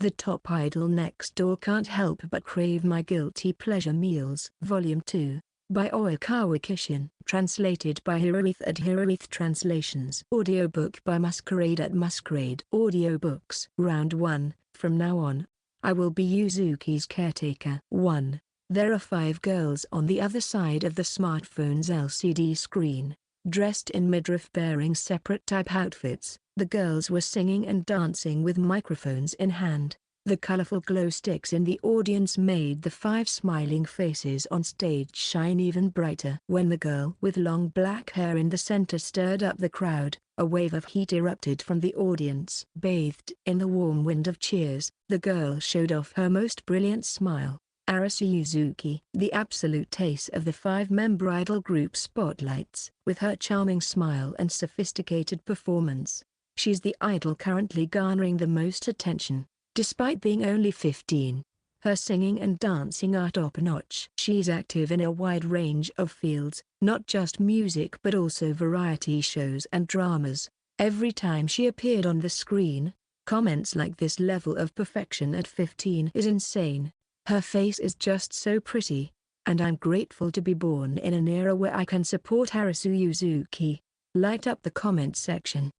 The top idol next door can't help but crave my guilty pleasure meals. Volume 2, by Oikawa Kishin. Translated by Hiroeth at Hiroeth Translations. Audiobook by Masquerade at Masquerade Audiobooks. Round 1, from now on, I will be Yuzuki's caretaker. 1. There are 5 girls on the other side of the smartphone's LCD screen, dressed in midriff-bearing separate type outfits. The girls were singing and dancing with microphones in hand. The colorful glow sticks in the audience made the 5 smiling faces on stage shine even brighter. When the girl with long black hair in the center stirred up the crowd, a wave of heat erupted from the audience. Bathed in the warm wind of cheers, the girl showed off her most brilliant smile. Aaaaaah Yuzuki, the absolute ace of the 5-member idol group spotlights, with her charming smile and sophisticated performance. She's the idol currently garnering the most attention. Despite being only 15, her singing and dancing are top-notch. She's active in a wide range of fields, not just music but also variety shows and dramas. Every time she appeared on the screen, comments like "this level of perfection at 15 is insane. Her face is just so pretty, and I'm grateful to be born in an era where I can support Aaaaaah Yuzuki," light up the comment section.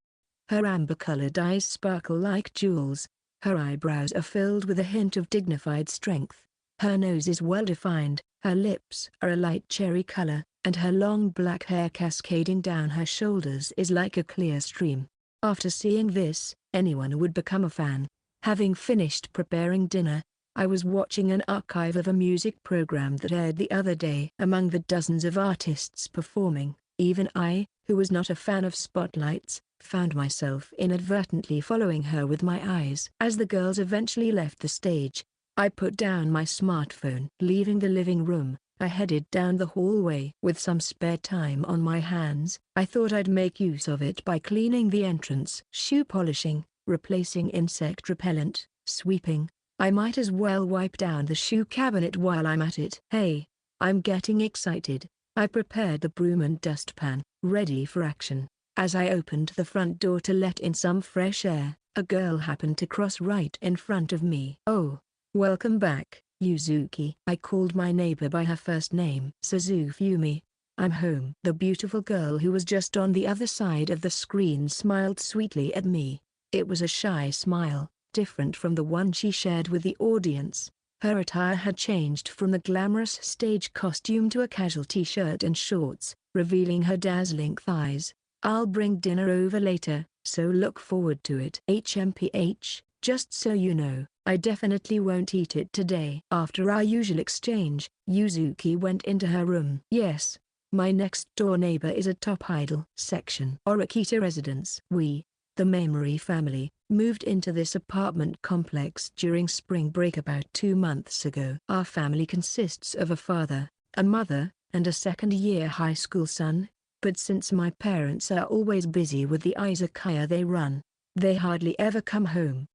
Her amber-colored eyes sparkle like jewels. Her eyebrows are filled with a hint of dignified strength. Her nose is well-defined, her lips are a light cherry color, and her long black hair cascading down her shoulders is like a clear stream. After seeing this, anyone would become a fan. Having finished preparing dinner, I was watching an archive of a music program that aired the other day. Among the dozens of artists performing, even I, who was not a fan of spotlights, found myself inadvertently following her with my eyes. As the girls eventually left the stage, I put down my smartphone. Leaving the living room, I headed down the hallway. With some spare time on my hands, I thought I'd make use of it by cleaning the entrance. Shoe polishing, replacing insect repellent, sweeping. I might as well wipe down the shoe cabinet while I'm at it. Hey, I'm getting excited. I prepared the broom and dustpan, ready for action. As I opened the front door to let in some fresh air, a girl happened to cross right in front of me. "Oh, welcome back, Yuzuki." I called my neighbor by her first name. "Suzufumi, I'm home." The beautiful girl who was just on the other side of the screen smiled sweetly at me. It was a shy smile, different from the one she shared with the audience. Her attire had changed from the glamorous stage costume to a casual t-shirt and shorts, revealing her dazzling thighs. "I'll bring dinner over later, so look forward to it." HMPH, just so you know, I definitely won't eat it today. After our usual exchange, Yuzuki went into her room. Yes, my next-door neighbor is a top idol. Section. Orakita residence. We, the Mamori family, moved into this apartment complex during spring break about 2 months ago. Our family consists of a father, a mother, and a second-year high school son. But since my parents are always busy with the izakaya they run, they hardly ever come home.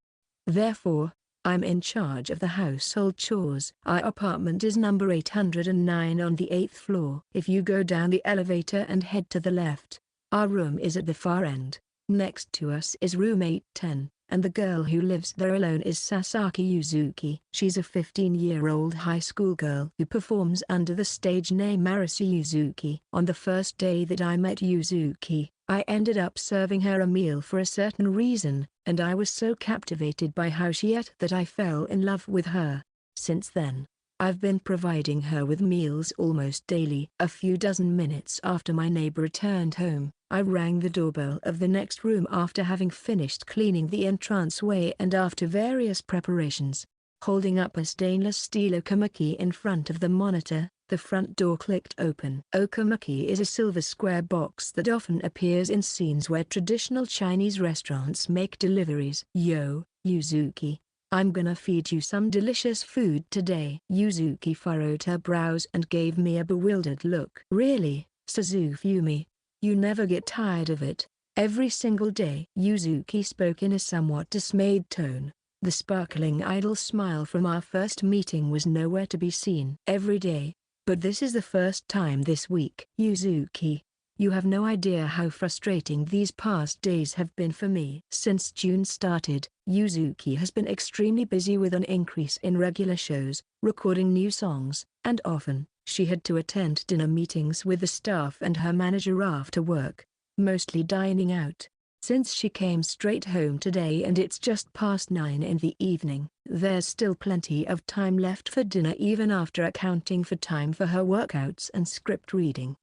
Therefore, I'm in charge of the household chores. Our apartment is number 809 on the 8th floor. If you go down the elevator and head to the left, our room is at the far end. Next to us is room 810, and the girl who lives there alone is Sasaki Yuzuki. She's a 15-year-old high school girl who performs under the stage name Aaaaaah Yuzuki. On the first day that I met Yuzuki, I ended up serving her a meal for a certain reason, and I was so captivated by how she ate that I fell in love with her. Since then, I've been providing her with meals almost daily. A few dozen minutes after my neighbor returned home, I rang the doorbell of the next room after having finished cleaning the entranceway and after various preparations. Holding up a stainless steel okomaki in front of the monitor, the front door clicked open. Okomaki is a silver square box that often appears in scenes where traditional Chinese restaurants make deliveries. "Yo, Yuzuki, I'm gonna feed you some delicious food today." Yuzuki furrowed her brows and gave me a bewildered look. "Really, Suzufumi? You never get tired of it? Every single day?" Yuzuki spoke in a somewhat dismayed tone. The sparkling idle smile from our first meeting was nowhere to be seen. "Every day, but this is the first time this week." "Yuzuki, You have no idea how frustrating these past days have been for me. Since June started, Yuzuki has been extremely busy with an increase in regular shows, recording new songs, and often, she had to attend dinner meetings with the staff and her manager after work, mostly dining out. Since she came straight home today and it's just past 9 in the evening, there's still plenty of time left for dinner even after accounting for time for her workouts and script reading.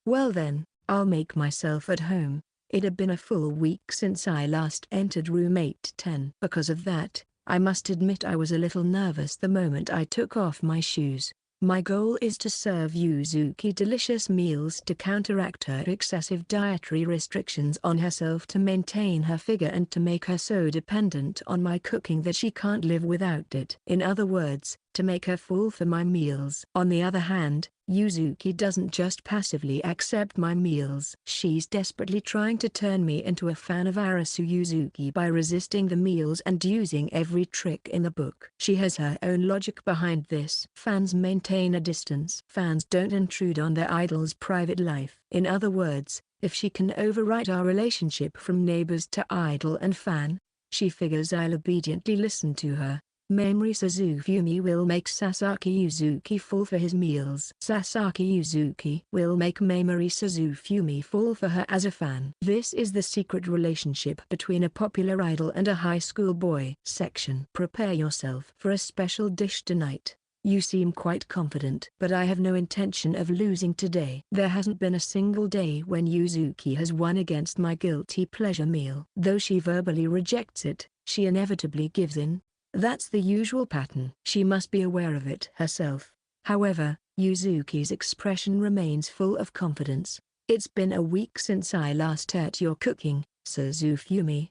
Well then, I'll make myself at home. It had been a full week since I last entered room 810. Because of that, I must admit I was a little nervous the moment I took off my shoes. My goal is to serve Yuzuki delicious meals to counteract her excessive dietary restrictions on herself, to maintain her figure and to make her so dependent on my cooking that she can't live without it. In other words, to make her fall for my meals. On the other hand, Yuzuki doesn't just passively accept my meals. She's desperately trying to turn me into a fan of Arasu Yuzuki by resisting the meals and using every trick in the book. She has her own logic behind this. Fans maintain a distance. Fans don't intrude on their idol's private life. In other words, if she can overwrite our relationship from neighbors to idol and fan, she figures I'll obediently listen to her. Mamori Suzufumi will make Sasaki Yuzuki fall for his meals. Sasaki Yuzuki will make Mamori Suzufumi fall for her as a fan. This is the secret relationship between a popular idol and a high school boy. Section. Prepare yourself for a special dish tonight. You seem quite confident. But I have no intention of losing today. There hasn't been a single day when Yuzuki has won against my guilty pleasure meal. Though she verbally rejects it, she inevitably gives in. That's the usual pattern. She must be aware of it herself. However, Yuzuki's expression remains full of confidence. It's been a week since I last ate your cooking, Suzufumi.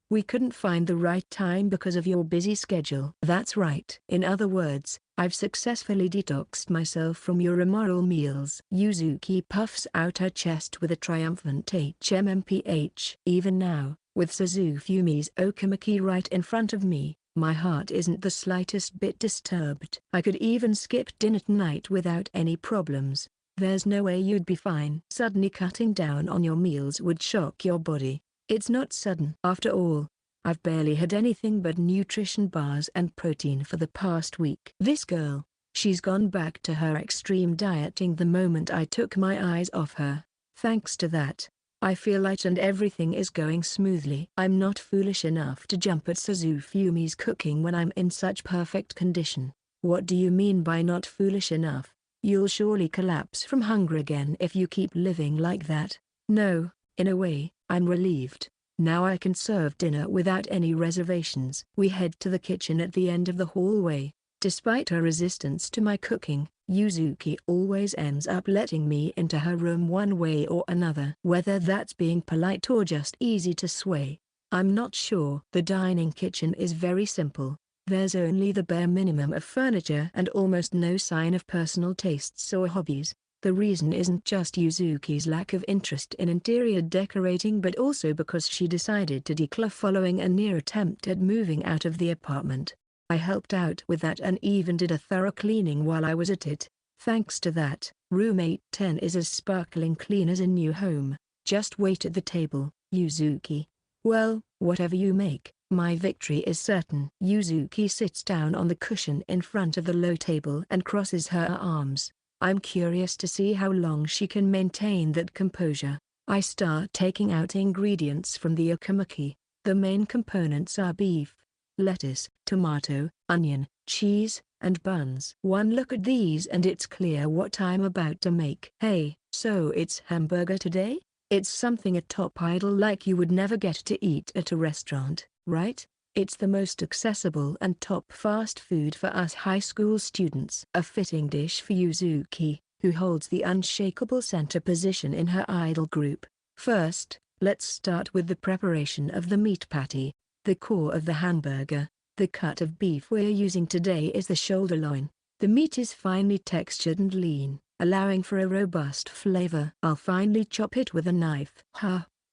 We couldn't find the right time because of your busy schedule. That's right. In other words, I've successfully detoxed myself from your immoral meals. Yuzuki puffs out her chest with a triumphant HMMPH. Even now, with Suzufumi's okamaki right in front of me, my heart isn't the slightest bit disturbed. I could even skip dinner tonight without any problems. There's no way you'd be fine. Suddenly cutting down on your meals would shock your body. It's not sudden. After all, I've barely had anything but nutrition bars and protein for the past week. This girl, she's gone back to her extreme dieting the moment I took my eyes off her. Thanks to that, I feel light and everything is going smoothly. I'm not foolish enough to jump at Suzufumi's cooking when I'm in such perfect condition. What do you mean by not foolish enough? You'll surely collapse from hunger again if you keep living like that. No, in a way, I'm relieved. Now I can serve dinner without any reservations. We head to the kitchen at the end of the hallway. Despite her resistance to my cooking, Yuzuki always ends up letting me into her room one way or another. Whether that's being polite or just easy to sway, I'm not sure. The dining kitchen is very simple. There's only the bare minimum of furniture and almost no sign of personal tastes or hobbies. The reason isn't just Yuzuki's lack of interest in interior decorating but also because she decided to declutter following a near attempt at moving out of the apartment. I helped out with that and even did a thorough cleaning while I was at it. Thanks to that, room 810 is as sparkling clean as a new home. Just wait at the table, Yuzuki. Well, whatever you make, my victory is certain. Yuzuki sits down on the cushion in front of the low table and crosses her arms. I'm curious to see how long she can maintain that composure. I start taking out ingredients from the okamaki. The main components are beef, lettuce, tomato, onion, cheese, and buns. One look at these and it's clear what I'm about to make. Hey, so it's hamburger today? It's something a top idol like you would never get to eat at a restaurant, right? It's the most accessible and top fast food for us high school students. A fitting dish for Yuzuki, who holds the unshakable center position in her idol group. First, let's start with the preparation of the meat patty, the core of the hamburger. The cut of beef we're using today is the shoulder loin. The meat is finely textured and lean, allowing for a robust flavor. I'll finely chop it with a knife.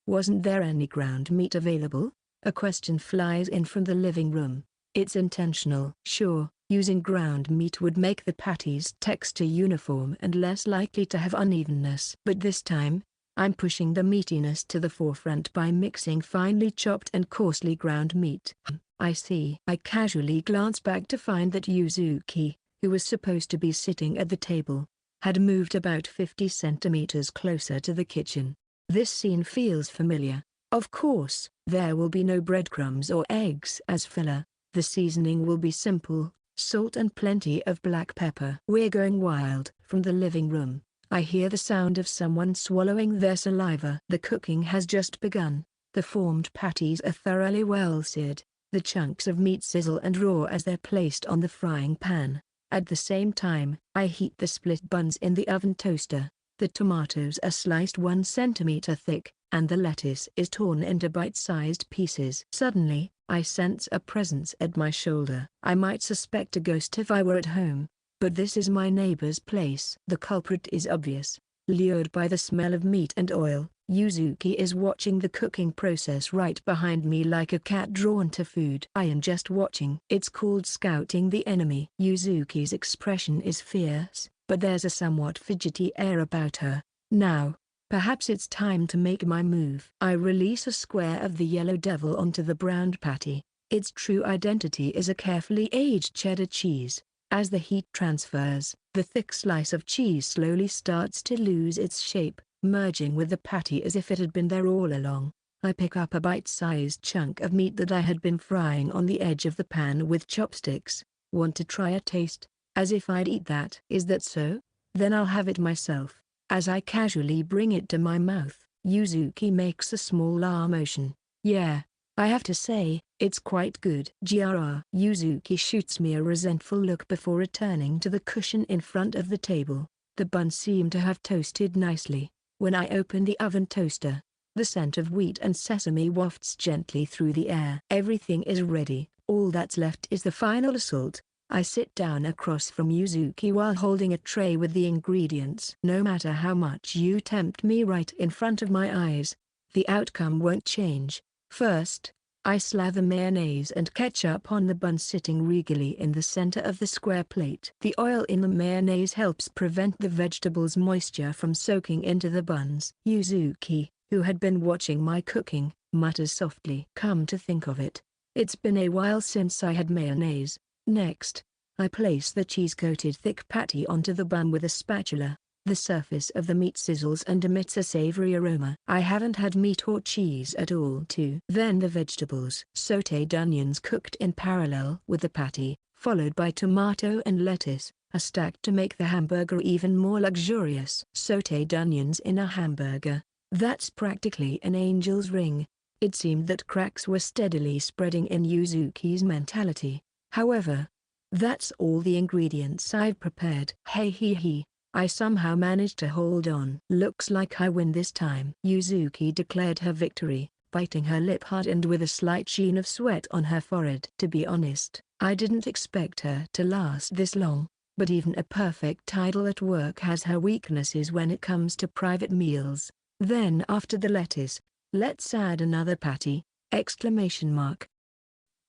Wasn't there any ground meat available? A question flies in from the living room. It's intentional. Sure, using ground meat would make the patty's texture uniform and less likely to have unevenness. But this time, I'm pushing the meatiness to the forefront by mixing finely chopped and coarsely ground meat. I see. I casually glance back to find that Yuzuki, who was supposed to be sitting at the table, had moved about 50 centimeters closer to the kitchen. This scene feels familiar. Of course, there will be no breadcrumbs or eggs as filler. The seasoning will be simple, salt and plenty of black pepper. We're going wild. From the living room, I hear the sound of someone swallowing their saliva. The cooking has just begun. The formed patties are thoroughly well seared. The chunks of meat sizzle and raw as they're placed on the frying pan. At the same time, I heat the split buns in the oven toaster. The tomatoes are sliced 1 centimeter thick, and the lettuce is torn into bite-sized pieces. Suddenly, I sense a presence at my shoulder. I might suspect a ghost if I were at home, but this is my neighbor's place. The culprit is obvious. Lured by the smell of meat and oil, Yuzuki is watching the cooking process right behind me like a cat drawn to food. I am just watching. It's called scouting the enemy. Yuzuki's expression is fierce, but there's a somewhat fidgety air about her. Now, perhaps it's time to make my move. I release a square of the yellow devil onto the browned patty. Its true identity is a carefully aged cheddar cheese. As the heat transfers, the thick slice of cheese slowly starts to lose its shape, merging with the patty as if it had been there all along. I pick up a bite-sized chunk of meat that I had been frying on the edge of the pan with chopsticks. Want to try a taste? As if I'd eat that. Is that so? Then I'll have it myself. As I casually bring it to my mouth, Yuzuki makes a small motion. Yeah, I have to say, it's quite good. Grr. Yuzuki shoots me a resentful look before returning to the cushion in front of the table. The buns seem to have toasted nicely. When I open the oven toaster, the scent of wheat and sesame wafts gently through the air. Everything is ready. All that's left is the final assault. I sit down across from Yuzuki while holding a tray with the ingredients. No matter how much you tempt me right in front of my eyes, the outcome won't change. First, I slather mayonnaise and ketchup on the bun sitting regally in the center of the square plate. The oil in the mayonnaise helps prevent the vegetables' moisture from soaking into the buns. Yuzuki, who had been watching my cooking, mutters softly. Come to think of it, it's been a while since I had mayonnaise. Next, I place the cheese-coated thick patty onto the bun with a spatula. The surface of the meat sizzles and emits a savory aroma. I haven't had meat or cheese at all too. Then the vegetables. Sautéed onions cooked in parallel with the patty, followed by tomato and lettuce, are stacked to make the hamburger even more luxurious. Sautéed onions in a hamburger. That's practically an angel's ring. It seemed that cracks were steadily spreading in Yuzuki's mentality. However, that's all the ingredients I've prepared. Hey hee hee. I somehow managed to hold on. Looks like I win this time. Yuzuki declared her victory, biting her lip hard and with a slight sheen of sweat on her forehead. To be honest, I didn't expect her to last this long, but even a perfect title at work has her weaknesses when it comes to private meals. Then after the lettuce, let's add another patty! Exclamation mark.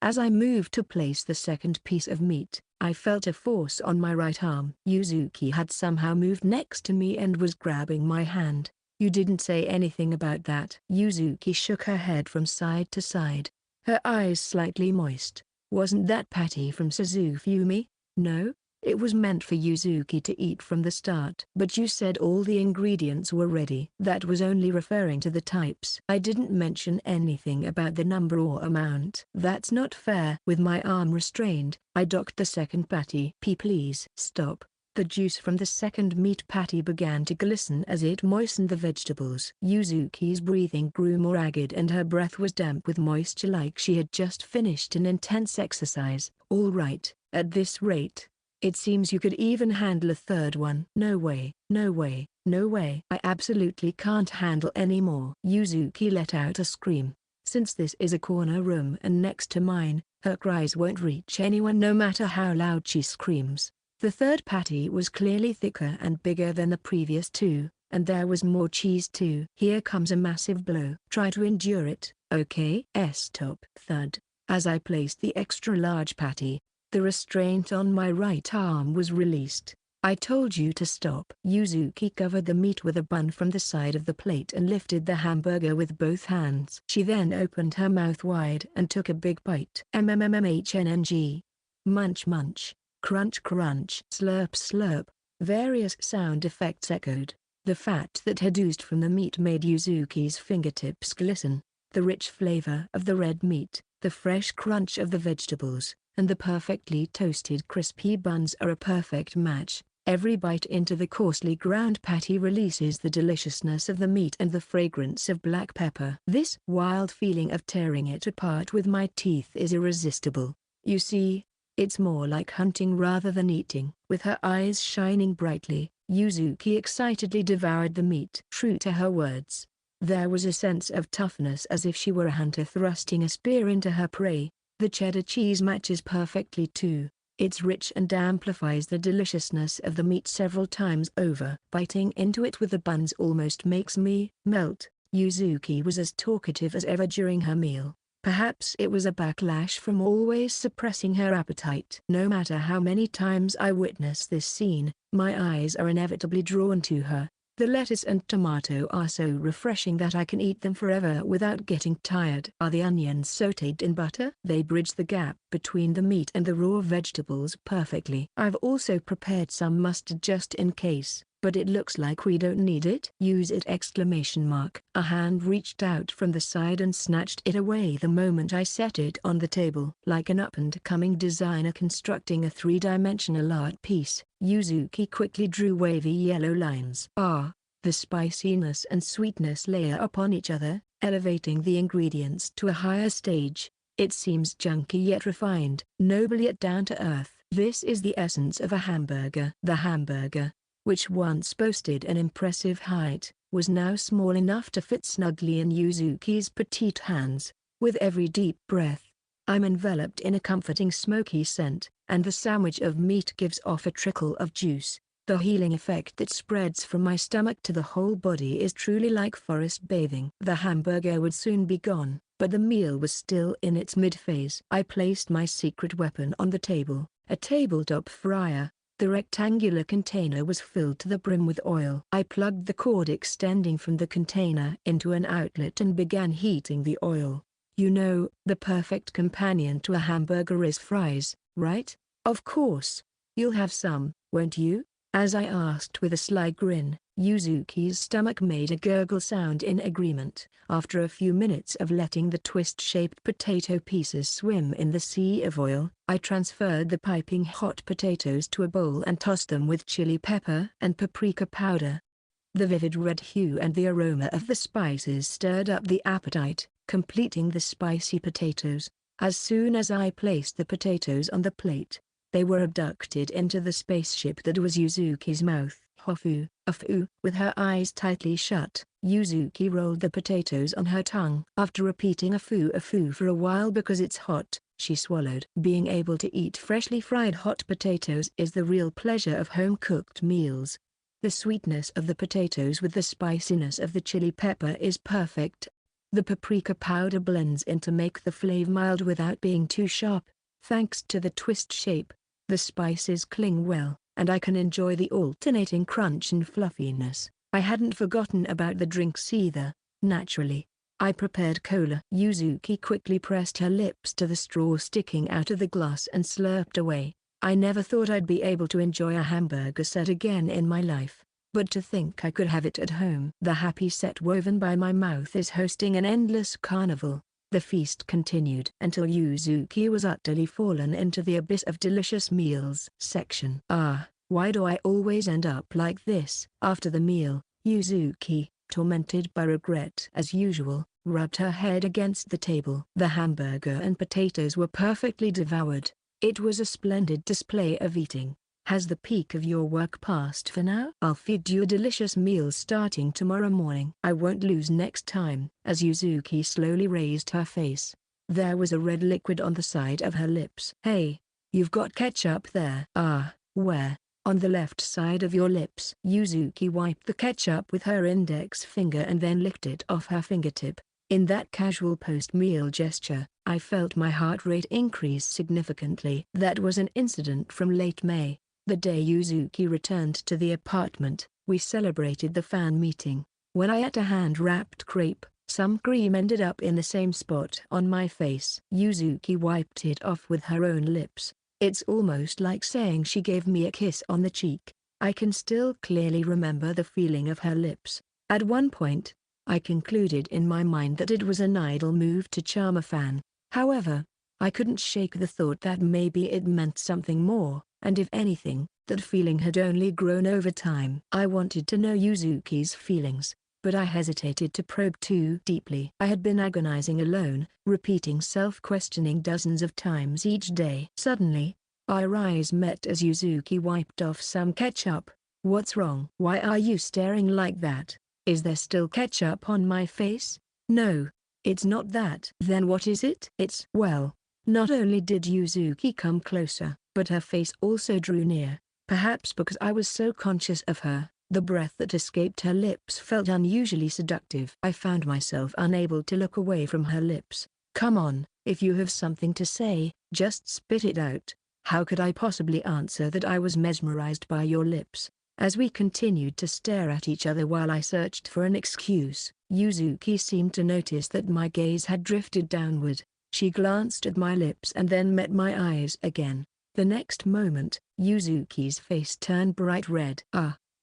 As I moved to place the second piece of meat, I felt a force on my right arm. Yuzuki had somehow moved next to me and was grabbing my hand. You didn't say anything about that. Yuzuki shook her head from side to side, her eyes slightly moist. Wasn't that patty from Suzufumi? No, it was meant for Yuzuki to eat from the start. But you said all the ingredients were ready. That was only referring to the types. I didn't mention anything about the number or amount. That's not fair. With my arm restrained, I docked the second patty. Please stop. The juice from the second meat patty began to glisten as it moistened the vegetables. Yuzuki's breathing grew more ragged and her breath was damp with moisture like she had just finished an intense exercise. All right, at this rate, it seems you could even handle a third one. No way, no way, no way. I absolutely can't handle any more. Yuzuki let out a scream. Since this is a corner room and next to mine, her cries won't reach anyone no matter how loud she screams. The third patty was clearly thicker and bigger than the previous two, and there was more cheese too. Here comes a massive blow. Try to endure it, okay? Stop. Thud. As I placed the extra-large patty, the restraint on my right arm was released. "I told you to stop." Yuzuki covered the meat with a bun from the side of the plate and lifted the hamburger with both hands. She then opened her mouth wide and took a big bite. MMMHNNG. Munch munch, crunch crunch, slurp slurp. Various sound effects echoed. The fat that had oozed from the meat made Yuzuki's fingertips glisten. The rich flavor of the red meat, the fresh crunch of the vegetables, and the perfectly toasted crispy buns are a perfect match. Every bite into the coarsely ground patty releases the deliciousness of the meat and the fragrance of black pepper. This wild feeling of tearing it apart with my teeth is irresistible. You see, it's more like hunting rather than eating. With her eyes shining brightly, Yuzuki excitedly devoured the meat. True to her words, there was a sense of toughness as if she were a hunter thrusting a spear into her prey. The cheddar cheese matches perfectly too. It's rich and amplifies the deliciousness of the meat several times over. Biting into it with the buns almost makes me melt. Yuzuki was as talkative as ever during her meal. Perhaps it was a backlash from always suppressing her appetite. No matter how many times I witness this scene, my eyes are inevitably drawn to her. The lettuce and tomato are so refreshing that I can eat them forever without getting tired. Are the onions sautéed in butter? They bridge the gap between the meat and the raw vegetables perfectly. I've also prepared some mustard just in case, but it looks like we don't need it. Use it! A hand reached out from the side and snatched it away the moment I set it on the table. Like an up-and-coming designer constructing a three-dimensional art piece, Yuzuki quickly drew wavy yellow lines. The spiciness and sweetness layer upon each other, elevating the ingredients to a higher stage. It seems junky yet refined, noble yet down to earth. This is the essence of a hamburger. The hamburger, which once boasted an impressive height, was now small enough to fit snugly in Yuzuki's petite hands. With every deep breath, I'm enveloped in a comforting smoky scent, and the sandwich of meat gives off a trickle of juice. The healing effect that spreads from my stomach to the whole body is truly like forest bathing. The hamburger would soon be gone, but the meal was still in its mid-phase. I placed my secret weapon on the table, a tabletop fryer. The rectangular container was filled to the brim with oil. I plugged the cord extending from the container into an outlet and began heating the oil. You know, the perfect companion to a hamburger is fries, right? Of course. You'll have some, won't you? As I asked with a sly grin, Yuzuki's stomach made a gurgle sound in agreement. After a few minutes of letting the twist-shaped potato pieces swim in the sea of oil, I transferred the piping hot potatoes to a bowl and tossed them with chili pepper and paprika powder. The vivid red hue and the aroma of the spices stirred up the appetite, completing the spicy potatoes. As soon as I placed the potatoes on the plate, they were abducted into the spaceship that was Yuzuki's mouth. Hofu, afu. With her eyes tightly shut, Yuzuki rolled the potatoes on her tongue. After repeating afu for a while because it's hot, she swallowed. Being able to eat freshly fried hot potatoes is the real pleasure of home-cooked meals. The sweetness of the potatoes with the spiciness of the chili pepper is perfect. The paprika powder blends in to make the flavor mild without being too sharp. Thanks to the twist shape, the spices cling well, and I can enjoy the alternating crunch and fluffiness. I hadn't forgotten about the drinks either. Naturally, I prepared cola. Yuzuki quickly pressed her lips to the straw sticking out of the glass and slurped away. I never thought I'd be able to enjoy a hamburger set again in my life, but to think I could have it at home. The happy set woven by my mouth is hosting an endless carnival. The feast continued until Yuzuki was utterly fallen into the abyss of delicious meals. Section. Why do I always end up like this? After the meal, Yuzuki, tormented by regret as usual, rubbed her head against the table. The hamburger and potatoes were perfectly devoured. It was a splendid display of eating. Has the peak of your work passed for now? I'll feed you a delicious meal starting tomorrow morning. I won't lose next time. As Yuzuki slowly raised her face, there was a red liquid on the side of her lips. Hey, you've got ketchup there. Where? On the left side of your lips. Yuzuki wiped the ketchup with her index finger and then licked it off her fingertip. In that casual post-meal gesture, I felt my heart rate increase significantly. That was an incident from late May. The day Yuzuki returned to the apartment, we celebrated the fan meeting. When I ate a hand-wrapped crepe, some cream ended up in the same spot on my face. Yuzuki wiped it off with her own lips. It's almost like saying she gave me a kiss on the cheek. I can still clearly remember the feeling of her lips. At one point, I concluded in my mind that it was an idle move to charm a fan. However, I couldn't shake the thought that maybe it meant something more, and if anything, that feeling had only grown over time. I wanted to know Yuzuki's feelings, but I hesitated to probe too deeply. I had been agonizing alone, repeating self-questioning dozens of times each day. Suddenly, our eyes met as Yuzuki wiped off some ketchup. "What's wrong? Why are you staring like that? Is there still ketchup on my face?" "No, it's not that." "Then what is it?" Well, not only did Yuzuki come closer, but her face also drew near. Perhaps because I was so conscious of her, the breath that escaped her lips felt unusually seductive. I found myself unable to look away from her lips. "Come on, if you have something to say, just spit it out." How could I possibly answer that I was mesmerized by your lips? As we continued to stare at each other while I searched for an excuse, Yuzuki seemed to notice that my gaze had drifted downward. She glanced at my lips and then met my eyes again. The next moment, Yuzuki's face turned bright red.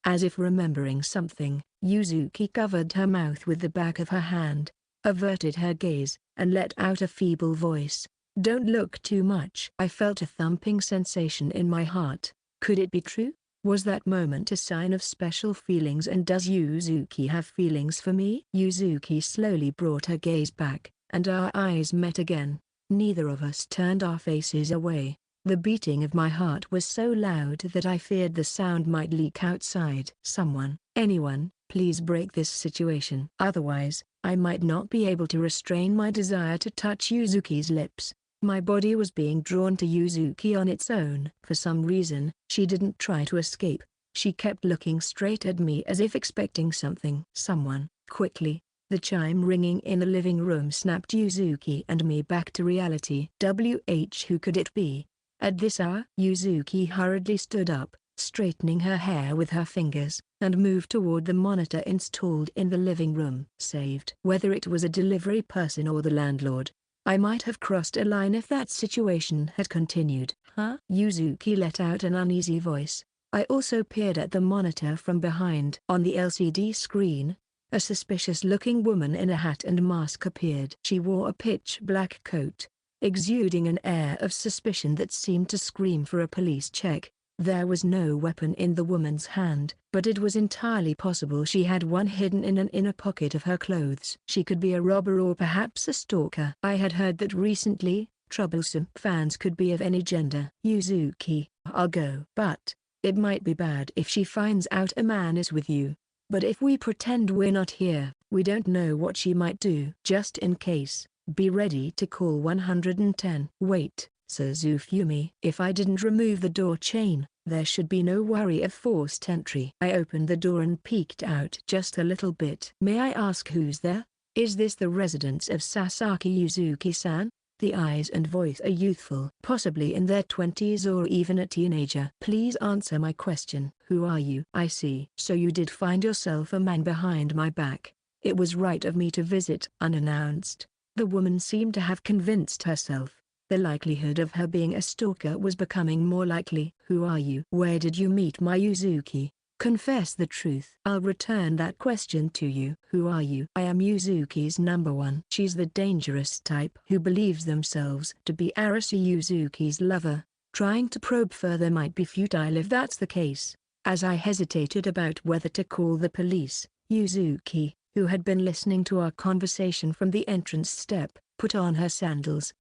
As if remembering something, Yuzuki covered her mouth with the back of her hand, averted her gaze, and let out a feeble voice. "Don't look too much." I felt a thumping sensation in my heart. Could it be true? Was that moment a sign of special feelings, and does Yuzuki have feelings for me? Yuzuki slowly brought her gaze back, and our eyes met again. Neither of us turned our faces away. The beating of my heart was so loud that I feared the sound might leak outside. "Someone, anyone, please break this situation. Otherwise, I might not be able to restrain my desire to touch Yuzuki's lips." My body was being drawn to Yuzuki on its own. For some reason, she didn't try to escape. She kept looking straight at me as if expecting something. "Someone, quickly." The chime ringing in the living room snapped Yuzuki and me back to reality. Who could it be? At this hour? Yuzuki hurriedly stood up, straightening her hair with her fingers, and moved toward the monitor installed in the living room. Saved. Whether it was a delivery person or the landlord, I might have crossed a line if that situation had continued. "Huh?" Yuzuki let out an uneasy voice. I also peered at the monitor from behind. On the LCD screen, a suspicious-looking woman in a hat and mask appeared. She wore a pitch-black coat, exuding an air of suspicion that seemed to scream for a police check. There was no weapon in the woman's hand, but it was entirely possible she had one hidden in an inner pocket of her clothes. She could be a robber or perhaps a stalker. I had heard that recently, troublesome fans could be of any gender. "Yuzuki, I'll go." "But, it might be bad if she finds out a man is with you. But if we pretend we're not here, we don't know what she might do." "Just in case, be ready to call 110. "Wait, Suzufumi. If I didn't remove the door chain, there should be no worry of forced entry." I opened the door and peeked out just a little bit. "May I ask who's there? Is this the residence of Sasaki Yuzuki-san?" The eyes and voice are youthful, possibly in their 20s or even a teenager. "Please answer my question." "Who are you?" "I see. So you did find yourself a man behind my back. It was right of me to visit unannounced." The woman seemed to have convinced herself. The likelihood of her being a stalker was becoming more likely. "Who are you? Where did you meet my Yuzuki? Confess the truth." "I'll return that question to you." "Who are you?" "I am Yuzuki's number one." She's the dangerous type who believes themselves to be Arisa Yuzuki's lover. Trying to probe further might be futile if that's the case. As I hesitated about whether to call the police, Yuzuki, who had been listening to our conversation from the entrance step, put on her sandals.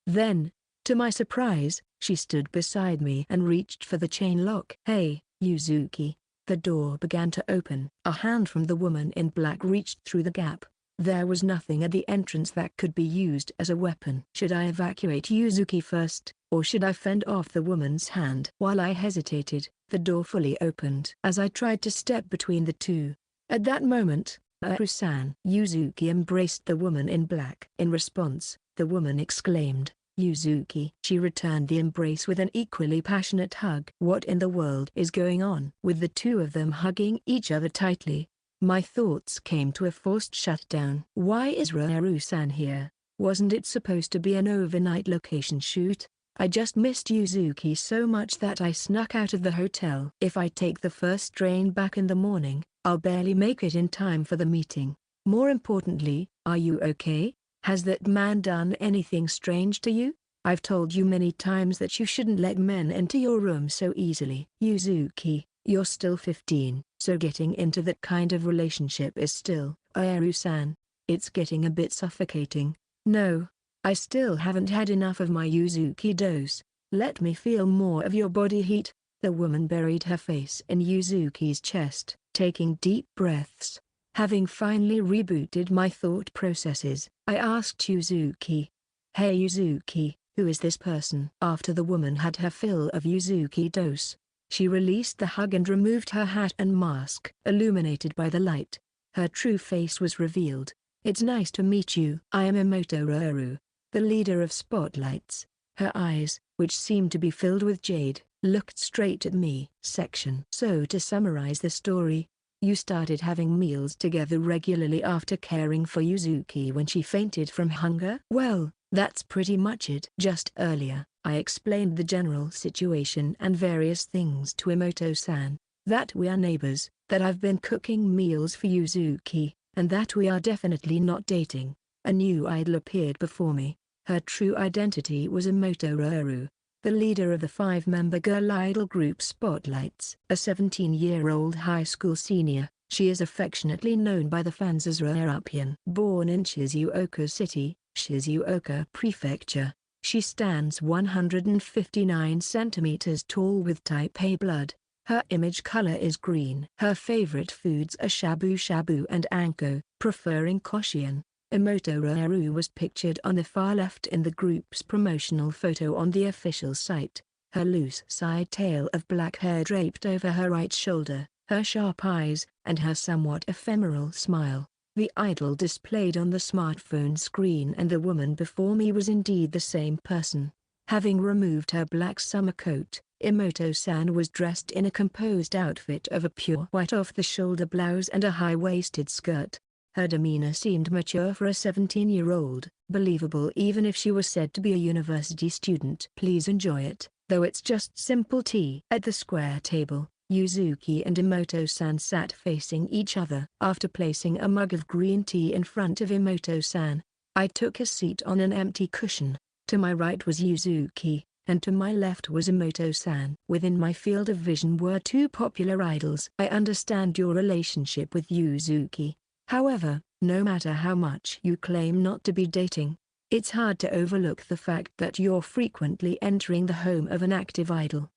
Then, to my surprise, she stood beside me and reached for the chain lock. "Hey, Yuzuki." The door began to open. A hand from the woman in black reached through the gap. There was nothing at the entrance that could be used as a weapon. Should I evacuate Yuzuki first, or should I fend off the woman's hand? While I hesitated, the door fully opened. As I tried to step between the two, at that moment, Aaaaaah-san. Yuzuki embraced the woman in black. In response, the woman exclaimed, "Yuzuki." She returned the embrace with an equally passionate hug. What in the world is going on? With the two of them hugging each other tightly, my thoughts came to a forced shutdown. Why is Aaaaaah-san here? Wasn't it supposed to be an overnight location shoot? I just missed Yuzuki so much that I snuck out of the hotel. If I take the first train back in the morning, I'll barely make it in time for the meeting. More importantly, are you okay? Has that man done anything strange to you? I've told you many times that you shouldn't let men into your room so easily. Yuzuki, you're still 15, so getting into that kind of relationship is still, Aaaaaah-san, it's getting a bit suffocating. No, I still haven't had enough of my Yuzuki dose. Let me feel more of your body heat. The woman buried her face in Yuzuki's chest, taking deep breaths. Having finally rebooted my thought processes, I asked Yuzuki, "Hey Yuzuki, who is this person?" After the woman had her fill of Yuzuki dose, she released the hug and removed her hat and mask. Illuminated by the light, her true face was revealed. "It's nice to meet you. I am Emoto, the leader of Spotlights." Her eyes, which seemed to be filled with jade, looked straight at me. So to summarize the story, you started having meals together regularly after caring for Yuzuki when she fainted from hunger? Well, that's pretty much it. Just earlier, I explained the general situation and various things to Emoto-san, that we are neighbors, that I've been cooking meals for Yuzuki, and that we are definitely not dating. A new idol appeared before me. Her true identity was Emoto, the leader of the 5-member girl idol group Spotlights. A 17-year-old high school senior, she is affectionately known by the fans as Aaaaaah. Born in Shizuoka City, Shizuoka Prefecture, she stands 159 centimeters tall with type A blood. Her image color is green. Her favorite foods are shabu shabu and anko, preferring Korean. Emoto was pictured on the far left in the group's promotional photo on the official site. Her loose side tail of black hair draped over her right shoulder, her sharp eyes, and her somewhat ephemeral smile. The idol displayed on the smartphone screen and the woman before me was indeed the same person. Having removed her black summer coat, Emoto-san was dressed in a composed outfit of a pure white off-the-shoulder blouse and a high-waisted skirt. Her demeanor seemed mature for a 17-year-old, believable even if she was said to be a university student. "Please enjoy it, though it's just simple tea." At the square table, Yuzuki and Emoto-san sat facing each other. After placing a mug of green tea in front of Emoto-san, I took a seat on an empty cushion. To my right was Yuzuki, and to my left was Emoto-san. Within my field of vision were two popular idols. I understand your relationship with Yuzuki. However, no matter how much you claim not to be dating, it's hard to overlook the fact that you're frequently entering the home of an active idol.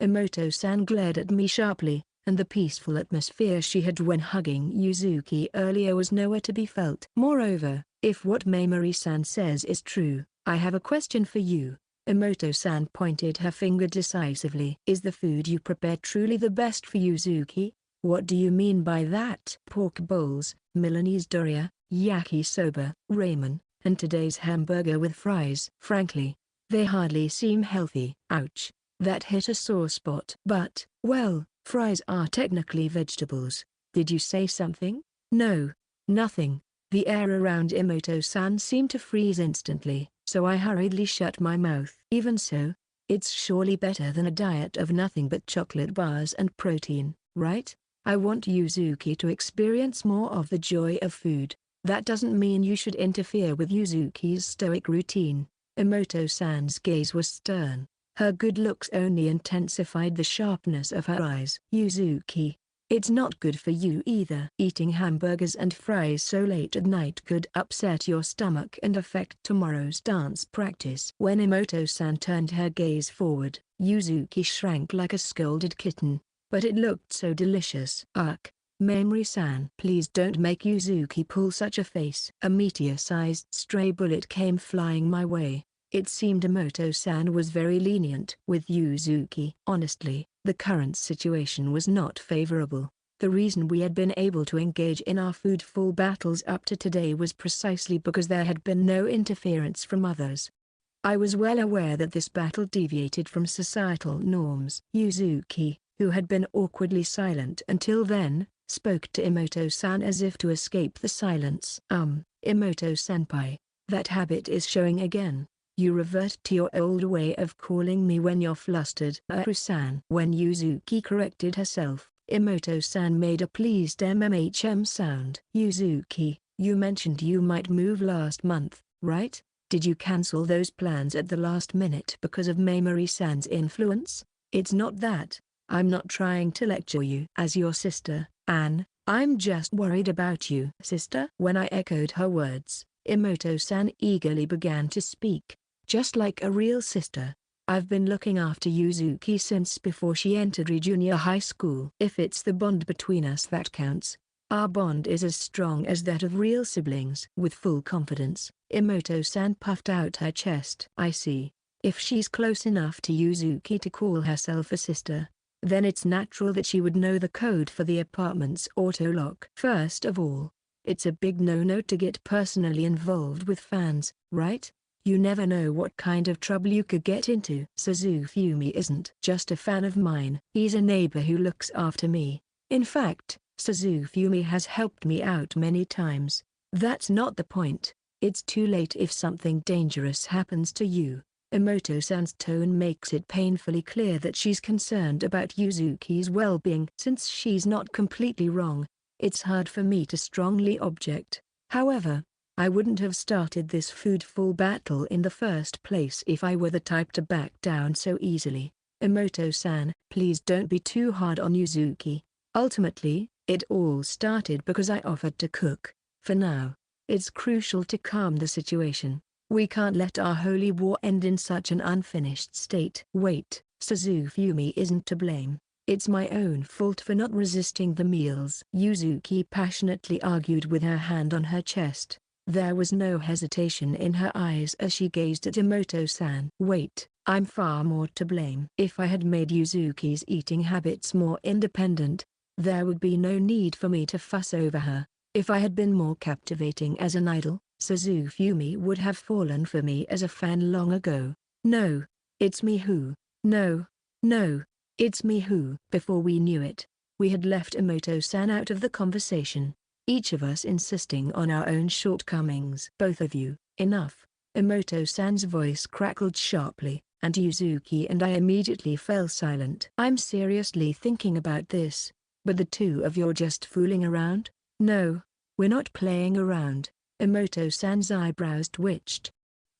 Emoto-san glared at me sharply, and the peaceful atmosphere she had when hugging Yuzuki earlier was nowhere to be felt. "Moreover, if what Mamori-san says is true, I have a question for you." Emoto-san pointed her finger decisively. "Is the food you prepare truly the best for Yuzuki?" "What do you mean by that?" "Pork bowls, Milanese doria, yakisoba, ramen, and today's hamburger with fries. Frankly, they hardly seem healthy." Ouch. That hit a sore spot. "But, well, fries are technically vegetables. Did you say something?" "No, nothing." The air around Emoto-san seemed to freeze instantly, so I hurriedly shut my mouth. "Even so, it's surely better than a diet of nothing but chocolate bars and protein, right? I want Yuzuki to experience more of the joy of food. That doesn't mean you should interfere with Yuzuki's stoic routine." Emoto-san's gaze was stern. Her good looks only intensified the sharpness of her eyes. "Yuzuki, it's not good for you either. Eating hamburgers and fries so late at night could upset your stomach and affect tomorrow's dance practice." When Emoto-san turned her gaze forward, Yuzuki shrank like a scolded kitten. But it looked so delicious. "Ugh, Mamori-san, please don't make Yuzuki pull such a face." A meteor-sized stray bullet came flying my way. It seemed Emoto-san was very lenient with Yuzuki. Honestly, the current situation was not favorable. The reason we had been able to engage in our foodful battles up to today was precisely because there had been no interference from others. I was well aware that this battle deviated from societal norms. Yuzuki, who had been awkwardly silent until then, spoke to Emoto-san as if to escape the silence. Emoto-senpai, that habit is showing again. You revert to your old way of calling me when you're flustered. Aaaaaah-san. When Yuzuki corrected herself, Emoto-san made a pleased mmhm sound. Yuzuki, you mentioned you might move last month, right? Did you cancel those plans at the last minute because of Mamori-san's influence? It's not that. I'm not trying to lecture you. As your sister, Anne, I'm just worried about you. Sister? When I echoed her words, Emoto-san eagerly began to speak. Just like a real sister. I've been looking after Yuzuki since before she entered junior high school. If it's the bond between us that counts, our bond is as strong as that of real siblings. With full confidence, Emoto-san puffed out her chest. I see. If she's close enough to Yuzuki to call herself a sister, then it's natural that she would know the code for the apartment's auto lock. First of all, it's a big no-no to get personally involved with fans, right? You never know what kind of trouble you could get into. Suzufumi isn't just a fan of mine. He's a neighbor who looks after me. In fact, Suzufumi has helped me out many times. That's not the point. It's too late if something dangerous happens to you. Emoto-san's tone makes it painfully clear that she's concerned about Yuzuki's well-being. Since she's not completely wrong, it's hard for me to strongly object. However, I wouldn't have started this foodful battle in the first place if I were the type to back down so easily. Emoto-san, please don't be too hard on Yuzuki. Ultimately, it all started because I offered to cook. For now, it's crucial to calm the situation. We can't let our holy war end in such an unfinished state. Wait, Suzufumi isn't to blame. It's my own fault for not resisting the meals. Yuzuki passionately argued with her hand on her chest. There was no hesitation in her eyes as she gazed at Emoto-san. Wait, I'm far more to blame. If I had made Yuzuki's eating habits more independent, there would be no need for me to fuss over her. If I had been more captivating as an idol, Suzufumi would have fallen for me as a fan long ago. No, it's me who. No, it's me who. Before we knew it, we had left Emoto-san out of the conversation. Each of us insisting on our own shortcomings. Both of you, enough. Emoto-san's voice crackled sharply, and Yuzuki and I immediately fell silent. I'm seriously thinking about this, but the two of you're just fooling around? No, we're not playing around. Emoto-san's eyebrows twitched.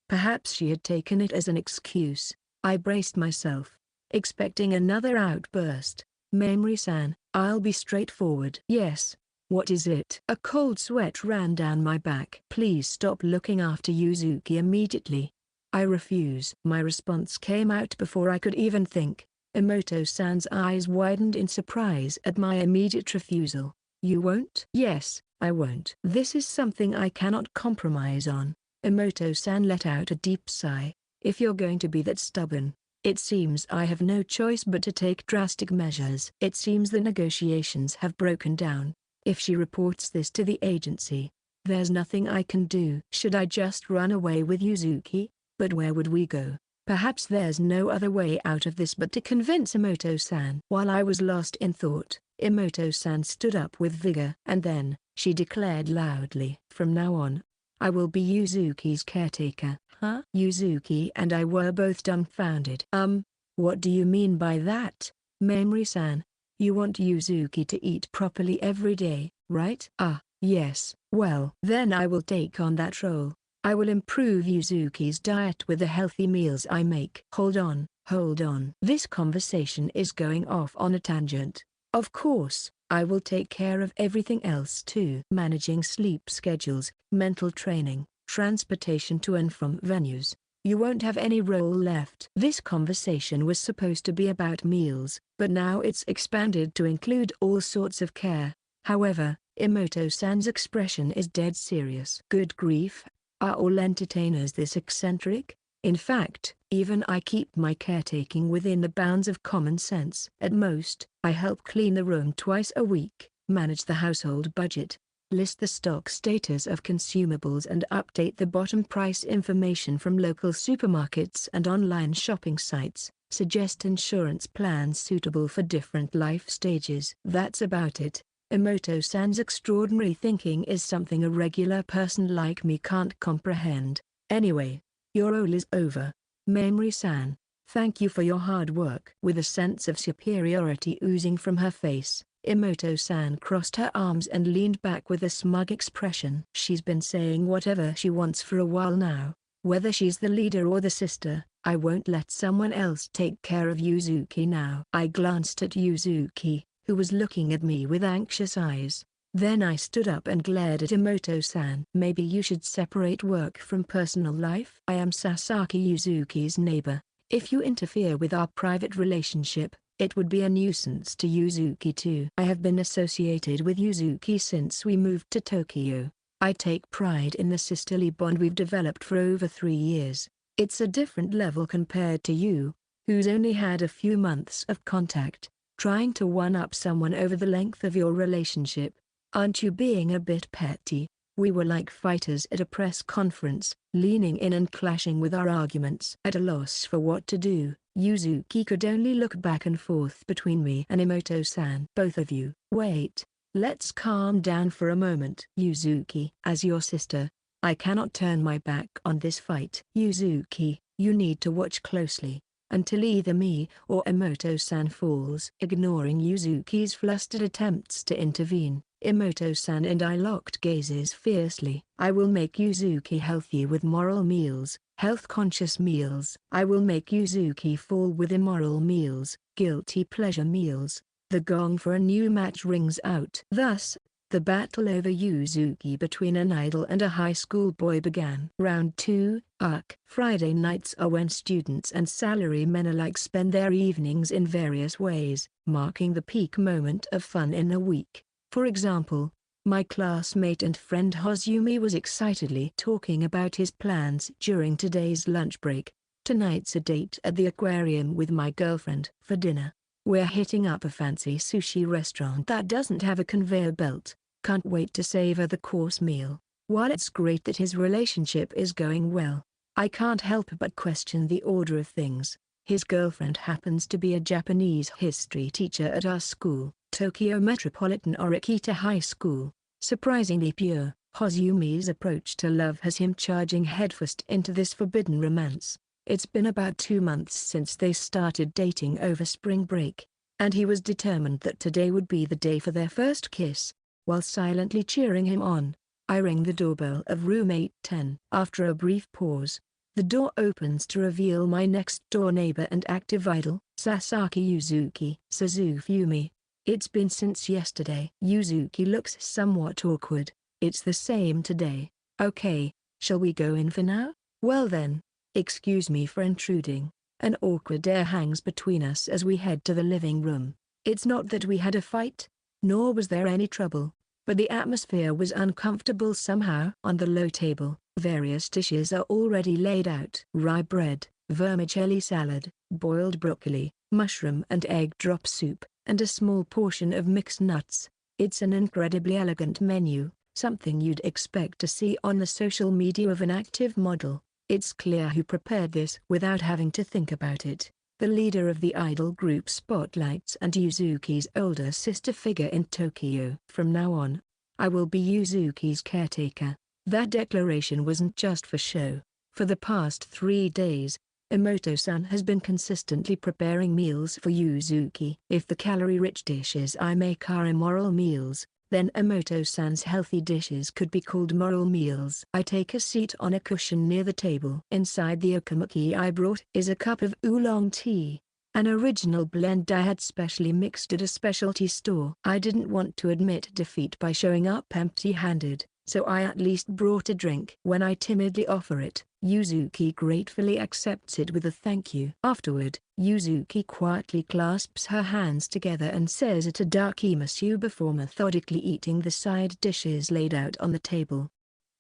Perhaps she had taken it as an excuse. I braced myself, expecting another outburst. Mamori-san, I'll be straightforward. Yes. What is it? A cold sweat ran down my back. Please stop looking after Yuzuki immediately. I refuse. My response came out before I could even think. Emoto-san's eyes widened in surprise at my immediate refusal. You won't? Yes, I won't. This is something I cannot compromise on. Emoto-san let out a deep sigh. If you're going to be that stubborn, it seems I have no choice but to take drastic measures. It seems the negotiations have broken down. If she reports this to the agency, there's nothing I can do. Should I just run away with Yuzuki? But where would we go? Perhaps there's no other way out of this but to convince Emoto-san. While I was lost in thought, Emoto-san stood up with vigor. And then, she declared loudly, from now on, I will be Yuzuki's caretaker. Huh? Yuzuki and I were both dumbfounded. What do you mean by that, Mamori-san? You want Yuzuki to eat properly every day, right? Yes. Well, then I will take on that role. I will improve Yuzuki's diet with the healthy meals I make. Hold on. This conversation is going off on a tangent. Of course, I will take care of everything else too. Managing sleep schedules, mental training, transportation to and from venues. You won't have any role left. This conversation was supposed to be about meals, but now it's expanded to include all sorts of care. However, Emoto-san's expression is dead serious. Good grief, are all entertainers this eccentric? In fact, even I keep my caretaking within the bounds of common sense. At most, I help clean the room twice a week. manage the household budget, list the stock status of consumables and update the bottom price information from local supermarkets and online shopping sites, suggest insurance plans suitable for different life stages. That's about it. Emoto-san's extraordinary thinking is something a regular person like me can't comprehend. Anyway, your role is over. Mamori-san, thank you for your hard work. With a sense of superiority oozing from her face, Emoto-san crossed her arms and leaned back with a smug expression. She's been saying whatever she wants for a while now. Whether she's the leader or the sister, I won't let someone else take care of Yuzuki now. I glanced at Yuzuki, who was looking at me with anxious eyes. Then I stood up and glared at Emoto-san. Maybe you should separate work from personal life. I am Sasaki Yuzuki's neighbor. If you interfere with our private relationship, it would be a nuisance to Yuzuki too. I have been associated with Yuzuki since we moved to Tokyo. I take pride in the sisterly bond we've developed for over 3 years. It's a different level compared to you, who's only had a few months of contact. Trying to one-up someone over the length of your relationship. Aren't you being a bit petty? We were like fighters at a press conference, leaning in and clashing with our arguments. At a loss for what to do, Yuzuki could only look back and forth between me and Emoto-san. Both of you. Wait. Let's calm down for a moment. Yuzuki, as your sister, I cannot turn my back on this fight. Yuzuki, you need to watch closely, until either me or Emoto-san falls. Ignoring Yuzuki's flustered attempts to intervene, Emoto-san and I locked gazes fiercely. I will make Yuzuki healthy with moral meals, health-conscious meals. I will make Yuzuki fall with immoral meals, guilty pleasure meals. The gong for a new match rings out. Thus, the battle over Yuzuki between an idol and a high school boy began. Round 2, Arc. Friday nights are when students and salarymen alike spend their evenings in various ways, marking the peak moment of fun in the week. For example, my classmate and friend Hozumi was excitedly talking about his plans during today's lunch break. Tonight's a date at the aquarium with my girlfriend. For dinner, we're hitting up a fancy sushi restaurant that doesn't have a conveyor belt. Can't wait to savor the course meal. While it's great that his relationship is going well, I can't help but question the order of things. His girlfriend happens to be a Japanese history teacher at our school, Tokyo Metropolitan Orikita High School. Surprisingly pure, Hozumi's approach to love has him charging headfirst into this forbidden romance. It's been about 2 months since they started dating over spring break, and he was determined that today would be the day for their first kiss. While silently cheering him on, I ring the doorbell of room 810. After a brief pause, the door opens to reveal my next-door neighbor and active idol, Sasaki Yuzuki. Suzufumi. It's been since yesterday. Yuzuki looks somewhat awkward. It's the same today. Okay, shall we go in for now? Well then, excuse me for intruding. An awkward air hangs between us as we head to the living room. It's not that we had a fight, nor was there any trouble, but the atmosphere was uncomfortable somehow. On the low table, various dishes are already laid out. Rye bread, vermicelli salad, boiled broccoli, mushroom and egg drop soup, and a small portion of mixed nuts. It's an incredibly elegant menu, something you'd expect to see on the social media of an active model. It's clear who prepared this without having to think about it. The leader of the idol group spotlights and Yuzuki's older sister figure in Tokyo. From now on, I will be Yuzuki's caretaker. That declaration wasn't just for show. For the past 3 days, Emoto-san has been consistently preparing meals for Yuzuki. If the calorie-rich dishes I make are immoral meals, then Emoto-san's healthy dishes could be called moral meals. I take a seat on a cushion near the table. Inside the okamuki I brought is a cup of oolong tea, an original blend I had specially mixed at a specialty store. I didn't want to admit defeat by showing up empty-handed, so I at least brought a drink. When I timidly offer it, Yuzuki gratefully accepts it with a thank you. Afterward, Yuzuki quietly clasps her hands together and says itadakimasu before methodically eating the side dishes laid out on the table.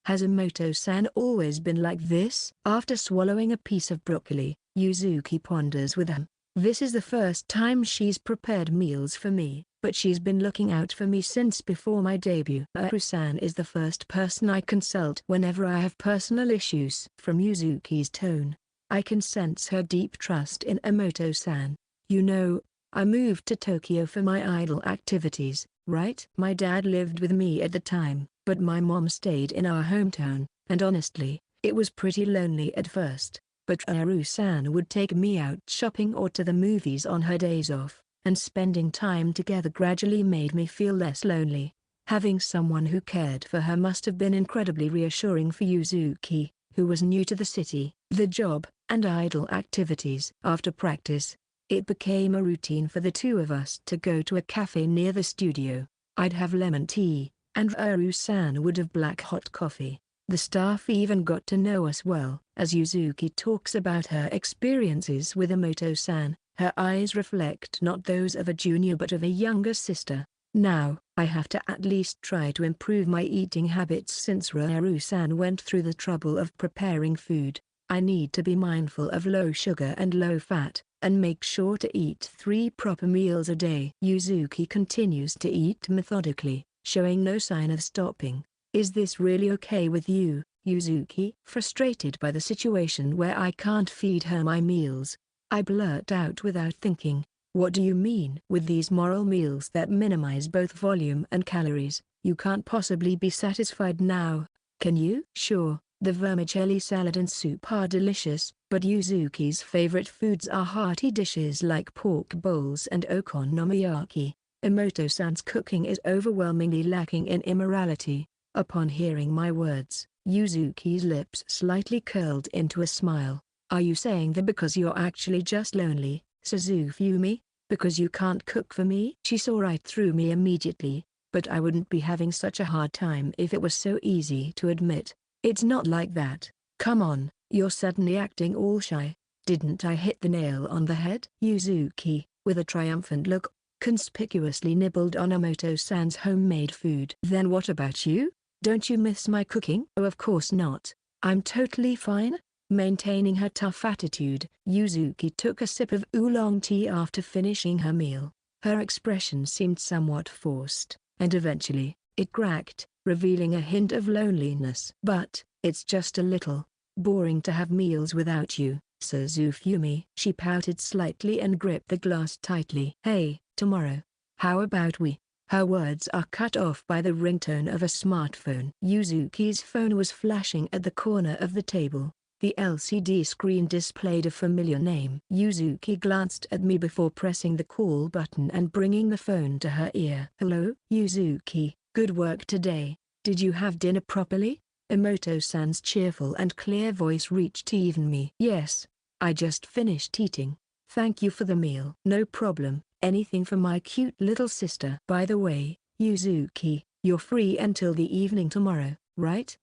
Has Emoto-san always been like this? After swallowing a piece of broccoli, Yuzuki ponders with him. This is the first time she's prepared meals for me. but she's been looking out for me since before my debut. Aaaaaah is the first person I consult whenever I have personal issues. From Yuzuki's tone, I can sense her deep trust in Emoto-san. You know, I moved to Tokyo for my idol activities, right? My dad lived with me at the time, but my mom stayed in our hometown, and honestly, it was pretty lonely at first. But Aaaaaah-san would take me out shopping or to the movies on her days off, and spending time together gradually made me feel less lonely. Having someone who cared for her must have been incredibly reassuring for Yuzuki, who was new to the city, the job, and idol activities. After practice, it became a routine for the two of us to go to a cafe near the studio. I'd have lemon tea, and Aaaaaah-san would have black hot coffee. The staff even got to know us well. As Yuzuki talks about her experiences with Emoto-san, her eyes reflect not those of a junior but of a younger sister. Now, I have to at least try to improve my eating habits since Aaaaaah-san went through the trouble of preparing food. I need to be mindful of low sugar and low fat, and make sure to eat 3 proper meals a day. Yuzuki continues to eat methodically, showing no sign of stopping. Is this really okay with you, Yuzuki? Frustrated by the situation where I can't feed her my meals, I blurt out without thinking, what do you mean? With these moral meals that minimize both volume and calories, you can't possibly be satisfied now, can you? Sure, the vermicelli salad and soup are delicious, but Yuzuki's favorite foods are hearty dishes like pork bowls and okonomiyaki. Emoto-san's cooking is overwhelmingly lacking in immorality. Upon hearing my words, Yuzuki's lips slightly curled into a smile. Are you saying that because you're actually just lonely, Suzufumi? Because you can't cook for me? She saw right through me immediately, but I wouldn't be having such a hard time if it was so easy to admit. It's not like that. Come on, you're suddenly acting all shy. Didn't I hit the nail on the head? Yuzuki, with a triumphant look, conspicuously nibbled on Emoto-san's homemade food. Then what about you? Don't you miss my cooking? Oh, of course not. I'm totally fine. Maintaining her tough attitude, Yuzuki took a sip of oolong tea after finishing her meal. Her expression seemed somewhat forced, and eventually, it cracked, revealing a hint of loneliness. But, it's just a little boring to have meals without you, Suzufumi. She pouted slightly and gripped the glass tightly. Hey, tomorrow. How about we? Her words are cut off by the ringtone of a smartphone. Yuzuki's phone was flashing at the corner of the table. The LCD screen displayed a familiar name. Yuzuki glanced at me before pressing the call button and bringing the phone to her ear. Hello, Yuzuki, good work today. Did you have dinner properly? Emoto-san's cheerful and clear voice reached even me. Yes, I just finished eating. Thank you for the meal. No problem. Anything for my cute little sister. By the way, Yuzuki, you're free until the evening tomorrow, right?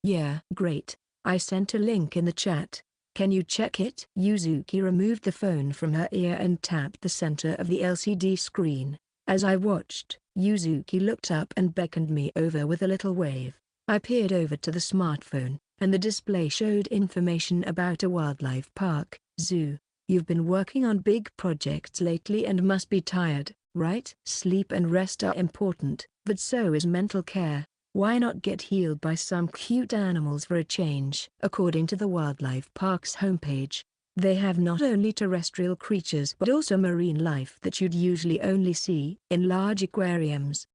Yeah. Great. I sent a link in the chat. Can you check it? Yuzuki removed the phone from her ear and tapped the center of the LCD screen. As I watched, Yuzuki looked up and beckoned me over with a little wave. I peered over to the smartphone, and the display showed information about a wildlife park, zoo. You've been working on big projects lately and must be tired, right? Sleep and rest are important, but so is mental care. Why not get healed by some cute animals for a change? According to the wildlife park's homepage, they have not only terrestrial creatures but also marine life that you'd usually only see in large aquariums.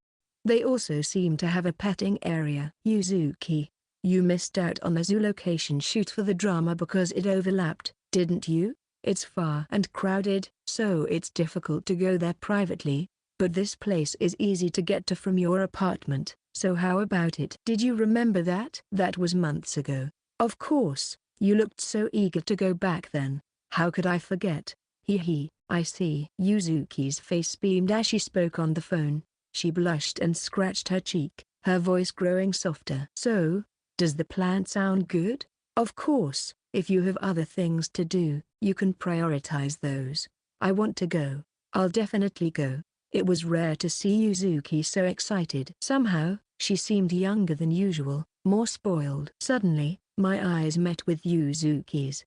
They also seem to have a petting area. Yuzuki, you missed out on the zoo location shoot for the drama because it overlapped, didn't you? It's far and crowded, so it's difficult to go there privately, but this place is easy to get to from your apartment, so how about it? Did you remember that? That was months ago. Of course, you looked so eager to go back then. How could I forget? I see. Yuzuki's face beamed as she spoke on the phone. She blushed and scratched her cheek, her voice growing softer. So, does the plan sound good? Of course, if you have other things to do, you can prioritize those. I want to go. I'll definitely go. It was rare to see Yuzuki so excited. Somehow, she seemed younger than usual, more spoiled. Suddenly, my eyes met with Yuzuki's.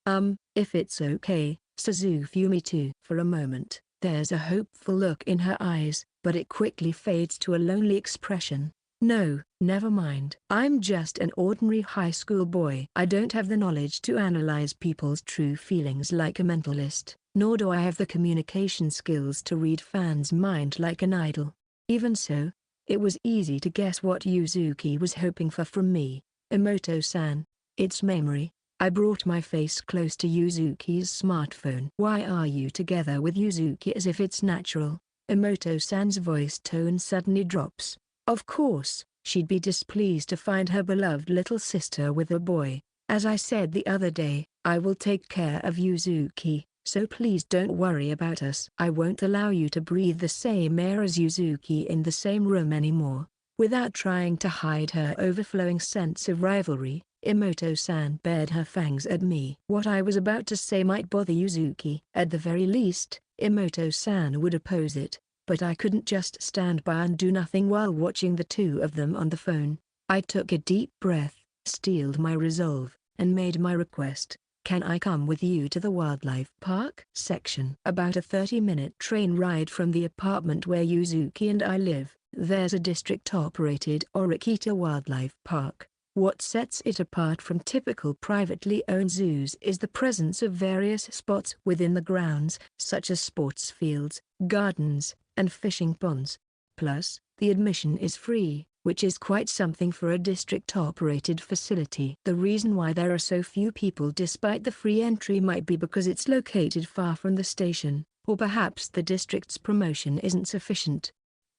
If it's okay, Suzufumi too. For a moment, There's a hopeful look in her eyes, but it quickly fades to a lonely expression. No, never mind. I'm just an ordinary high school boy. I don't have the knowledge to analyze people's true feelings like a mentalist, nor do I have the communication skills to read fans' mind like an idol. Even so, it was easy to guess what Yuzuki was hoping for from me. Emoto-san, it's Mamori. I brought my face close to Yuzuki's smartphone. Why are you together with Yuzuki as if it's natural? Emoto-san's voice tone suddenly drops. Of course, she'd be displeased to find her beloved little sister with a boy. As I said the other day, I will take care of Yuzuki, so please don't worry about us. I won't allow you to breathe the same air as Yuzuki in the same room anymore. Without trying to hide her overflowing sense of rivalry, Emoto-san bared her fangs at me. What I was about to say might bother Yuzuki. At the very least, Emoto-san would oppose it. But I couldn't just stand by and do nothing while watching the two of them on the phone. I took a deep breath, steeled my resolve, and made my request. Can I come with you to the wildlife park section? About a 30-minute train ride from the apartment where Yuzuki and I live, there's a district-operated Orikita Wildlife Park. What sets it apart from typical privately owned zoos is the presence of various spots within the grounds, such as sports fields, gardens, and fishing ponds. Plus, the admission is free, which is quite something for a district-operated facility. The reason why there are so few people despite the free entry might be because it's located far from the station, or perhaps the district's promotion isn't sufficient.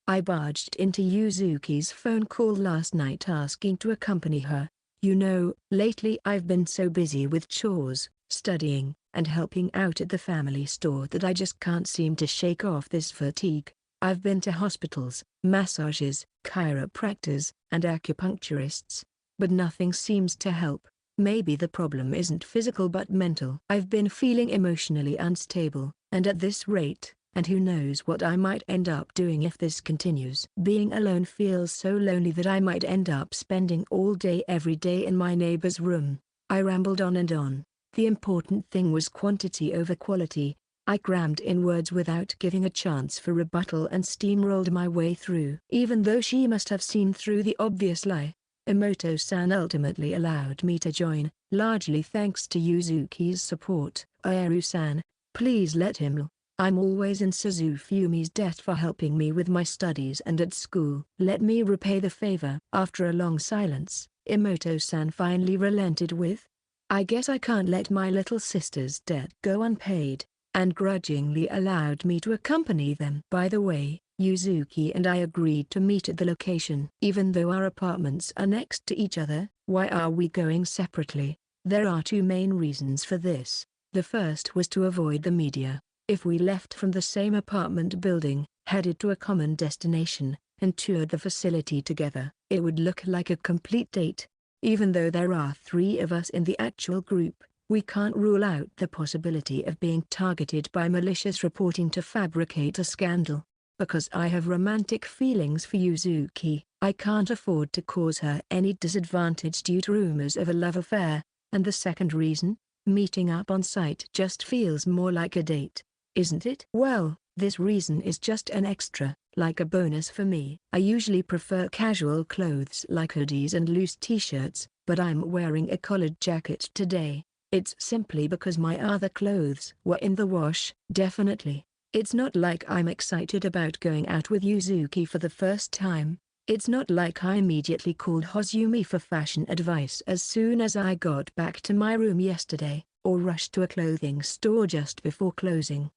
I barged into Yuzuki's phone call last night asking to accompany her. You know, lately I've been so busy with chores, studying, and helping out at the family store that I just can't seem to shake off this fatigue. I've been to hospitals, massages, chiropractors, and acupuncturists, but nothing seems to help. Maybe the problem isn't physical but mental. I've been feeling emotionally unstable, and at this rate, and who knows what I might end up doing if this continues. Being alone feels so lonely that I might end up spending all day every day in my neighbor's room. I rambled on and on. The important thing was quantity over quality. I crammed in words without giving a chance for rebuttal and steamrolled my way through. Even though she must have seen through the obvious lie, Emoto-san ultimately allowed me to join, largely thanks to Yuzuki's support. Aaaaaah-san, please let him. I'm always in Suzufumi's debt for helping me with my studies and at school. Let me repay the favor. After a long silence, Emoto-san finally relented with, I guess I can't let my little sister's debt go unpaid, and grudgingly allowed me to accompany them. By the way, Yuzuki and I agreed to meet at the location. Even though our apartments are next to each other, why are we going separately? There are two main reasons for this. The first was to avoid the media. If we left from the same apartment building, headed to a common destination, and toured the facility together, it would look like a complete date. Even though there are 3 of us in the actual group, we can't rule out the possibility of being targeted by malicious reporting to fabricate a scandal. Because I have romantic feelings for Yuzuki, I can't afford to cause her any disadvantage due to rumors of a love affair. And the second reason? Meeting up on site just feels more like a date, isn't it? Well, this reason is just an extra, like a bonus for me. I usually prefer casual clothes like hoodies and loose t-shirts, but I'm wearing a collared jacket today. It's simply because my other clothes were in the wash. Definitely. It's not like I'm excited about going out with Yuzuki for the first time. It's not like I immediately called Hozumi for fashion advice as soon as I got back to my room yesterday, or rushed to a clothing store just before closing.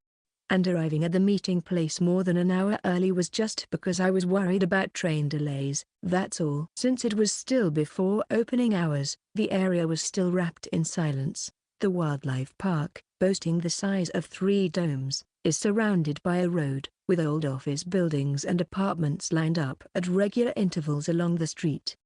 And arriving at the meeting place more than an hour early was just because I was worried about train delays, that's all. Since it was still before opening hours, the area was still wrapped in silence. The wildlife park, boasting the size of 3 domes, is surrounded by a road, with old office buildings and apartments lined up at regular intervals along the street.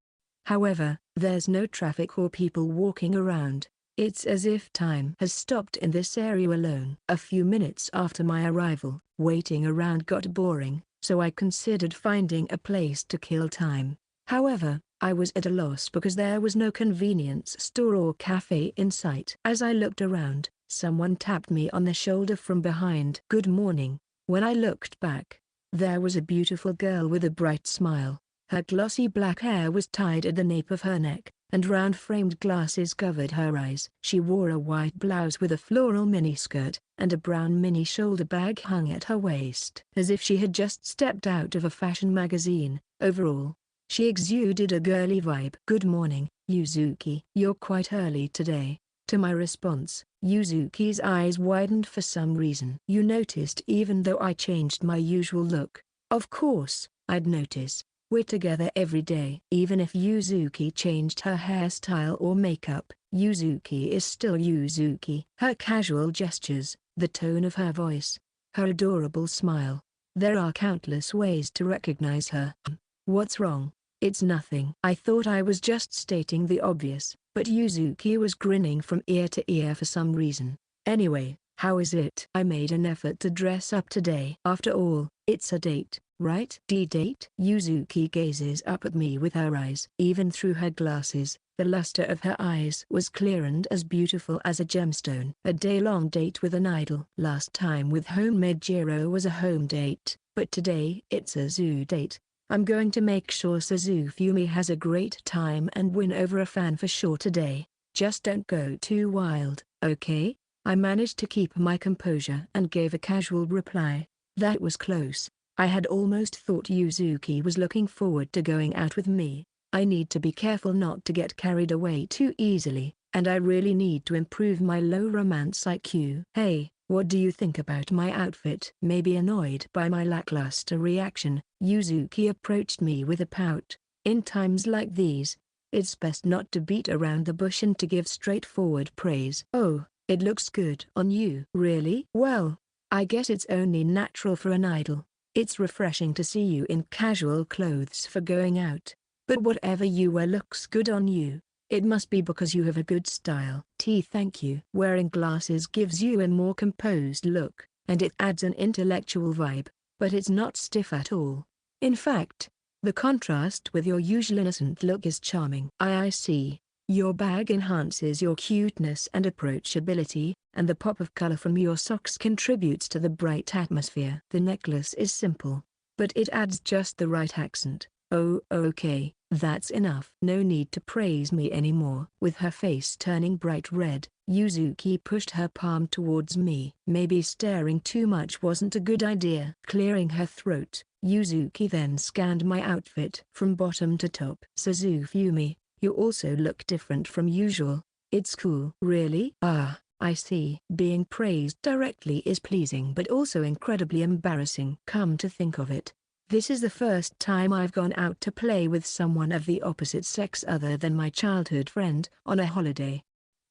However, there's no traffic or people walking around. It's as if time has stopped in this area alone. A few minutes after my arrival, waiting around got boring, so I considered finding a place to kill time. However, I was at a loss because there was no convenience store or cafe in sight. As I looked around, someone tapped me on the shoulder from behind. Good morning. When I looked back, there was a beautiful girl with a bright smile. Her glossy black hair was tied at the nape of her neck, and round framed glasses covered her eyes. She wore a white blouse with a floral miniskirt, and a brown mini shoulder bag hung at her waist, as if she had just stepped out of a fashion magazine. Overall, she exuded a girly vibe. "Good morning, Yuzuki. You're quite early today." To my response, Yuzuki's eyes widened for some reason. "You noticed even though I changed my usual look?" Of course, I'd notice. We're together every day. Even if Yuzuki changed her hairstyle or makeup, Yuzuki is still Yuzuki. Her casual gestures, the tone of her voice, her adorable smile. There are countless ways to recognize her. What's wrong? It's nothing. I thought I was just stating the obvious, but Yuzuki was grinning from ear to ear for some reason. "Anyway, how is it?" I made an effort to dress up today. "After all, it's a date, right?" "D-date?" Yuzuki gazes up at me with her eyes. Even through her glasses, the luster of her eyes was clear and as beautiful as a gemstone. "A day-long date with an idol." Last time with homemade gyro was a home date, but today it's a zoo date. I'm going to make sure Suzufumi has a great time and win over a fan for sure today. Just don't go too wild, okay? I managed to keep my composure and gave a casual reply. That was close. I had almost thought Yuzuki was looking forward to going out with me. I need to be careful not to get carried away too easily, and I really need to improve my low romance IQ. "Hey, what do you think about my outfit?" Maybe annoyed by my lackluster reaction, Yuzuki approached me with a pout. In times like these, it's best not to beat around the bush and to give straightforward praise. "Oh, it looks good on you." "Really? Well, I guess it's only natural for an idol. It's refreshing to see you in casual clothes for going out. But whatever you wear looks good on you. It must be because you have a good style." Thank you. Wearing glasses gives you a more composed look, and it adds an intellectual vibe, but it's not stiff at all. In fact, the contrast with your usual innocent look is charming. I see. Your bag enhances your cuteness and approachability, and the pop of color from your socks contributes to the bright atmosphere. The necklace is simple, but it adds just the right accent. Oh, okay, that's enough. No need to praise me anymore. With her face turning bright red, Yuzuki pushed her palm towards me. Maybe staring too much wasn't a good idea. Clearing her throat, Yuzuki then scanned my outfit from bottom to top. "Suzufumi, you also look different from usual. It's cool." "Really? Ah, I see." Being praised directly is pleasing but also incredibly embarrassing. Come to think of it, this is the first time I've gone out to play with someone of the opposite sex other than my childhood friend on a holiday.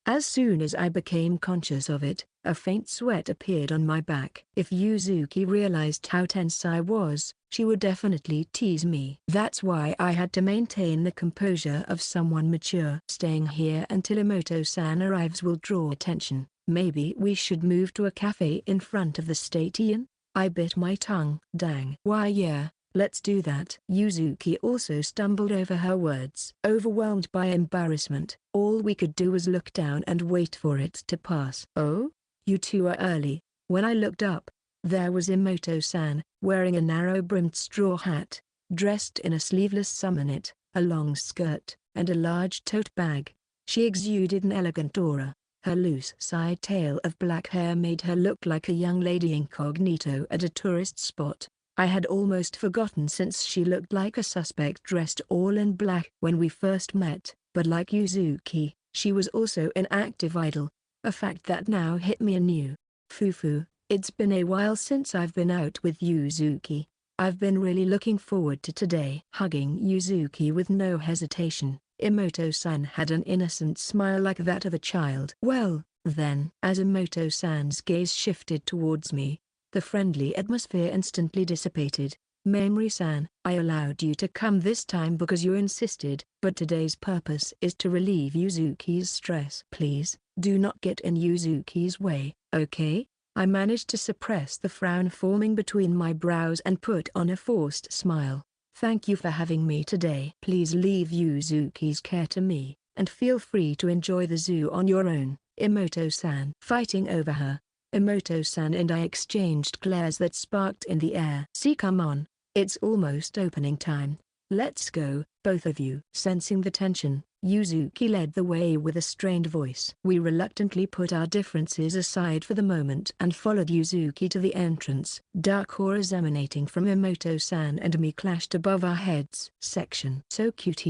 As soon as I became conscious of it, a faint sweat appeared on my back. If Yuzuki realized how tense I was, she would definitely tease me. That's why I had to maintain the composure of someone mature. "Staying here until Emoto-san arrives will draw attention. Maybe we should move to a cafe in front of the station?" I bit my tongue. Dang. "Why yeah, let's do that." Yuzuki also stumbled over her words. Overwhelmed by embarrassment, all we could do was look down and wait for it to pass. "Oh? You two are early." When I looked up, there was Emoto-san, wearing a narrow-brimmed straw hat, dressed in a sleeveless summerknit, a long skirt, and a large tote bag. She exuded an elegant aura. Her loose side tail of black hair made her look like a young lady incognito at a tourist spot. I had almost forgotten since she looked like a suspect dressed all in black when we first met, but like Yuzuki, she was also an active idol, a fact that now hit me anew. Fufu, it's been a while since I've been out with Yuzuki. I've been really looking forward to today. Hugging Yuzuki with no hesitation, Emoto-san had an innocent smile like that of a child. "Well, then." As Emoto-san's gaze shifted towards me, the friendly atmosphere instantly dissipated. "Mamori-san, I allowed you to come this time because you insisted, but today's purpose is to relieve Yuzuki's stress. Please, do not get in Yuzuki's way, okay?" I managed to suppress the frown forming between my brows and put on a forced smile. "Thank you for having me today. Please leave Yuzuki's care to me, and feel free to enjoy the zoo on your own." Emoto-san. Fighting over her, Emoto-san and I exchanged glares that sparked in the air. See, come on. It's almost opening time. Let's go, both of you. Sensing the tension, Yuzuki led the way with a strained voice. We reluctantly put our differences aside for the moment and followed Yuzuki to the entrance. Dark auras emanating from Emoto-san and me clashed above our heads. Section. So cute.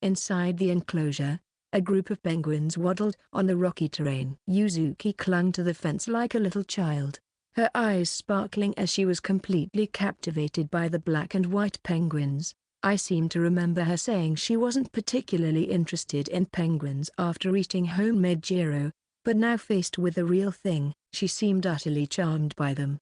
Inside the enclosure, a group of penguins waddled on the rocky terrain. Yuzuki clung to the fence like a little child, her eyes sparkling as she was completely captivated by the black and white penguins. I seem to remember her saying she wasn't particularly interested in penguins after eating homemade gyro, but now faced with the real thing, she seemed utterly charmed by them.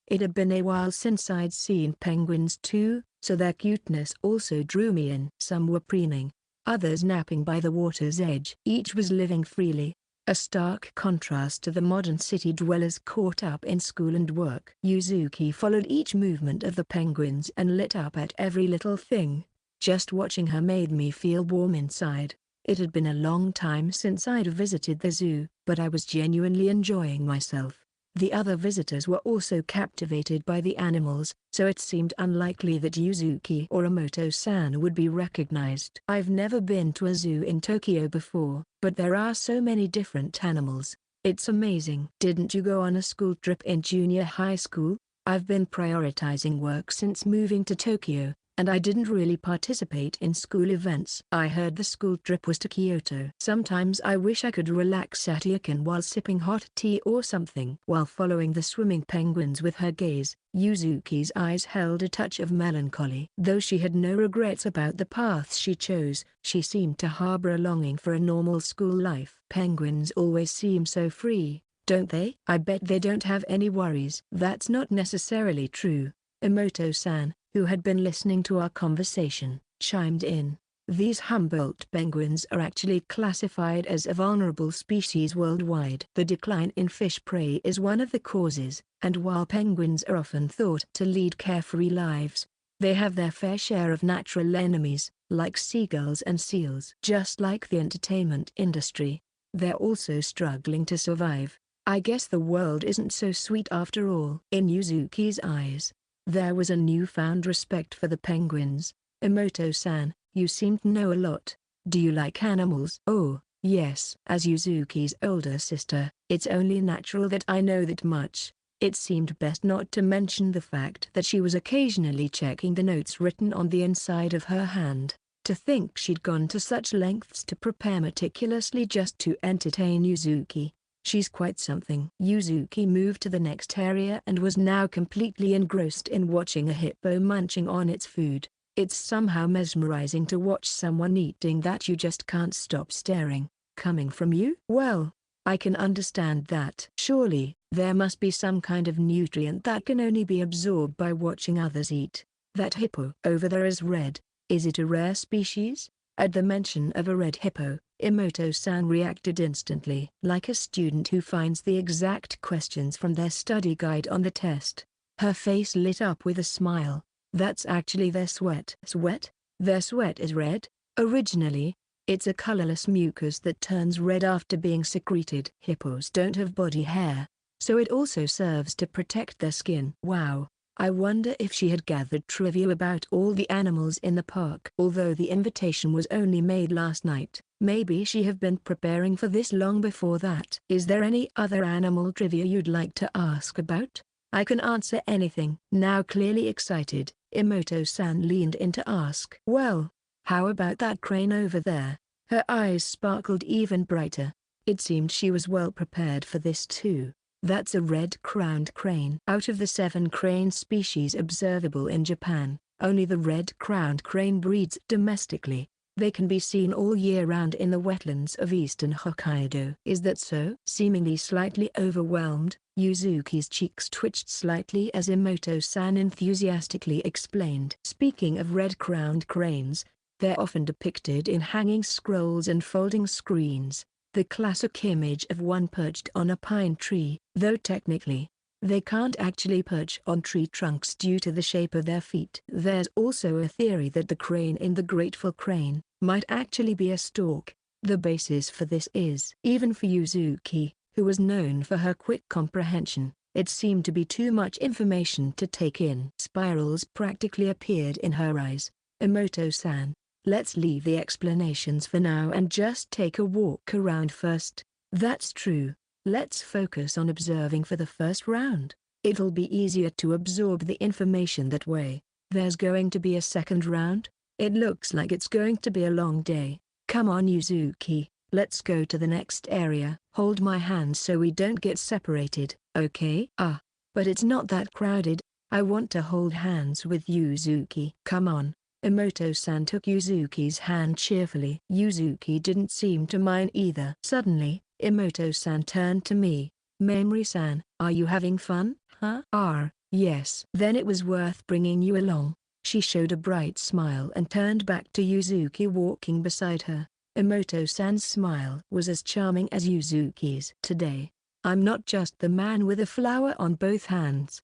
It had been a while since I'd seen penguins too, so their cuteness also drew me in. Some were preening, others napping by the water's edge. Each was living freely, a stark contrast to the modern city dwellers caught up in school and work. Yuzuki followed each movement of the penguins and lit up at every little thing. Just watching her made me feel warm inside. It had been a long time since I'd visited the zoo, but I was genuinely enjoying myself. The other visitors were also captivated by the animals, so it seemed unlikely that Yuzuki or Emoto-san would be recognized. I've never been to a zoo in Tokyo before, but there are so many different animals. It's amazing. Didn't you go on a school trip in junior high school? I've been prioritizing work since moving to Tokyo, and I didn't really participate in school events. I heard the school trip was to Kyoto. Sometimes I wish I could relax at Etiquette while sipping hot tea or something. While following the swimming penguins with her gaze, Yuzuki's eyes held a touch of melancholy. Though she had no regrets about the path she chose, she seemed to harbor a longing for a normal school life. Penguins always seem so free, don't they? I bet they don't have any worries. That's not necessarily true. Emoto-san, who had been listening to our conversation, chimed in. These Humboldt penguins are actually classified as a vulnerable species worldwide. The decline in fish prey is one of the causes, and while penguins are often thought to lead carefree lives, they have their fair share of natural enemies, like seagulls and seals. Just like the entertainment industry, they're also struggling to survive. I guess the world isn't so sweet after all. In Yuzuki's eyes, there was a newfound respect for the penguins. Emoto-san, you seem to know a lot. Do you like animals? Oh, yes. As Yuzuki's older sister, it's only natural that I know that much. It seemed best not to mention the fact that she was occasionally checking the notes written on the inside of her hand. To think she'd gone to such lengths to prepare meticulously just to entertain Yuzuki. She's quite something. Yuzuki moved to the next area and was now completely engrossed in watching a hippo munching on its food. It's somehow mesmerizing to watch someone eating that you just can't stop staring. Coming from you? Well, I can understand that. Surely, there must be some kind of nutrient that can only be absorbed by watching others eat. That hippo over there is red. Is it a rare species? At the mention of a red hippo, Emoto-san reacted instantly. Like a student who finds the exact questions from their study guide on the test, her face lit up with a smile. That's actually their sweat. Sweat? Their sweat is red? Originally, it's a colorless mucus that turns red after being secreted. Hippos don't have body hair, so it also serves to protect their skin. Wow. I wonder if she had gathered trivia about all the animals in the park. Although the invitation was only made last night, maybe she have been preparing for this long before that. Is there any other animal trivia you'd like to ask about? I can answer anything. Now clearly excited, Emoto-san leaned in to ask. Well, how about that crane over there? Her eyes sparkled even brighter. It seemed she was well prepared for this too. That's a red-crowned crane. Out of the 7 crane species observable in Japan, only the red-crowned crane breeds domestically. They can be seen all year round in the wetlands of eastern Hokkaido. Is that so? Seemingly slightly overwhelmed, Yuzuki's cheeks twitched slightly as Emoto-san enthusiastically explained. Speaking of red-crowned cranes, they're often depicted in hanging scrolls and folding screens. The classic image of one perched on a pine tree, though technically, they can't actually perch on tree trunks due to the shape of their feet. There's also a theory that the crane in The Grateful Crane might actually be a stork. The basis for this is, even for Yuzuki, who was known for her quick comprehension. It seemed to be too much information to take in. Spirals practically appeared in her eyes. Emoto-san, let's leave the explanations for now and just take a walk around first. That's true. Let's focus on observing for the first round. It'll be easier to absorb the information that way. There's going to be a second round? It looks like it's going to be a long day. Come on Yuzuki, let's go to the next area. Hold my hand so we don't get separated, okay? But it's not that crowded. I want to hold hands with Yuzuki. Come on. Emoto-san took Yuzuki's hand cheerfully. Yuzuki didn't seem to mind either. Suddenly, Emoto-san turned to me. Mamori-san, are you having fun? Huh? Yes. Then it was worth bringing you along. She showed a bright smile and turned back to Yuzuki walking beside her. Emoto-san's smile was as charming as Yuzuki's. Today, I'm not just the man with a flower on both hands.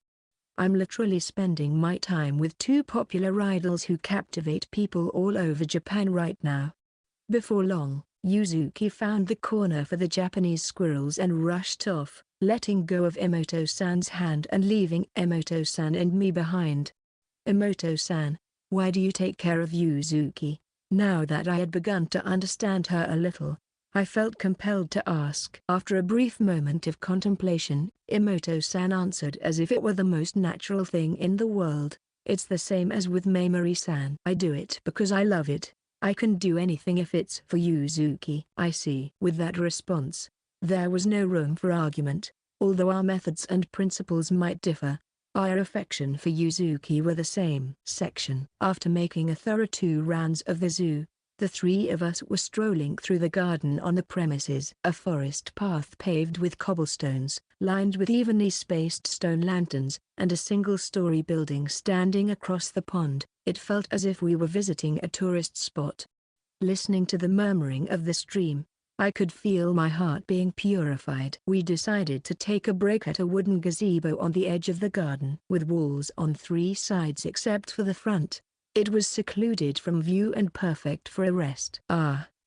I'm literally spending my time with two popular idols who captivate people all over Japan right now. Before long, Yuzuki found the corner for the Japanese squirrels and rushed off, letting go of Emoto-san's hand and leaving Emoto-san and me behind. Emoto-san, why do you take care of Yuzuki? Now that I had begun to understand her a little, I felt compelled to ask. After a brief moment of contemplation, Emoto-san answered as if it were the most natural thing in the world. It's the same as with Mamori-san. I do it because I love it. I can do anything if it's for Yuzuki. I see. With that response, there was no room for argument. Although our methods and principles might differ, our affection for Yuzuki were the same. After making a thorough 2 rounds of the zoo, the three of us were strolling through the garden on the premises. A forest path paved with cobblestones, lined with evenly spaced stone lanterns, and a single-story building standing across the pond. It felt as if we were visiting a tourist spot. Listening to the murmuring of the stream, I could feel my heart being purified. We decided to take a break at a wooden gazebo on the edge of the garden. With walls on 3 sides except for the front, it was secluded from view and perfect for a rest.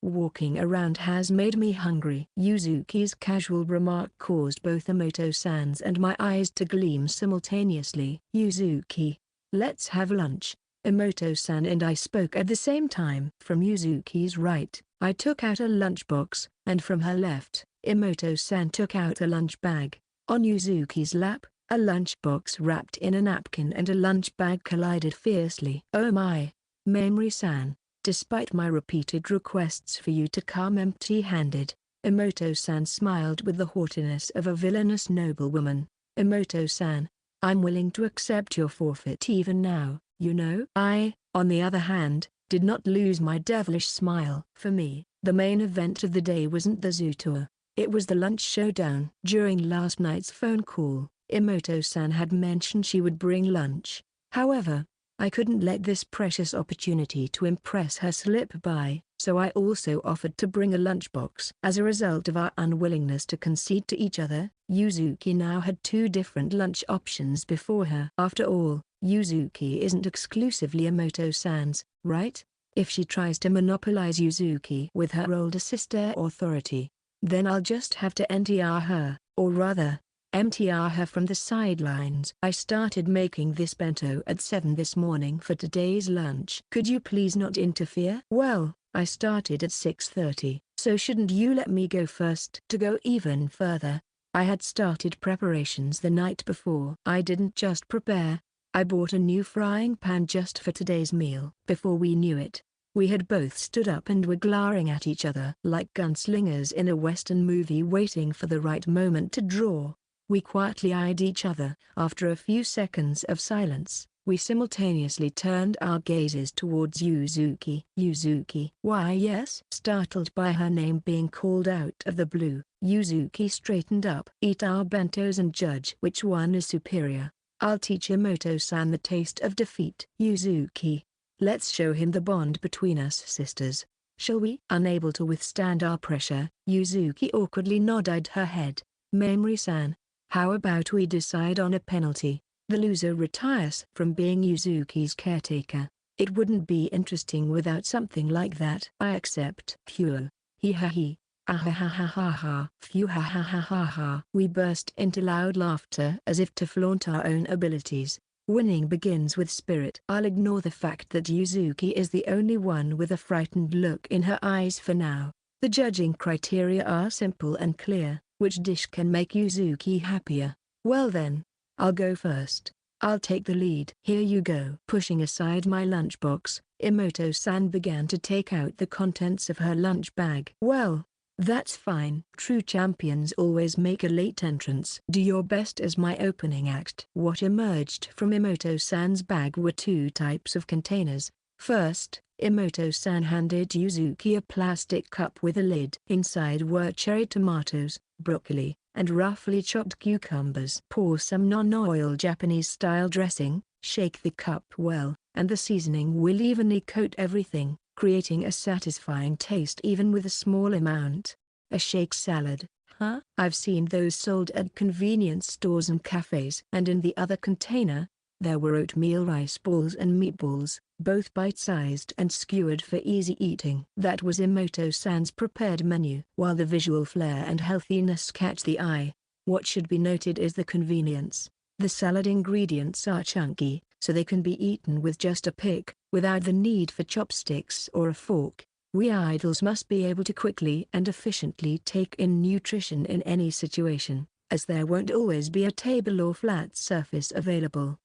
Walking around has made me hungry. Yuzuki's casual remark caused both Emoto-san's and my eyes to gleam simultaneously. Yuzuki, let's have lunch. Emoto-san and I spoke at the same time. From Yuzuki's right, I took out a lunchbox, and from her left, Emoto-san took out a lunch bag. On Yuzuki's lap, a lunchbox wrapped in a napkin and a lunch bag collided fiercely. Oh my, Mamori-san, despite my repeated requests for you to come empty-handed, Emoto-san smiled with the haughtiness of a villainous noblewoman. Emoto-san, I'm willing to accept your forfeit even now, you know. I, on the other hand, did not lose my devilish smile. For me, the main event of the day wasn't the zoo tour, it was the lunch showdown. During last night's phone call, Emoto-san had mentioned she would bring lunch. However, I couldn't let this precious opportunity to impress her slip by, so I also offered to bring a lunchbox. As a result of our unwillingness to concede to each other, Yuzuki now had 2 different lunch options before her. After all, Yuzuki isn't exclusively Emoto-san's, right? If she tries to monopolize Yuzuki with her older sister authority, then I'll just have to NTR her, or rather, MTR her from the sidelines. I started making this bento at 7 this morning for today's lunch. Could you please not interfere? Well, I started at 6:30, so shouldn't you let me go first? To go even further, I had started preparations the night before. I didn't just prepare, I bought a new frying pan just for today's meal. Before we knew it, we had both stood up and were glaring at each other like gunslingers in a Western movie waiting for the right moment to draw. We quietly eyed each other. After a few seconds of silence, we simultaneously turned our gazes towards Yuzuki. Yuzuki. Why yes? Startled by her name being called out of the blue, Yuzuki straightened up. Eat our bentos and judge which one is superior. I'll teach Emoto-san the taste of defeat. Yuzuki. Let's show him the bond between us sisters. Shall we? Unable to withstand our pressure, Yuzuki awkwardly nodded her head. Mamori-san, how about we decide on a penalty? The loser retires from being Yuzuki's caretaker. It wouldn't be interesting without something like that. I accept. Pure. He. Ah ha ha ha ha ha. Phew ha ha ha ha ha. We burst into loud laughter as if to flaunt our own abilities. Winning begins with spirit. I'll ignore the fact that Yuzuki is the only one with a frightened look in her eyes for now. The judging criteria are simple and clear. Which dish can make Yuzuki happier? Well then, I'll go first. I'll take the lead. Here you go. Pushing aside my lunchbox, Emoto-san began to take out the contents of her lunch bag. Well, that's fine. True champions always make a late entrance. Do your best as my opening act. What emerged from Emoto-san's bag were two types of containers. First, Emoto-san handed Yuzuki a plastic cup with a lid. Inside were cherry tomatoes, broccoli, and roughly chopped cucumbers. Pour some non-oil Japanese-style dressing, shake the cup well, and the seasoning will evenly coat everything, creating a satisfying taste even with a small amount. A shake salad, huh? I've seen those sold at convenience stores and cafes. And in the other container, there were oatmeal rice balls and meatballs, both bite-sized and skewered for easy eating. That was Emoto-san's prepared menu. While the visual flair and healthiness catch the eye, what should be noted is the convenience. The salad ingredients are chunky, so they can be eaten with just a pick, without the need for chopsticks or a fork. We idols must be able to quickly and efficiently take in nutrition in any situation, as there won't always be a table or flat surface available.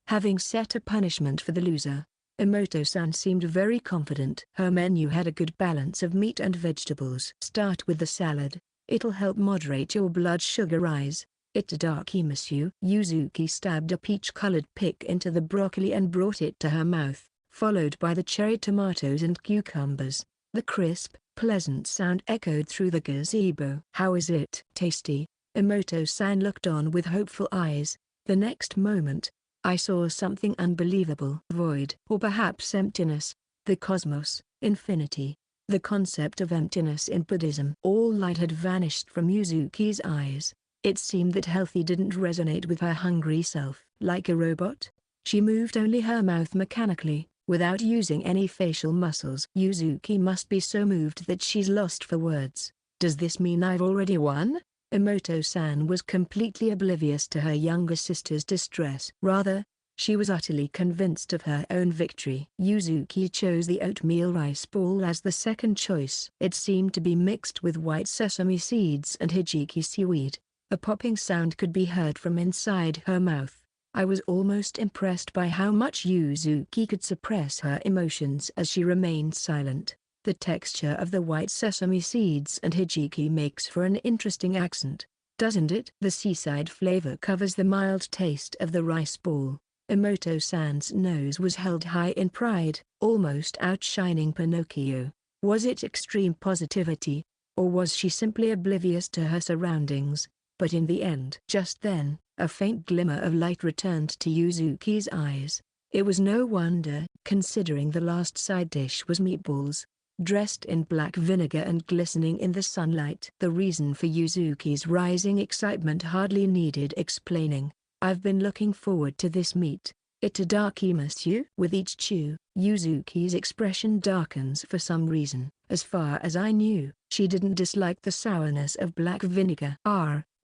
Having set a punishment for the loser, Emoto-san seemed very confident. Her menu had a good balance of meat and vegetables. Start with the salad. It'll help moderate your blood sugar rise. Itadakimasu. Yuzuki stabbed a peach-colored pick into the broccoli and brought it to her mouth, followed by the cherry tomatoes and cucumbers. The crisp, pleasant sound echoed through the gazebo. How is it? Tasty. Emoto-san looked on with hopeful eyes. The next moment, I saw something unbelievable. Void, or perhaps emptiness. The cosmos, infinity. The concept of emptiness in Buddhism. All light had vanished from Yuzuki's eyes. It seemed that healthy didn't resonate with her hungry self. Like a robot, she moved only her mouth mechanically, without using any facial muscles. Yuzuki must be so moved that she's lost for words. Does this mean I've already won? Emoto-san was completely oblivious to her younger sister's distress. Rather, she was utterly convinced of her own victory. Yuzuki chose the oatmeal rice ball as the second choice. It seemed to be mixed with white sesame seeds and hijiki seaweed. A popping sound could be heard from inside her mouth. I was almost impressed by how much Yuzuki could suppress her emotions as she remained silent. The texture of the white sesame seeds and hijiki makes for an interesting accent, doesn't it? The seaside flavor covers the mild taste of the rice ball. Emoto-san's nose was held high in pride, almost outshining Pinocchio. Was it extreme positivity, or was she simply oblivious to her surroundings? But in the end, just then, a faint glimmer of light returned to Yuzuki's eyes. It was no wonder, considering the last side dish was meatballs, dressed in black vinegar and glistening in the sunlight. The reason for Yuzuki's rising excitement hardly needed explaining. I've been looking forward to this meat. Itadakimasu. With each chew, Yuzuki's expression darkens for some reason. As far as I knew, she didn't dislike the sourness of black vinegar.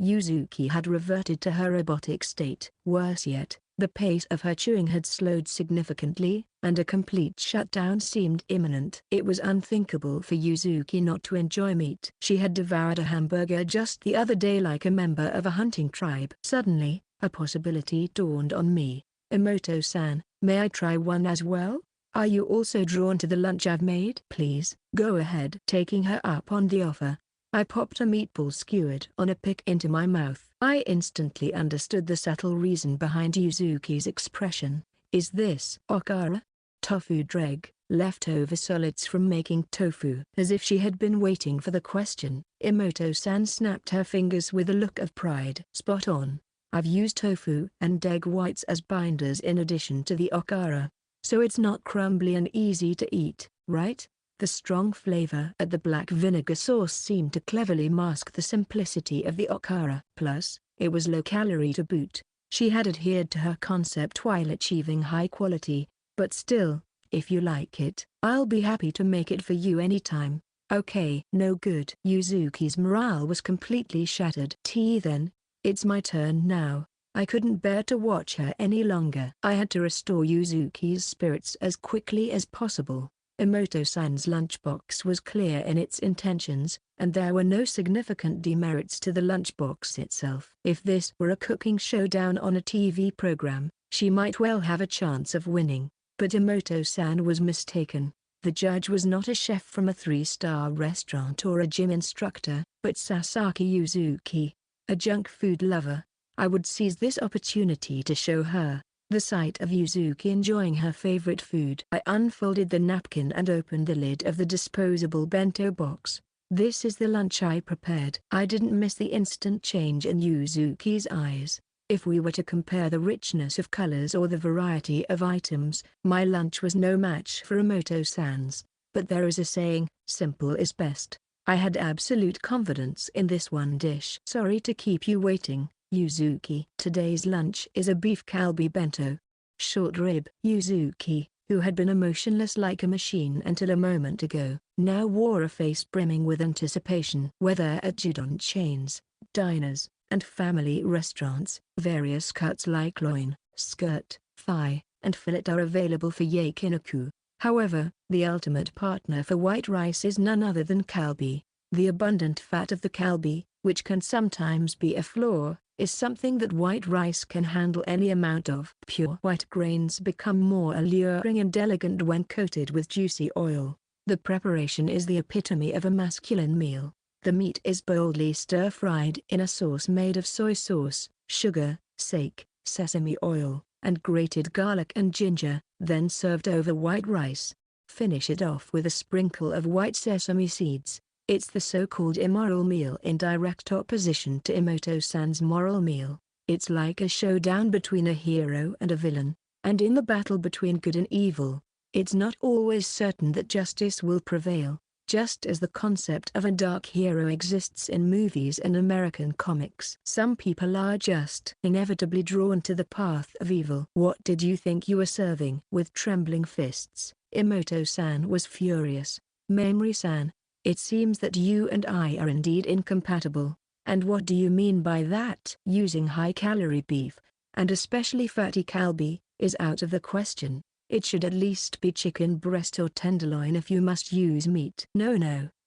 Yuzuki had reverted to her robotic state. Worse yet, the pace of her chewing had slowed significantly, and a complete shutdown seemed imminent. It was unthinkable for Yuzuki not to enjoy meat. She had devoured a hamburger just the other day like a member of a hunting tribe. Suddenly, a possibility dawned on me. Emoto-san, may I try one as well? Are you also drawn to the lunch I've made? Please, go ahead. Taking her up on the offer, I popped a meatball skewered on a pick into my mouth. I instantly understood the subtle reason behind Yuzuki's expression. Is this okara? Tofu dreg, leftover solids from making tofu. As if she had been waiting for the question, Emoto-san snapped her fingers with a look of pride. Spot on. I've used tofu and egg whites as binders in addition to the okara, so it's not crumbly and easy to eat, right? The strong flavor at the black vinegar sauce seemed to cleverly mask the simplicity of the okara. Plus, it was low-calorie to boot. She had adhered to her concept while achieving high quality, but still, if you like it, I'll be happy to make it for you anytime. Okay. No good. Yuzuki's morale was completely shattered. Then, it's my turn now. I couldn't bear to watch her any longer. I had to restore Yuzuki's spirits as quickly as possible. Emoto-san's lunchbox was clear in its intentions, and there were no significant demerits to the lunchbox itself. If this were a cooking showdown on a TV program, she might well have a chance of winning. But Emoto-san was mistaken. The judge was not a chef from a 3-star restaurant or a gym instructor, but Sasaki Yuzuki, a junk food lover. I would seize this opportunity to show her. The sight of Yuzuki enjoying her favorite food. I unfolded the napkin and opened the lid of the disposable bento box. This is the lunch I prepared. I didn't miss the instant change in Yuzuki's eyes. If we were to compare the richness of colors or the variety of items, my lunch was no match for Emoto-san's. But there is a saying, simple is best. I had absolute confidence in this one dish. Sorry to keep you waiting, Yuzuki. Today's lunch is a beef kalbi bento. Short rib. Yuzuki, who had been emotionless like a machine until a moment ago, now wore a face brimming with anticipation. Whether at judon chains, diners, and family restaurants, various cuts like loin, skirt, thigh, and fillet are available for yakiniku. However, the ultimate partner for white rice is none other than kalbi. The abundant fat of the kalbi, which can sometimes be a flaw, is something that white rice can handle any amount of. Pure white grains become more alluring and elegant when coated with juicy oil. The preparation is the epitome of a masculine meal. The meat is boldly stir-fried in a sauce made of soy sauce, sugar, sake, sesame oil, and grated garlic and ginger, then served over white rice. Finish it off with a sprinkle of white sesame seeds. It's the so-called immoral meal in direct opposition to Emoto-san's moral meal. It's like a showdown between a hero and a villain, and in the battle between good and evil, it's not always certain that justice will prevail. Just as the concept of a dark hero exists in movies and American comics. Some people are just inevitably drawn to the path of evil. What did you think you were serving? With trembling fists, Emoto-san was furious. Mamori-san, it seems that you and I are indeed incompatible. And what do you mean by that? Using high-calorie beef, and especially fatty kalbi, is out of the question. It should at least be chicken breast or tenderloin if you must use meat. No,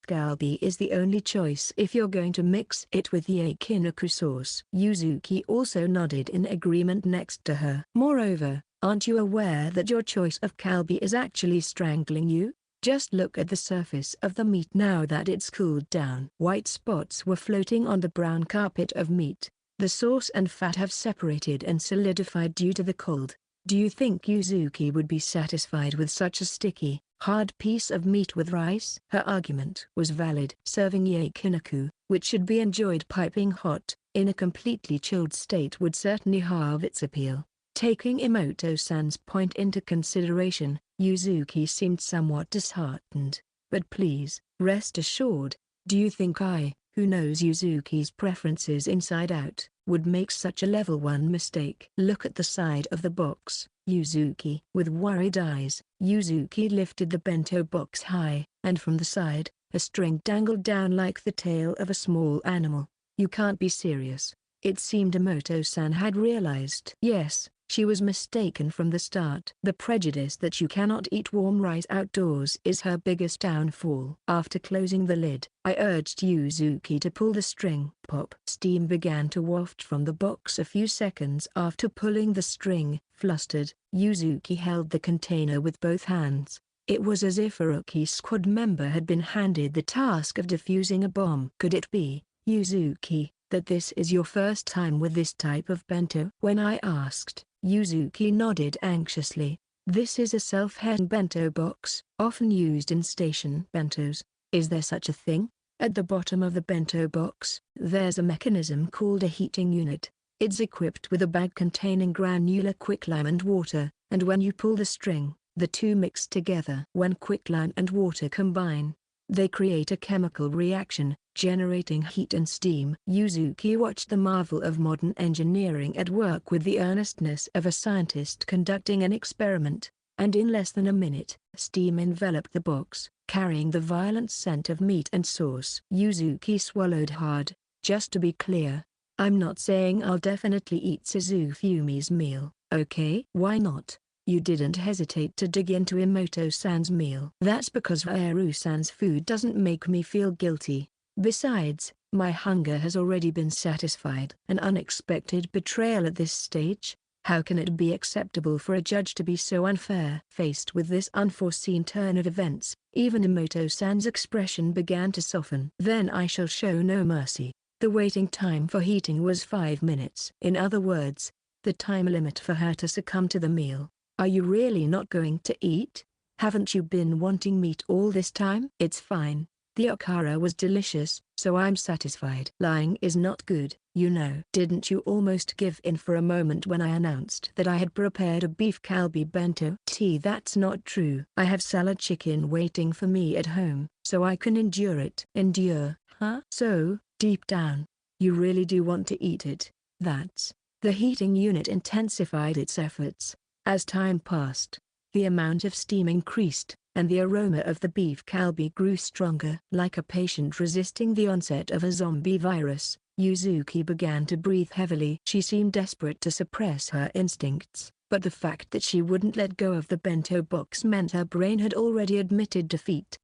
kalbi is the only choice if you're going to mix it with yakiniku sauce. Yuzuki also nodded in agreement next to her. Moreover, aren't you aware that your choice of kalbi is actually strangling you? Just look at the surface of the meat now that it's cooled down. White spots were floating on the brown carpet of meat. The sauce and fat have separated and solidified due to the cold. Do you think Yuzuki would be satisfied with such a sticky, hard piece of meat with rice? Her argument was valid. Serving yakiniku, which should be enjoyed piping hot, in a completely chilled state would certainly halve its appeal. Taking Emoto-san's point into consideration, Yuzuki seemed somewhat disheartened. But please, rest assured, do you think I, who knows Yuzuki's preferences inside out, would make such a level 1 mistake? Look at the side of the box, Yuzuki. With worried eyes, Yuzuki lifted the bento box high, and from the side, a string dangled down like the tail of a small animal. You can't be serious. It seemed Emoto-san had realized. Yes, she was mistaken from the start. The prejudice that you cannot eat warm rice outdoors is her biggest downfall. After closing the lid, I urged Yuzuki to pull the string. Pop. Steam began to waft from the box a few seconds after pulling the string. Flustered, Yuzuki held the container with both hands. It was as if a rookie squad member had been handed the task of defusing a bomb. Could it be, Yuzuki, that this is your first time with this type of bento? When I asked, Yuzuki nodded anxiously. This is a self-heating bento box, often used in station bentos. Is there such a thing? At the bottom of the bento box, there's a mechanism called a heating unit. It's equipped with a bag containing granular quicklime and water, and when you pull the string, the two mix together. When quicklime and water combine, they create a chemical reaction, generating heat and steam. Yuzuki watched the marvel of modern engineering at work with the earnestness of a scientist conducting an experiment. and in less than a minute, steam enveloped the box, carrying the violent scent of meat and sauce. Yuzuki swallowed hard. Just to be clear, I'm not saying I'll definitely eat Suzufumi's meal, okay? Why not? You didn't hesitate to dig into Emoto-san's meal. That's because Haru-san's food doesn't make me feel guilty. Besides, my hunger has already been satisfied. An unexpected betrayal at this stage? How can it be acceptable for a judge to be so unfair? Faced with this unforeseen turn of events, even Emoto-san's expression began to soften. Then I shall show no mercy. The waiting time for heating was 5 minutes. In other words, the time limit for her to succumb to the meal. Are you really not going to eat? Haven't you been wanting meat all this time? It's fine. The okara was delicious, so I'm satisfied. Lying is not good, you know. Didn't you almost give in for a moment when I announced that I had prepared a beef kalbi bento? That's not true. I have salad chicken waiting for me at home, so I can endure it. Endure, huh? So, deep down, you really do want to eat it. That's. The heating unit intensified its efforts. As time passed, the amount of steam increased, and the aroma of the beef kalbi grew stronger. Like a patient resisting the onset of a zombie virus, Yuzuki began to breathe heavily. She seemed desperate to suppress her instincts, but the fact that she wouldn't let go of the bento box meant her brain had already admitted defeat.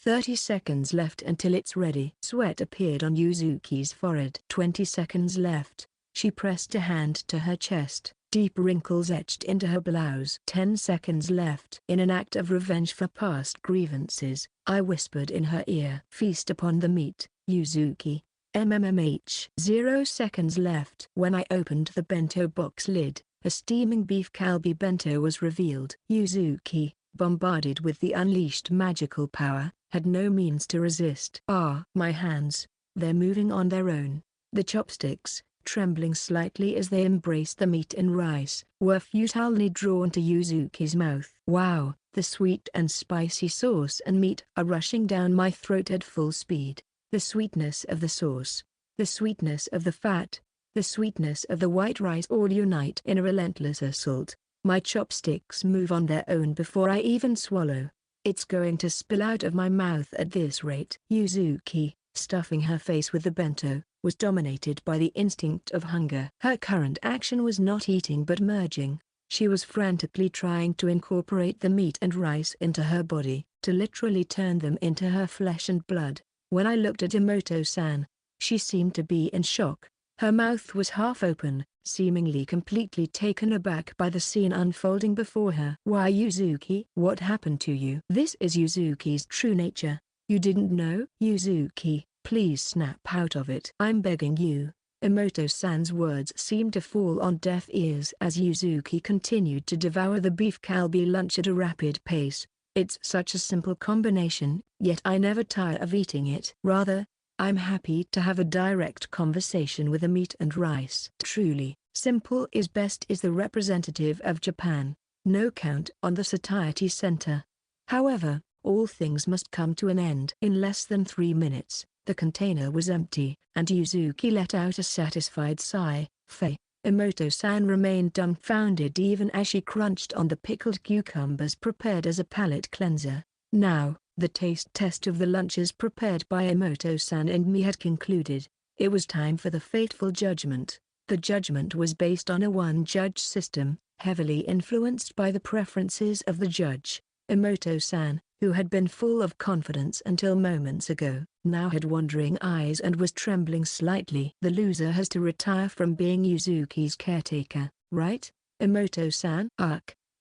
30 seconds left until it's ready. Sweat appeared on Yuzuki's forehead. 20 seconds left. She pressed a hand to her chest. Deep wrinkles etched into her blouse. 10 seconds left. In an act of revenge for past grievances, I whispered in her ear. Feast upon the meat, Yuzuki. MMMH. 0 seconds left. When I opened the bento box lid, a steaming beef kalbi bento was revealed. Yuzuki, bombarded with the unleashed magical power, had no means to resist. My hands, they're moving on their own. The chopsticks, trembling slightly as they embraced the meat and rice, were futilely drawn to Yuzuki's mouth. Wow, the sweet and spicy sauce and meat are rushing down my throat at full speed. The sweetness of the sauce, the sweetness of the fat, the sweetness of the white rice all unite in a relentless assault. My chopsticks move on their own before I even swallow. It's going to spill out of my mouth at this rate. Yuzuki, stuffing her face with the bento, was dominated by the instinct of hunger. Her current action was not eating but merging. She was frantically trying to incorporate the meat and rice into her body, to literally turn them into her flesh and blood. When I looked at Emoto-san, she seemed to be in shock. Her mouth was half open, seemingly completely taken aback by the scene unfolding before her. Why, Yuzuki? What happened to you? This is Yuzuki's true nature. You didn't know? Yuzuki, please snap out of it. I'm begging you. Emoto-san's words seemed to fall on deaf ears as Yuzuki continued to devour the beef kalbi lunch at a rapid pace. It's such a simple combination, yet I never tire of eating it. Rather, I'm happy to have a direct conversation with the meat and rice. Truly, simple is best is the representative of Japan. No count on the satiety center. However, all things must come to an end. In less than 3 minutes, the container was empty, and Yuzuki let out a satisfied sigh. Emoto-san remained dumbfounded even as she crunched on the pickled cucumbers prepared as a palate cleanser. Now, the taste test of the lunches prepared by Emoto-san and me had concluded. It was time for the fateful judgment. The judgment was based on a one-judge system, heavily influenced by the preferences of the judge. Emoto-san, who had been full of confidence until moments ago, now had wandering eyes and was trembling slightly. The loser has to retire from being Yuzuki's caretaker, right? Emoto-san?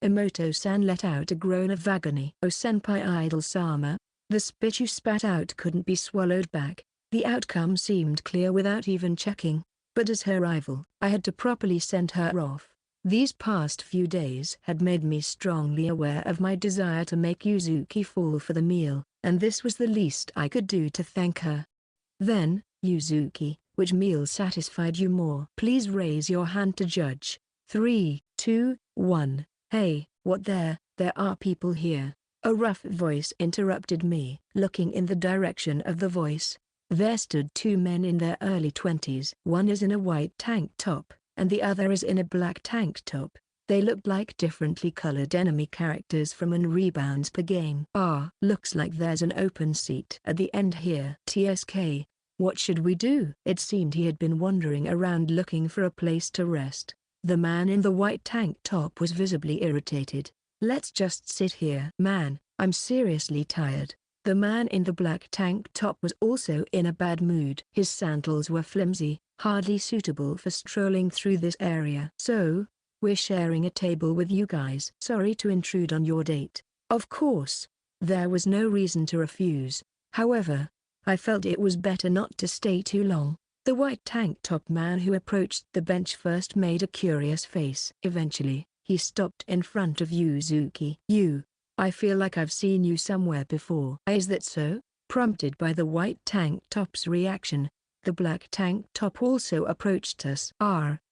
Emoto-san let out a groan of agony. Oh senpai idol-sama. The spit you spat out couldn't be swallowed back. The outcome seemed clear without even checking. But as her rival, I had to properly send her off. These past few days had made me strongly aware of my desire to make Yuzuki fall for the meal, and this was the least I could do to thank her. Then, Yuzuki, which meal satisfied you more? Please raise your hand to judge. 3, 2, 1. Hey, what there are people here. A rough voice interrupted me. Looking in the direction of the voice, there stood 2 men in their early 20s. One is in a white tank top, and the other is in a black tank top. They looked like differently colored enemy characters from an rebounds per game. Looks like there's an open seat at the end here. TSK, what should we do? It seemed he had been wandering around looking for a place to rest. The man in the white tank top was visibly irritated. Let's just sit here. Man, I'm seriously tired. The man in the black tank top was also in a bad mood. His sandals were flimsy, hardly suitable for strolling through this area. So, we're sharing a table with you guys. Sorry to intrude on your date. Of course. There was no reason to refuse. However, I felt it was better not to stay too long. The white tank top man who approached the bench first made a curious face. Eventually, he stopped in front of Yuzuki. I feel like I've seen you somewhere before. Is that so? Prompted by the white tank top's reaction, the black tank top also approached us.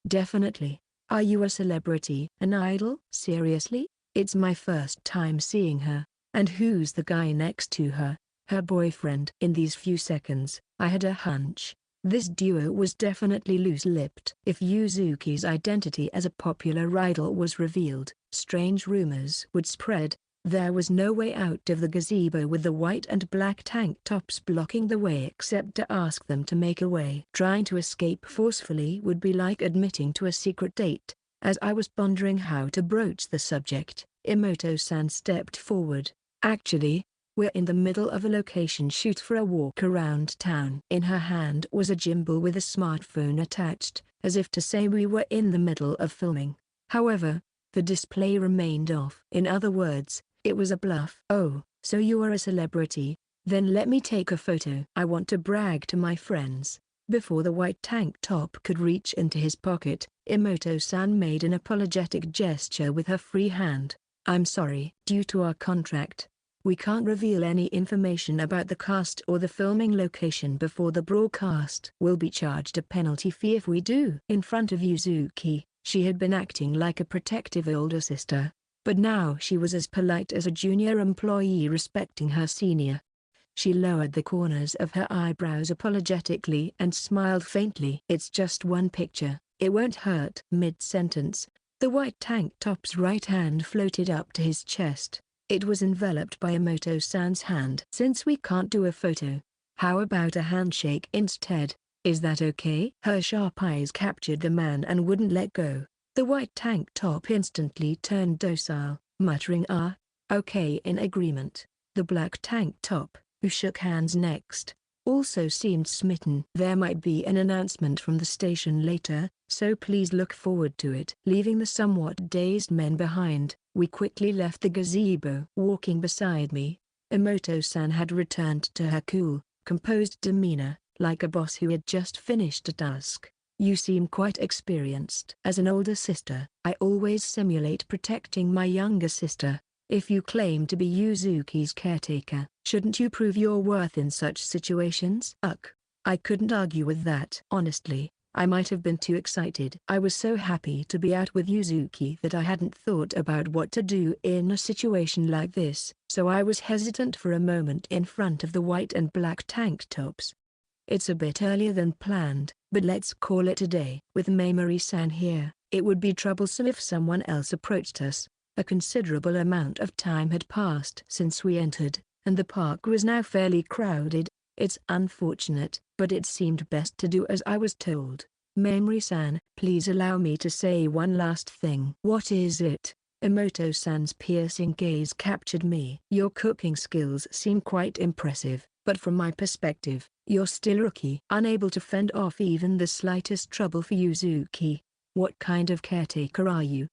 Definitely. Are you a celebrity? An idol? Seriously? It's my first time seeing her. And who's the guy next to her? Her boyfriend. In these few seconds, I had a hunch. This duo was definitely loose-lipped. If Yuzuki's identity as a popular idol was revealed, strange rumors would spread. There was no way out of the gazebo with the white and black tank tops blocking the way except to ask them to make a way. Trying to escape forcefully would be like admitting to a secret date. As I was pondering how to broach the subject, Emoto-san stepped forward. Actually, we're in the middle of a location shoot for a walk around town. In her hand was a gimbal with a smartphone attached, as if to say we were in the middle of filming. However, the display remained off. In other words, it was a bluff. Oh, so you are a celebrity? Then let me take a photo. I want to brag to my friends. Before the white tank top could reach into his pocket, Emoto-san made an apologetic gesture with her free hand. I'm sorry. Due to our contract, we can't reveal any information about the cast or the filming location before the broadcast. We'll be charged a penalty fee if we do. In front of Yuzuki, she had been acting like a protective older sister. But now she was as polite as a junior employee respecting her senior. She lowered the corners of her eyebrows apologetically and smiled faintly. It's just one picture, it won't hurt. Mid-sentence, the white tank top's right hand floated up to his chest. It was enveloped by Emoto-san's hand. Since we can't do a photo, how about a handshake instead? Is that okay? Her sharp eyes captured the man and wouldn't let go. The white tank top instantly turned docile, muttering okay in agreement. The black tank top, who shook hands next, also seemed smitten. There might be an announcement from the station later, so please look forward to it. Leaving the somewhat dazed men behind, we quickly left the gazebo. Walking beside me, Emoto-san had returned to her cool, composed demeanor, like a boss who had just finished a task. You seem quite experienced. As an older sister, I always simulate protecting my younger sister. If you claim to be Yuzuki's caretaker, shouldn't you prove your worth in such situations? I couldn't argue with that. Honestly, I might have been too excited. I was so happy to be out with Yuzuki that I hadn't thought about what to do in a situation like this, so I was hesitant for a moment in front of the white and black tank tops. It's a bit earlier than planned, but let's call it a day. With Mamori-san here, it would be troublesome if someone else approached us. A considerable amount of time had passed since we entered, and the park was now fairly crowded. It's unfortunate, but it seemed best to do as I was told. Mamori-san, please allow me to say one last thing. What is it? Emoto-san's piercing gaze captured me. Your cooking skills seem quite impressive, but from my perspective, you're still rookie. Unable to fend off even the slightest trouble for Yuzuki. What kind of caretaker are you?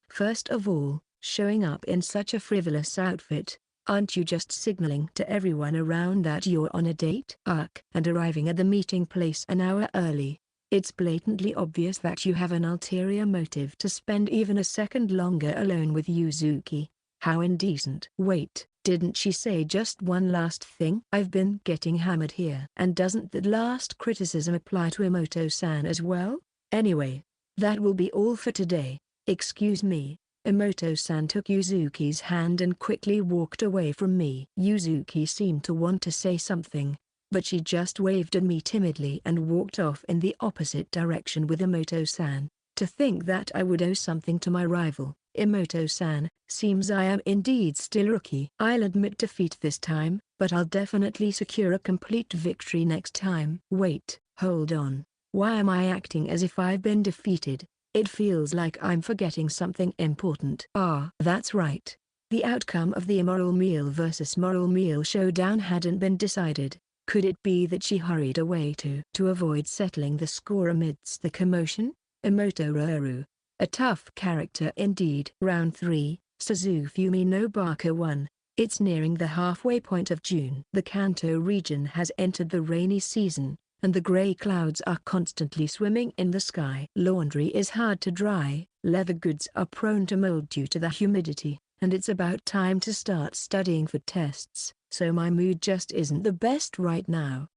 First of all, showing up in such a frivolous outfit, aren't you just signaling to everyone around that you're on a date? And arriving at the meeting place an hour early. It's blatantly obvious that you have an ulterior motive to spend even a second longer alone with Yuzuki. How indecent. Wait, didn't she say just one last thing? I've been getting hammered here. And doesn't that last criticism apply to Emoto-san as well? Anyway, that will be all for today. Excuse me. Emoto-san took Yuzuki's hand and quickly walked away from me. Yuzuki seemed to want to say something, but she just waved at me timidly and walked off in the opposite direction with Emoto-san. To think that I would owe something to my rival, Emoto-san, seems I am indeed still rookie. I'll admit defeat this time, but I'll definitely secure a complete victory next time. Wait, hold on. Why am I acting as if I've been defeated? It feels like I'm forgetting something important. Ah, that's right. The outcome of the immoral meal versus moral meal showdown hadn't been decided. Could it be that she hurried away to avoid settling the score amidst the commotion? Emoto Ruru. A tough character indeed. Round 3, Suzufumi no Baka 1. It's nearing the halfway point of June. The Kanto region has entered the rainy season, and the grey clouds are constantly swimming in the sky. Laundry is hard to dry, leather goods are prone to mold due to the humidity, and it's about time to start studying for tests, so my mood just isn't the best right now.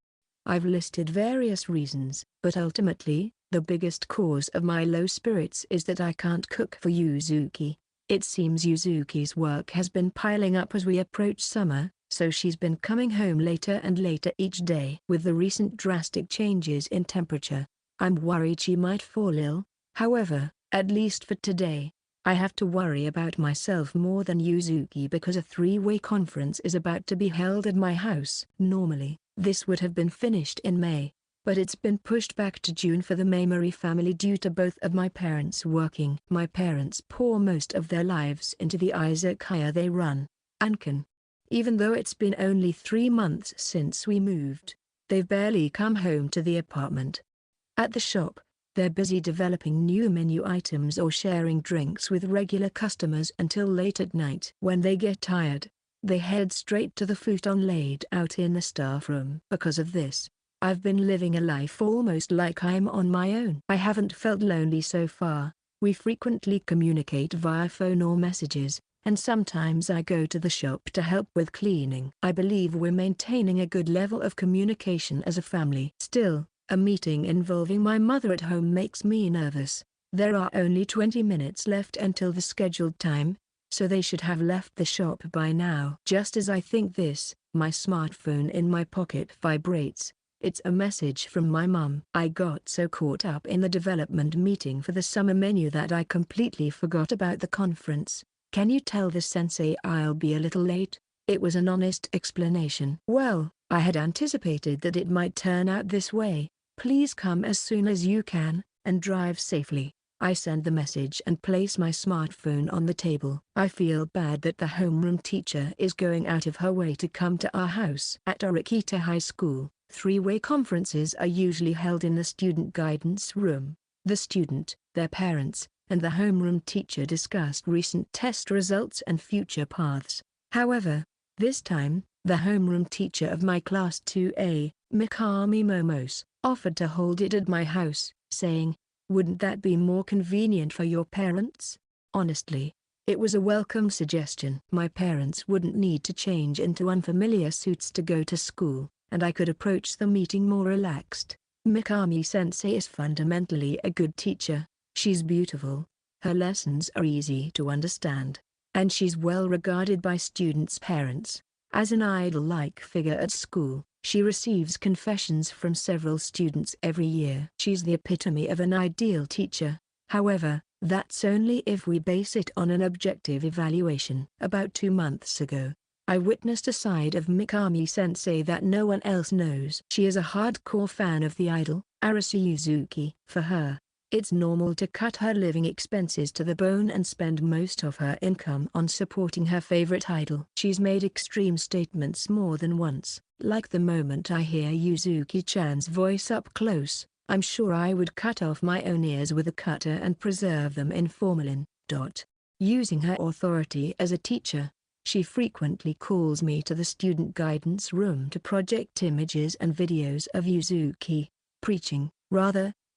I've listed various reasons, but ultimately, the biggest cause of my low spirits is that I can't cook for Yuzuki. It seems Yuzuki's work has been piling up as we approach summer, so she's been coming home later and later each day. With the recent drastic changes in temperature, I'm worried she might fall ill. However, at least for today, I have to worry about myself more than Yuzuki because a 3-way conference is about to be held at my house. Normally, this would have been finished in May, but it's been pushed back to June for the Mamori family due to both of my parents working. My parents pour most of their lives into the izakaya they run, Ankan. Even though it's been only 3 months since we moved, they've barely come home to the apartment. At the shop, they're busy developing new menu items or sharing drinks with regular customers until late at night. When they get tired, they head straight to the futon laid out in the staff room. Because of this, I've been living a life almost like I'm on my own. I haven't felt lonely so far. We frequently communicate via phone or messages, and sometimes I go to the shop to help with cleaning. I believe we're maintaining a good level of communication as a family. Still, a meeting involving my mother at home makes me nervous. There are only 20 minutes left until the scheduled time, so they should have left the shop by now. Just as I think this, my smartphone in my pocket vibrates. It's a message from my mum. I got so caught up in the development meeting for the summer menu that I completely forgot about the conference. Can you tell the sensei I'll be a little late? It was an honest explanation. Well, I had anticipated that it might turn out this way. Please come as soon as you can, and drive safely. I send the message and place my smartphone on the table. I feel bad that the homeroom teacher is going out of her way to come to our house. At Arikita High School, 3-way conferences are usually held in the student guidance room. The student, their parents, and the homeroom teacher discussed recent test results and future paths. However, this time, the homeroom teacher of my class 2A, Mikami Momose, offered to hold it at my house, saying, "Wouldn't that be more convenient for your parents?" Honestly, it was a welcome suggestion. My parents wouldn't need to change into unfamiliar suits to go to school, and I could approach the meeting more relaxed. Mikami-sensei is fundamentally a good teacher. She's beautiful, her lessons are easy to understand, and she's well regarded by students' parents. As an idol-like figure at school, she receives confessions from several students every year. She's the epitome of an ideal teacher. However, that's only if we base it on an objective evaluation. About 2 months ago, I witnessed a side of Mikami-sensei that no one else knows. She is a hardcore fan of the idol, Sasaki Yuzuki. For her, it's normal to cut her living expenses to the bone and spend most of her income on supporting her favorite idol. She's made extreme statements more than once, like the moment I hear Yuzuki-chan's voice up close, I'm sure I would cut off my own ears with a cutter and preserve them in formalin. Using her authority as a teacher, she frequently calls me to the student guidance room to project images and videos of Yuzuki,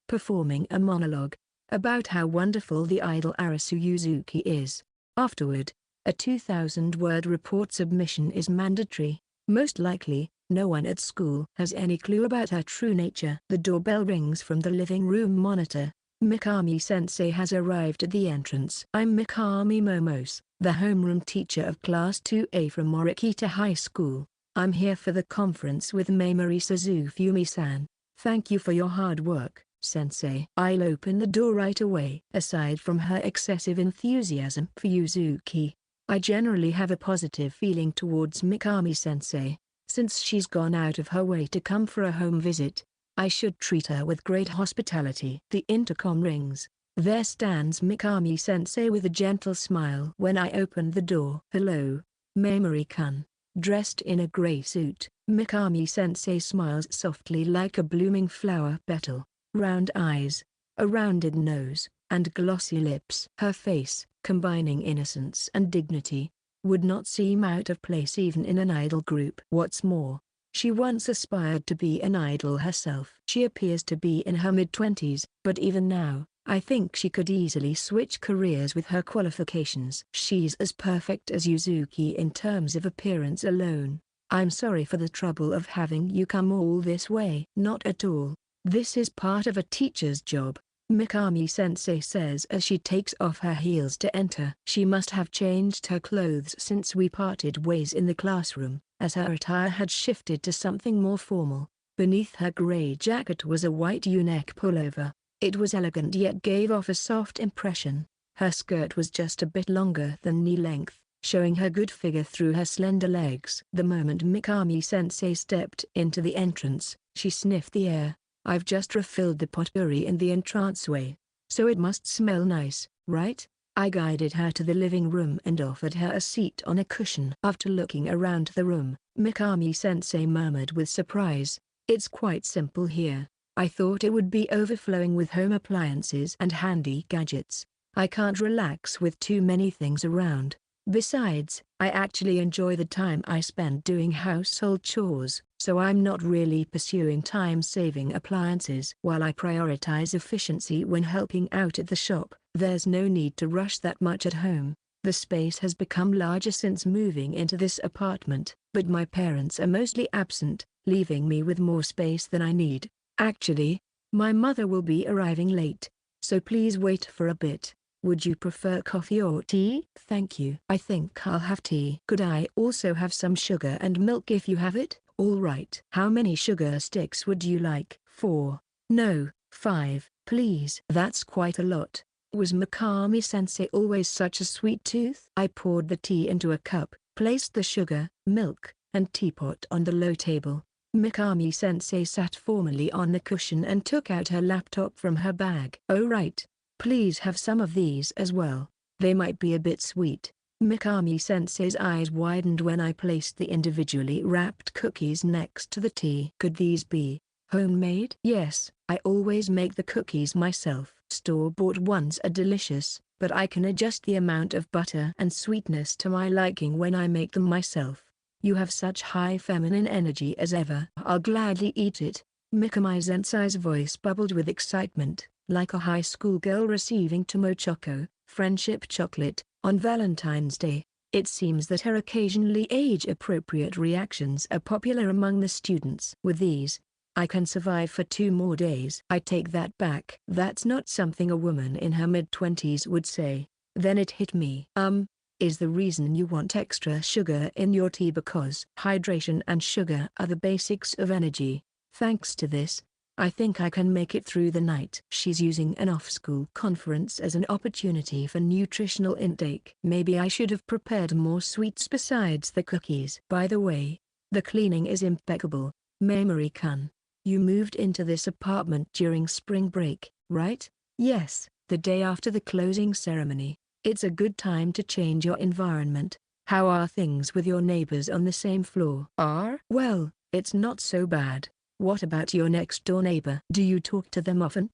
performing a monologue about how wonderful the idol Sasaki Yuzuki is. Afterward, a 2,000-word report submission is mandatory. Most likely, no one at school has any clue about her true nature. The doorbell rings from the living room monitor. Mikami-sensei has arrived at the entrance. I'm Mikami Momose, the homeroom teacher of Class 2A from Arikita High School. I'm here for the conference with Mamori Suzufumi-san. Thank you for your hard work. Sensei. I'll open the door right away. Aside from her excessive enthusiasm for Yuzuki, I generally have a positive feeling towards Mikami-sensei. Since she's gone out of her way to come for a home visit, I should treat her with great hospitality. The intercom rings. There stands Mikami-sensei with a gentle smile when I open the door. Hello, Mamori-kun. Dressed in a grey suit, Mikami-sensei smiles softly like a blooming flower petal. Round eyes, a rounded nose, and glossy lips. Her face, combining innocence and dignity, would not seem out of place even in an idol group. What's more, she once aspired to be an idol herself. She appears to be in her mid-20s, but even now, I think she could easily switch careers with her qualifications. She's as perfect as Yuzuki in terms of appearance alone. I'm sorry for the trouble of having you come all this way. Not at all. This is part of a teacher's job, Mikami-sensei says as she takes off her heels to enter. She must have changed her clothes since we parted ways in the classroom, as her attire had shifted to something more formal. Beneath her grey jacket was a white U-neck pullover. It was elegant yet gave off a soft impression. Her skirt was just a bit longer than knee length, showing her good figure through her slender legs. The moment Mikami-sensei stepped into the entrance, she sniffed the air. I've just refilled the potpourri in the entranceway, so it must smell nice, right? I guided her to the living room and offered her a seat on a cushion. After looking around the room, Mikami-sensei murmured with surprise, "It's quite simple here. I thought it would be overflowing with home appliances and handy gadgets. I can't relax with too many things around. Besides, I actually enjoy the time I spend doing household chores, so I'm not really pursuing time-saving appliances. While I prioritize efficiency when helping out at the shop, there's no need to rush that much at home. The space has become larger since moving into this apartment, but my parents are mostly absent, leaving me with more space than I need. Actually, my mother will be arriving late, so please wait for a bit. Would you prefer coffee or tea?" "Thank you. I think I'll have tea. Could I also have some sugar and milk if you have it?" "All right. How many sugar sticks would you like?" "4. No, 5, please." "That's quite a lot. Was Mikami-sensei always such a sweet tooth?" I poured the tea into a cup, placed the sugar, milk, and teapot on the low table. Mikami-sensei sat formally on the cushion and took out her laptop from her bag. "Oh right. Please have some of these as well. They might be a bit sweet." Mikami-sensei's eyes widened when I placed the individually wrapped cookies next to the tea. "Could these be homemade?" "Yes, I always make the cookies myself. Store-bought ones are delicious, but I can adjust the amount of butter and sweetness to my liking when I make them myself. You have such high feminine energy as ever." "I'll gladly eat it." Mikami-sensei's voice bubbled with excitement, like a high school girl receiving Tomo Choco, friendship chocolate, on Valentine's Day. It seems that her occasionally age-appropriate reactions are popular among the students. "With these, I can survive for 2 more days." I take that back. That's not something a woman in her mid-20s would say. Then it hit me. Is the reason you want extra sugar in your tea because hydration and sugar are the basics of energy? Thanks to this, I think I can make it through the night. She's using an off-school conference as an opportunity for nutritional intake. Maybe I should have prepared more sweets besides the cookies. By the way, the cleaning is impeccable. Mamori-kun, you moved into this apartment during spring break, right? Yes, the day after the closing ceremony. It's a good time to change your environment. How are things with your neighbors on the same floor? Well, it's not so bad. What about your next-door neighbor? Do you talk to them often?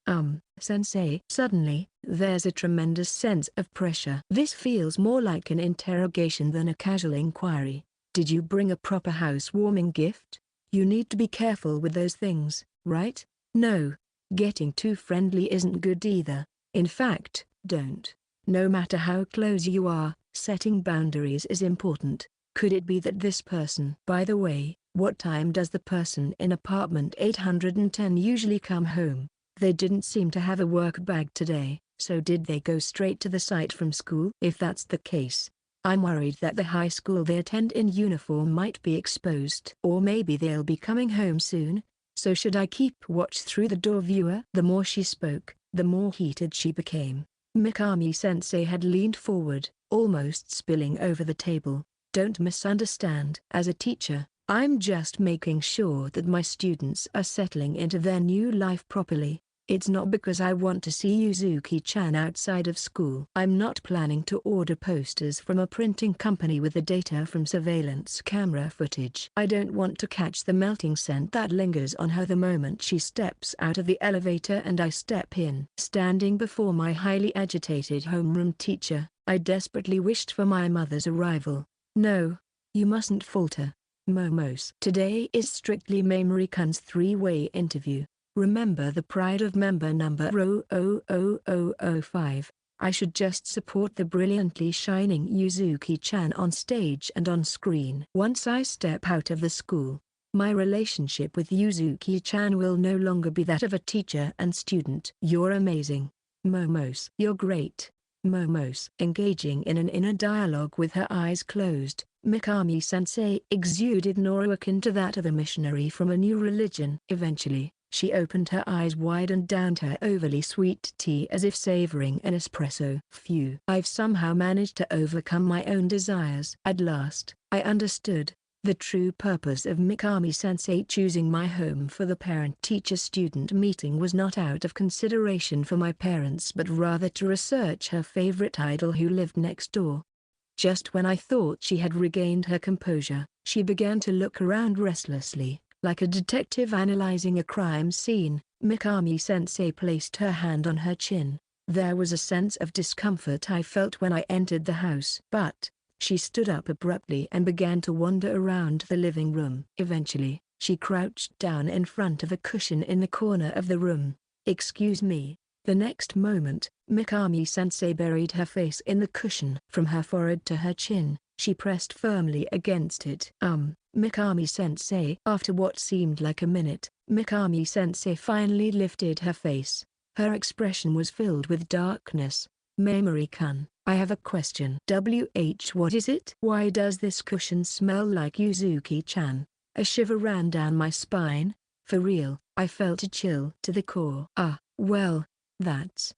Sensei. Suddenly, there's a tremendous sense of pressure. This feels more like an interrogation than a casual inquiry. Did you bring a proper housewarming gift? You need to be careful with those things, right? No. Getting too friendly isn't good either. In fact, don't. No matter how close you are, setting boundaries is important. Could it be that this person? By the way, what time does the person in apartment 810 usually come home? They didn't seem to have a work bag today, so did they go straight to the site from school? If that's the case, I'm worried that the high school they attend in uniform might be exposed. Or maybe they'll be coming home soon. So should I keep watch through the door, viewer? The more she spoke, the more heated she became. Mikami-sensei had leaned forward, almost spilling over the table. Don't misunderstand. As a teacher, I'm just making sure that my students are settling into their new life properly. It's not because I want to see Yuzuki-chan outside of school. I'm not planning to order posters from a printing company with the data from surveillance camera footage. I don't want to catch the melting scent that lingers on her the moment she steps out of the elevator and I step in. Standing before my highly agitated homeroom teacher, I desperately wished for my mother's arrival. No, you mustn't falter, Momos. Today is strictly Mamori-kun's three-way interview. Remember the pride of member number 00005. I should just support the brilliantly shining Yuzuki-chan on stage and on screen. Once I step out of the school, my relationship with Yuzuki-chan will no longer be that of a teacher and student. You're amazing, Momos. You're great, Momos. Engaging in an inner dialogue with her eyes closed, Mikami-sensei exuded an aura akin to that of a missionary from a new religion. Eventually, she opened her eyes wide and downed her overly sweet tea as if savoring an espresso. Phew. I've somehow managed to overcome my own desires. At last, I understood. The true purpose of Mikami-sensei choosing my home for the parent-teacher-student meeting was not out of consideration for my parents but rather to research her favorite idol who lived next door. Just when I thought she had regained her composure, she began to look around restlessly. Like a detective analyzing a crime scene, Mikami-sensei placed her hand on her chin. There was a sense of discomfort I felt when I entered the house. But, she stood up abruptly and began to wander around the living room. Eventually, she crouched down in front of a cushion in the corner of the room. Excuse me. The next moment, Mikami-sensei buried her face in the cushion. From her forehead to her chin, she pressed firmly against it. Mikami-sensei. After what seemed like a minute, Mikami-sensei finally lifted her face. Her expression was filled with darkness. Mamori-kun, I have a question. What is it? Why does this cushion smell like Yuzuki-chan? A shiver ran down my spine. For real, I felt a chill to the core. Well,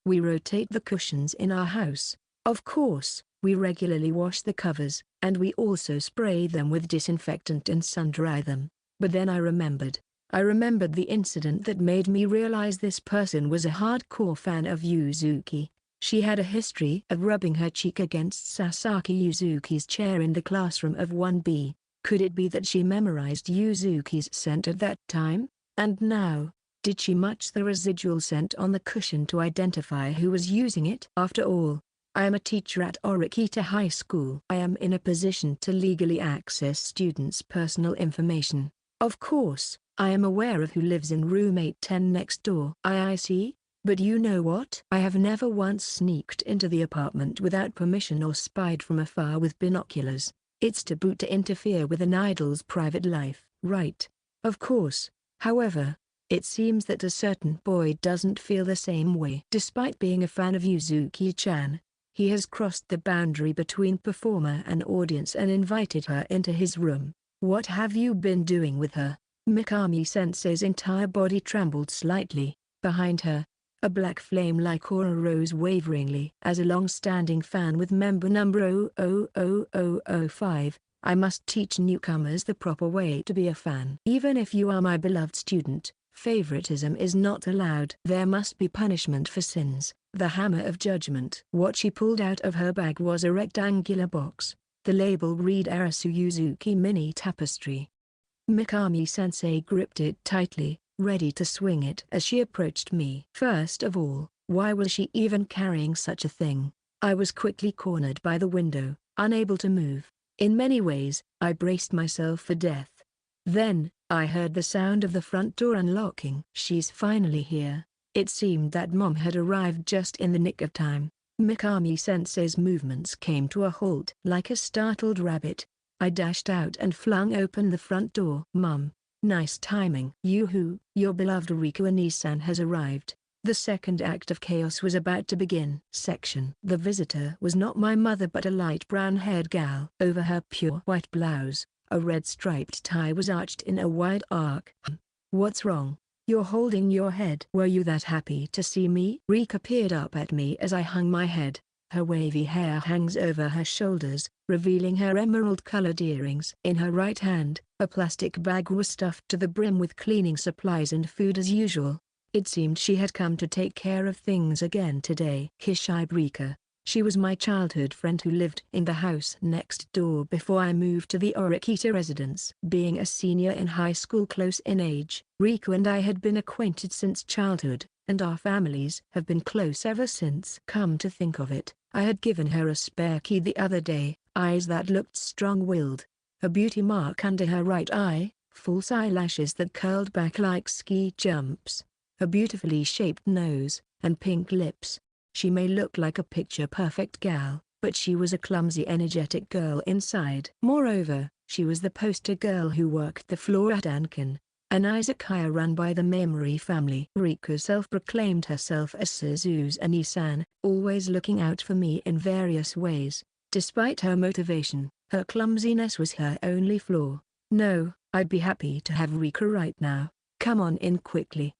we rotate the cushions in our house. Of course, we regularly wash the covers, and we also spray them with disinfectant and sun-dry them. But then I remembered the incident that made me realize this person was a hardcore fan of Yuzuki. She had a history of rubbing her cheek against Sasaki Yuzuki's chair in the classroom of 1B. Could it be that she memorized Yuzuki's scent at that time? And now, did she match the residual scent on the cushion to identify who was using it? After all, I am a teacher at Orikita High School. I am in a position to legally access students' personal information. Of course, I am aware of who lives in room 810 next door. I see. But you know what? I have never once sneaked into the apartment without permission or spied from afar with binoculars. It's taboo to interfere with an idol's private life, right? Of course. However, it seems that a certain boy doesn't feel the same way. Despite being a fan of Yuzuki-chan, he has crossed the boundary between performer and audience and invited her into his room. What have you been doing with her? Mikami-sensei's entire body trembled slightly. Behind her, a black flame-like aura rose waveringly. As a long-standing fan with member number 00005, I must teach newcomers the proper way to be a fan. Even if you are my beloved student, favoritism is not allowed. There must be punishment for sins. The hammer of judgment. What she pulled out of her bag was a rectangular box. The label read Arasu Yuzuki Mini Tapestry. Mikami-sensei gripped it tightly, ready to swing it as she approached me. First of all, why was she even carrying such a thing? I was quickly cornered by the window, unable to move. In many ways, I braced myself for death. Then, I heard the sound of the front door unlocking. She's finally here. It seemed that Mom had arrived just in the nick of time. Mikami-sensei's movements came to a halt. Like a startled rabbit, I dashed out and flung open the front door. Mom, nice timing. Yoo-hoo, your beloved Rikuani-san has arrived. The second act of chaos was about to begin. The visitor was not my mother but a light brown-haired gal. Over her pure white blouse, a red striped tie was arched in a wide arc. What's wrong? You're holding your head. Were you that happy to see me? Rika peered up at me as I hung my head. Her wavy hair hangs over her shoulders, revealing her emerald-colored earrings. In her right hand, a plastic bag was stuffed to the brim with cleaning supplies and food as usual. It seemed she had come to take care of things again today. Kishibe Rika. She was my childhood friend who lived in the house next door before I moved to the Orikita residence. Being a senior in high school close in age, Rika and I had been acquainted since childhood, and our families have been close ever since. Come to think of it, I had given her a spare key the other day, eyes that looked strong-willed, a beauty mark under her right eye, false eyelashes that curled back like ski jumps, a beautifully shaped nose, and pink lips. She may look like a picture-perfect gal, but she was a clumsy energetic girl inside. Moreover, she was the poster girl who worked the floor at Ankin, an izakaya run by the Mamori family. Rika self-proclaimed herself as Suzuzumi-san, always looking out for me in various ways. Despite her motivation, her clumsiness was her only flaw. No, I'd be happy to have Rika right now. Come on in quickly.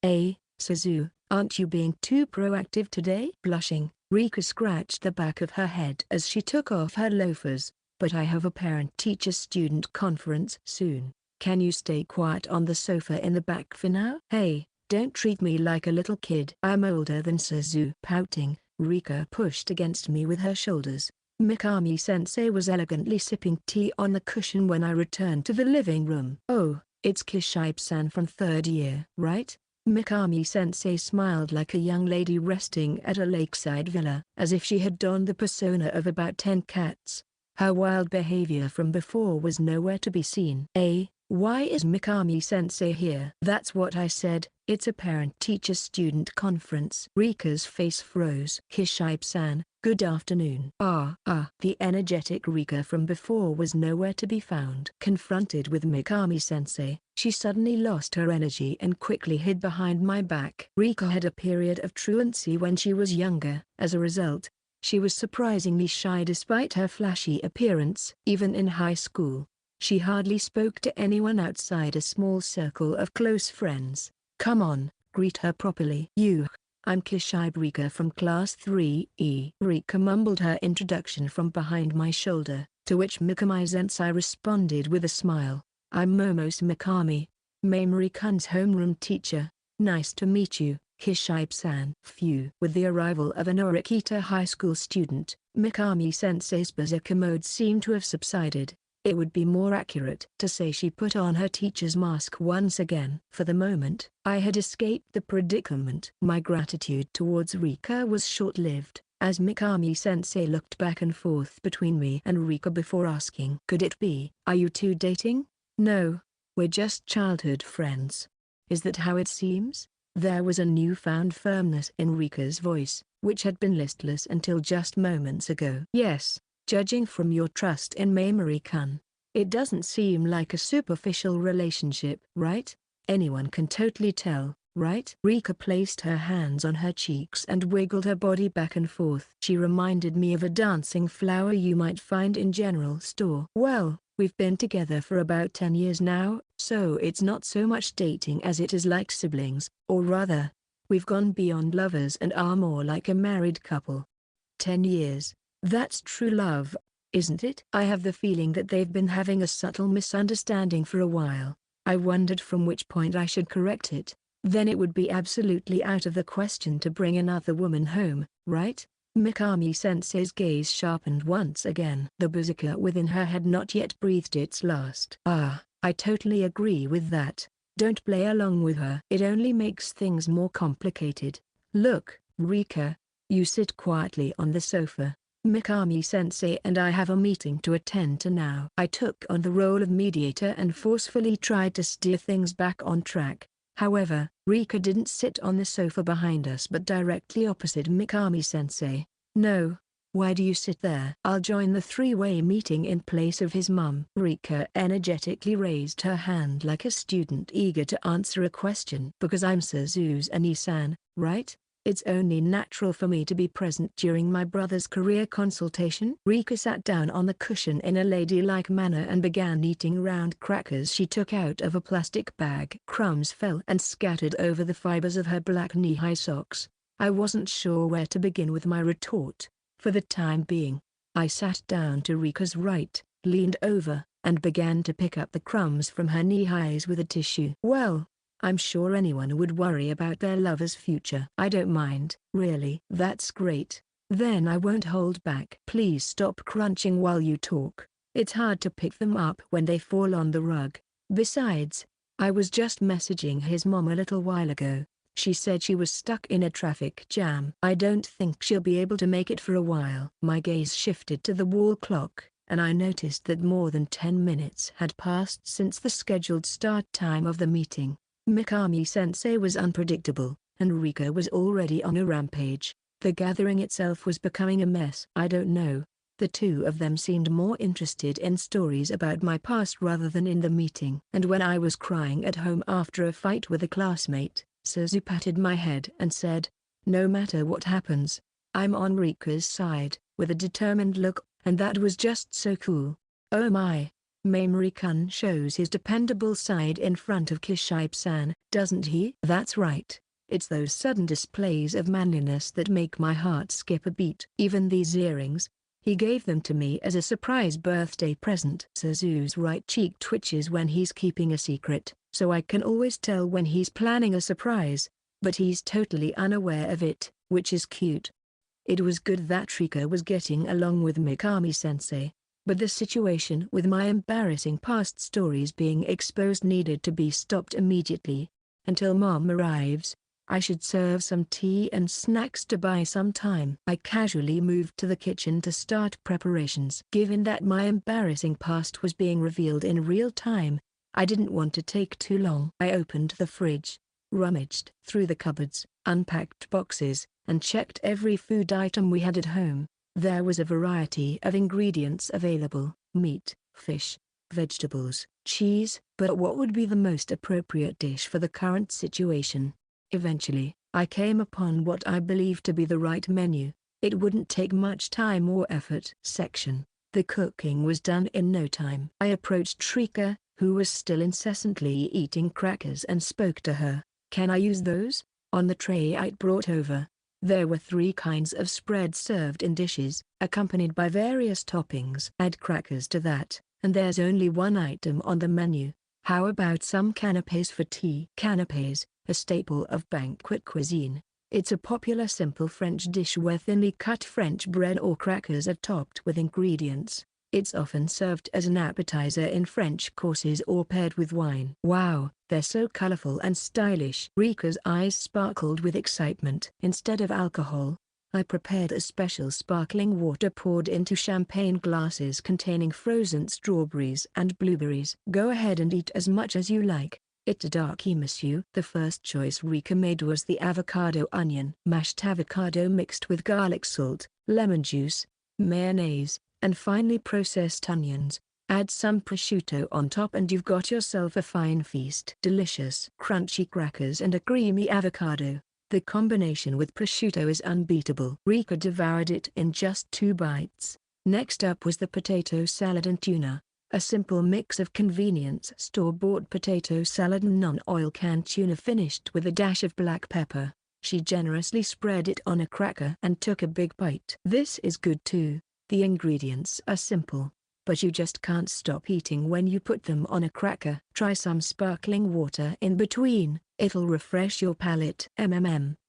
Suzu, aren't you being too proactive today? Blushing, Rika scratched the back of her head as she took off her loafers. But I have a parent-teacher-student conference soon. Can you stay quiet on the sofa in the back for now? Hey, don't treat me like a little kid. I'm older than Suzu. Pouting, Rika pushed against me with her shoulders. Mikami-sensei was elegantly sipping tea on the cushion when I returned to the living room. Oh, it's Kishibe-san from third year, right? Mikami-sensei smiled like a young lady resting at a lakeside villa, as if she had donned the persona of about 10 cats. Her wild behavior from before was nowhere to be seen. Why is Mikami-sensei here? That's what I said, it's a parent-teacher-student conference. Rika's face froze. Kishibe-san, good afternoon. The energetic Rika from before was nowhere to be found. Confronted with Mikami-sensei, she suddenly lost her energy and quickly hid behind my back. Rika had a period of truancy when she was younger. As a result, she was surprisingly shy despite her flashy appearance. Even in high school, she hardly spoke to anyone outside a small circle of close friends. Come on, greet her properly. I'm Kishibe Rika from Class 3E. Rika mumbled her introduction from behind my shoulder, to which Mikami-sensei responded with a smile. I'm Momose Mikami, Mamori-kun's homeroom teacher. Nice to meet you, Kishibe-san. Phew. With the arrival of an Orikita high school student, Mikami-sensei's berserker mode seemed to have subsided. It would be more accurate to say she put on her teacher's mask once again. For the moment, I had escaped the predicament. My gratitude towards Rika was short-lived, as Mikami-sensei looked back and forth between me and Rika before asking, could it be, are you two dating? No, we're just childhood friends. Is that how it seems? There was a newfound firmness in Rika's voice, which had been listless until just moments ago. Yes. Judging from your trust in Mamori-kun, it doesn't seem like a superficial relationship, right? Anyone can totally tell, right? Rika placed her hands on her cheeks and wiggled her body back and forth. She reminded me of a dancing flower you might find in general store. Well, we've been together for about 10 years now, so it's not so much dating as it is like siblings, or rather, we've gone beyond lovers and are more like a married couple. 10 years. That's true love, isn't it? I have the feeling that they've been having a subtle misunderstanding for a while. I wondered from which point I should correct it. Then it would be absolutely out of the question to bring another woman home, right? Mikami-sensei's gaze sharpened once again. The berserker within her had not yet breathed its last. I totally agree with that. Don't play along with her. It only makes things more complicated. Look, Rika, you sit quietly on the sofa. Mikami-sensei and I have a meeting to attend to now. I took on the role of mediator and forcefully tried to steer things back on track. However, Rika didn't sit on the sofa behind us but directly opposite Mikami-sensei. No. Why do you sit there? I'll join the three-way meeting in place of his mum. Rika energetically raised her hand like a student eager to answer a question. Because I'm Suzuzumi-san, right? It's only natural for me to be present during my brother's career consultation. Rika sat down on the cushion in a ladylike manner and began eating round crackers she took out of a plastic bag. Crumbs fell and scattered over the fibers of her black knee-high socks. I wasn't sure where to begin with my retort. For the time being, I sat down to Rika's right, leaned over, and began to pick up the crumbs from her knee-highs with a tissue. Well, I'm sure anyone would worry about their lover's future. I don't mind, really. That's great. Then I won't hold back. Please stop crunching while you talk. It's hard to pick them up when they fall on the rug. Besides, I was just messaging his mom a little while ago. She said she was stuck in a traffic jam. I don't think she'll be able to make it for a while. My gaze shifted to the wall clock, and I noticed that more than 10 minutes had passed since the scheduled start time of the meeting. Mikami-sensei was unpredictable, and Rika was already on a rampage. The gathering itself was becoming a mess. I don't know. The two of them seemed more interested in stories about my past rather than in the meeting. And when I was crying at home after a fight with a classmate, Suzu patted my head and said, "No matter what happens, I'm on Rika's side," with a determined look, and that was just so cool. Oh my. Mamori-kun shows his dependable side in front of Kishibe-san, doesn't he? That's right. It's those sudden displays of manliness that make my heart skip a beat. Even these earrings. He gave them to me as a surprise birthday present. Suzu's right cheek twitches when he's keeping a secret, so I can always tell when he's planning a surprise, but he's totally unaware of it, which is cute. It was good that Rika was getting along with Mikami-sensei. But the situation with my embarrassing past stories being exposed needed to be stopped immediately. Until Mom arrives, I should serve some tea and snacks to buy some time. I casually moved to the kitchen to start preparations. Given that my embarrassing past was being revealed in real time, I didn't want to take too long. I opened the fridge, rummaged through the cupboards, unpacked boxes, and checked every food item we had at home. There was a variety of ingredients available: meat, fish, vegetables, cheese, but what would be the most appropriate dish for the current situation? Eventually, I came upon what I believed to be the right menu. It wouldn't take much time or effort. The cooking was done in no time. I approached Rika, who was still incessantly eating crackers, and spoke to her. "Can I use those?" On the tray I'd brought over, there were 3 kinds of spread served in dishes, accompanied by various toppings. Add crackers to that, and there's only one item on the menu. How about some canapés for tea? Canapés, a staple of banquet cuisine. It's a popular simple French dish where thinly cut French bread or crackers are topped with ingredients. It's often served as an appetizer in French courses or paired with wine. Wow, they're so colorful and stylish. Rika's eyes sparkled with excitement. Instead of alcohol, I prepared a special sparkling water poured into champagne glasses containing frozen strawberries and blueberries. Go ahead and eat as much as you like. Itadakimasu. The first choice Rika made was the avocado onion. Mashed avocado mixed with garlic salt, lemon juice, mayonnaise, and finely processed onions. Add some prosciutto on top and you've got yourself a fine feast. Delicious crunchy crackers and a creamy avocado. The combination with prosciutto is unbeatable. Rika devoured it in just 2 bites. Next up was the potato salad and tuna. A simple mix of convenience store-bought potato salad and non-oil canned tuna finished with a dash of black pepper. She generously spread it on a cracker and took a big bite. This is good too. The ingredients are simple, but you just can't stop eating when you put them on a cracker. Try some sparkling water in between, it'll refresh your palate.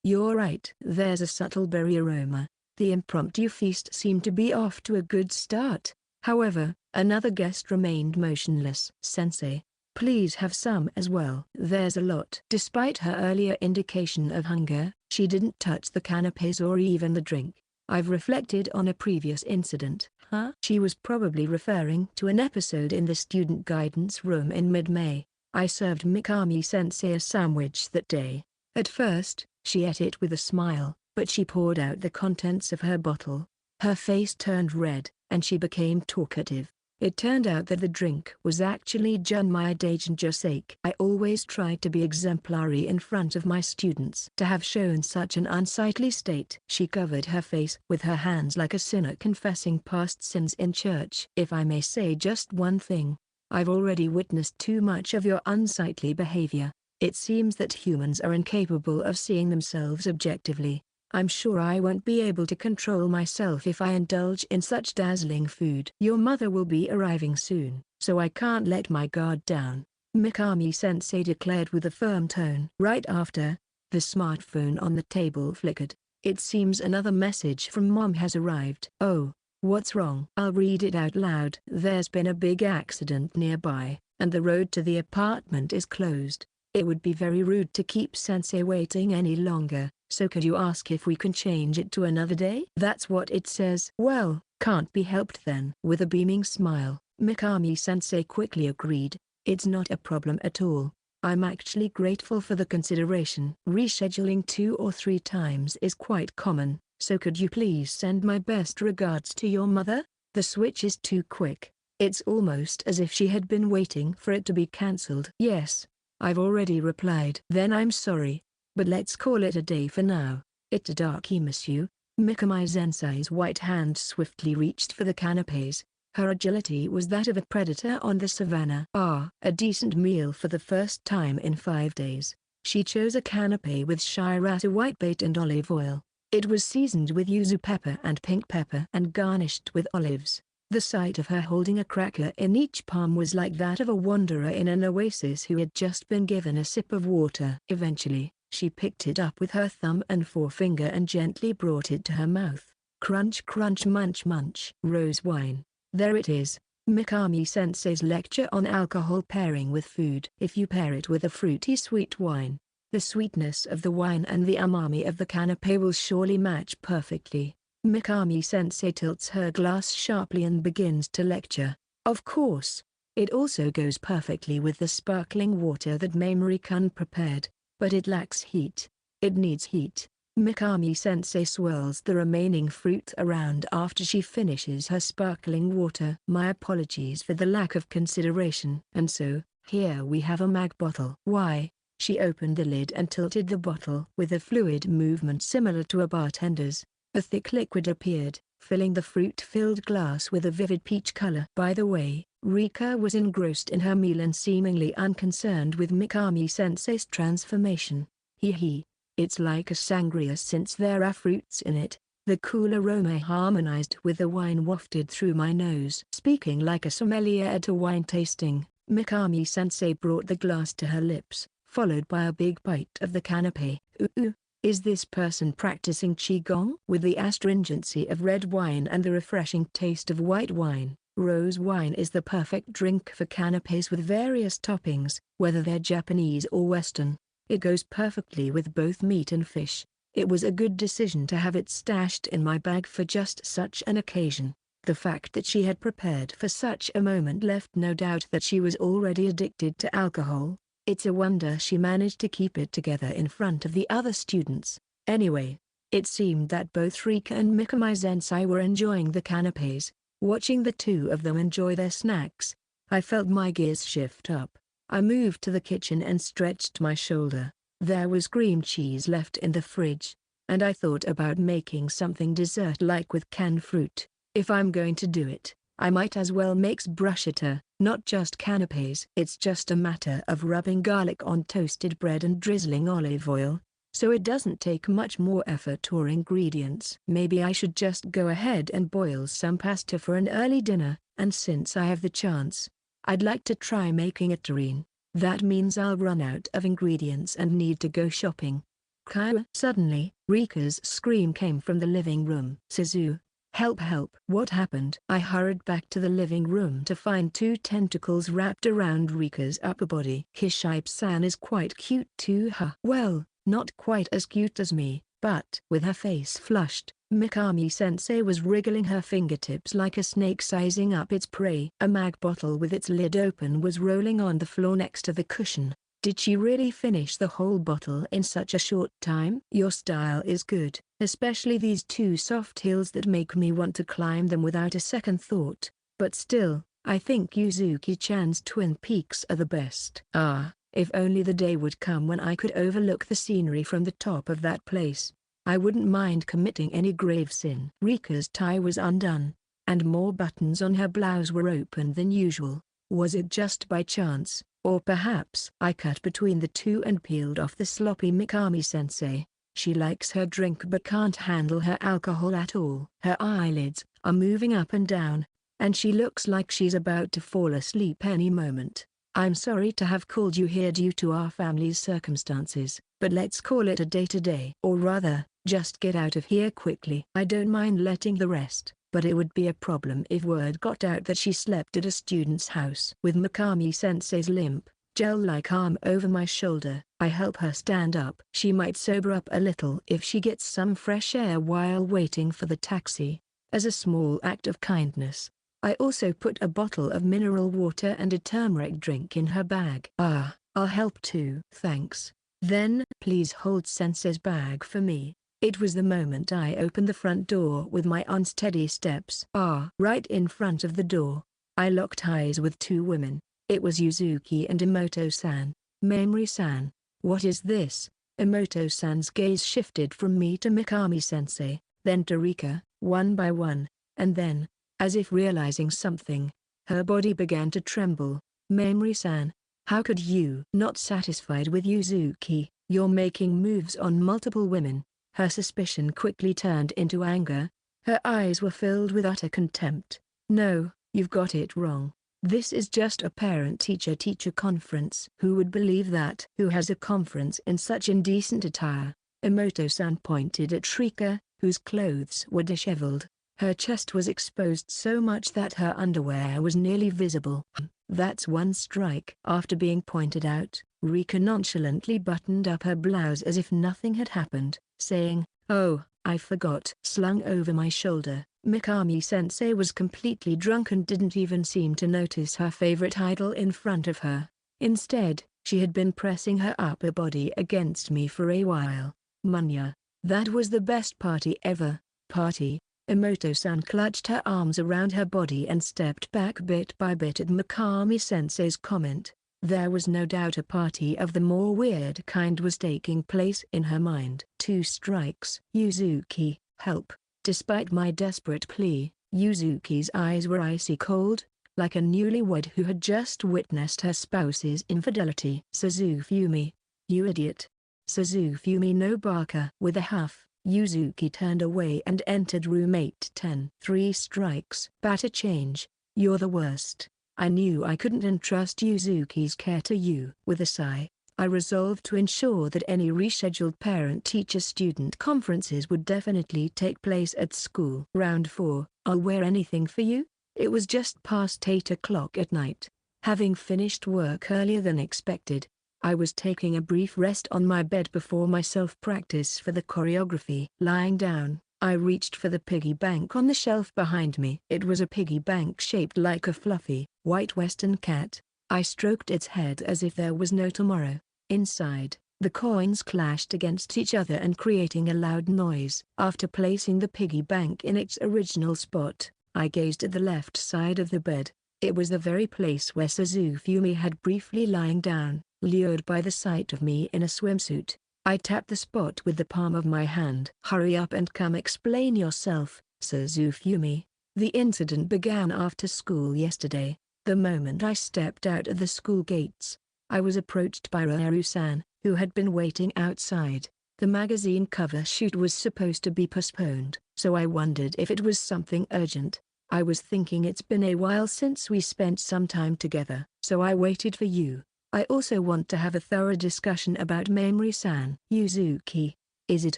You're right. There's a subtle berry aroma. The impromptu feast seemed to be off to a good start. However, another guest remained motionless. "Sensei, please have some as well." There's a lot. Despite her earlier indication of hunger, she didn't touch the canapés or even the drink. I've reflected on a previous incident. Huh? She was probably referring to an episode in the student guidance room in mid-May. I served Mikami-sensei a sandwich that day. At first, she ate it with a smile, but she poured out the contents of her bottle. Her face turned red, and she became talkative. It turned out that the drink was actually Junmai Daijinjosake. I always tried to be exemplary in front of my students. To have shown such an unsightly state. She covered her face with her hands like a sinner confessing past sins in church. If I may say just one thing, I've already witnessed too much of your unsightly behavior. It seems that humans are incapable of seeing themselves objectively. I'm sure I won't be able to control myself if I indulge in such dazzling food. Your mother will be arriving soon, so I can't let my guard down, Mikami-sensei declared with a firm tone. Right after, the smartphone on the table flickered. It seems another message from Mom has arrived. Oh, what's wrong? I'll read it out loud. There's been a big accident nearby, and the road to the apartment is closed. It would be very rude to keep Sensei waiting any longer. So could you ask if we can change it to another day? That's what it says. Well, can't be helped then. With a beaming smile, Mikami-sensei quickly agreed. It's not a problem at all. I'm actually grateful for the consideration. Rescheduling 2 or 3 times is quite common, so could you please send my best regards to your mother? The switch is too quick. It's almost as if she had been waiting for it to be cancelled. Yes, I've already replied. Then I'm sorry, but let's call it a day for now. Itadaki monsieur. Mikami-sensei's white hand swiftly reached for the canapes. Her agility was that of a predator on the savannah. A decent meal for the first time in 5 days. She chose a canapé with shirata whitebait and olive oil. It was seasoned with yuzu pepper and pink pepper and garnished with olives. The sight of her holding a cracker in each palm was like that of a wanderer in an oasis who had just been given a sip of water. Eventually, she picked it up with her thumb and forefinger and gently brought it to her mouth. Crunch crunch munch munch. Rose wine. There it is. Mikami-sensei's lecture on alcohol pairing with food. If you pair it with a fruity sweet wine, the sweetness of the wine and the umami of the canapé will surely match perfectly. Mikami-sensei tilts her glass sharply and begins to lecture. Of course, it also goes perfectly with the sparkling water that Mamori-kun prepared, but it lacks heat. It needs heat. Mikami-sensei swirls the remaining fruit around after she finishes her sparkling water. My apologies for the lack of consideration. And so, here we have a mag bottle. Why? She opened the lid and tilted the bottle with a fluid movement similar to a bartender's. A thick liquid appeared, filling the fruit-filled glass with a vivid peach color. By the way, Rika was engrossed in her meal and seemingly unconcerned with Mikami-sensei's transformation. Hee. It's like a sangria since there are fruits in it. The cool aroma harmonized with the wine wafted through my nose. Speaking like a sommelier at a wine tasting, Mikami-sensei brought the glass to her lips, followed by a big bite of the canapé. Ooh. Is this person practicing qigong? With the astringency of red wine and the refreshing taste of white wine, rose wine is the perfect drink for canapés with various toppings, whether they're Japanese or Western. It goes perfectly with both meat and fish. It was a good decision to have it stashed in my bag for just such an occasion. The fact that she had prepared for such a moment left no doubt that she was already addicted to alcohol. It's a wonder she managed to keep it together in front of the other students. Anyway, it seemed that both Rika and Mikami-sensei were enjoying the canapés. Watching the two of them enjoy their snacks, I felt my gears shift up. I moved to the kitchen and stretched my shoulder. There was cream cheese left in the fridge, and I thought about making something dessert-like with canned fruit. If I'm going to do it, I might as well make bruschetta, not just canapés. It's just a matter of rubbing garlic on toasted bread and drizzling olive oil, so it doesn't take much more effort or ingredients. Maybe I should just go ahead and boil some pasta for an early dinner, and since I have the chance, I'd like to try making a terrine. That means I'll run out of ingredients and need to go shopping. Kaya. Suddenly, Rika's scream came from the living room. Suzu. Help help. What happened? I hurried back to the living room to find 2 tentacles wrapped around Rika's upper body. Kishibe-san is quite cute too, huh? Well, not quite as cute as me, but with her face flushed, Mikami-sensei was wriggling her fingertips like a snake sizing up its prey. A mag bottle with its lid open was rolling on the floor next to the cushion. Did she really finish the whole bottle in such a short time? Your style is good, especially these 2 soft hills that make me want to climb them without a second thought. But still, I think Yuzuki-chan's Twin Peaks are the best. If only the day would come when I could overlook the scenery from the top of that place. I wouldn't mind committing any grave sin. Rika's tie was undone, and more buttons on her blouse were open than usual. Was it just by chance, or perhaps I cut between the two and peeled off the sloppy Mikami-sensei? She likes her drink but can't handle her alcohol at all. Her eyelids are moving up and down, and she looks like she's about to fall asleep any moment. I'm sorry to have called you here due to our family's circumstances, but let's call it a day today. Or rather, just get out of here quickly. I don't mind letting the rest, but it would be a problem if word got out that she slept at a student's house. With Mikami-sensei's limp, gel-like arm over my shoulder, I help her stand up. She might sober up a little if she gets some fresh air while waiting for the taxi. As a small act of kindness, I also put a bottle of mineral water and a turmeric drink in her bag. I'll help too. Thanks. Then, please hold Sensei's bag for me. It was the moment I opened the front door with my unsteady steps. Right in front of the door, I locked eyes with two women. It was Yuzuki and Emoto-san. Mamori-san, what is this? Emoto-san's gaze shifted from me to Mikami-sensei, then to Rika, one by one, and then, as if realizing something, her body began to tremble. Mamori-san, how could you? Not satisfied with Yuzuki, you're making moves on multiple women. Her suspicion quickly turned into anger. Her eyes were filled with utter contempt. No, you've got it wrong. This is just a parent-teacher conference. Who would believe that? Who has a conference in such indecent attire? Emoto-san pointed at Rika, whose clothes were disheveled. Her chest was exposed so much that her underwear was nearly visible. That's one strike. After being pointed out, Rika nonchalantly buttoned up her blouse as if nothing had happened, saying, "Oh, I forgot." Slung over my shoulder, Mikami-sensei was completely drunk and didn't even seem to notice her favorite idol in front of her. Instead, she had been pressing her upper body against me for a while. Munya, that was the best party ever. Party? Emoto-san clutched her arms around her body and stepped back bit by bit at Mikami-sensei's comment. There was no doubt a party of the more weird kind was taking place in her mind. 2 strikes. Yuzuki, help. Despite my desperate plea, Yuzuki's eyes were icy cold, like a newlywed who had just witnessed her spouse's infidelity. Suzufumi, you idiot. Suzufumi no baka. With a huff, Yuzuki turned away and entered room 810. 3 strikes. Batter change. You're the worst. I knew I couldn't entrust Yuzuki's care to you. With a sigh, I resolved to ensure that any rescheduled parent-teacher-student conferences would definitely take place at school. Round 4, I'll wear anything for you? It was just past 8 o'clock at night. Having finished work earlier than expected, I was taking a brief rest on my bed before my self-practice for the choreography. Lying down, I reached for the piggy bank on the shelf behind me. It was a piggy bank shaped like a fluffy, white western cat. I stroked its head as if there was no tomorrow. Inside, the coins clashed against each other and creating a loud noise. After placing the piggy bank in its original spot, I gazed at the left side of the bed. It was the very place where Suzufumi had briefly lying down. Lured by the sight of me in a swimsuit, I tapped the spot with the palm of my hand. Hurry up and come explain yourself, Suzufumi. The incident began after school yesterday. The moment I stepped out of the school gates, I was approached by Ryoru-san, who had been waiting outside. The magazine cover shoot was supposed to be postponed, so I wondered if it was something urgent. I was thinking it's been a while since we spent some time together, so I waited for you. I also want to have a thorough discussion about Mamori-san. Yuzuki, is it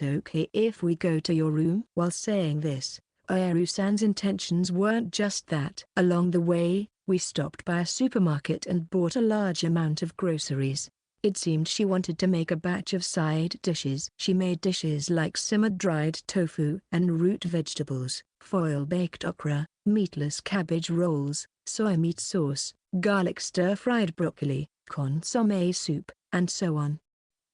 okay if we go to your room? While saying this, Ryoru-san's intentions weren't just that. Along the way, we stopped by a supermarket and bought a large amount of groceries. It seemed she wanted to make a batch of side dishes. She made dishes like simmered dried tofu and root vegetables, foil-baked okra, meatless cabbage rolls, soy meat sauce, garlic stir-fried broccoli, consommé soup, and so on.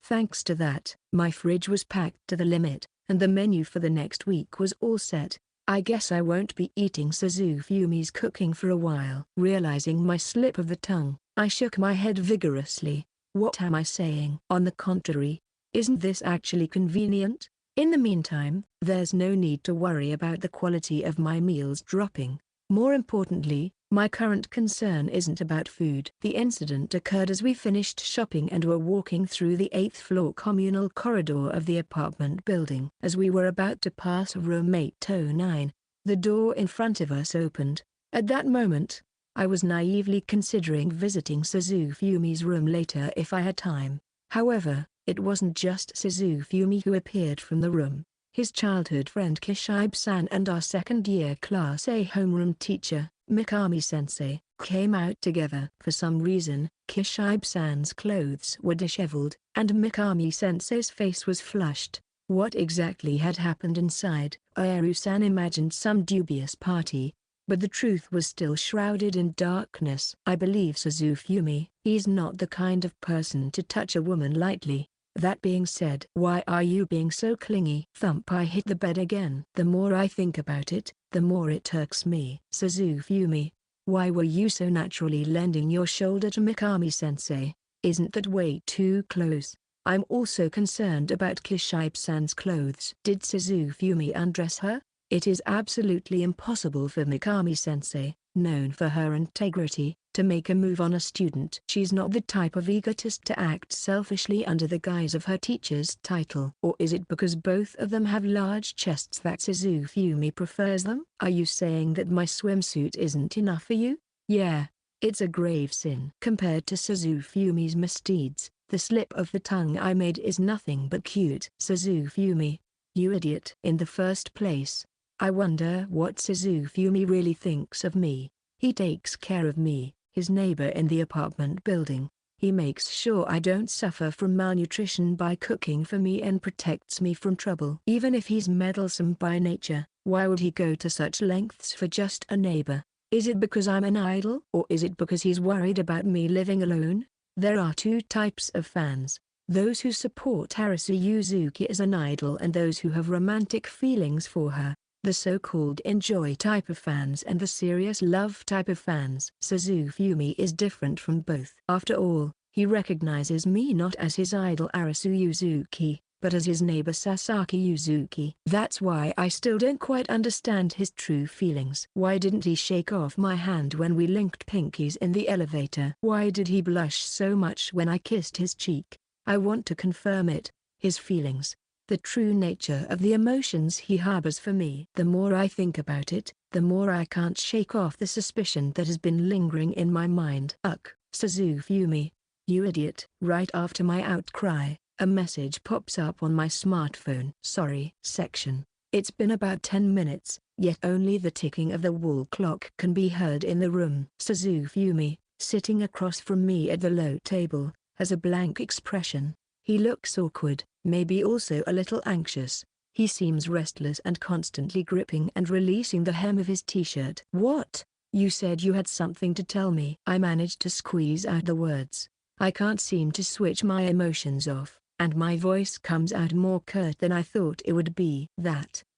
Thanks to that, my fridge was packed to the limit, and the menu for the next week was all set. I guess I won't be eating Suzufumi's cooking for a while. Realizing my slip of the tongue, I shook my head vigorously. What am I saying? On the contrary, isn't this actually convenient? In the meantime, there's no need to worry about the quality of my meals dropping. More importantly, my current concern isn't about food. The incident occurred as we finished shopping and were walking through the 8th floor communal corridor of the apartment building. As we were about to pass room 809, the door in front of us opened. At that moment, I was naively considering visiting Suzufumi's room later if I had time. However, it wasn't just Suzufumi who appeared from the room. His childhood friend Kishibe-san and our second-year Class A homeroom teacher, Mikami-sensei, came out together. For some reason, Kishibe-san's clothes were disheveled, and Mikami-sensei's face was flushed. What exactly had happened inside? Aaaaaah-san imagined some dubious party, but the truth was still shrouded in darkness. I believe Suzufumi. He's not the kind of person to touch a woman lightly. That being said, why are you being so clingy? Thump. I hit the bed again. The more I think about it, the more it irks me. Suzufumi, why were you so naturally lending your shoulder to Mikami-sensei? Isn't that way too close? I'm also concerned about Kishibe-san's clothes. Did Suzufumi undress her? It is absolutely impossible for Mikami-sensei, known for her integrity, to make a move on a student. She's not the type of egotist to act selfishly under the guise of her teacher's title. Or is it because both of them have large chests that Suzufumi prefers them? Are you saying that my swimsuit isn't enough for you? Yeah, it's a grave sin. Compared to Suzufumi's misdeeds, the slip of the tongue I made is nothing but cute. Suzufumi, you idiot. In the first place, I wonder what Suzufumi really thinks of me. He takes care of me, his neighbor in the apartment building. He makes sure I don't suffer from malnutrition by cooking for me and protects me from trouble. Even if he's meddlesome by nature, why would he go to such lengths for just a neighbor? Is it because I'm an idol? Or is it because he's worried about me living alone? There are two types of fans. Those who support Sasaki Yuzuki as an idol and those who have romantic feelings for her. The so-called enjoy type of fans and the serious love type of fans. Suzufumi is different from both. After all, he recognizes me not as his idol Sasaki Yuzuki, but as his neighbor Sasaki Yuzuki. That's why I still don't quite understand his true feelings. Why didn't he shake off my hand when we linked pinkies in the elevator? Why did he blush so much when I kissed his cheek? I want to confirm it, his feelings. The true nature of the emotions he harbors for me. The more I think about it, the more I can't shake off the suspicion that has been lingering in my mind. Suzufumi, you idiot. Right after my outcry, a message pops up on my smartphone. Sorry. Section. It's been about 10 minutes, yet only the ticking of the wall clock can be heard in the room. Suzufumi, sitting across from me at the low table, has a blank expression. He looks awkward, maybe also a little anxious. He seems restless and constantly gripping and releasing the hem of his t-shirt. What? You said you had something to tell me. I managed to squeeze out the words. I can't seem to switch my emotions off, and my voice comes out more curt than I thought it would be.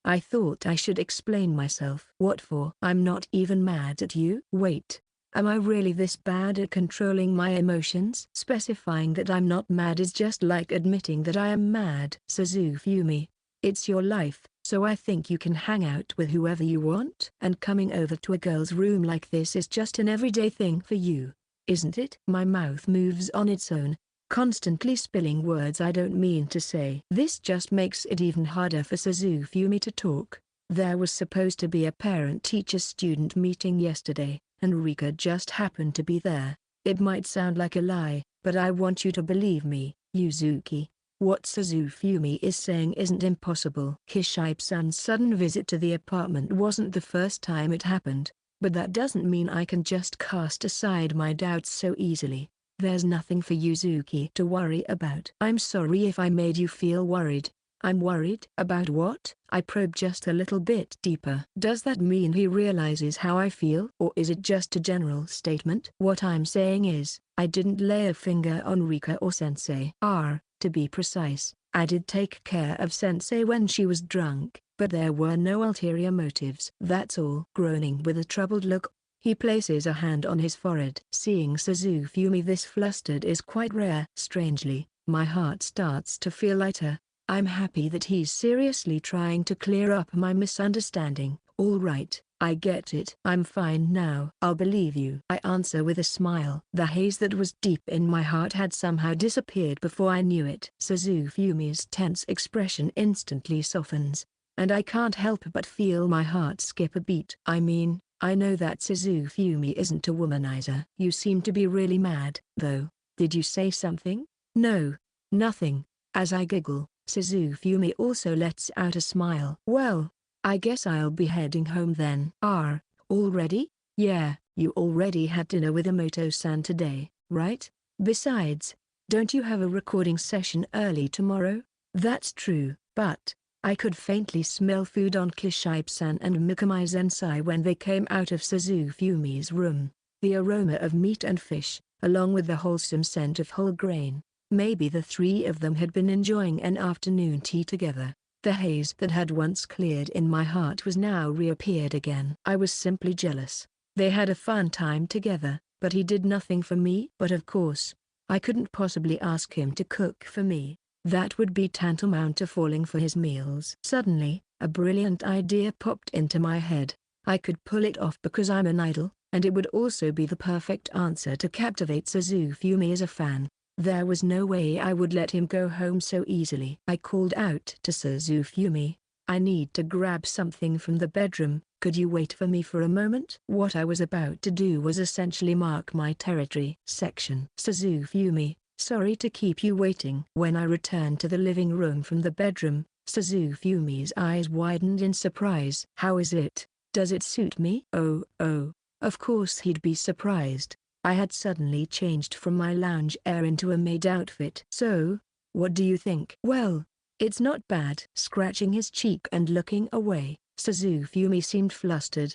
I thought I should explain myself. What for? I'm not even mad at you. Wait. Am I really this bad at controlling my emotions? Specifying that I'm not mad is just like admitting that I am mad. Suzufumi, it's your life, so I think you can hang out with whoever you want. And coming over to a girl's room like this is just an everyday thing for you, isn't it? My mouth moves on its own, constantly spilling words I don't mean to say. This just makes it even harder for Suzufumi to talk. There was supposed to be a parent-teacher-student meeting yesterday, and Rika just happened to be there. It might sound like a lie, but I want you to believe me, Yuzuki. What Suzufumi is saying isn't impossible. Kishibe-san's sudden visit to the apartment wasn't the first time it happened, but that doesn't mean I can just cast aside my doubts so easily. There's nothing for Yuzuki to worry about. I'm sorry if I made you feel worried. I'm worried. About what? I probe just a little bit deeper. Does that mean he realizes how I feel? Or is it just a general statement? What I'm saying is, I didn't lay a finger on Rika or Sensei. To be precise, I did take care of Sensei when she was drunk, but there were no ulterior motives. That's all. Groaning with a troubled look, he places a hand on his forehead. Seeing Suzufumi this flustered is quite rare. Strangely, my heart starts to feel lighter. I'm happy that he's seriously trying to clear up my misunderstanding. All right, I get it. I'm fine now. I'll believe you, I answer with a smile. The haze that was deep in my heart had somehow disappeared before I knew it. Suzufumi's tense expression instantly softens, and I can't help but feel my heart skip a beat. I mean, I know that Suzufumi isn't a womanizer. You seem to be really mad, though. Did you say something? No, nothing. As I giggle, Suzufumi also lets out a smile. Well, I guess I'll be heading home then. Already? Yeah, you already had dinner with Emoto-san today, right? Besides, don't you have a recording session early tomorrow? That's true, but I could faintly smell food on Kishibe-san and Mikami-sensei when they came out of Suzufumi's room. The aroma of meat and fish, along with the wholesome scent of whole grain. Maybe the three of them had been enjoying an afternoon tea together. The haze that had once cleared in my heart was now reappeared again. I was simply jealous. They had a fun time together, but he did nothing for me. But of course, I couldn't possibly ask him to cook for me. That would be tantamount to falling for his meals. Suddenly, a brilliant idea popped into my head. I could pull it off because I'm an idol, and it would also be the perfect answer to captivate Suzufumi as a fan. There was no way I would let him go home so easily. I called out to Suzufumi, I need to grab something from the bedroom, could you wait for me for a moment? What I was about to do was essentially mark my territory. Suzufumi, sorry to keep you waiting. When I returned to the living room from the bedroom, Suzufumi's eyes widened in surprise. How is it? Does it suit me? Oh, of course he'd be surprised. I had suddenly changed from my lounge air into a maid outfit. So, what do you think? Well, it's not bad. Scratching his cheek and looking away, Suzufumi seemed flustered.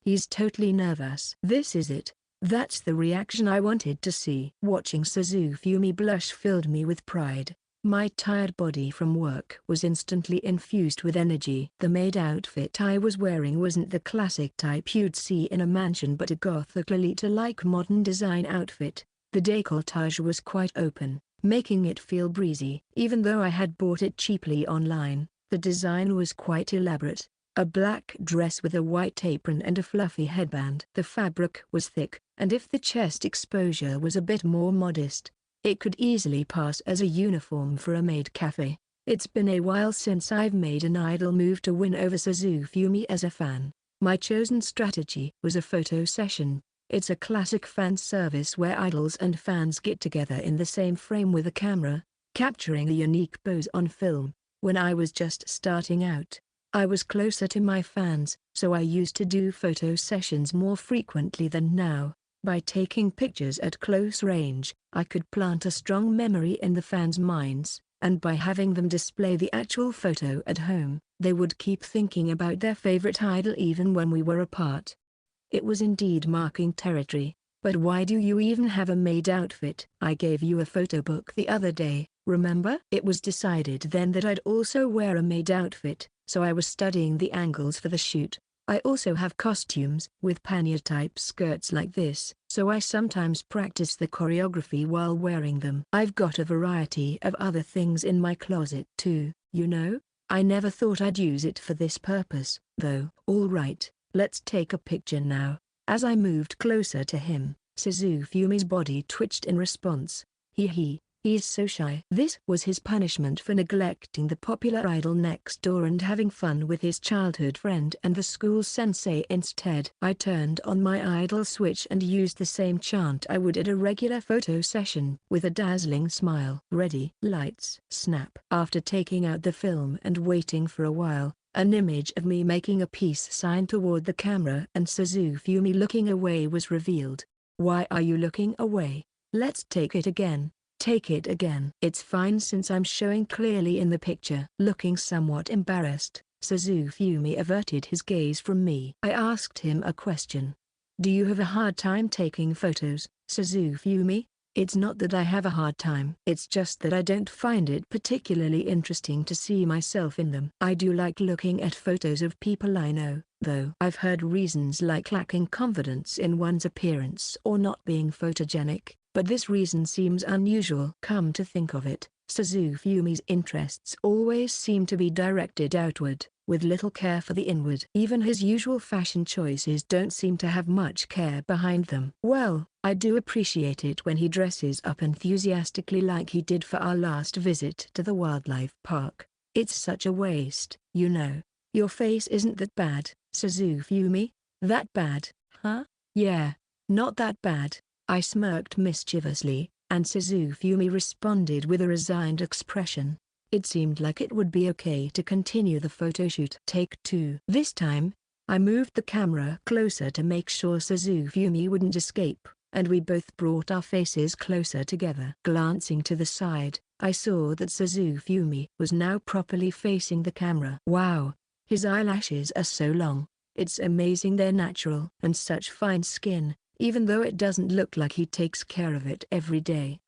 He's totally nervous. This is it. That's the reaction I wanted to see. Watching Suzufumi blush filled me with pride. My tired body from work was instantly infused with energy. The maid outfit I was wearing wasn't the classic type you'd see in a mansion but a gothic Lolita-like modern design outfit. The décolletage was quite open, making it feel breezy. Even though I had bought it cheaply online, the design was quite elaborate. A black dress with a white apron and a fluffy headband. The fabric was thick, and if the chest exposure was a bit more modest, it could easily pass as a uniform for a maid cafe. It's been a while since I've made an idol move to win over Suzufumi as a fan. My chosen strategy was a photo session. It's a classic fan service where idols and fans get together in the same frame with a camera, capturing a unique pose on film. When I was just starting out, I was closer to my fans, so I used to do photo sessions more frequently than now. By taking pictures at close range, I could plant a strong memory in the fans' minds, and by having them display the actual photo at home, they would keep thinking about their favorite idol even when we were apart. It was indeed marking territory. But why do you even have a maid outfit? I gave you a photo book the other day, remember? It was decided then that I'd also wear a maid outfit, so I was studying the angles for the shoot. I also have costumes with pannier-type skirts like this, so I sometimes practice the choreography while wearing them. I've got a variety of other things in my closet too, you know? I never thought I'd use it for this purpose, though. All right, let's take a picture now. As I moved closer to him, Suzufumi's body twitched in response. He's so shy. This was his punishment for neglecting the popular idol next door and having fun with his childhood friend and the school sensei instead. I turned on my idol switch and used the same chant I would at a regular photo session, with a dazzling smile. Ready, lights, snap. After taking out the film and waiting for a while, an image of me making a peace sign toward the camera and Suzufumi looking away was revealed. Why are you looking away? Let's take it again. Take it again. It's fine since I'm showing clearly in the picture. Looking somewhat embarrassed, Suzufumi averted his gaze from me. I asked him a question. Do you have a hard time taking photos, Suzufumi? It's not that I have a hard time. It's just that I don't find it particularly interesting to see myself in them. I do like looking at photos of people I know, though. I've heard reasons like lacking confidence in one's appearance or not being photogenic, but this reason seems unusual. Come to think of it, Suzufumi's interests always seem to be directed outward, with little care for the inward. Even his usual fashion choices don't seem to have much care behind them. Well, I do appreciate it when he dresses up enthusiastically like he did for our last visit to the wildlife park. It's such a waste, you know. Your face isn't that bad, Suzufumi. That bad, huh? Yeah, not that bad. I smirked mischievously, and Suzufumi responded with a resigned expression. It seemed like it would be okay to continue the photoshoot. Take 2. This time, I moved the camera closer to make sure Suzufumi wouldn't escape, and we both brought our faces closer together. Glancing to the side, I saw that Suzufumi was now properly facing the camera. Wow, his eyelashes are so long. It's amazing they're natural. And such fine skin, even though it doesn't look like he takes care of it every day.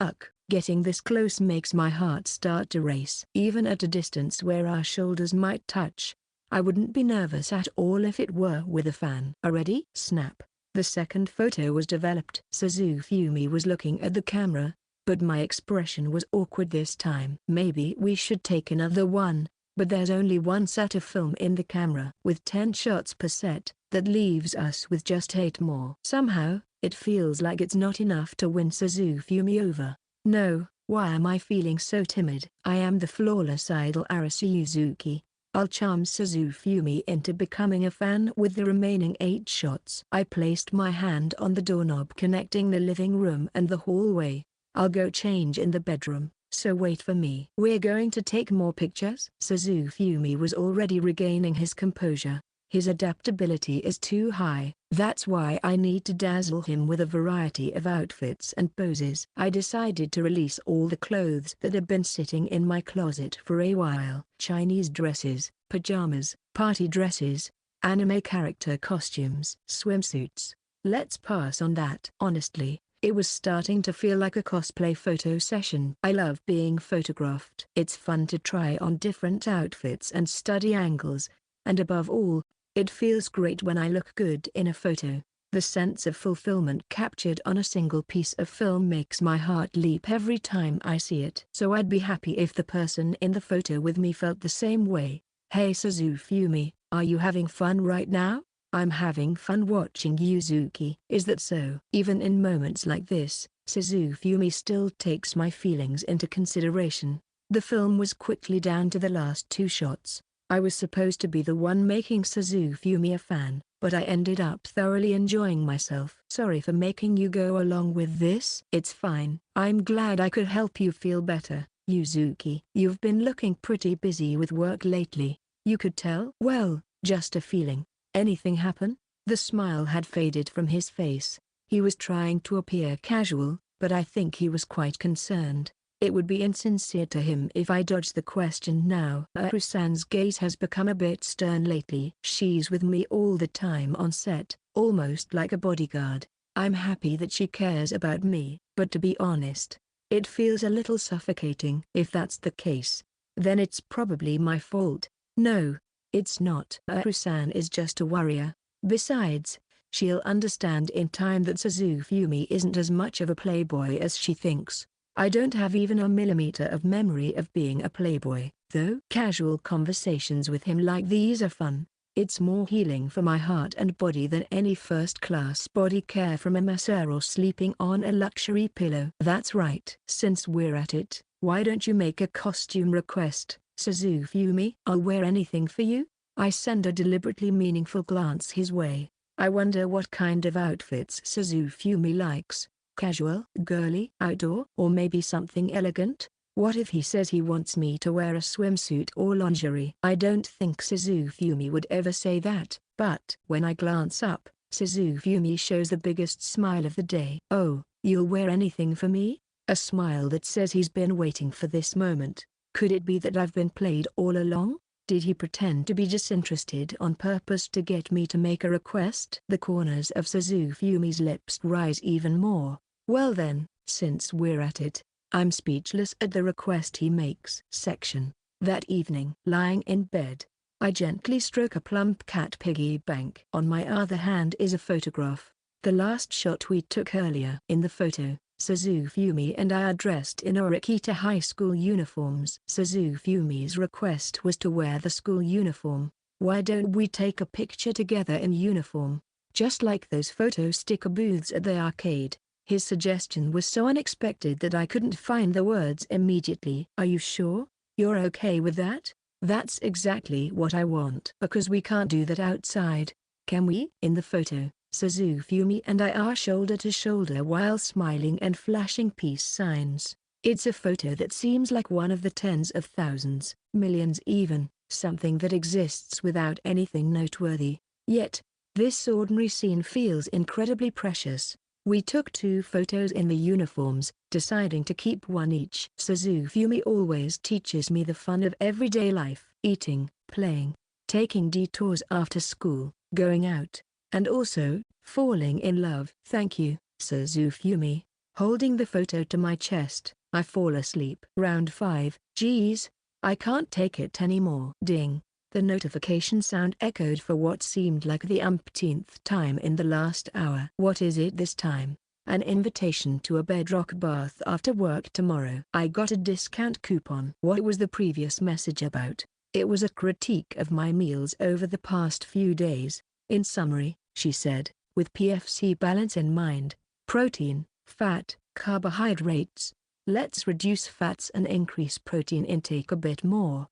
Getting this close makes my heart start to race. Even at a distance where our shoulders might touch, I wouldn't be nervous at all if it were with a fan. Ready? Snap. The second photo was developed. Suzufumi was looking at the camera, but my expression was awkward this time. Maybe we should take another one, but there's only one set of film in the camera. With 10 shots per set, that leaves us with just 8 more. Somehow, it feels like it's not enough to win Suzufumi over. No, why am I feeling so timid? I am the flawless idol Aaaaaah Yuzuki. I'll charm Suzufumi into becoming a fan with the remaining 8 shots. I placed my hand on the doorknob connecting the living room and the hallway. I'll go change in the bedroom, so wait for me. We're going to take more pictures? Suzufumi was already regaining his composure. His adaptability is too high. That's why I need to dazzle him with a variety of outfits and poses. I decided to release all the clothes that have been sitting in my closet for a while. Chinese dresses, pajamas, party dresses, anime character costumes, swimsuits. Let's pass on that. Honestly, it was starting to feel like a cosplay photo session. I love being photographed. It's fun to try on different outfits and study angles, and above all, it feels great when I look good in a photo. The sense of fulfillment captured on a single piece of film makes my heart leap every time I see it. So I'd be happy if the person in the photo with me felt the same way. Hey Suzufumi, are you having fun right now? I'm having fun watching Yuzuki. Is that so? Even in moments like this, Suzufumi still takes my feelings into consideration. The film was quickly down to the last 2 shots. I was supposed to be the one making Suzufumi a fan, but I ended up thoroughly enjoying myself. Sorry for making you go along with this. It's fine. I'm glad I could help you feel better, Yuzuki. You've been looking pretty busy with work lately. You could tell. Well, just a feeling. Anything happen? The smile had faded from his face. He was trying to appear casual, but I think he was quite concerned. It would be insincere to him if I dodged the question now. Aaaaaah's gaze has become a bit stern lately. She's with me all the time on set, almost like a bodyguard. I'm happy that she cares about me, but to be honest, it feels a little suffocating. If that's the case, then it's probably my fault. No, it's not. Aaaaaah is just a warrior. Besides, she'll understand in time that Suzufumi isn't as much of a playboy as she thinks. I don't have even a millimeter of memory of being a playboy, though. Casual conversations with him like these are fun. It's more healing for my heart and body than any first-class body care from a masseur or sleeping on a luxury pillow. That's right. Since we're at it, why don't you make a costume request, Suzufumi? I'll wear anything for you. I send a deliberately meaningful glance his way. I wonder what kind of outfits Suzufumi likes. Casual, girly, outdoor, or maybe something elegant? What if he says he wants me to wear a swimsuit or lingerie? I don't think Suzufumi would ever say that, but when I glance up, Suzufumi shows the biggest smile of the day. Oh, you'll wear anything for me? A smile that says he's been waiting for this moment. Could it be that I've been played all along? Did he pretend to be disinterested on purpose to get me to make a request? The corners of Suzufumi's lips rise even more. Well then, Since we're at it, I'm speechless at the request he makes. Section. That evening, lying in bed, I gently stroke a plump cat piggy bank. On my other hand is a photograph. The last shot we took earlier. In the photo, Suzufumi and I are dressed in our Akita high school uniforms. Suzufumi's request was to wear the school uniform. Why don't we take a picture together in uniform, just like those photo sticker booths at the arcade? His suggestion was so unexpected that I couldn't find the words immediately. Are you sure? You're okay with that? That's exactly what I want. Because we can't do that outside, can we? In the photo, Suzufumi and I are shoulder to shoulder while smiling and flashing peace signs. It's a photo that seems like one of the tens of thousands, millions even, something that exists without anything noteworthy. Yet, this ordinary scene feels incredibly precious. We took 2 photos in the uniforms, deciding to keep one each. Suzufumi always teaches me the fun of everyday life: eating, playing, taking detours after school, going out, and also, falling in love. Thank you, Suzufumi. Holding the photo to my chest, I fall asleep. Round 5. Geez, I can't take it anymore. Ding. The notification sound echoed for what seemed like the umpteenth time in the last hour. What is it this time? An invitation to a bedrock bath after work tomorrow. I got a discount coupon. What was the previous message about? It was a critique of my meals over the past few days. In summary, she said, with PFC balance in mind: protein, fat, carbohydrates. Let's reduce fats and increase protein intake a bit more.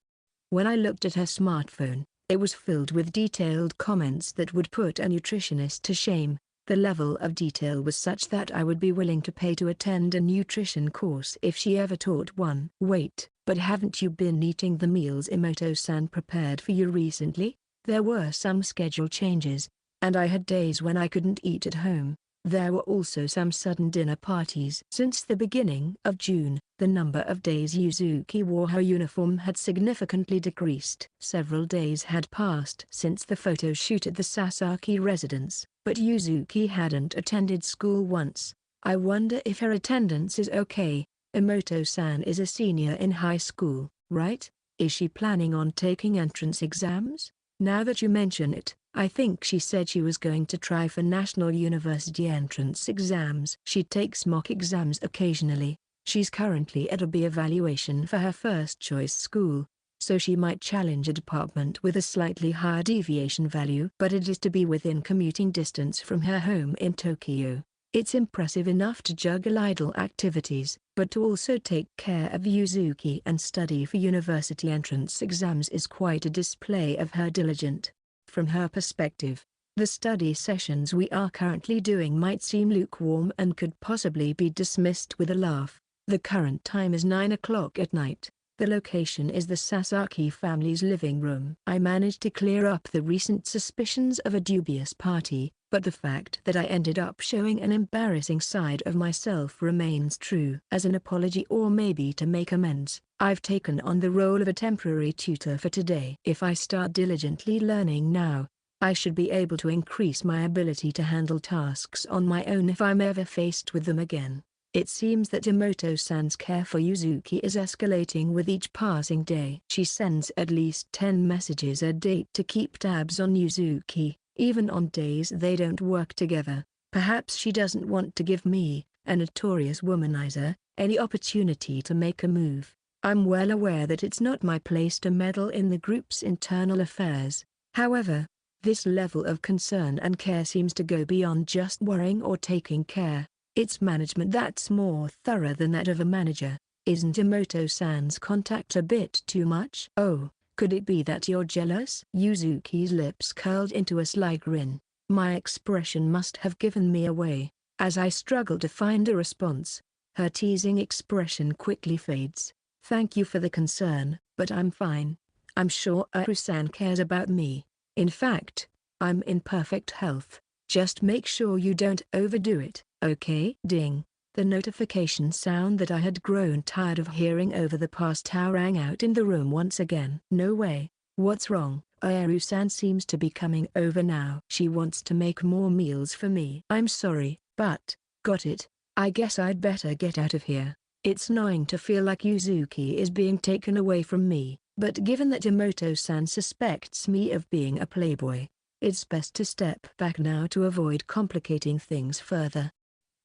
When I looked at her smartphone, it was filled with detailed comments that would put a nutritionist to shame. The level of detail was such that I would be willing to pay to attend a nutrition course if she ever taught one. Wait, but haven't you been eating the meals Emoto-san prepared for you recently? There were some schedule changes, and I had days when I couldn't eat at home. There were also some sudden dinner parties. Since the beginning of June, the number of days Yuzuki wore her uniform had significantly decreased. Several days had passed since the photo shoot at the Sasaki residence, but Yuzuki hadn't attended school once. I wonder if her attendance is okay. Emoto-san is a senior in high school, right? Is she planning on taking entrance exams? Now that you mention it, I think she said she was going to try for national university entrance exams. She takes mock exams occasionally. She's currently at a B evaluation for her first choice school, so she might challenge a department with a slightly higher deviation value. But it is to be within commuting distance from her home in Tokyo. It's impressive enough to juggle idle activities, but to also take care of Yuzuki and study for university entrance exams is quite a display of her diligence. From her perspective, the study sessions we are currently doing might seem lukewarm and could possibly be dismissed with a laugh. The current time is 9 o'clock at night. The location is the Sasaki family's living room. I managed to clear up the recent suspicions of a dubious party, but the fact that I ended up showing an embarrassing side of myself remains true. As an apology, or maybe to make amends, I've taken on the role of a temporary tutor for today. If I start diligently learning now, I should be able to increase my ability to handle tasks on my own if I'm ever faced with them again. It seems that Emoto-san's care for Yuzuki is escalating with each passing day. She sends at least 10 messages a day to keep tabs on Yuzuki, even on days they don't work together. Perhaps she doesn't want to give me, a notorious womanizer, any opportunity to make a move. I'm well aware that it's not my place to meddle in the group's internal affairs. However, this level of concern and care seems to go beyond just worrying or taking care. It's management that's more thorough than that of a manager. Isn't Emoto-san's contact a bit too much? Oh, could it be that you're jealous? Yuzuki's lips curled into a sly grin. My expression must have given me away. As I struggle to find a response, her teasing expression quickly fades. Thank you for the concern, but I'm fine. I'm sure Aaaaaah-san cares about me. In fact, I'm in perfect health. Just make sure you don't overdo it, okay? Ding. The notification sound that I had grown tired of hearing over the past hour rang out in the room once again. No way. What's wrong? Aaaaaah-san seems to be coming over now. She wants to make more meals for me. I'm sorry, but, got it. I guess I'd better get out of here. It's annoying to feel like Yuzuki is being taken away from me, but given that Emoto-san suspects me of being a playboy, it's best to step back now to avoid complicating things further.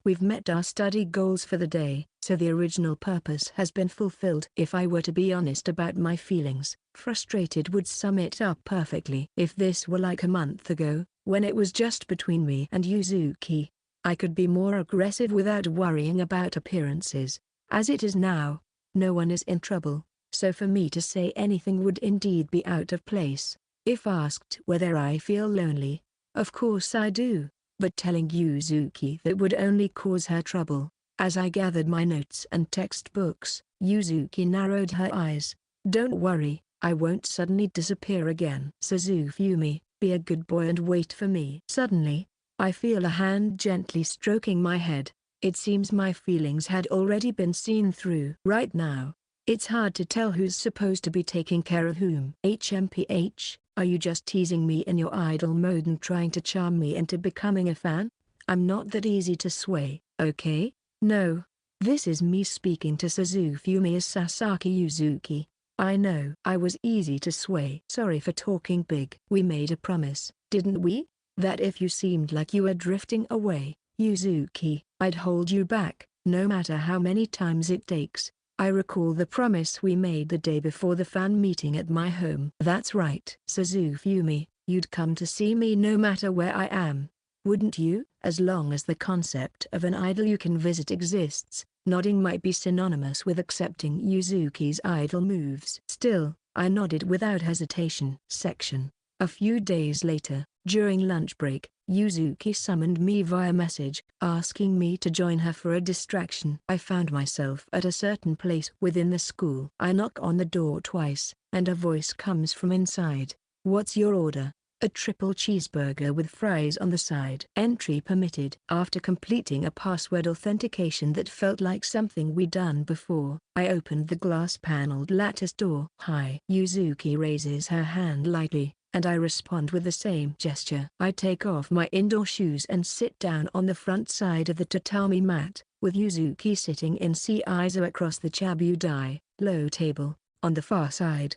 We've met our study goals for the day, so the original purpose has been fulfilled. If I were to be honest about my feelings, frustrated would sum it up perfectly. If this were like a month ago, when it was just between me and Yuzuki, I could be more aggressive without worrying about appearances. As it is now, no one is in trouble, so for me to say anything would indeed be out of place. If asked whether I feel lonely, of course I do. But telling Yuzuki that would only cause her trouble. As I gathered my notes and textbooks, Yuzuki narrowed her eyes. Don't worry, I won't suddenly disappear again. Suzufumi, be a good boy and wait for me. Suddenly, I feel a hand gently stroking my head. It seems my feelings had already been seen through. Right now, it's hard to tell who's supposed to be taking care of whom. HMPH. Are you just teasing me in your idol mode and trying to charm me into becoming a fan? I'm not that easy to sway, okay? No. This is me speaking to Suzufumi as Sasaki Yuzuki. I know I was easy to sway. Sorry for talking big. We made a promise, didn't we? That if you seemed like you were drifting away, Yuzuki, I'd hold you back, no matter how many times it takes. I recall the promise we made the day before the fan meeting at my home. That's right. Suzufumi, you'd come to see me no matter where I am. Wouldn't you? As long as the concept of an idol you can visit exists, nodding might be synonymous with accepting Yuzuki's idol moves. Still, I nodded without hesitation. Section. A few days later, during lunch break, Yuzuki summoned me via message, asking me to join her for a distraction. I found myself at a certain place within the school. I knock on the door twice, and a voice comes from inside. What's your order? A triple cheeseburger with fries on the side. Entry permitted. After completing a password authentication that felt like something we'd done before, I opened the glass-paneled lattice door. Hi. Yuzuki raises her hand lightly, and I respond with the same gesture. I take off my indoor shoes and sit down on the front side of the tatami mat, with Yuzuki sitting in Ciizo across the chabudai, low table, on the far side.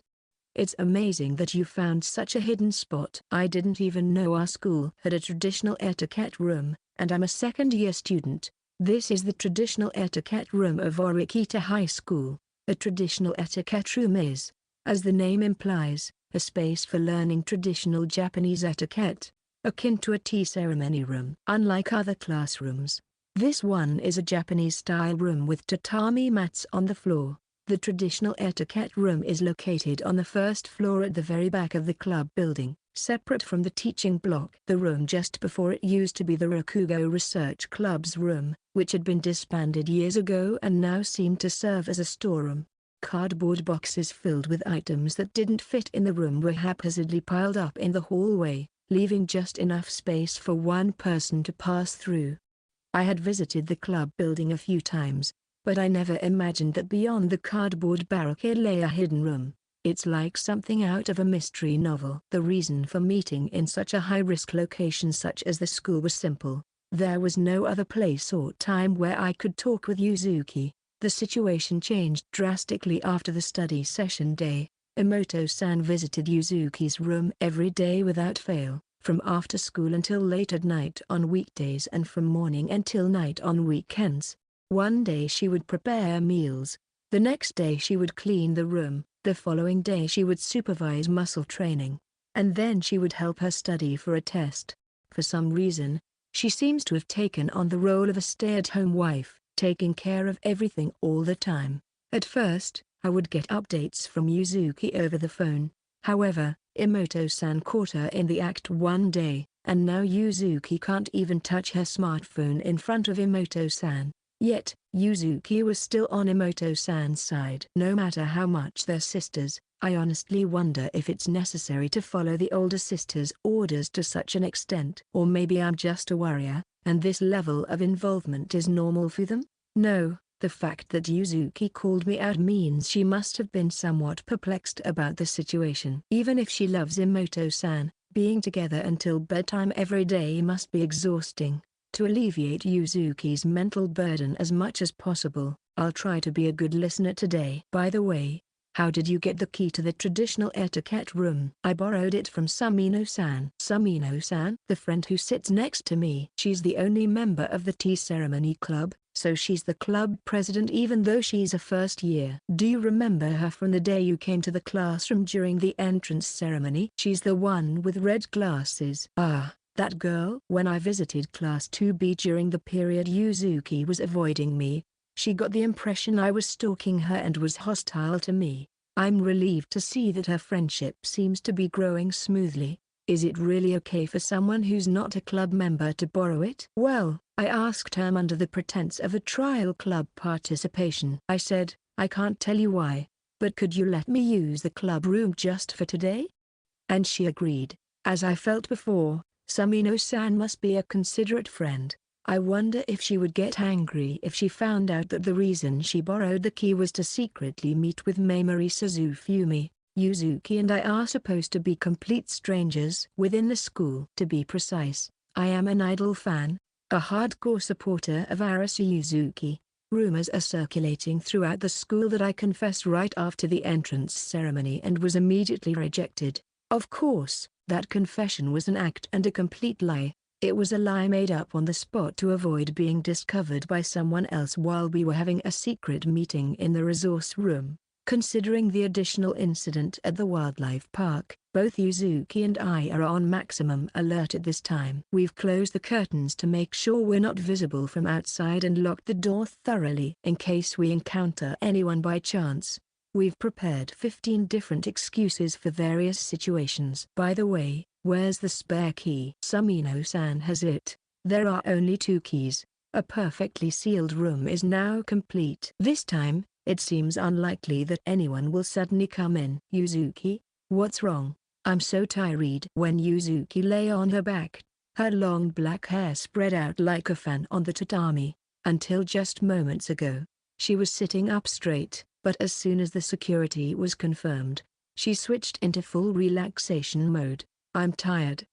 It's amazing that you found such a hidden spot. I didn't even know our school had a traditional etiquette room, and I'm a second-year student. This is the traditional etiquette room of Orikita High School. A traditional etiquette room is, as the name implies, a space for learning traditional Japanese etiquette, akin to a tea ceremony room. Unlike other classrooms, this one is a Japanese-style room with tatami mats on the floor. The traditional etiquette room is located on the first floor at the very back of the club building, separate from the teaching block. The room just before it used to be the Rakugo Research Club's room, which had been disbanded years ago and now seemed to serve as a storeroom. Cardboard boxes filled with items that didn't fit in the room were haphazardly piled up in the hallway, leaving just enough space for one person to pass through. I had visited the club building a few times, but I never imagined that beyond the cardboard barricade lay a hidden room. It's like something out of a mystery novel. The reason for meeting in such a high-risk location such as the school was simple. There was no other place or time where I could talk with Yuzuki. The situation changed drastically after the study session day. Emoto-san visited Yuzuki's room every day without fail, from after school until late at night on weekdays and from morning until night on weekends. One day she would prepare meals, the next day she would clean the room, the following day she would supervise muscle training, and then she would help her study for a test. For some reason, she seems to have taken on the role of a stay-at-home wife, taking care of everything all the time. At first, I would get updates from Yuzuki over the phone. However, Emoto-san caught her in the act one day, and now Yuzuki can't even touch her smartphone in front of Emoto-san. Yet, Yuzuki was still on Emoto-san's side. No matter how much they're sisters, I honestly wonder if it's necessary to follow the older sister's orders to such an extent. Or maybe I'm just a warrior, and this level of involvement is normal for them? No, the fact that Yuzuki called me out means she must have been somewhat perplexed about the situation. Even if she loves Emoto-san, being together until bedtime every day must be exhausting. To alleviate Yuzuki's mental burden as much as possible, I'll try to be a good listener today. By the way, how did you get the key to the traditional etiquette room? I borrowed it from Sumino-san. Sumino-san? The friend who sits next to me. She's the only member of the tea ceremony club, so she's the club president even though she's a first year. Do you remember her from the day you came to the classroom during the entrance ceremony? She's the one with red glasses. Ah, that girl? When I visited Class 2B during the period Yuzuki was avoiding me, she got the impression I was stalking her and was hostile to me. I'm relieved to see that her friendship seems to be growing smoothly. Is it really okay for someone who's not a club member to borrow it? Well, I asked her under the pretense of a trial club participation. I said, I can't tell you why, but could you let me use the club room just for today? And she agreed. As I felt before, Sumino-san must be a considerate friend. I wonder if she would get angry if she found out that the reason she borrowed the key was to secretly meet with Mamori Suzufumi. Yuzuki and I are supposed to be complete strangers within the school. To be precise, I am an idol fan, a hardcore supporter of Arasa Yuzuki. Rumors are circulating throughout the school that I confessed right after the entrance ceremony and was immediately rejected. Of course, that confession was an act and a complete lie. It was a lie made up on the spot to avoid being discovered by someone else while we were having a secret meeting in the resource room. Considering the additional incident at the wildlife park, both Yuzuki and I are on maximum alert at this time. We've closed the curtains to make sure we're not visible from outside and locked the door thoroughly in case we encounter anyone by chance. We've prepared 15 different excuses for various situations. By the way, where's the spare key? Sumino-san has it. There are only 2 keys. A perfectly sealed room is now complete. This time, it seems unlikely that anyone will suddenly come in. Yuzuki, what's wrong? I'm so tired. When Yuzuki lay on her back, her long black hair spread out like a fan on the tatami. Until just moments ago, she was sitting up straight, but as soon as the security was confirmed, she switched into full relaxation mode. I'm tired.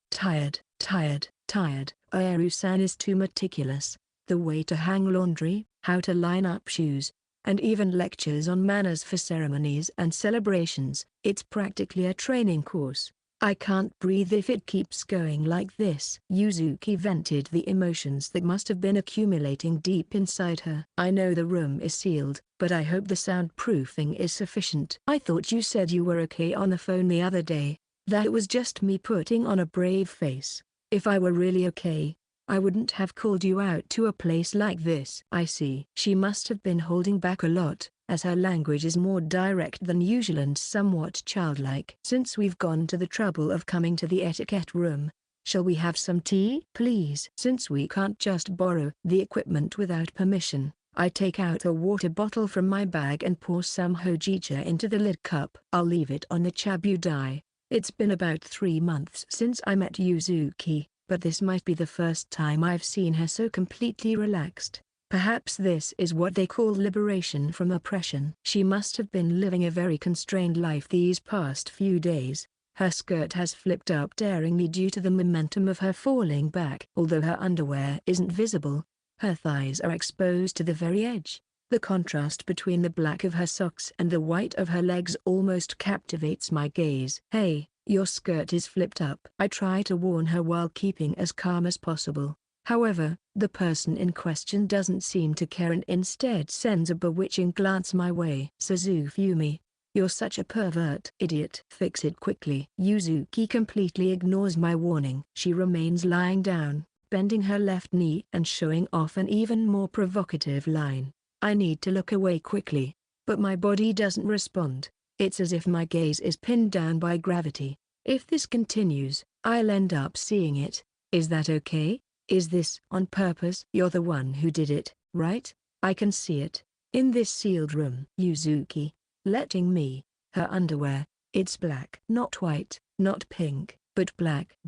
Ayaru-san is too meticulous. The way to hang laundry, how to line up shoes, and even lectures on manners for ceremonies and celebrations. It's practically a training course. I can't breathe if it keeps going like this. Yuzuki vented the emotions that must have been accumulating deep inside her. I know the room is sealed, but I hope the soundproofing is sufficient. I thought you said you were okay on the phone the other day. That was just me putting on a brave face. If I were really okay, I wouldn't have called you out to a place like this. I see. She must have been holding back a lot, as her language is more direct than usual and somewhat childlike. Since we've gone to the trouble of coming to the etiquette room, shall we have some tea? Please. Since we can't just borrow the equipment without permission, I take out a water bottle from my bag and pour some hojicha into the lid cup. I'll leave it on the chabudai. It's been about 3 months since I met Yuzuki, but this might be the first time I've seen her so completely relaxed. Perhaps this is what they call liberation from oppression. She must have been living a very constrained life these past few days. Her skirt has flipped up daringly due to the momentum of her falling back. Although her underwear isn't visible, her thighs are exposed to the very edge. The contrast between the black of her socks and the white of her legs almost captivates my gaze. Hey, your skirt is flipped up. I try to warn her while keeping as calm as possible. However, the person in question doesn't seem to care and instead sends a bewitching glance my way. Suzufumi, you're such a pervert. Idiot. Fix it quickly. Yuzuki completely ignores my warning. She remains lying down, bending her left knee and showing off an even more provocative line. I need to look away quickly, but my body doesn't respond. It's as if my gaze is pinned down by gravity. If this continues, I'll end up seeing it. Is that okay? Is this on purpose? You're the one who did it, right? I can see it. In this sealed room. Yuzuki, letting me. Her underwear, it's black. Not white, not pink, but black.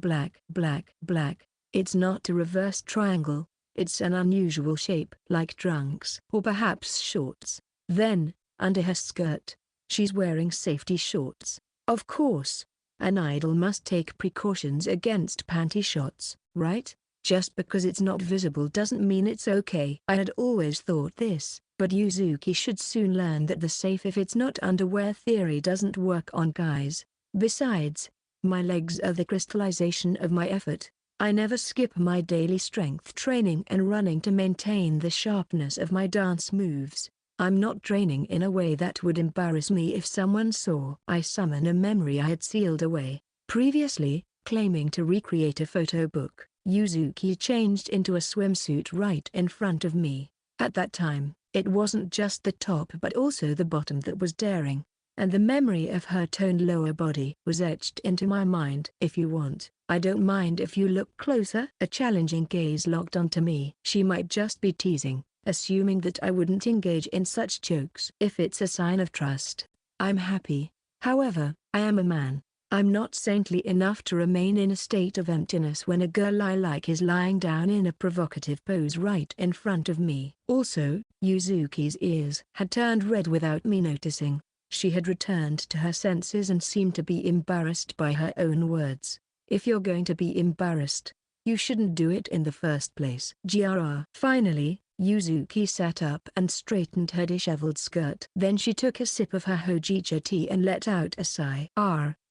It's not a reverse triangle. It's an unusual shape. Like trunks. Or perhaps shorts. Then, under her skirt, she's wearing safety shorts. Of course, an idol must take precautions against panty shots, right? Just because it's not visible doesn't mean it's okay. I had always thought this, but Yuzuki should soon learn that the safe if it's not underwear theory doesn't work on guys. Besides, my legs are the crystallization of my effort. I never skip my daily strength training and running to maintain the sharpness of my dance moves. I'm not training in a way that would embarrass me if someone saw. I summon a memory I had sealed away. Previously, claiming to recreate a photo book, Yuzuki changed into a swimsuit right in front of me. At that time, it wasn't just the top but also the bottom that was daring. And the memory of her toned lower body was etched into my mind. If you want, I don't mind if you look closer. A challenging gaze locked onto me. She might just be teasing, assuming that I wouldn't engage in such jokes. If it's a sign of trust, I'm happy. However, I am a man. I'm not saintly enough to remain in a state of emptiness when a girl I like is lying down in a provocative pose right in front of me. Also, Yuzuki's ears had turned red without me noticing. She had returned to her senses and seemed to be embarrassed by her own words. If you're going to be embarrassed, you shouldn't do it in the first place. GRR. Finally, Yuzuki sat up and straightened her disheveled skirt. Then she took a sip of her hojicha tea and let out a sigh.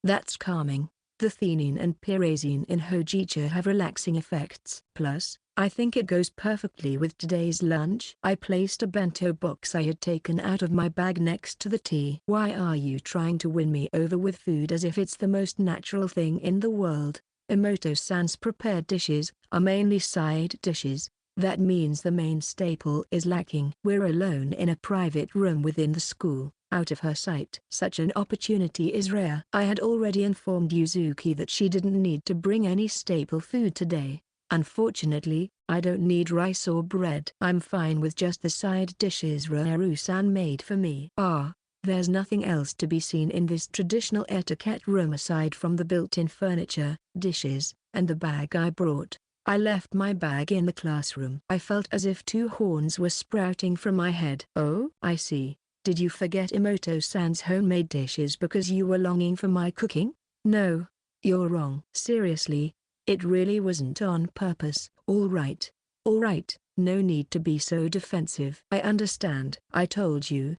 That's calming. The theanine and pyrazine in hojicha have relaxing effects. Plus, I think it goes perfectly with today's lunch. I placed a bento box I had taken out of my bag next to the tea. Why are you trying to win me over with food as if it's the most natural thing in the world? Emoto-san's prepared dishes are mainly side dishes. That means the main staple is lacking. We're alone in a private room within the school, out of her sight. Such an opportunity is rare. I had already informed Yuzuki that she didn't need to bring any staple food today. Unfortunately, I don't need rice or bread. I'm fine with just the side dishes Roharu-san made for me. There's nothing else to be seen in this traditional etiquette room aside from the built-in furniture, dishes, and the bag I brought. I left my bag in the classroom. I felt as if two horns were sprouting from my head. Oh, I see. Did you forget Emoto-san's homemade dishes because you were longing for my cooking? No. You're wrong. Seriously, it really wasn't on purpose. All right, no need to be so defensive. I understand. I told you.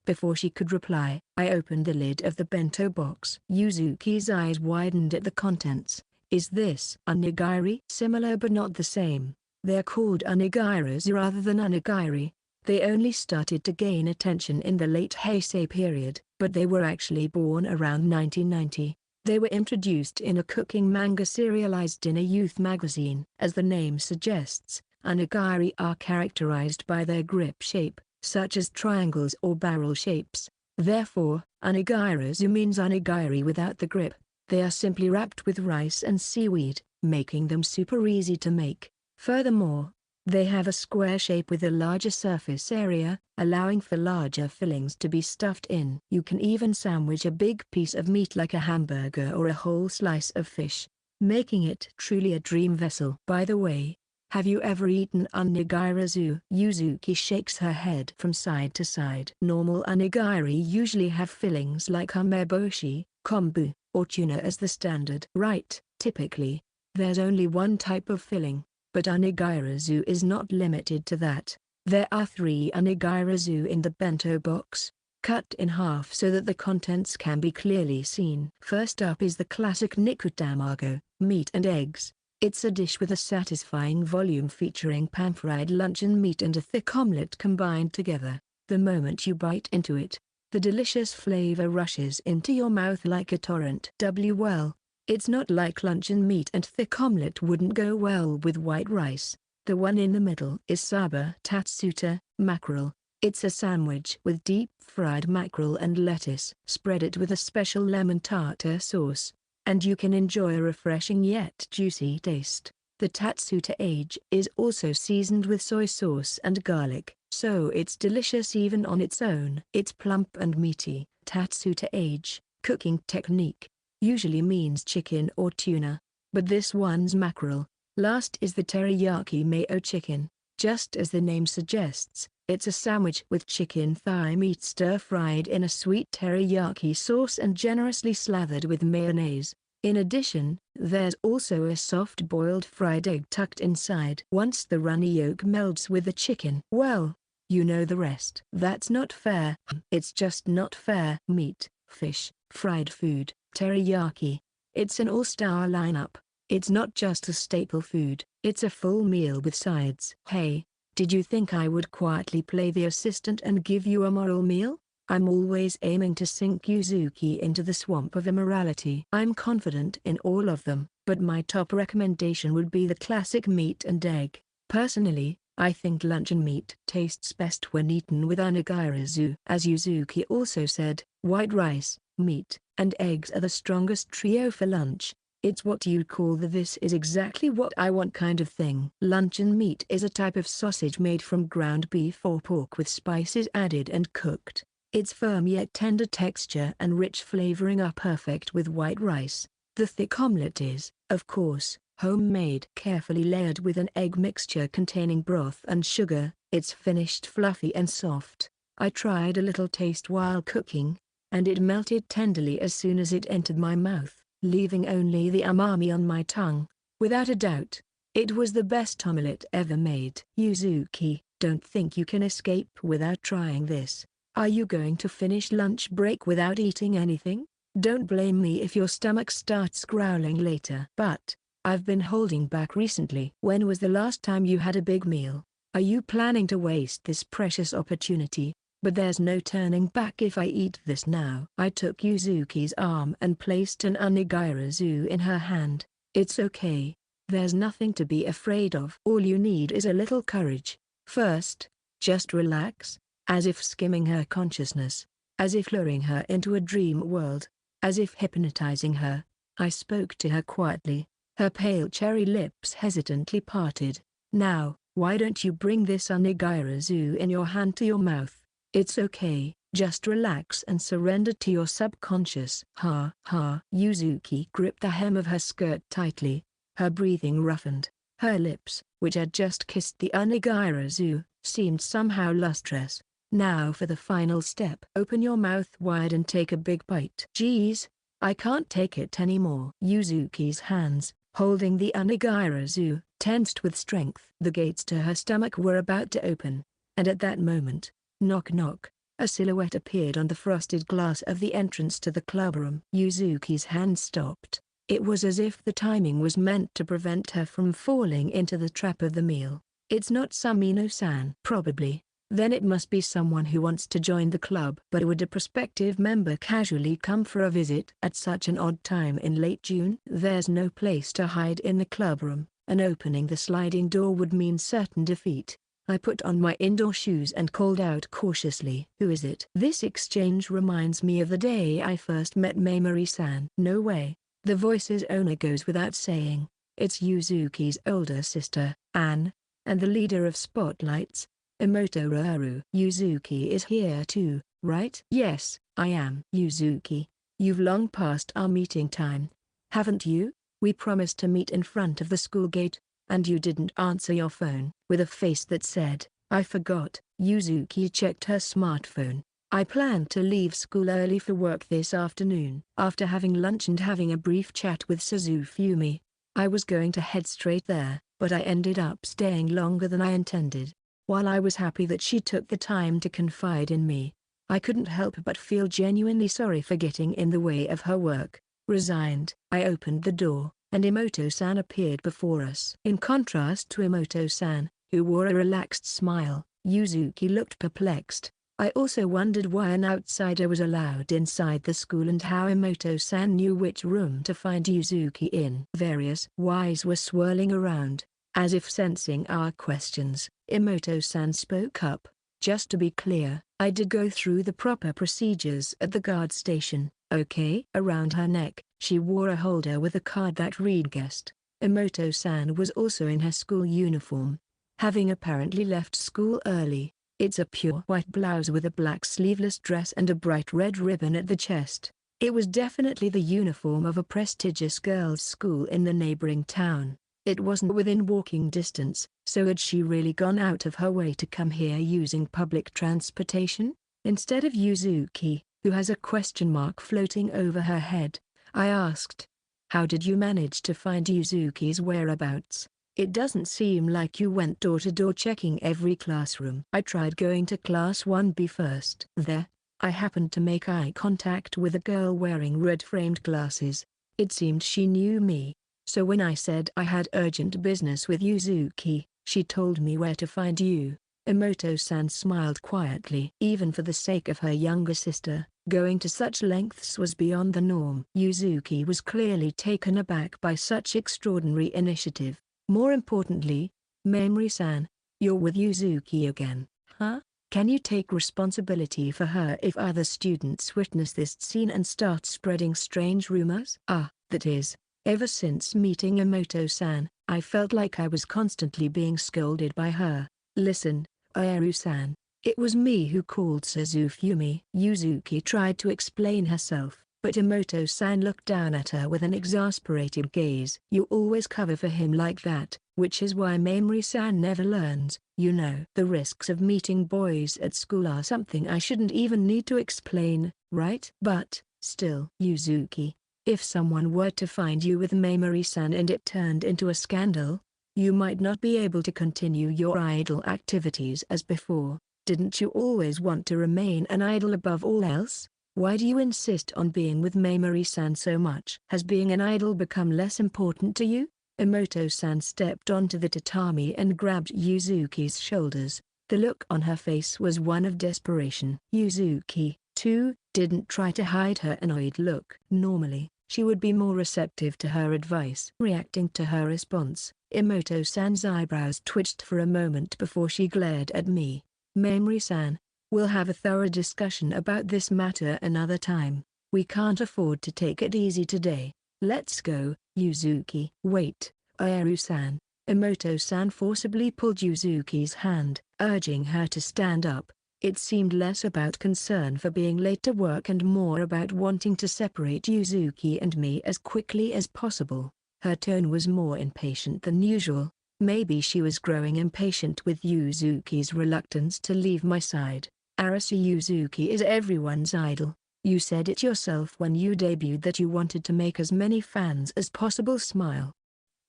Before she could reply, I opened the lid of the bento box. Yuzuki's eyes widened at the contents. Is this onigiri? Similar but not the same. They're called onigiri's rather than onigiri. They only started to gain attention in the late Heisei period, but they were actually born around 1990. They were introduced in a cooking manga serialized in a youth magazine. As the name suggests, onigiri are characterized by their grip shape, such as triangles or barrel shapes. Therefore, onigirizu means onigiri without the grip. They are simply wrapped with rice and seaweed, making them super easy to make. Furthermore, they have a square shape with a larger surface area, allowing for larger fillings to be stuffed in. You can even sandwich a big piece of meat like a hamburger or a whole slice of fish, making it truly a dream vessel. By the way, have you ever eaten onigirizu? Yuzuki shakes her head from side to side. Normal onigiri usually have fillings like umeboshi, kombu, or tuna as the standard. Right, typically, there's only one type of filling, but onigirizu is not limited to that. There are 3 onigirizu in the bento box, cut in half so that the contents can be clearly seen. First up is the classic nikutamago, meat and eggs. It's a dish with a satisfying volume featuring pan-fried luncheon meat and a thick omelette combined together. The moment you bite into it, the delicious flavor rushes into your mouth like a torrent. Well, it's not like luncheon meat and thick omelette wouldn't go well with white rice. The one in the middle is saba tatsuta, mackerel. It's a sandwich with deep-fried mackerel and lettuce. Spread it with a special lemon tartar sauce, and you can enjoy a refreshing yet juicy taste. The tatsuta age is also seasoned with soy sauce and garlic, so it's delicious even on its own. It's plump and meaty. Tatsuta age, cooking technique, usually means chicken or tuna, but this one's mackerel. Last is the teriyaki mayo chicken. Just as the name suggests, it's a sandwich with chicken thigh meat stir-fried in a sweet teriyaki sauce and generously slathered with mayonnaise. In addition, there's also a soft-boiled fried egg tucked inside. Once the runny yolk melts with the chicken, well, you know the rest. That's not fair. It's just not fair. Meat, fish, fried food, teriyaki. It's an all-star lineup. It's not just a staple food, it's a full meal with sides. Hey, did you think I would quietly play the assistant and give you a moral meal? I'm always aiming to sink Yuzuki into the swamp of immorality. I'm confident in all of them, but my top recommendation would be the classic meat and egg. Personally, I think luncheon meat tastes best when eaten with onigiri. As Yuzuki also said, white rice, meat, and eggs are the strongest trio for lunch. It's what you'd call the "this is exactly what I want" kind of thing. Luncheon meat is a type of sausage made from ground beef or pork with spices added and cooked. Its firm yet tender texture and rich flavoring are perfect with white rice. The thick omelette is, of course, homemade, carefully layered with an egg mixture containing broth and sugar. It's finished fluffy and soft. I tried a little taste while cooking, and it melted tenderly as soon as it entered my mouth, leaving only the umami on my tongue. Without a doubt, it was the best omelette ever made. Yuzuki, don't think you can escape without trying this. Are you going to finish lunch break without eating anything? Don't blame me if your stomach starts growling later. But, I've been holding back recently. When was the last time you had a big meal? Are you planning to waste this precious opportunity? But there's no turning back if I eat this now. I took Yuzuki's arm and placed an onigiri in her hand. It's okay. There's nothing to be afraid of. All you need is a little courage. First, just relax, as if skimming her consciousness, as if luring her into a dream world, as if hypnotizing her. I spoke to her quietly, her pale cherry lips hesitantly parted. Now, why don't you bring this onigiri in your hand to your mouth? It's okay, just relax and surrender to your subconscious. Ha ha. Yuzuki gripped the hem of her skirt tightly, her breathing roughened. Her lips, which had just kissed the onigiri, seemed somehow lustrous. Now for the final step. Open your mouth wide and take a big bite. Geez, I can't take it anymore. Yuzuki's hands, holding the onigiri, tensed with strength. The gates to her stomach were about to open, and at that moment, knock knock, a silhouette appeared on the frosted glass of the entrance to the clubroom. Yuzuki's hand stopped. It was as if the timing was meant to prevent her from falling into the trap of the meal. It's not Samino-san. Probably. Then it must be someone who wants to join the club. But would a prospective member casually come for a visit at such an odd time in late June? There's no place to hide in the clubroom, and opening the sliding door would mean certain defeat. I put on my indoor shoes and called out cautiously. Who is it? This exchange reminds me of the day I first met Mamori-san. No way. The voice's owner goes without saying. It's Yuzuki's older sister, Anne, and the leader of Spotlights, Emoto. Yuzuki is here too, right? Yes, I am. Yuzuki, you've long passed our meeting time, haven't you? We promised to meet in front of the school gate, and you didn't answer your phone. With a face that said, I forgot, Yuzuki checked her smartphone. I planned to leave school early for work this afternoon. After having lunch and having a brief chat with Suzufumi, I was going to head straight there, but I ended up staying longer than I intended. While I was happy that she took the time to confide in me, I couldn't help but feel genuinely sorry for getting in the way of her work. Resigned, I opened the door, and Emoto-san appeared before us. In contrast to Emoto-san, who wore a relaxed smile, Yuzuki looked perplexed. I also wondered why an outsider was allowed inside the school and how Emoto-san knew which room to find Yuzuki in. Various whys were swirling around, as if sensing our questions. Emoto-san spoke up. Just to be clear, I did go through the proper procedures at the guard station, okay? Around her neck, she wore a holder with a card that read guest. Emoto-san was also in her school uniform, having apparently left school early. It's a pure white blouse with a black sleeveless dress and a bright red ribbon at the chest. It was definitely the uniform of a prestigious girls' school in the neighboring town. It wasn't within walking distance, so had she really gone out of her way to come here using public transportation? Instead of Yuzuki, who has a question mark floating over her head, I asked, How did you manage to find Yuzuki's whereabouts? It doesn't seem like you went door to door checking every classroom. I tried going to class 1B first. There, I happened to make eye contact with a girl wearing red-framed glasses. It seemed she knew me. So when I said I had urgent business with Yuzuki, she told me where to find you. Emoto-san smiled quietly. Even for the sake of her younger sister, going to such lengths was beyond the norm. Yuzuki was clearly taken aback by such extraordinary initiative. More importantly, Mamori-san, you're with Yuzuki again, huh? Can you take responsibility for her if other students witness this scene and start spreading strange rumors? That is, ever since meeting Emoto-san, I felt like I was constantly being scolded by her. Listen, Aaaaaah-san, it was me who called Suzufumi. Yuzuki tried to explain herself, but Emoto-san looked down at her with an exasperated gaze. You always cover for him like that, which is why Mamori-san never learns. You know. The risks of meeting boys at school are something I shouldn't even need to explain, right? But, still. Yuzuki, if someone were to find you with Mamori-san and it turned into a scandal, you might not be able to continue your idol activities as before. Didn't you always want to remain an idol above all else? Why do you insist on being with Mamori-san so much? Has being an idol become less important to you? Emoto-san stepped onto the tatami and grabbed Yuzuki's shoulders. The look on her face was one of desperation. Yuzuki, too, didn't try to hide her annoyed look. Normally, she would be more receptive to her advice. Reacting to her response, Emoto-san's eyebrows twitched for a moment before she glared at me. Mamori-san, we'll have a thorough discussion about this matter another time. We can't afford to take it easy today. Let's go, Yuzuki. Wait, Aaaaaah-san. Emoto-san forcibly pulled Yuzuki's hand, urging her to stand up. It seemed less about concern for being late to work and more about wanting to separate Yuzuki and me as quickly as possible. Her tone was more impatient than usual. Maybe she was growing impatient with Yuzuki's reluctance to leave my side. Arasaka Yuzuki is everyone's idol. You said it yourself when you debuted that you wanted to make as many fans as possible smile.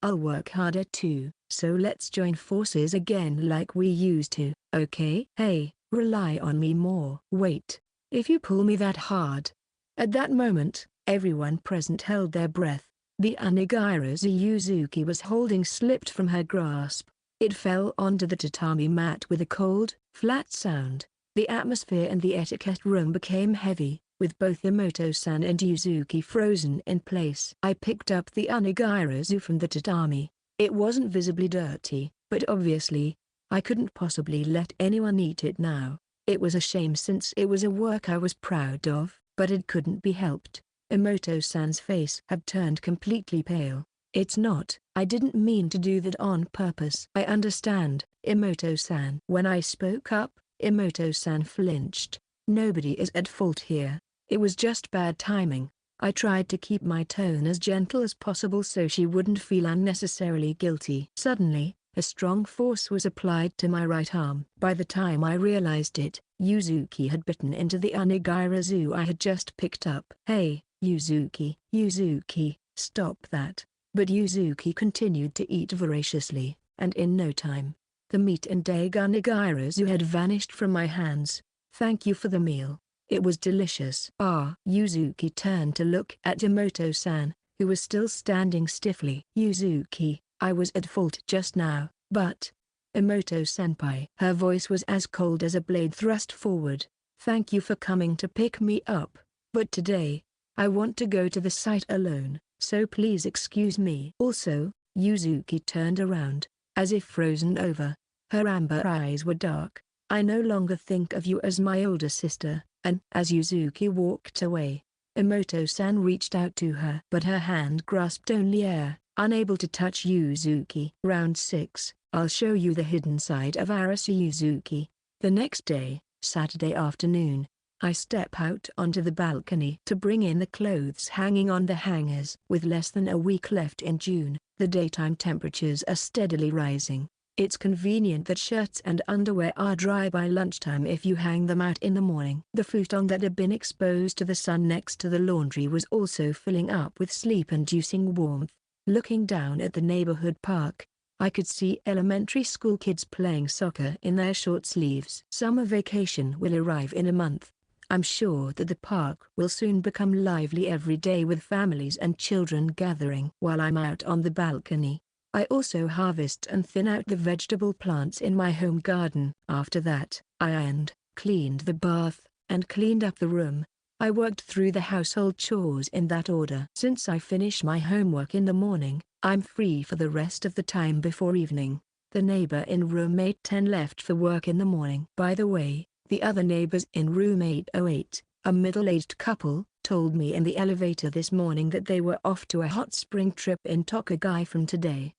I'll work harder too, so let's join forces again like we used to, okay? Hey, rely on me more. Wait, if you pull me that hard. At that moment, everyone present held their breath. The onigiri Yuzuki was holding slipped from her grasp. It fell onto the tatami mat with a cold, flat sound. The atmosphere in the etiquette room became heavy, with both Emoto-san and Yuzuki frozen in place. I picked up the onigiri from the tatami. It wasn't visibly dirty, but obviously, I couldn't possibly let anyone eat it now. It was a shame since it was a work I was proud of, but it couldn't be helped. Emoto-san's face had turned completely pale. It's not. I didn't mean to do that on purpose. I understand, Emoto-san. When I spoke up, Emoto-san flinched. Nobody is at fault here. It was just bad timing. I tried to keep my tone as gentle as possible so she wouldn't feel unnecessarily guilty. Suddenly, a strong force was applied to my right arm. By the time I realized it, Yuzuki had bitten into the onigiri I had just picked up. Hey, Yuzuki. Yuzuki, stop that. But Yuzuki continued to eat voraciously, and in no time, the meat and egg onigiri had vanished from my hands. Thank you for the meal. It was delicious. Yuzuki turned to look at Emoto-san, who was still standing stiffly. Yuzuki, I was at fault just now, but... Emoto-senpai. Her voice was as cold as a blade thrust forward. Thank you for coming to pick me up, but today, I want to go to the site alone, so please excuse me. Also, Yuzuki turned around, as if frozen over. Her amber eyes were dark. I no longer think of you as my older sister, and as Yuzuki walked away, Emoto-san reached out to her. But her hand grasped only air, unable to touch Yuzuki. Round 6, I'll show you the hidden side of Arasaka Yuzuki. The next day, Saturday afternoon, I step out onto the balcony to bring in the clothes hanging on the hangers. With less than a week left in June, the daytime temperatures are steadily rising. It's convenient that shirts and underwear are dry by lunchtime if you hang them out in the morning. The futon that had been exposed to the sun next to the laundry was also filling up with sleep-inducing warmth. Looking down at the neighborhood park, I could see elementary school kids playing soccer in their short sleeves. Summer vacation will arrive in a month. I'm sure that the park will soon become lively every day with families and children gathering. While I'm out on the balcony, I also harvest and thin out the vegetable plants in my home garden. After that, I ironed, cleaned the bath, and cleaned up the room. I worked through the household chores in that order. Since I finish my homework in the morning, I'm free for the rest of the time before evening. The neighbor in room 810 left for work in the morning. By the way, the other neighbors in room 808, a middle-aged couple, told me in the elevator this morning that they were off to a hot spring trip in Tokugai from today.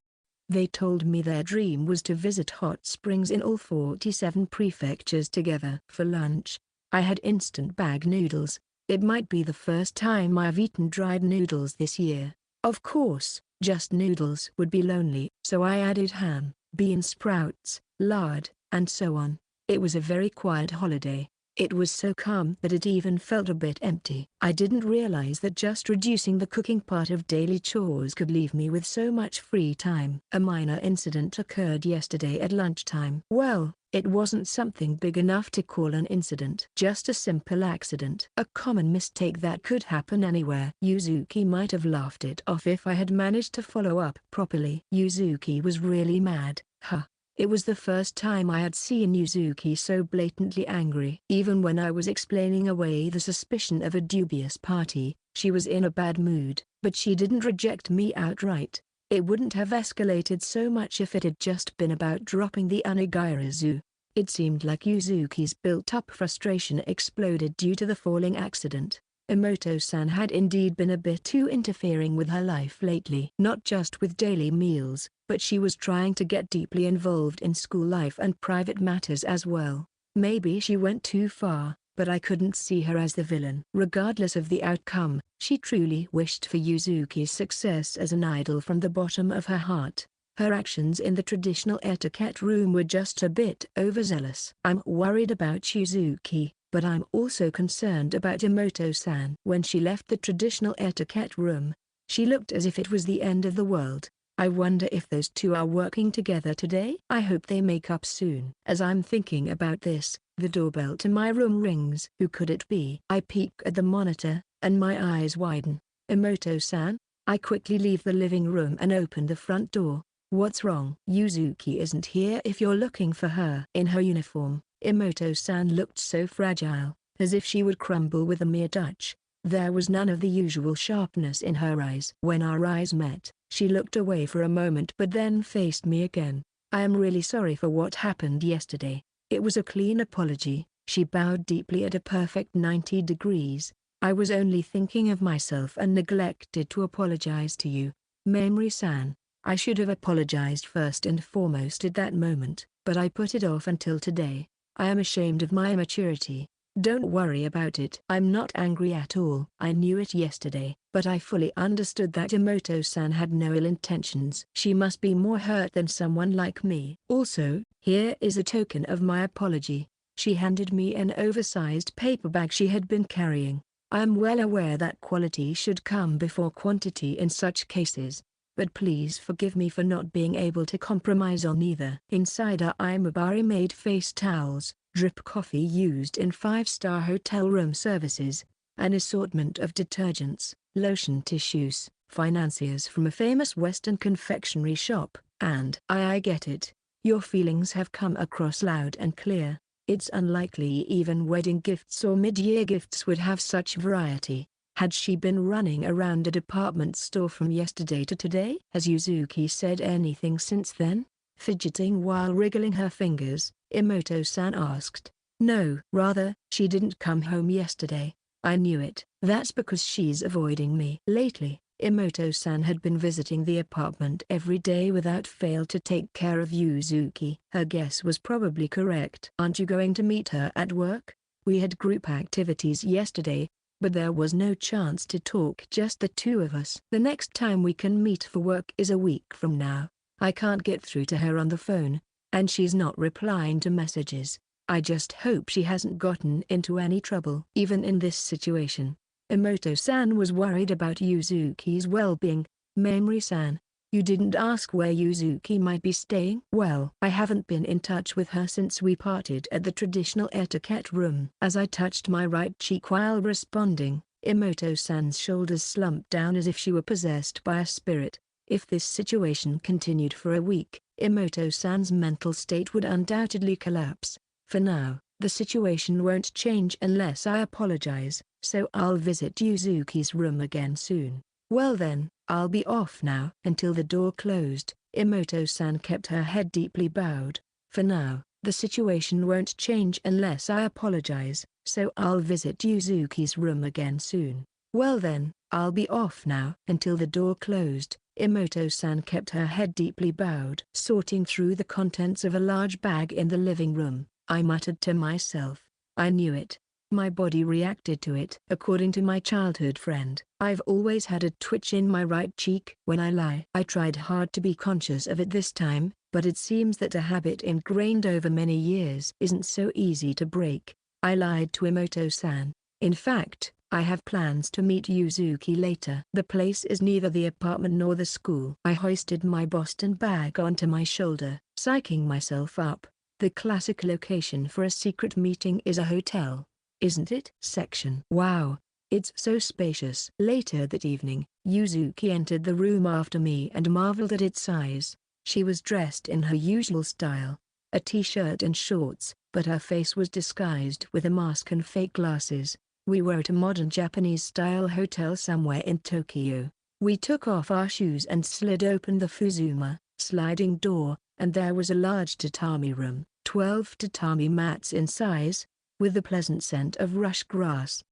They told me their dream was to visit hot springs in all 47 prefectures together. For lunch, I had instant bag noodles. It might be the first time I've eaten dried noodles this year. Of course, just noodles would be lonely, so I added ham, bean sprouts, lard, and so on. It was a very quiet holiday. It was so calm that it even felt a bit empty. I didn't realize that just reducing the cooking part of daily chores could leave me with so much free time. A minor incident occurred yesterday at lunchtime. Well, it wasn't something big enough to call an incident. Just a simple accident. A common mistake that could happen anywhere. Yuzuki might have laughed it off if I had managed to follow up properly. Yuzuki was really mad. Huh. It was the first time I had seen Yuzuki so blatantly angry. Even when I was explaining away the suspicion of a dubious party, she was in a bad mood. But she didn't reject me outright. It wouldn't have escalated so much if it had just been about dropping the onigirizu. It seemed like Yuzuki's built-up frustration exploded due to the falling accident. Emoto-san had indeed been a bit too interfering with her life lately. Not just with daily meals, but she was trying to get deeply involved in school life and private matters as well. Maybe she went too far, but I couldn't see her as the villain. Regardless of the outcome, she truly wished for Yuzuki's success as an idol from the bottom of her heart. Her actions in the traditional etiquette room were just a bit overzealous. I'm worried about Yuzuki, but I'm also concerned about Emoto-san. When she left the traditional etiquette room, she looked as if it was the end of the world. I wonder if those two are working together today? I hope they make up soon. As I'm thinking about this, the doorbell to my room rings. Who could it be? I peek at the monitor, and my eyes widen. Emoto-san? I quickly leave the living room and open the front door. What's wrong? Yuzuki isn't here if you're looking for her. In her uniform, Emoto-san looked so fragile, as if she would crumble with a mere touch. There was none of the usual sharpness in her eyes. When our eyes met, she looked away for a moment but then faced me again. I am really sorry for what happened yesterday. It was a clean apology. She bowed deeply at a perfect 90 degrees. I was only thinking of myself and neglected to apologize to you. Mamori-san, I should have apologized first and foremost at that moment, but I put it off until today. I am ashamed of my immaturity. Don't worry about it. I'm not angry at all. I knew it yesterday, but I fully understood that Emoto-san had no ill intentions. She must be more hurt than someone like me. Also, here is a token of my apology. She handed me an oversized paper bag she had been carrying. I am well aware that quality should come before quantity in such cases, but please forgive me for not being able to compromise on either. Inside are Imabari-made face towels, drip coffee used in 5-star hotel room services, an assortment of detergents, lotion tissues, financiers from a famous Western confectionery shop, and I get it. Your feelings have come across loud and clear. It's unlikely even wedding gifts or mid-year gifts would have such variety. Had she been running around a department store from yesterday to today? Has Yuzuki said anything since then? Fidgeting while wriggling her fingers, Emoto-san asked. No. Rather, she didn't come home yesterday. I knew it. That's because she's avoiding me. Lately, Emoto-san had been visiting the apartment every day without fail to take care of Yuzuki. Her guess was probably correct. Aren't you going to meet her at work? We had group activities yesterday, but there was no chance to talk, just the two of us. The next time we can meet for work is a week from now. I can't get through to her on the phone, and she's not replying to messages. I just hope she hasn't gotten into any trouble. Even in this situation, Emoto-san was worried about Yuzuki's well-being. Mamori-san, you didn't ask where Yuzuki might be staying? Well, I haven't been in touch with her since we parted at the traditional etiquette room. As I touched my right cheek while responding, Emoto-san's shoulders slumped down as if she were possessed by a spirit. If this situation continued for a week, Emoto-san's mental state would undoubtedly collapse. For now, the situation won't change unless I apologize, so I'll visit Yuzuki's room again soon. Well then, I'll be off now. Until the door closed, Emoto-san kept her head deeply bowed. For now, the situation won't change unless I apologize, so I'll visit Yuzuki's room again soon. Well then, I'll be off now. Until the door closed, Emoto-san kept her head deeply bowed. Sorting through the contents of a large bag in the living room, I muttered to myself, I knew it. My body reacted to it. According to my childhood friend, I've always had a twitch in my right cheek when I lie. I tried hard to be conscious of it this time, but it seems that a habit ingrained over many years isn't so easy to break. I lied to Emoto-san. In fact, I have plans to meet Yuzuki later. The place is neither the apartment nor the school. I hoisted my Boston bag onto my shoulder, psyching myself up. The classic location for a secret meeting is a hotel, isn't it? Section. Wow, it's so spacious. Later that evening, Yuzuki entered the room after me and marveled at its size. She was dressed in her usual style, a t-shirt and shorts, but her face was disguised with a mask and fake glasses. We were at a modern Japanese-style hotel somewhere in Tokyo. We took off our shoes and slid open the Fuzuma sliding door, and there was a large tatami room, 12 tatami mats in size, with the pleasant scent of rush grass.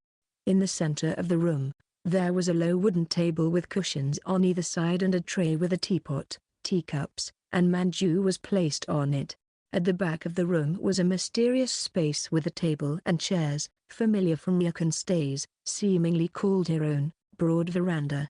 In the center of the room, there was a low wooden table with cushions on either side and a tray with a teapot, teacups, and manju was placed on it. At the back of the room was a mysterious space with a table and chairs, familiar from ryokan stays, seemingly called her own, broad veranda.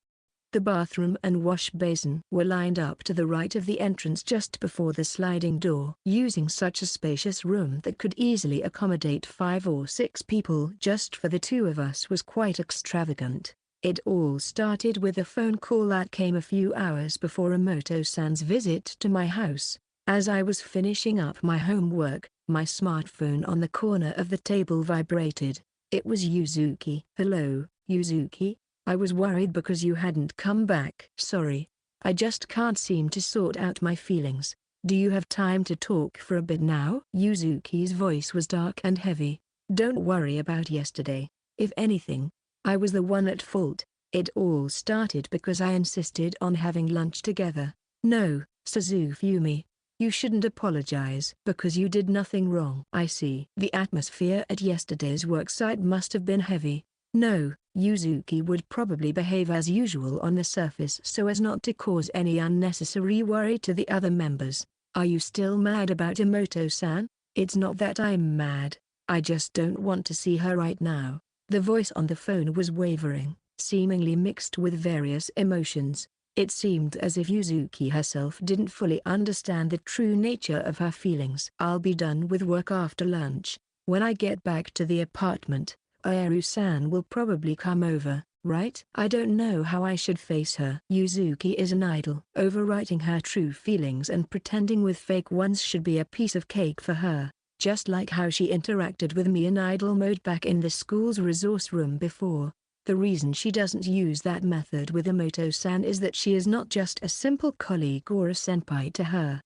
The bathroom and wash basin were lined up to the right of the entrance just before the sliding door. Using such a spacious room that could easily accommodate 5 or 6 people just for the two of us was quite extravagant. It all started with a phone call that came a few hours before Emoto-san's visit to my house. As I was finishing up my homework, my smartphone on the corner of the table vibrated. It was Yuzuki. Hello, Yuzuki? I was worried because you hadn't come back. Sorry. I just can't seem to sort out my feelings. Do you have time to talk for a bit now? Yuzuki's voice was dark and heavy. Don't worry about yesterday. If anything, I was the one at fault. It all started because I insisted on having lunch together. No, Suzufumi. You shouldn't apologize because you did nothing wrong. I see. The atmosphere at yesterday's worksite must have been heavy. No, Yuzuki would probably behave as usual on the surface so as not to cause any unnecessary worry to the other members. Are you still mad about Emoto-san? It's not that I'm mad, I just don't want to see her right now. The voice on the phone was wavering, seemingly mixed with various emotions. It seemed as if Yuzuki herself didn't fully understand the true nature of her feelings. I'll be done with work after lunch. When I get back to the apartment, Aaaaaah-san will probably come over, right? I don't know how I should face her. Yuzuki is an idol. Overwriting her true feelings and pretending with fake ones should be a piece of cake for her, just like how she interacted with me in idol mode back in the school's resource room before. The reason she doesn't use that method with Emoto-san is that she is not just a simple colleague or a senpai to her.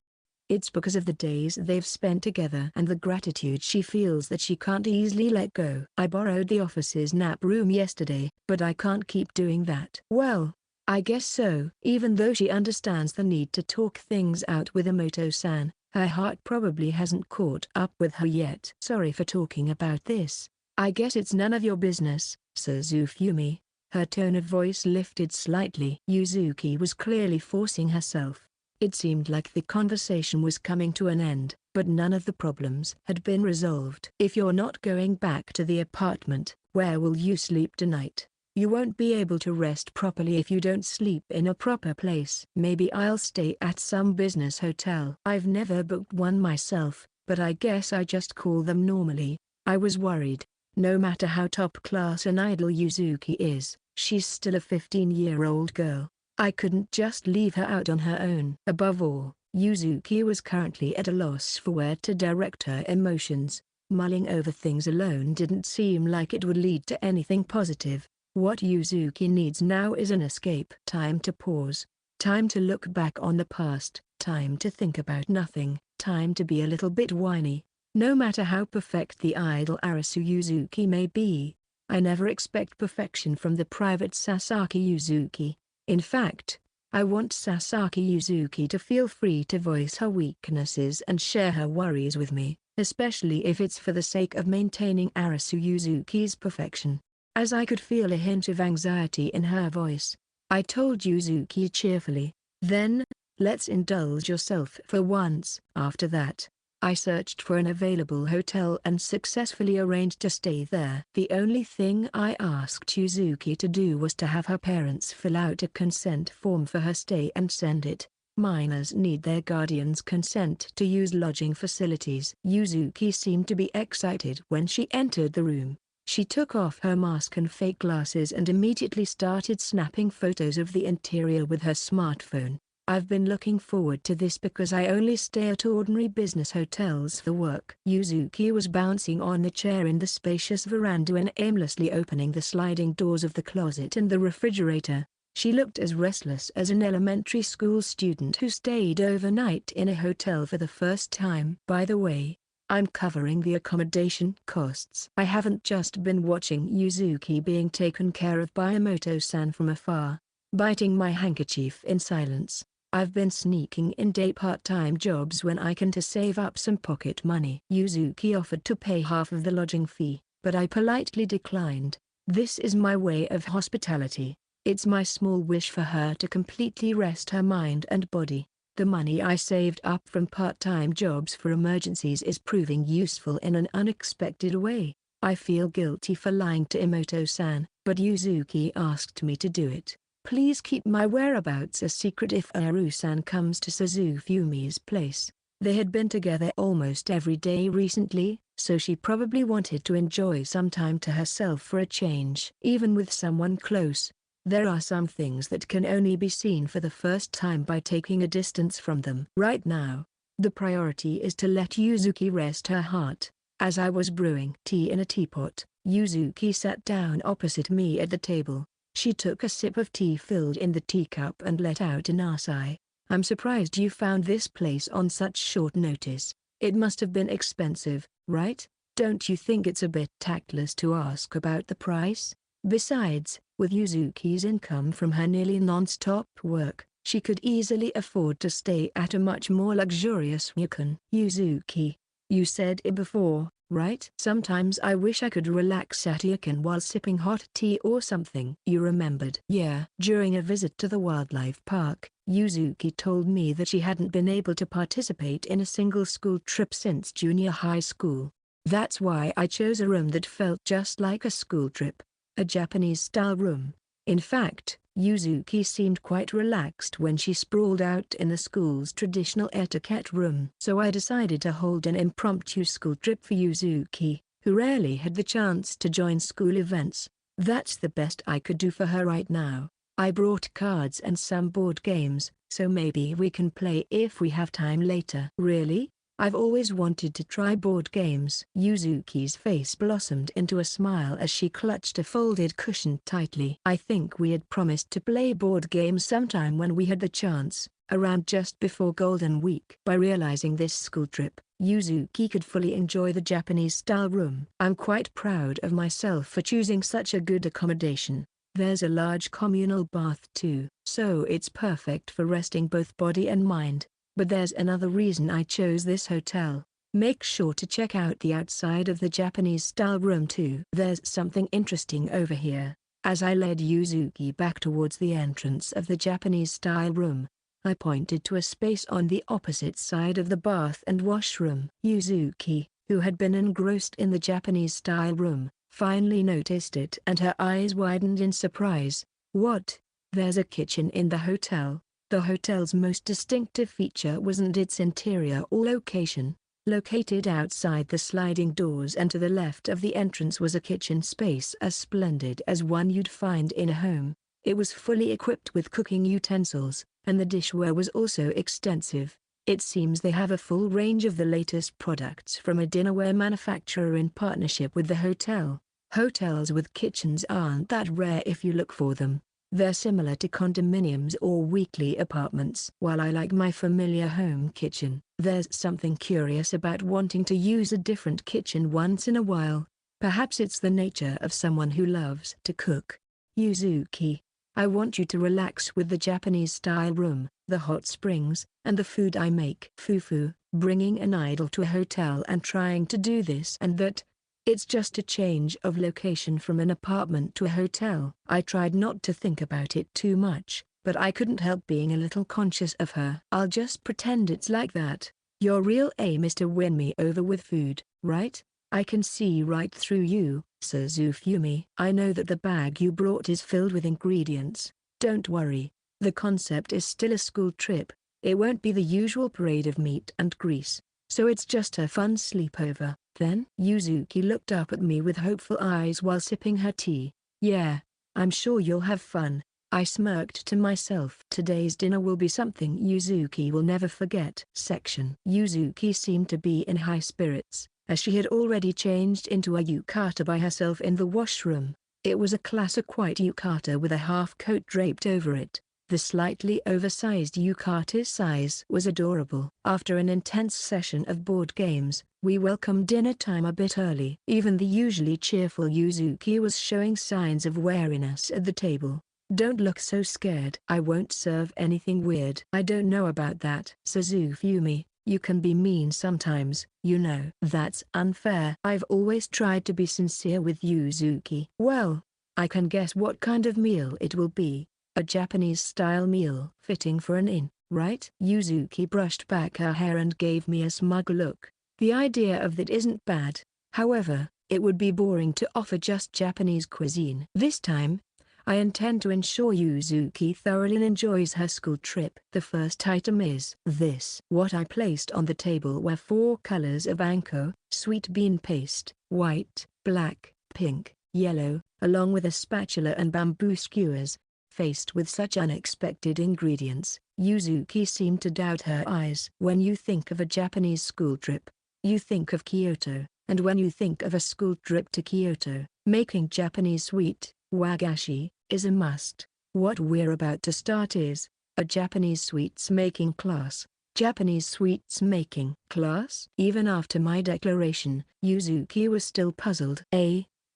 It's because of the days they've spent together and the gratitude she feels that she can't easily let go. I borrowed the office's nap room yesterday, but I can't keep doing that. Well, I guess so. Even though she understands the need to talk things out with Emoto-san, her heart probably hasn't caught up with her yet. Sorry for talking about this. I guess it's none of your business, Suzufumi. Her tone of voice lifted slightly. Yuzuki was clearly forcing herself. It seemed like the conversation was coming to an end, but none of the problems had been resolved. If you're not going back to the apartment, where will you sleep tonight? You won't be able to rest properly if you don't sleep in a proper place. Maybe I'll stay at some business hotel. I've never booked one myself, but I guess I just call them normally. I was worried. No matter how top class an idol Yuzuki is, she's still a 15-year-old girl. I couldn't just leave her out on her own. Above all, Yuzuki was currently at a loss for where to direct her emotions. Mulling over things alone didn't seem like it would lead to anything positive. What Yuzuki needs now is an escape. Time to pause. Time to look back on the past. Time to think about nothing. Time to be a little bit whiny. No matter how perfect the idol Arasu Yuzuki may be, I never expect perfection from the private Sasaki Yuzuki. In fact, I want Sasaki Yuzuki to feel free to voice her weaknesses and share her worries with me, especially if it's for the sake of maintaining Arasu Yuzuki's perfection. As I could feel a hint of anxiety in her voice, I told Yuzuki cheerfully, "Then, let's indulge yourself for once." After that, I searched for an available hotel and successfully arranged to stay there. The only thing I asked Yuzuki to do was to have her parents fill out a consent form for her stay and send it. Minors need their guardian's consent to use lodging facilities. Yuzuki seemed to be excited when she entered the room. She took off her mask and fake glasses and immediately started snapping photos of the interior with her smartphone. I've been looking forward to this because I only stay at ordinary business hotels for work. Yuzuki was bouncing on the chair in the spacious veranda and aimlessly opening the sliding doors of the closet and the refrigerator. She looked as restless as an elementary school student who stayed overnight in a hotel for the first time. By the way, I'm covering the accommodation costs. I haven't just been watching Yuzuki being taken care of by Emoto-san from afar, biting my handkerchief in silence. I've been sneaking in day part-time jobs when I can to save up some pocket money. Yuzuki offered to pay half of the lodging fee, but I politely declined. This is my way of hospitality. It's my small wish for her to completely rest her mind and body. The money I saved up from part-time jobs for emergencies is proving useful in an unexpected way. I feel guilty for lying to Emoto-san, but Yuzuki asked me to do it. Please keep my whereabouts a secret if Aaaaaah-san comes to Suzufumi's place. They had been together almost every day recently, so she probably wanted to enjoy some time to herself for a change. Even with someone close, there are some things that can only be seen for the first time by taking a distance from them. Right now, the priority is to let Yuzuki rest her heart. As I was brewing tea in a teapot, Yuzuki sat down opposite me at the table. She took a sip of tea filled in the teacup and let out a sigh. "I'm surprised you found this place on such short notice. It must have been expensive, right? Don't you think it's a bit tactless to ask about the price? Besides, with Yuzuki's income from her nearly non-stop work, she could easily afford to stay at a much more luxurious ryokan." "Yuzuki, you said it before, right? Sometimes I wish I could relax at ryokan while sipping hot tea or something." "You remembered?" "Yeah." During a visit to the wildlife park, Yuzuki told me that she hadn't been able to participate in a single school trip since junior high school. That's why I chose a room that felt just like a school trip. A Japanese-style room. In fact, Yuzuki seemed quite relaxed when she sprawled out in the school's traditional etiquette room. So I decided to hold an impromptu school trip for Yuzuki, who rarely had the chance to join school events. That's the best I could do for her right now. I brought cards and some board games, so maybe we can play if we have time later. "Really? I've always wanted to try board games." Yuzuki's face blossomed into a smile as she clutched a folded cushion tightly. "I think we had promised to play board games sometime when we had the chance, around just before Golden Week." By realizing this school trip, Yuzuki could fully enjoy the Japanese-style room. "I'm quite proud of myself for choosing such a good accommodation. There's a large communal bath too, so it's perfect for resting both body and mind. But there's another reason I chose this hotel. Make sure to check out the outside of the Japanese-style room too. There's something interesting over here." As I led Yuzuki back towards the entrance of the Japanese-style room, I pointed to a space on the opposite side of the bath and washroom. Yuzuki, who had been engrossed in the Japanese-style room, finally noticed it and her eyes widened in surprise. What? There's a kitchen in the hotel. The hotel's most distinctive feature wasn't its interior or location. Located outside the sliding doors and to the left of the entrance was a kitchen space as splendid as one you'd find in a home. It was fully equipped with cooking utensils, and the dishware was also extensive. It seems they have a full range of the latest products from a dinnerware manufacturer in partnership with the hotel. Hotels with kitchens aren't that rare if you look for them. They're similar to condominiums or weekly apartments. While I like my familiar home kitchen, there's something curious about wanting to use a different kitchen once in a while. Perhaps it's the nature of someone who loves to cook. Yuzuki, I want you to relax with the Japanese-style room, the hot springs, and the food I make. Fufu, bringing an idol to a hotel and trying to do this and that. It's just a change of location from an apartment to a hotel. I tried not to think about it too much, but I couldn't help being a little conscious of her. I'll just pretend it's like that. Your real aim is to win me over with food, right? I can see right through you, Suzufumi. I know that the bag you brought is filled with ingredients. Don't worry. The concept is still a school trip. It won't be the usual parade of meat and grease. So it's just a fun sleepover. Then Yuzuki looked up at me with hopeful eyes while sipping her tea. Yeah, I'm sure you'll have fun. I smirked to myself. Today's dinner will be something Yuzuki will never forget. Yuzuki seemed to be in high spirits, as she had already changed into a yukata by herself in the washroom. It was a classic white yukata with a half coat draped over it. The slightly oversized yukata's size was adorable. After an intense session of board games, we welcomed dinner time a bit early. Even the usually cheerful Yuzuki was showing signs of wariness at the table. Don't look so scared. I won't serve anything weird. I don't know about that. Suzufumi, you can be mean sometimes, you know. That's unfair. I've always tried to be sincere with Yuzuki. Well, I can guess what kind of meal it will be. A Japanese-style meal fitting for an inn, right? Yuzuki brushed back her hair and gave me a smug look. The idea of that isn't bad. However, it would be boring to offer just Japanese cuisine. This time, I intend to ensure Yuzuki thoroughly enjoys her school trip. The first item is this. What I placed on the table were 4 colors of anko, sweet bean paste, white, black, pink, yellow, along with a spatula and bamboo skewers. Faced with such unexpected ingredients, Yuzuki seemed to doubt her eyes. When you think of a Japanese school trip, you think of Kyoto, and when you think of a school trip to Kyoto, making Japanese sweet, wagashi, is a must. What we're about to start is a Japanese sweets making class. Japanese sweets making class? Even after my declaration, Yuzuki was still puzzled.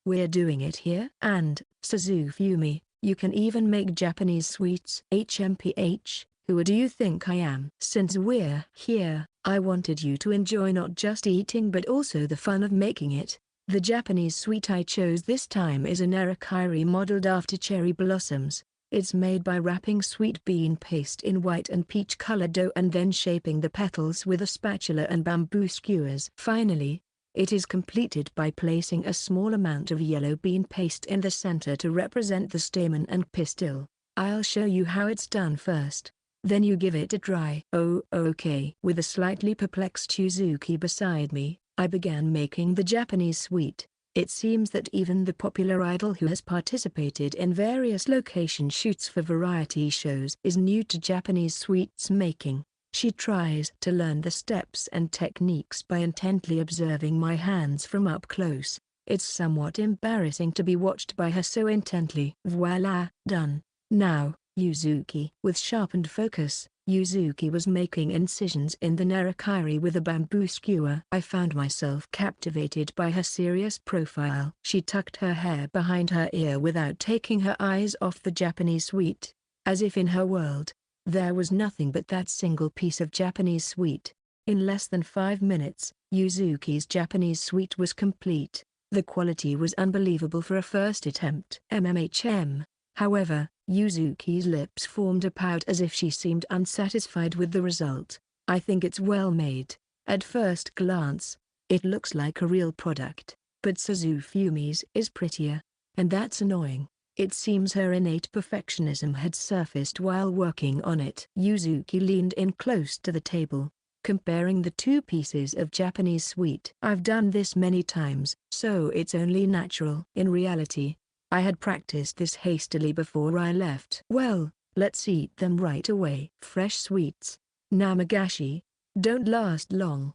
We're doing it here? And, Suzufumi, you can even make Japanese sweets? HMPH, who do you think I am? Since we're here, I wanted you to enjoy not just eating but also the fun of making it. The Japanese sweet I chose this time is an erikairi modeled after cherry blossoms. It's made by wrapping sweet bean paste in white and peach colored dough and then shaping the petals with a spatula and bamboo skewers. Finally, it is completed by placing a small amount of yellow bean paste in the center to represent the stamen and pistil. I'll show you how it's done first. Then you give it a try. Oh, okay. With a slightly perplexed Yuzuki beside me, I began making the Japanese sweet. It seems that even the popular idol who has participated in various location shoots for variety shows is new to Japanese sweets making. She tries to learn the steps and techniques by intently observing my hands from up close. It's somewhat embarrassing to be watched by her so intently. Voila, done. Now, Yuzuki. With sharpened focus, Yuzuki was making incisions in the nerakairi with a bamboo skewer. I found myself captivated by her serious profile. She tucked her hair behind her ear without taking her eyes off the Japanese sweet, as if in her world, there was nothing but that single piece of Japanese sweet. In less than 5 minutes, Yuzuki's Japanese sweet was complete. The quality was unbelievable for a first attempt. However, Yuzuki's lips formed a pout as if she seemed unsatisfied with the result. I think it's well made. At first glance, it looks like a real product, but Suzufumi's is prettier. And that's annoying. It seems her innate perfectionism had surfaced while working on it. Yuzuki leaned in close to the table, comparing the two pieces of Japanese sweet. I've done this many times, so it's only natural. In reality, I had practiced this hastily before I left. Well, let's eat them right away. Fresh sweets, Namagashi, don't last long.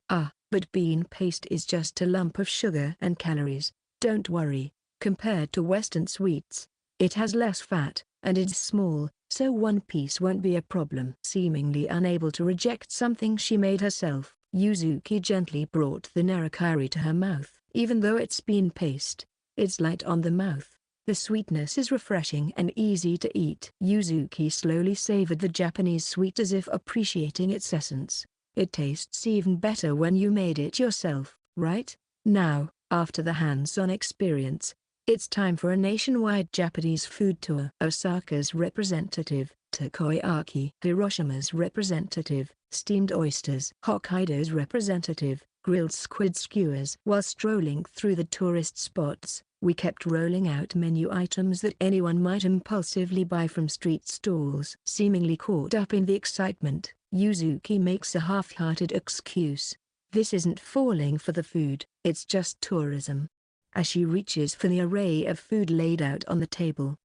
But bean paste is just a lump of sugar and calories. Don't worry, compared to Western sweets, it has less fat, and it's small, so one piece won't be a problem. Seemingly unable to reject something she made herself, Yuzuki gently brought the nerakari to her mouth. Even though it's bean paste, it's light on the mouth. The sweetness is refreshing and easy to eat. Yuzuki slowly savored the Japanese sweet as if appreciating its essence. It tastes even better when you made it yourself, right? Now, after the hands-on experience, it's time for a nationwide Japanese food tour. Osaka's representative, takoyaki. Hiroshima's representative, steamed oysters. Hokkaido's representative, grilled squid skewers. While strolling through the tourist spots, we kept rolling out menu items that anyone might impulsively buy from street stalls. Seemingly caught up in the excitement, Yuzuki makes a half-hearted excuse. This isn't falling for the food, it's just tourism. As she reaches for the array of food laid out on the table.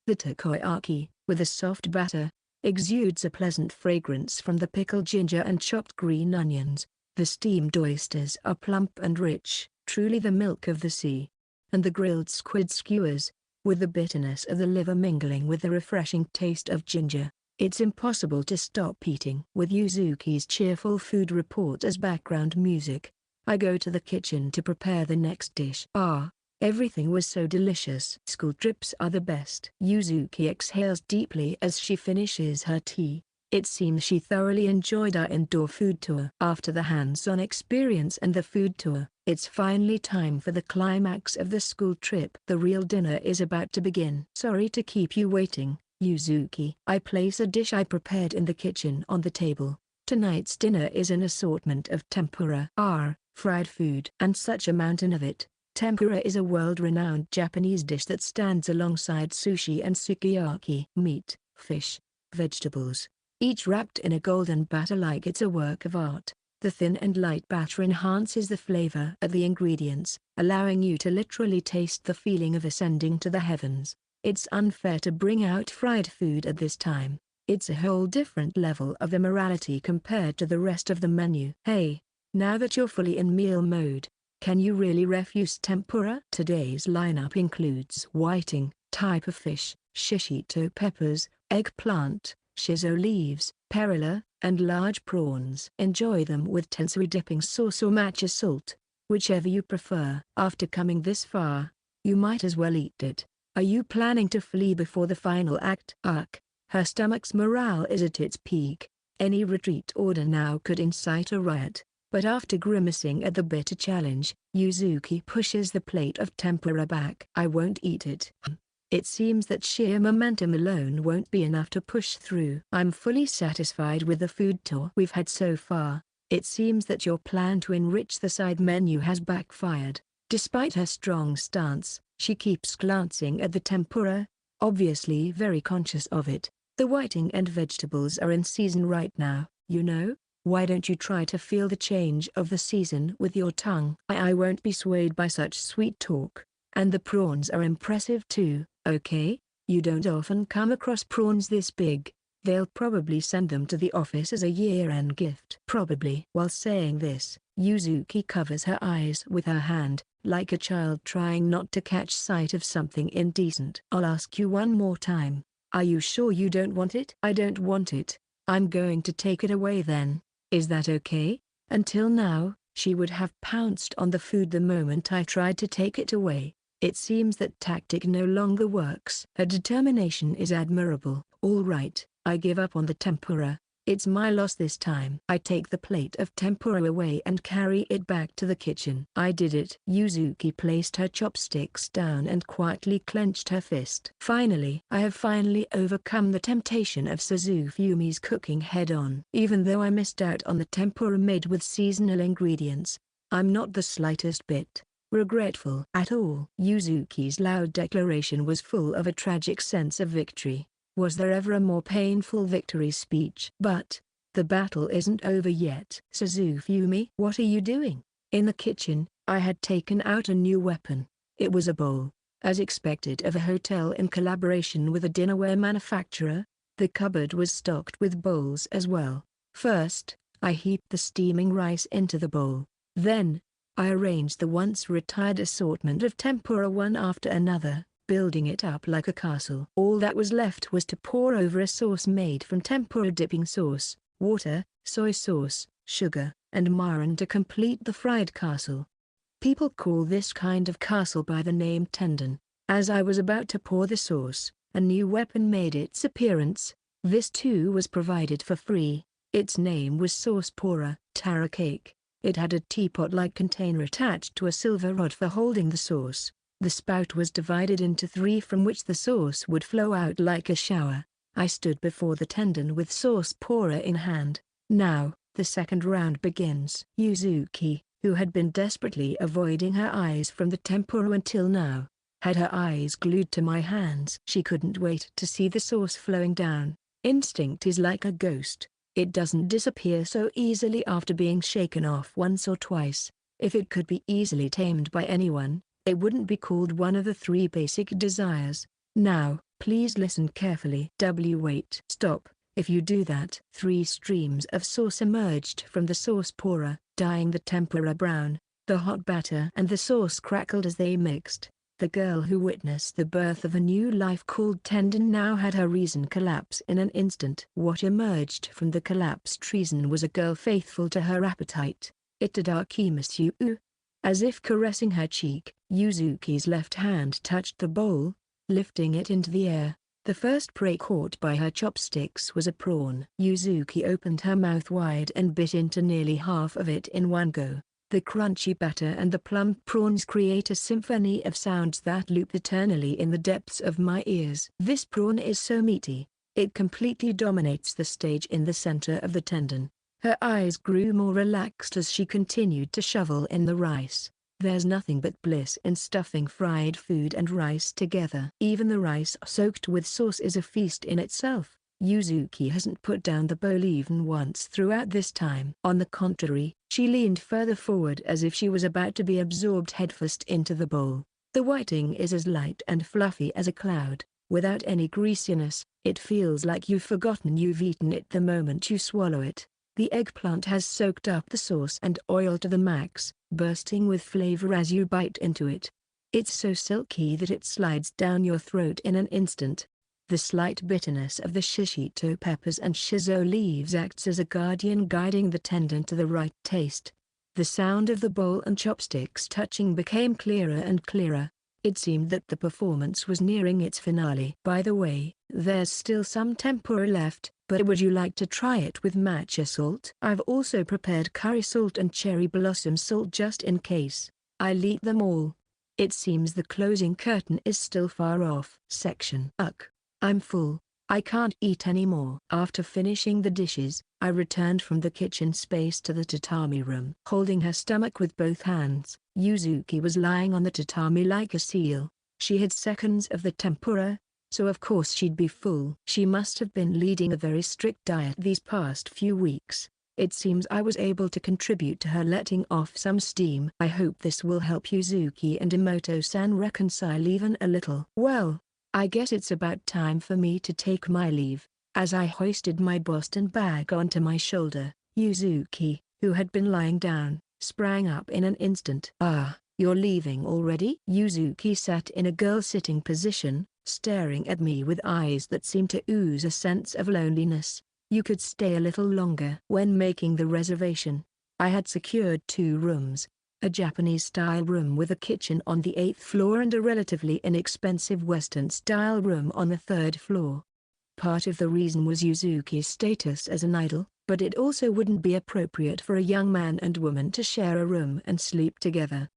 The takoyaki, with a soft batter, exudes a pleasant fragrance from the pickled ginger and chopped green onions. The steamed oysters are plump and rich, truly the milk of the sea. And the grilled squid skewers, with the bitterness of the liver mingling with the refreshing taste of ginger. It's impossible to stop eating. With Yuzuki's cheerful food report as background music, I go to the kitchen to prepare the next dish. Everything was so delicious. School trips are the best. Yuzuki exhales deeply as she finishes her tea. It seems she thoroughly enjoyed our indoor food tour. After the hands-on experience and the food tour, it's finally time for the climax of the school trip. The real dinner is about to begin. Sorry to keep you waiting, Yuzuki. I place a dish I prepared in the kitchen on the table. Tonight's dinner is an assortment of tempura. Fried food. And such a mountain of it. Tempura is a world-renowned Japanese dish that stands alongside sushi and sukiyaki. Meat, fish, vegetables, each wrapped in a golden batter like it's a work of art. The thin and light batter enhances the flavor of the ingredients, allowing you to literally taste the feeling of ascending to the heavens. It's unfair to bring out fried food at this time. It's a whole different level of immorality compared to the rest of the menu. Hey, now that you're fully in meal mode, can you really refuse tempura? Today's lineup includes whiting, type of fish, shishito peppers, eggplant, shiso leaves, perilla, and large prawns. Enjoy them with tensui dipping sauce or matcha salt, whichever you prefer. After coming this far, you might as well eat it. Are you planning to flee before the final act? Her stomach's morale is at its peak. Any retreat order now could incite a riot. But after grimacing at the bitter challenge, Yuzuki pushes the plate of tempura back. I won't eat it. It seems that sheer momentum alone won't be enough to push through. I'm fully satisfied with the food tour we've had so far. It seems that your plan to enrich the side menu has backfired. Despite her strong stance, she keeps glancing at the tempura, obviously very conscious of it. The whiting and vegetables are in season right now, you know? Why don't you try to feel the change of the season with your tongue? I won't be swayed by such sweet talk. And the prawns are impressive too, okay? You don't often come across prawns this big. They'll probably send them to the office as a year-end gift. Probably. While saying this, Yuzuki covers her eyes with her hand, like a child trying not to catch sight of something indecent. I'll ask you one more time. Are you sure you don't want it? I don't want it. I'm going to take it away then. Is that okay? Until now, she would have pounced on the food the moment I tried to take it away. It seems that tactic no longer works. Her determination is admirable. All right, I give up on the tempura. It's my loss this time. I take the plate of tempura away and carry it back to the kitchen. I did it. Yuzuki placed her chopsticks down and quietly clenched her fist. Finally, I have finally overcome the temptation of Suzufumi's cooking head-on. Even though I missed out on the tempura made with seasonal ingredients, I'm not the slightest bit regretful at all. Yuzuki's loud declaration was full of a tragic sense of victory. Was there ever a more painful victory speech? But the battle isn't over yet. Suzufumi, what are you doing? In the kitchen, I had taken out a new weapon. It was a bowl, as expected of a hotel in collaboration with a dinnerware manufacturer. The cupboard was stocked with bowls as well. First, I heaped the steaming rice into the bowl. Then, I arranged the once retired assortment of tempura one after another, building it up like a castle. All that was left was to pour over a sauce made from tempura dipping sauce, water, soy sauce, sugar, and mirin to complete the fried castle. People call this kind of castle by the name tendon. As I was about to pour the sauce, a new weapon made its appearance. This too was provided for free. Its name was sauce pourer, taro cake. It had a teapot-like container attached to a silver rod for holding the sauce. The spout was divided into 3 from which the sauce would flow out like a shower. I stood before the tendon with sauce pourer in hand. Now, the second round begins. Yuzuki, who had been desperately avoiding her eyes from the tempura until now, had her eyes glued to my hands. She couldn't wait to see the sauce flowing down. Instinct is like a ghost. It doesn't disappear so easily after being shaken off once or twice. If it could be easily tamed by anyone, it wouldn't be called one of the 3 basic desires. Now, please listen carefully. Wait. Stop. If you do that. 3 streams of sauce emerged from the sauce pourer, dyeing the tempura brown. The hot batter and the sauce crackled as they mixed. The girl who witnessed the birth of a new life called tendon now had her reason collapse in an instant. What emerged from the collapsed reason was a girl faithful to her appetite. Itadakimasu. As if caressing her cheek, Yuzuki's left hand touched the bowl, lifting it into the air. The first prey caught by her chopsticks was a prawn. Yuzuki opened her mouth wide and bit into nearly half of it in one go. The crunchy batter and the plump prawns create a symphony of sounds that loop eternally in the depths of my ears. This prawn is so meaty, it completely dominates the stage in the center of the tendon. Her eyes grew more relaxed as she continued to shovel in the rice. There's nothing but bliss in stuffing fried food and rice together. Even the rice soaked with sauce is a feast in itself. Yuzuki hasn't put down the bowl even once throughout this time. On the contrary, she leaned further forward as if she was about to be absorbed headfirst into the bowl. The whiting is as light and fluffy as a cloud, without any greasiness. It feels like you've forgotten you've eaten it the moment you swallow it. The eggplant has soaked up the sauce and oil to the max, bursting with flavor as you bite into it. It's so silky that it slides down your throat in an instant. The slight bitterness of the shishito peppers and shiso leaves acts as a guardian guiding the tendon to the right taste. The sound of the bowl and chopsticks touching became clearer and clearer. It seemed that the performance was nearing its finale. By the way, there's still some tempura left, but would you like to try it with matcha salt? I've also prepared curry salt and cherry blossom salt just in case. I'll eat them all. It seems the closing curtain is still far off. Section. I'm full. I can't eat anymore. After finishing the dishes, I returned from the kitchen space to the tatami room. Holding her stomach with both hands, Yuzuki was lying on the tatami like a seal. She had seconds of the tempura, so of course she'd be full. She must have been leading a very strict diet these past few weeks. It seems I was able to contribute to her letting off some steam. I hope this will help Yuzuki and Emoto-san reconcile even a little. Well, I guess it's about time for me to take my leave. As I hoisted my Boston bag onto my shoulder, Yuzuki, who had been lying down, sprang up in an instant. You're leaving already? Yuzuki sat in a girl-sitting position, staring at me with eyes that seemed to ooze a sense of loneliness. You could stay a little longer. When making the reservation, I had secured 2 rooms. A Japanese-style room with a kitchen on the 8th floor and a relatively inexpensive Western-style room on the 3rd floor. Part of the reason was Yuzuki's status as an idol, but it also wouldn't be appropriate for a young man and woman to share a room and sleep together.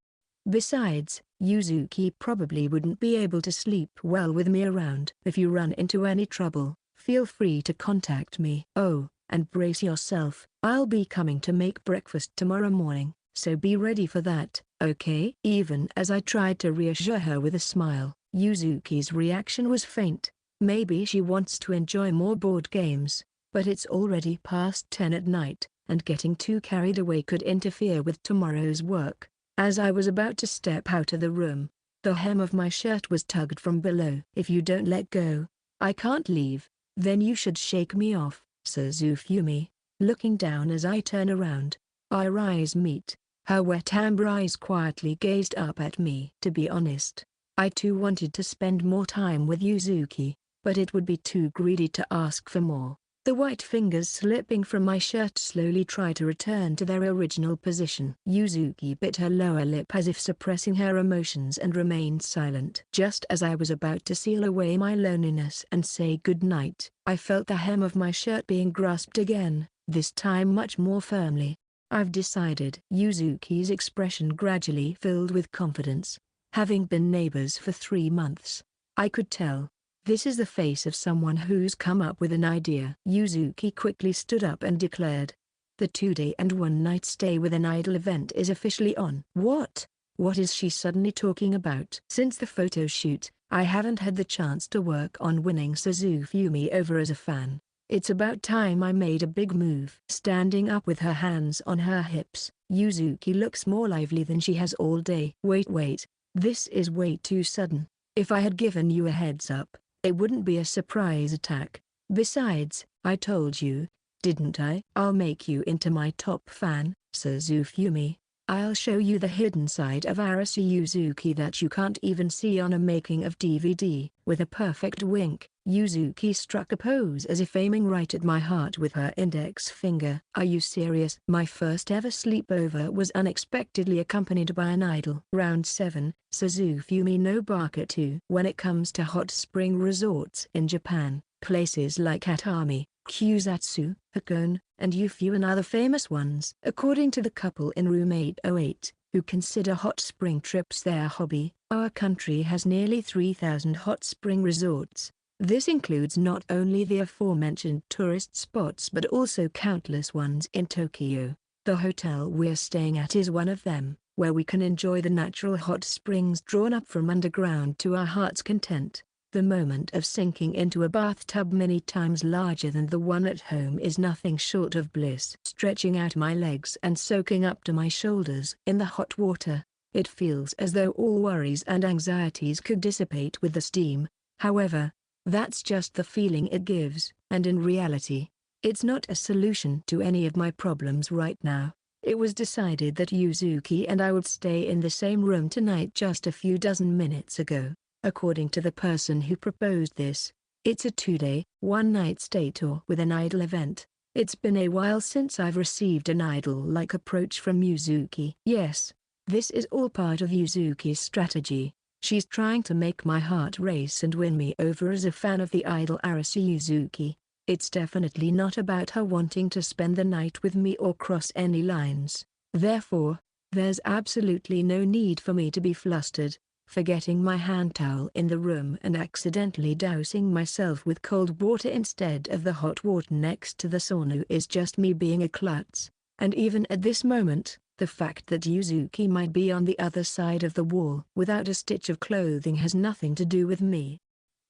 Besides, Yuzuki probably wouldn't be able to sleep well with me around. If you run into any trouble, feel free to contact me. Oh, and brace yourself, I'll be coming to make breakfast tomorrow morning. So be ready for that. okay?" Even as I tried to reassure her with a smile, Yuzuki's reaction was faint. Maybe she wants to enjoy more board games, but it's already past 10 at night, and getting too carried away could interfere with tomorrow's work. As I was about to step out of the room, the hem of my shirt was tugged from below. "If you don't let go, I can't leave." "Then you should shake me off, Suzufumi." Looking down as I turn around, our eyes meet. Her wet amber eyes quietly gazed up at me. To be honest, I too wanted to spend more time with Yuzuki, but it would be too greedy to ask for more. The white fingers slipping from my shirt slowly try to return to their original position. Yuzuki bit her lower lip as if suppressing her emotions and remained silent. Just as I was about to seal away my loneliness and say goodnight, I felt the hem of my shirt being grasped again, this time much more firmly. "I've decided." Yuzuki's expression gradually filled with confidence. Having been neighbors for 3 months, I could tell. This is the face of someone who's come up with an idea. Yuzuki quickly stood up and declared, "The 2-day and 1-night stay with an idol event is officially on." What? What is she suddenly talking about? Since the photo shoot, I haven't had the chance to work on winning Suzufumi over as a fan. It's about time I made a big move. Standing up with her hands on her hips, Yuzuki looks more lively than she has all day. Wait, this is way too sudden. If I had given you a heads up, it wouldn't be a surprise attack. Besides, I told you, didn't I? I'll make you into my top fan, Suzufumi. I'll show you the hidden side of Arase Yuzuki that you can't even see on a making of DVD. With a perfect wink, Yuzuki struck a pose as if aiming right at my heart with her index finger. "Are you serious?" My first ever sleepover was unexpectedly accompanied by an idol. Round 7, Suzufumi no Baka 2. When it comes to hot spring resorts in Japan, places like Atami, Kusatsu, Hakone, and Yufuin are the famous ones. According to the couple in room 808, who consider hot spring trips their hobby, our country has nearly 3,000 hot spring resorts. This includes not only the aforementioned tourist spots but also countless ones in Tokyo. The hotel we're staying at is one of them, where we can enjoy the natural hot springs drawn up from underground to our heart's content. The moment of sinking into a bathtub many times larger than the one at home is nothing short of bliss. Stretching out my legs and soaking up to my shoulders in the hot water, it feels as though all worries and anxieties could dissipate with the steam. However, that's just the feeling it gives, and in reality, it's not a solution to any of my problems right now. It was decided that Yuzuki and I would stay in the same room tonight just a few dozen minutes ago. According to the person who proposed this, it's a 2-day, 1-night stay tour with an idol event. It's been a while since I've received an idol-like approach from Yuzuki. Yes, this is all part of Yuzuki's strategy. She's trying to make my heart race and win me over as a fan of the idol Arase Yuzuki. It's definitely not about her wanting to spend the night with me or cross any lines. Therefore, there's absolutely no need for me to be flustered. Forgetting my hand towel in the room and accidentally dousing myself with cold water instead of the hot water next to the sauna is just me being a klutz. And even at this moment, the fact that Yuzuki might be on the other side of the wall without a stitch of clothing has nothing to do with me.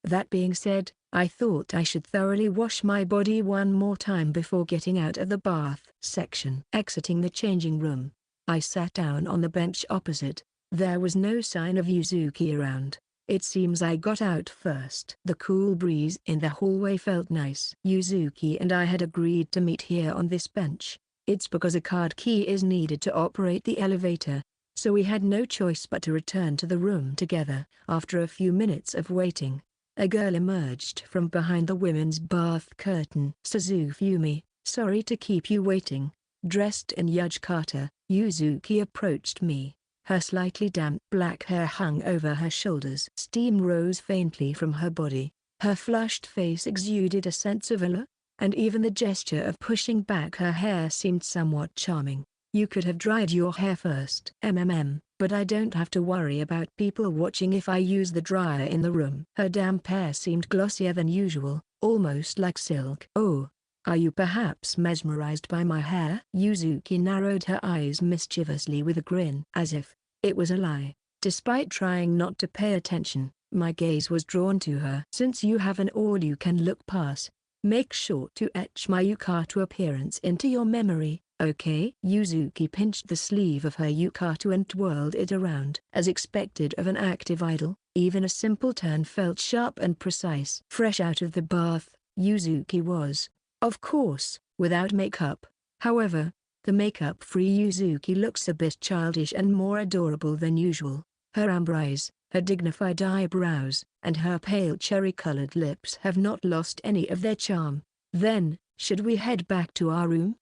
That being said, I thought I should thoroughly wash my body one more time before getting out of the bath section. Exiting the changing room, I sat down on the bench opposite. There was no sign of Yuzuki around. It seems I got out first. The cool breeze in the hallway felt nice. Yuzuki and I had agreed to meet here on this bench. It's because a card key is needed to operate the elevator, so we had no choice but to return to the room together. After a few minutes of waiting, a girl emerged from behind the women's bath curtain. "Suzufumi, sorry to keep you waiting." Dressed in yukata, Yuzuki approached me. Her slightly damp black hair hung over her shoulders. Steam rose faintly from her body. Her flushed face exuded a sense of allure, and even the gesture of pushing back her hair seemed somewhat charming. "You could have dried your hair first." But I don't have to worry about people watching if I use the dryer in the room." Her damp hair seemed glossier than usual, almost like silk. "Oh, are you perhaps mesmerized by my hair?" Yuzuki narrowed her eyes mischievously with a grin. "As if. It was a lie. Despite trying not to pay attention, my gaze was drawn to her. Since you have an all-you-can-look pass, make sure to etch my yukata appearance into your memory, okay? Yuzuki pinched the sleeve of her yukata and twirled it around. As expected of an active idol, even a simple turn felt sharp and precise. Fresh out of the bath, Yuzuki was, of course, without makeup. However, the makeup-free Yuzuki looks a bit childish and more adorable than usual. Her amber eyes, her dignified eyebrows, and her pale cherry-colored lips have not lost any of their charm. Then, should we head back to our room?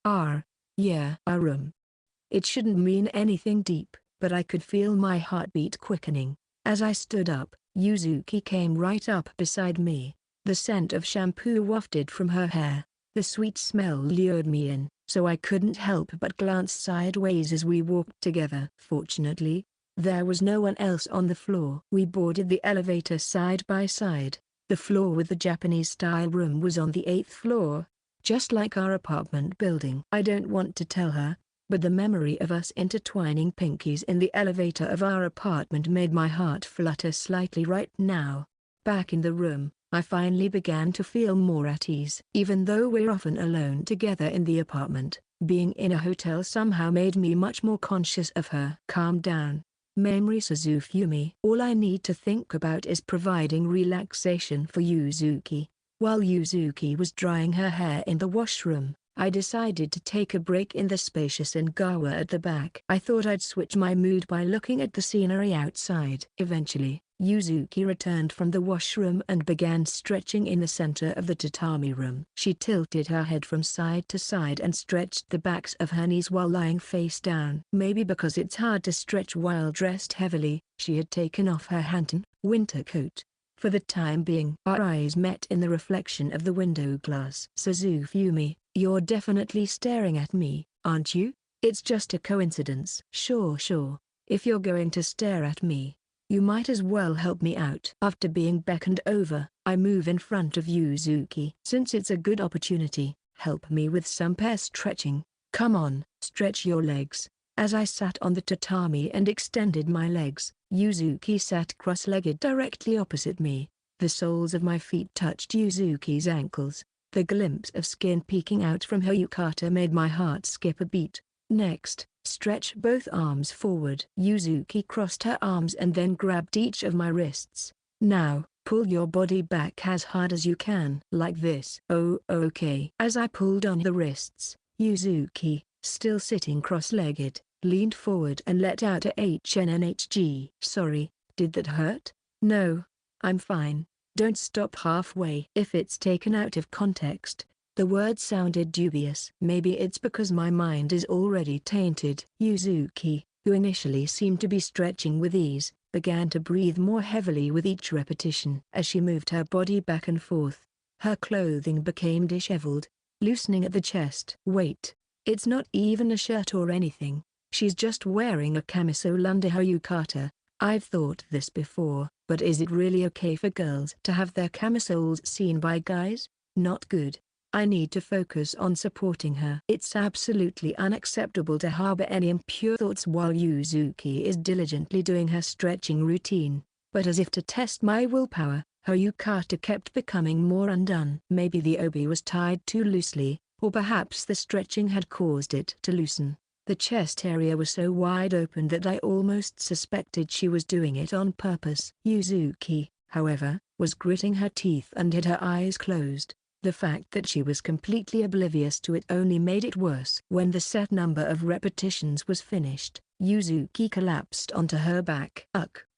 Yeah, our room. It shouldn't mean anything deep, but I could feel my heartbeat quickening. As I stood up, Yuzuki came right up beside me. The scent of shampoo wafted from her hair. The sweet smell lured me in, so I couldn't help but glance sideways as we walked together. Fortunately, there was no one else on the floor. We boarded the elevator side by side. The floor with the Japanese-style room was on the 8th floor, just like our apartment building. I don't want to tell her, but the memory of us intertwining pinkies in the elevator of our apartment made my heart flutter slightly right now. Back in the room, I finally began to feel more at ease. Even though we're often alone together in the apartment, being in a hotel somehow made me much more conscious of her. Calm down, Mamori Suzufumi. All I need to think about is providing relaxation for Yuzuki. While Yuzuki was drying her hair in the washroom, I decided to take a break in the spacious Engawa at the back. I thought I'd switch my mood by looking at the scenery outside. Eventually, Yuzuki returned from the washroom and began stretching in the center of the tatami room. She tilted her head from side to side and stretched the backs of her knees while lying face down. Maybe because it's hard to stretch while dressed heavily, she had taken off her Hanton winter coat. For the time being, our eyes met in the reflection of the window glass. Suzufumi, you're definitely staring at me, aren't you? It's just a coincidence. Sure. If you're going to stare at me, you might as well help me out. After being beckoned over, I move in front of Yuzuki. Since it's a good opportunity, help me with some pair stretching. Come on, stretch your legs. As I sat on the tatami and extended my legs, Yuzuki sat cross-legged directly opposite me. The soles of my feet touched Yuzuki's ankles. The glimpse of skin peeking out from her yukata made my heart skip a beat. Next, stretch both arms forward. Yuzuki crossed her arms and then grabbed each of my wrists. Now, pull your body back as hard as you can. Like this. Oh, okay. As I pulled on the wrists, Yuzuki, still sitting cross-legged, leaned forward and let out a HNNHG. Sorry, did that hurt? No. I'm fine. Don't stop halfway. If it's taken out of context, the word sounded dubious. Maybe it's because my mind is already tainted. Yuzuki, who initially seemed to be stretching with ease, began to breathe more heavily with each repetition. As she moved her body back and forth, her clothing became disheveled, loosening at the chest. Wait, it's not even a shirt or anything. She's just wearing a camisole under her yukata. I've thought this before, but is it really okay for girls to have their camisoles seen by guys? Not good. I need to focus on supporting her. It's absolutely unacceptable to harbor any impure thoughts while Yuzuki is diligently doing her stretching routine. But as if to test my willpower, her yukata kept becoming more undone. Maybe the obi was tied too loosely, or perhaps the stretching had caused it to loosen. The chest area was so wide open that I almost suspected she was doing it on purpose. Yuzuki, however, was gritting her teeth and had her eyes closed. The fact that she was completely oblivious to it only made it worse. When the set number of repetitions was finished, Yuzuki collapsed onto her back.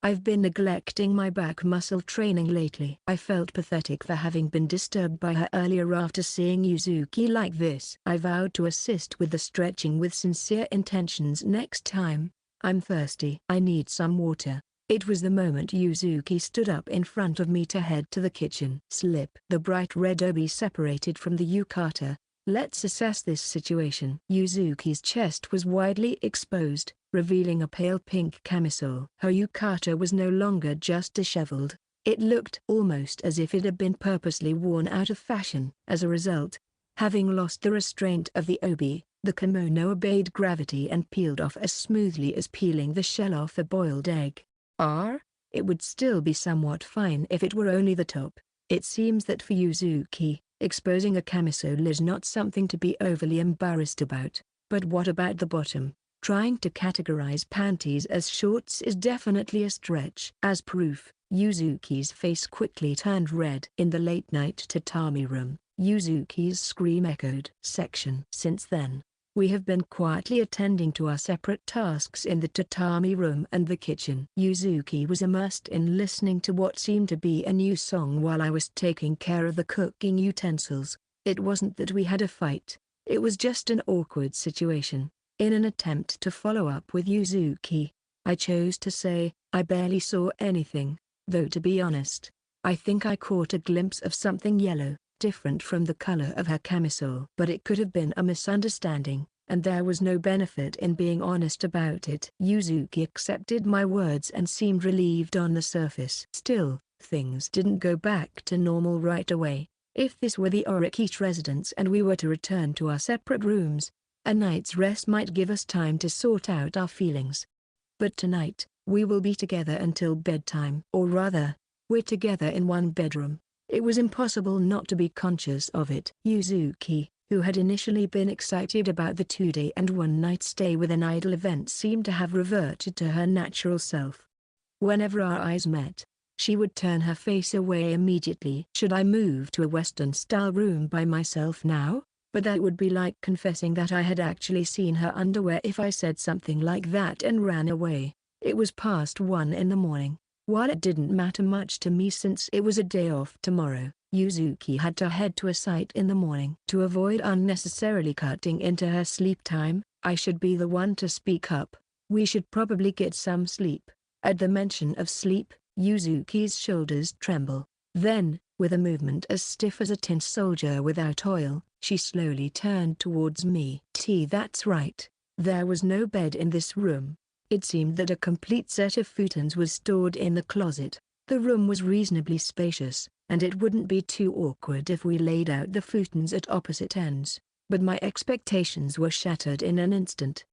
I've been neglecting my back muscle training lately. I felt pathetic for having been disturbed by her earlier after seeing Yuzuki like this. I vowed to assist with the stretching with sincere intentions next time. I'm thirsty. I need some water. It was the moment Yuzuki stood up in front of me to head to the kitchen. Slip. The bright red obi separated from the yukata. Let's assess this situation. Yuzuki's chest was widely exposed, revealing a pale pink camisole. Her yukata was no longer just disheveled. It looked almost as if it had been purposely worn out of fashion. As a result, having lost the restraint of the obi, The kimono obeyed gravity and peeled off as smoothly as peeling the shell off a boiled egg. It would still be somewhat fine if it were only the top. It seems that for Yuzuki, exposing a camisole is not something to be overly embarrassed about. But what about the bottom? Trying to categorize panties as shorts is definitely a stretch. As proof, Yuzuki's face quickly turned red. In the late-night tatami room, Yuzuki's scream echoed. Since then, we have been quietly attending to our separate tasks in the tatami room and the kitchen. Yuzuki was immersed in listening to what seemed to be a new song while I was taking care of the cooking utensils. It wasn't that we had a fight. It was just an awkward situation. In an attempt to follow up with Yuzuki, I chose to say, I barely saw anything, though to be honest, I think I caught a glimpse of something yellow, different from the color of her camisole. But it could have been a misunderstanding, and there was no benefit in being honest about it. Yuzuki accepted my words and seemed relieved on the surface. Still, things didn't go back to normal right away. If this were the Oriki's residence and we were to return to our separate rooms, a night's rest might give us time to sort out our feelings. But tonight, we will be together until bedtime. Or rather, we're together in one bedroom. It was impossible not to be conscious of it. Yuzuki, who had initially been excited about the 2-day and 1-night stay with an idol event, seemed to have reverted to her natural self. Whenever our eyes met, she would turn her face away immediately. Should I move to a Western-style room by myself now? But that would be like confessing that I had actually seen her underwear if I said something like that and ran away. It was past 1 in the morning. While it didn't matter much to me since it was a day off tomorrow, Yuzuki had to head to a site in the morning. To avoid unnecessarily cutting into her sleep time, I should be the one to speak up. We should probably get some sleep. At the mention of sleep, Yuzuki's shoulders tremble. Then, with a movement as stiff as a tin soldier without oil, she slowly turned towards me. That's right. There was no bed in this room. It seemed that a complete set of futons was stored in the closet. The room was reasonably spacious, and it wouldn't be too awkward if we laid out the futons at opposite ends. But my expectations were shattered in an instant.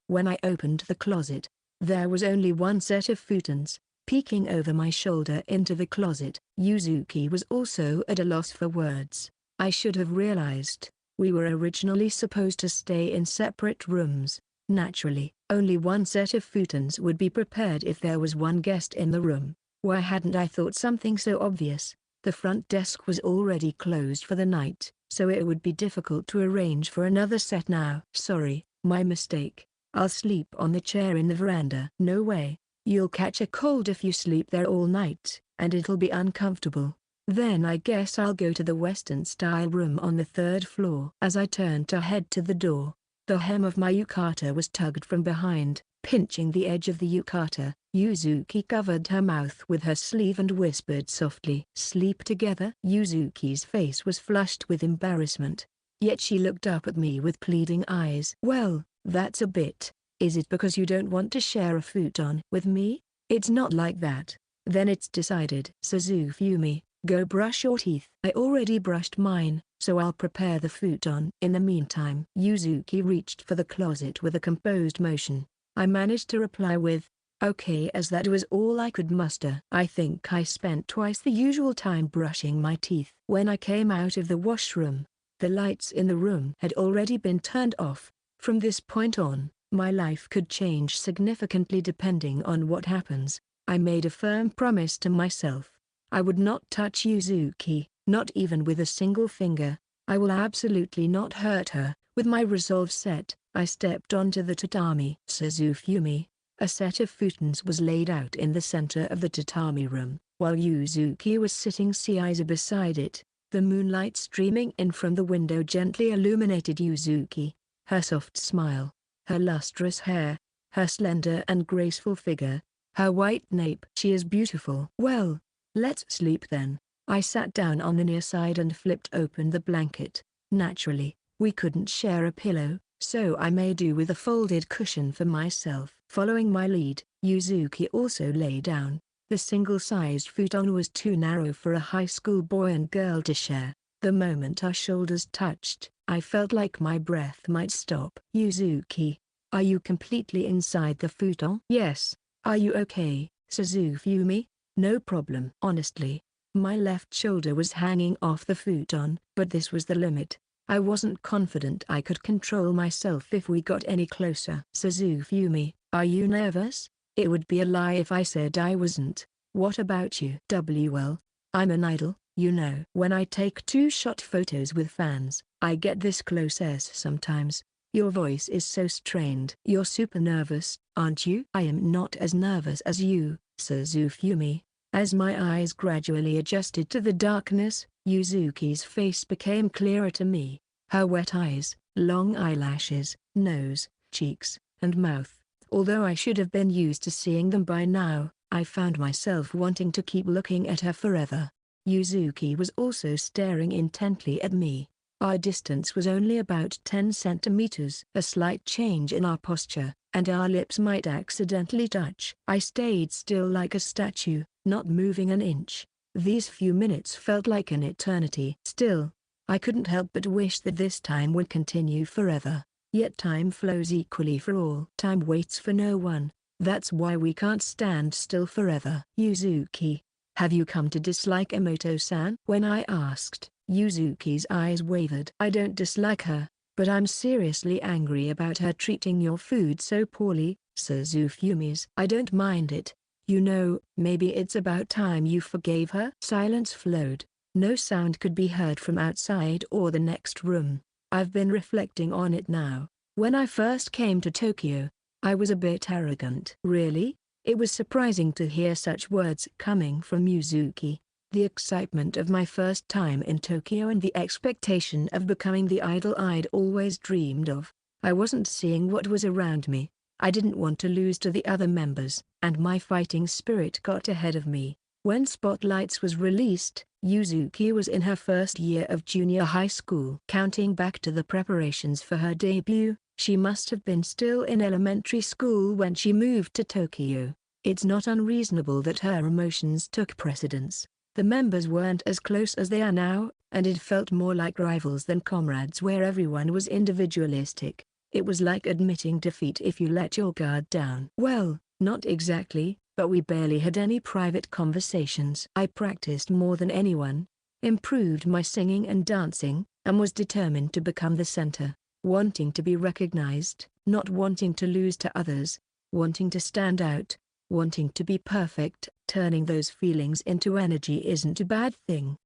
When I opened the closet, there was only one set of futons. Peeking over my shoulder into the closet, Yuzuki was also at a loss for words. I should have realized, we were originally supposed to stay in separate rooms. Naturally, only one set of futons would be prepared if there was one guest in the room. Why hadn't I thought something so obvious? The front desk was already closed for the night, so it would be difficult to arrange for another set now. Sorry, my mistake. I'll sleep on the chair in the veranda. No way. You'll catch a cold if you sleep there all night, and it'll be uncomfortable. Then I guess I'll go to the Western-style room on the 3rd floor. As I turned to head to the door, the hem of my yukata was tugged from behind, pinching the edge of the yukata. Yuzuki covered her mouth with her sleeve and whispered softly, "Sleep together?" Yuzuki's face was flushed with embarrassment, yet she looked up at me with pleading eyes. "Well, that's a bit. Is it because you don't want to share a futon with me?" "It's not like that." "Then it's decided." "Suzufumi, go brush your teeth." "I already brushed mine, so I'll prepare the futon." In the meantime, Yuzuki reached for the closet with a composed motion. I managed to reply with, "Okay," as that was all I could muster. I think I spent twice the usual time brushing my teeth. When I came out of the washroom, the lights in the room had already been turned off. From this point on, my life could change significantly depending on what happens. I made a firm promise to myself. I would not touch Yuzuki, not even with a single finger. I will absolutely not hurt her. With my resolve set, I stepped onto the tatami. "Suzufumi." A set of futons was laid out in the center of the tatami room, while Yuzuki was sitting seiza beside it. The moonlight streaming in from the window gently illuminated Yuzuki, her soft smile, her lustrous hair, her slender and graceful figure, her white nape. "She is beautiful." "Well, let's sleep then." I sat down on the near side and flipped open the blanket. Naturally, we couldn't share a pillow, so I made do with a folded cushion for myself. Following my lead, Yuzuki also lay down. The single-sized futon was too narrow for a high school boy and girl to share. The moment our shoulders touched, I felt like my breath might stop. Yuzuki, are you completely inside the futon? Yes. Are you okay, Suzufumi? No problem. Honestly, my left shoulder was hanging off the futon, but this was the limit. I wasn't confident I could control myself if we got any closer. Suzufumi, are you nervous? It would be a lie if I said I wasn't. What about you? Well, I'm an idol, you know. When I take two-shot photos with fans, I get this close sometimes. Your voice is so strained. You're super nervous, aren't you? I am not as nervous as you, Suzufumi. As my eyes gradually adjusted to the darkness, Yuzuki's face became clearer to me. Her wet eyes, long eyelashes, nose, cheeks, and mouth. Although I should have been used to seeing them by now, I found myself wanting to keep looking at her forever. Yuzuki was also staring intently at me. Our distance was only about 10 centimeters. A slight change in our posture, and our lips might accidentally touch. I stayed still like a statue, not moving an inch. These few minutes felt like an eternity. Still, I couldn't help but wish that this time would continue forever. Yet time flows equally for all. Time waits for no one. That's why we can't stand still forever. Yuzuki, have you come to dislike Emoto-san? When I asked, Yuzuki's eyes wavered. I don't dislike her, but I'm seriously angry about her treating your food so poorly, Suzufumi's. I don't mind it. You know, maybe it's about time you forgave her. Silence flowed. No sound could be heard from outside or the next room. I've been reflecting on it now. When I first came to Tokyo, I was a bit arrogant. Really? It was surprising to hear such words coming from Yuzuki. The excitement of my first time in Tokyo and the expectation of becoming the idol I'd always dreamed of. I wasn't seeing what was around me. I didn't want to lose to the other members, and my fighting spirit got ahead of me. When Spotlights was released, Yuzuki was in her first year of junior high school. Counting back to the preparations for her debut, she must have been still in elementary school when she moved to Tokyo. It's not unreasonable that her emotions took precedence. The members weren't as close as they are now, and it felt more like rivals than comrades where everyone was individualistic. It was like admitting defeat if you let your guard down. Well, not exactly, but we barely had any private conversations. I practiced more than anyone, improved my singing and dancing, and was determined to become the center. Wanting to be recognized, not wanting to lose to others, wanting to stand out, wanting to be perfect. Turning those feelings into energy isn't a bad thing.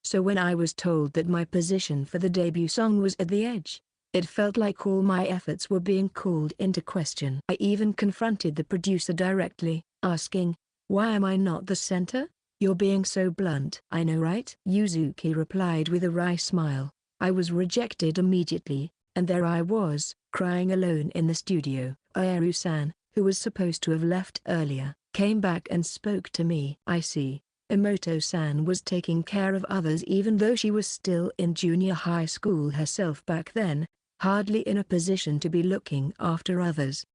So when I was told that my position for the debut song was at the edge, it felt like all my efforts were being called into question. I even confronted the producer directly, asking, "Why am I not the center? You're being so blunt." "I know, right?" Yuzuki replied with a wry smile. I was rejected immediately, and there I was, crying alone in the studio. Aaaaaah-san, who was supposed to have left earlier, came back and spoke to me. "I see. Emoto-san was taking care of others even though she was still in junior high school herself back then, hardly in a position to be looking after others."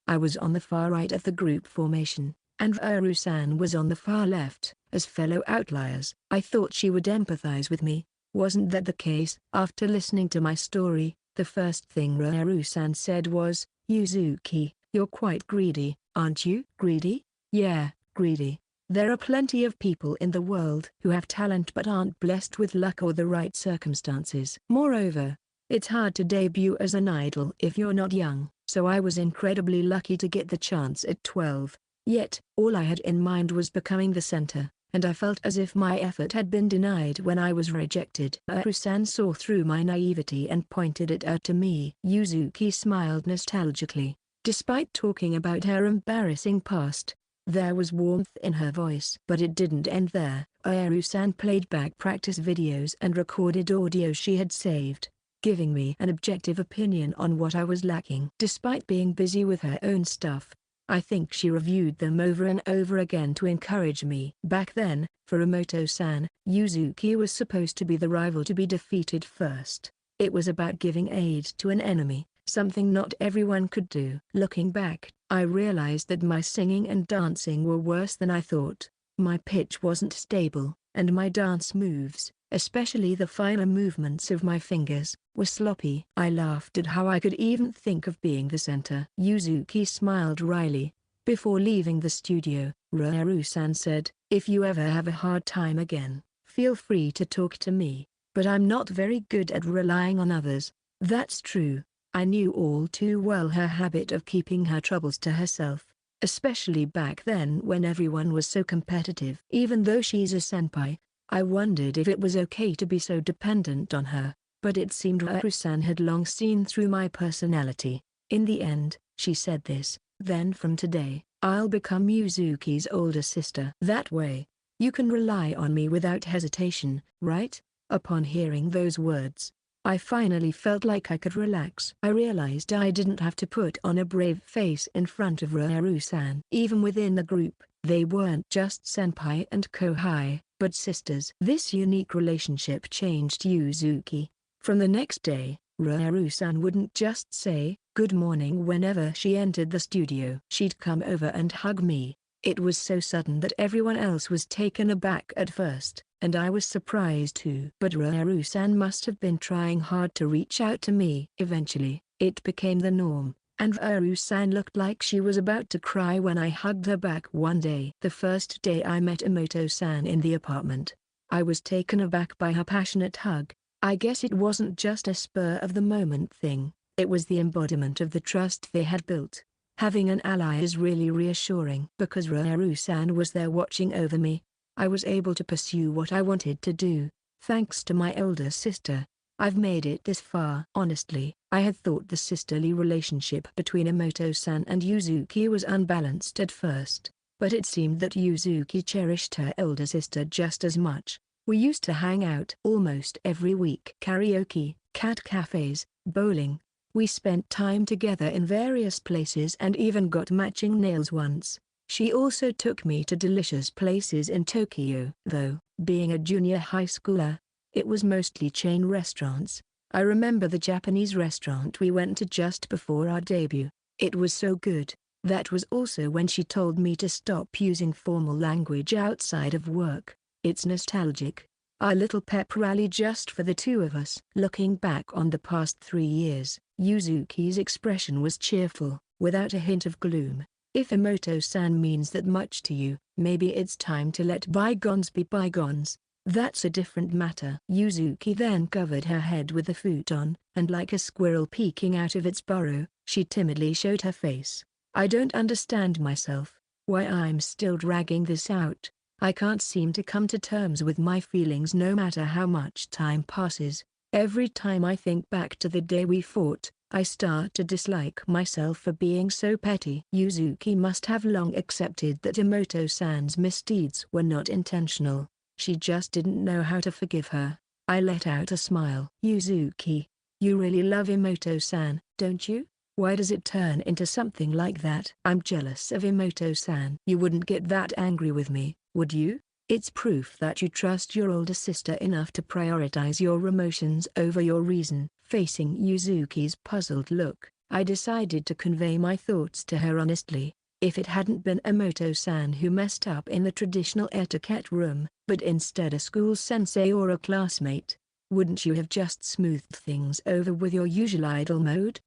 I was on the far right of the group formation, and Aaaaaah-san was on the far left, as fellow outliers. I thought she would empathize with me. Wasn't that the case? After listening to my story, the first thing Aaaaaah-san said was, "Yuzuki, you're quite greedy, aren't you?" "Greedy? Yeah, greedy. There are plenty of people in the world who have talent but aren't blessed with luck or the right circumstances. Moreover, it's hard to debut as an idol if you're not young. So I was incredibly lucky to get the chance at 12. Yet, all I had in mind was becoming the center, and I felt as if my effort had been denied when I was rejected." Aaaaaah-san saw through my naivety and pointed it out to me. Yuzuki smiled nostalgically. Despite talking about her embarrassing past, there was warmth in her voice. But it didn't end there. Aaaaaah-san played back practice videos and recorded audio she had saved, giving me an objective opinion on what I was lacking. Despite being busy with her own stuff, I think she reviewed them over and over again to encourage me. Back then, for Emoto-san, Yuzuki was supposed to be the rival to be defeated first. It was about giving aid to an enemy, something not everyone could do. Looking back, I realized that my singing and dancing were worse than I thought. My pitch wasn't stable, and my dance moves, especially the finer movements of my fingers, were sloppy. I laughed at how I could even think of being the center. Yuzuki smiled wryly. Before leaving the studio, Ruaru-san said, "If you ever have a hard time again, feel free to talk to me, but I'm not very good at relying on others." That's true. I knew all too well her habit of keeping her troubles to herself, especially back then when everyone was so competitive. Even though she's a senpai, I wondered if it was okay to be so dependent on her, but it seemed Ruaru-san had long seen through my personality. In the end, she said this, "Then from today, I'll become Yuzuki's older sister. That way, you can rely on me without hesitation, right?" Upon hearing those words, I finally felt like I could relax. I realized I didn't have to put on a brave face in front of Ruaru-san. Even within the group, they weren't just senpai and kohai, but sisters. This unique relationship changed Yuzuki. From the next day, Ruaru-san wouldn't just say, "Good morning" whenever she entered the studio. She'd come over and hug me. It was so sudden that everyone else was taken aback at first, and I was surprised too. But Ruaru-san must have been trying hard to reach out to me. Eventually, it became the norm, and Ruaru-san looked like she was about to cry when I hugged her back one day. The first day I met Emoto-san in the apartment, I was taken aback by her passionate hug. I guess it wasn't just a spur-of-the-moment thing, it was the embodiment of the trust they had built. Having an ally is really reassuring. Because Ruaru-san was there watching over me, I was able to pursue what I wanted to do. Thanks to my older sister, I've made it this far. Honestly, I had thought the sisterly relationship between Emoto-san and Yuzuki was unbalanced at first, but it seemed that Yuzuki cherished her older sister just as much. We used to hang out almost every week. Karaoke, cat cafes, bowling. We spent time together in various places and even got matching nails once. She also took me to delicious places in Tokyo. Though, being a junior high schooler, it was mostly chain restaurants. I remember the Japanese restaurant we went to just before our debut. It was so good. That was also when she told me to stop using formal language outside of work. It's nostalgic. Our little pep rally just for the two of us. Looking back on the past 3 years, Yuzuki's expression was cheerful, without a hint of gloom. If Emoto-san means that much to you, maybe it's time to let bygones be bygones. That's a different matter. Yuzuki then covered her head with the futon, and like a squirrel peeking out of its burrow, she timidly showed her face. I don't understand myself, why I'm still dragging this out. I can't seem to come to terms with my feelings no matter how much time passes. Every time I think back to the day we fought, I start to dislike myself for being so petty. Yuzuki must have long accepted that Emoto-san's misdeeds were not intentional. She just didn't know how to forgive her. I let out a smile. "Yuzuki, you really love Emoto-san, don't you? Why does it turn into something like that?" "I'm jealous of Emoto-san." "You wouldn't get that angry with me, would you? It's proof that you trust your older sister enough to prioritize your emotions over your reason." Facing Yuzuki's puzzled look, I decided to convey my thoughts to her honestly. If it hadn't been Emoto-san who messed up in the traditional etiquette room, but instead a school sensei or a classmate, wouldn't you have just smoothed things over with your usual idle mode?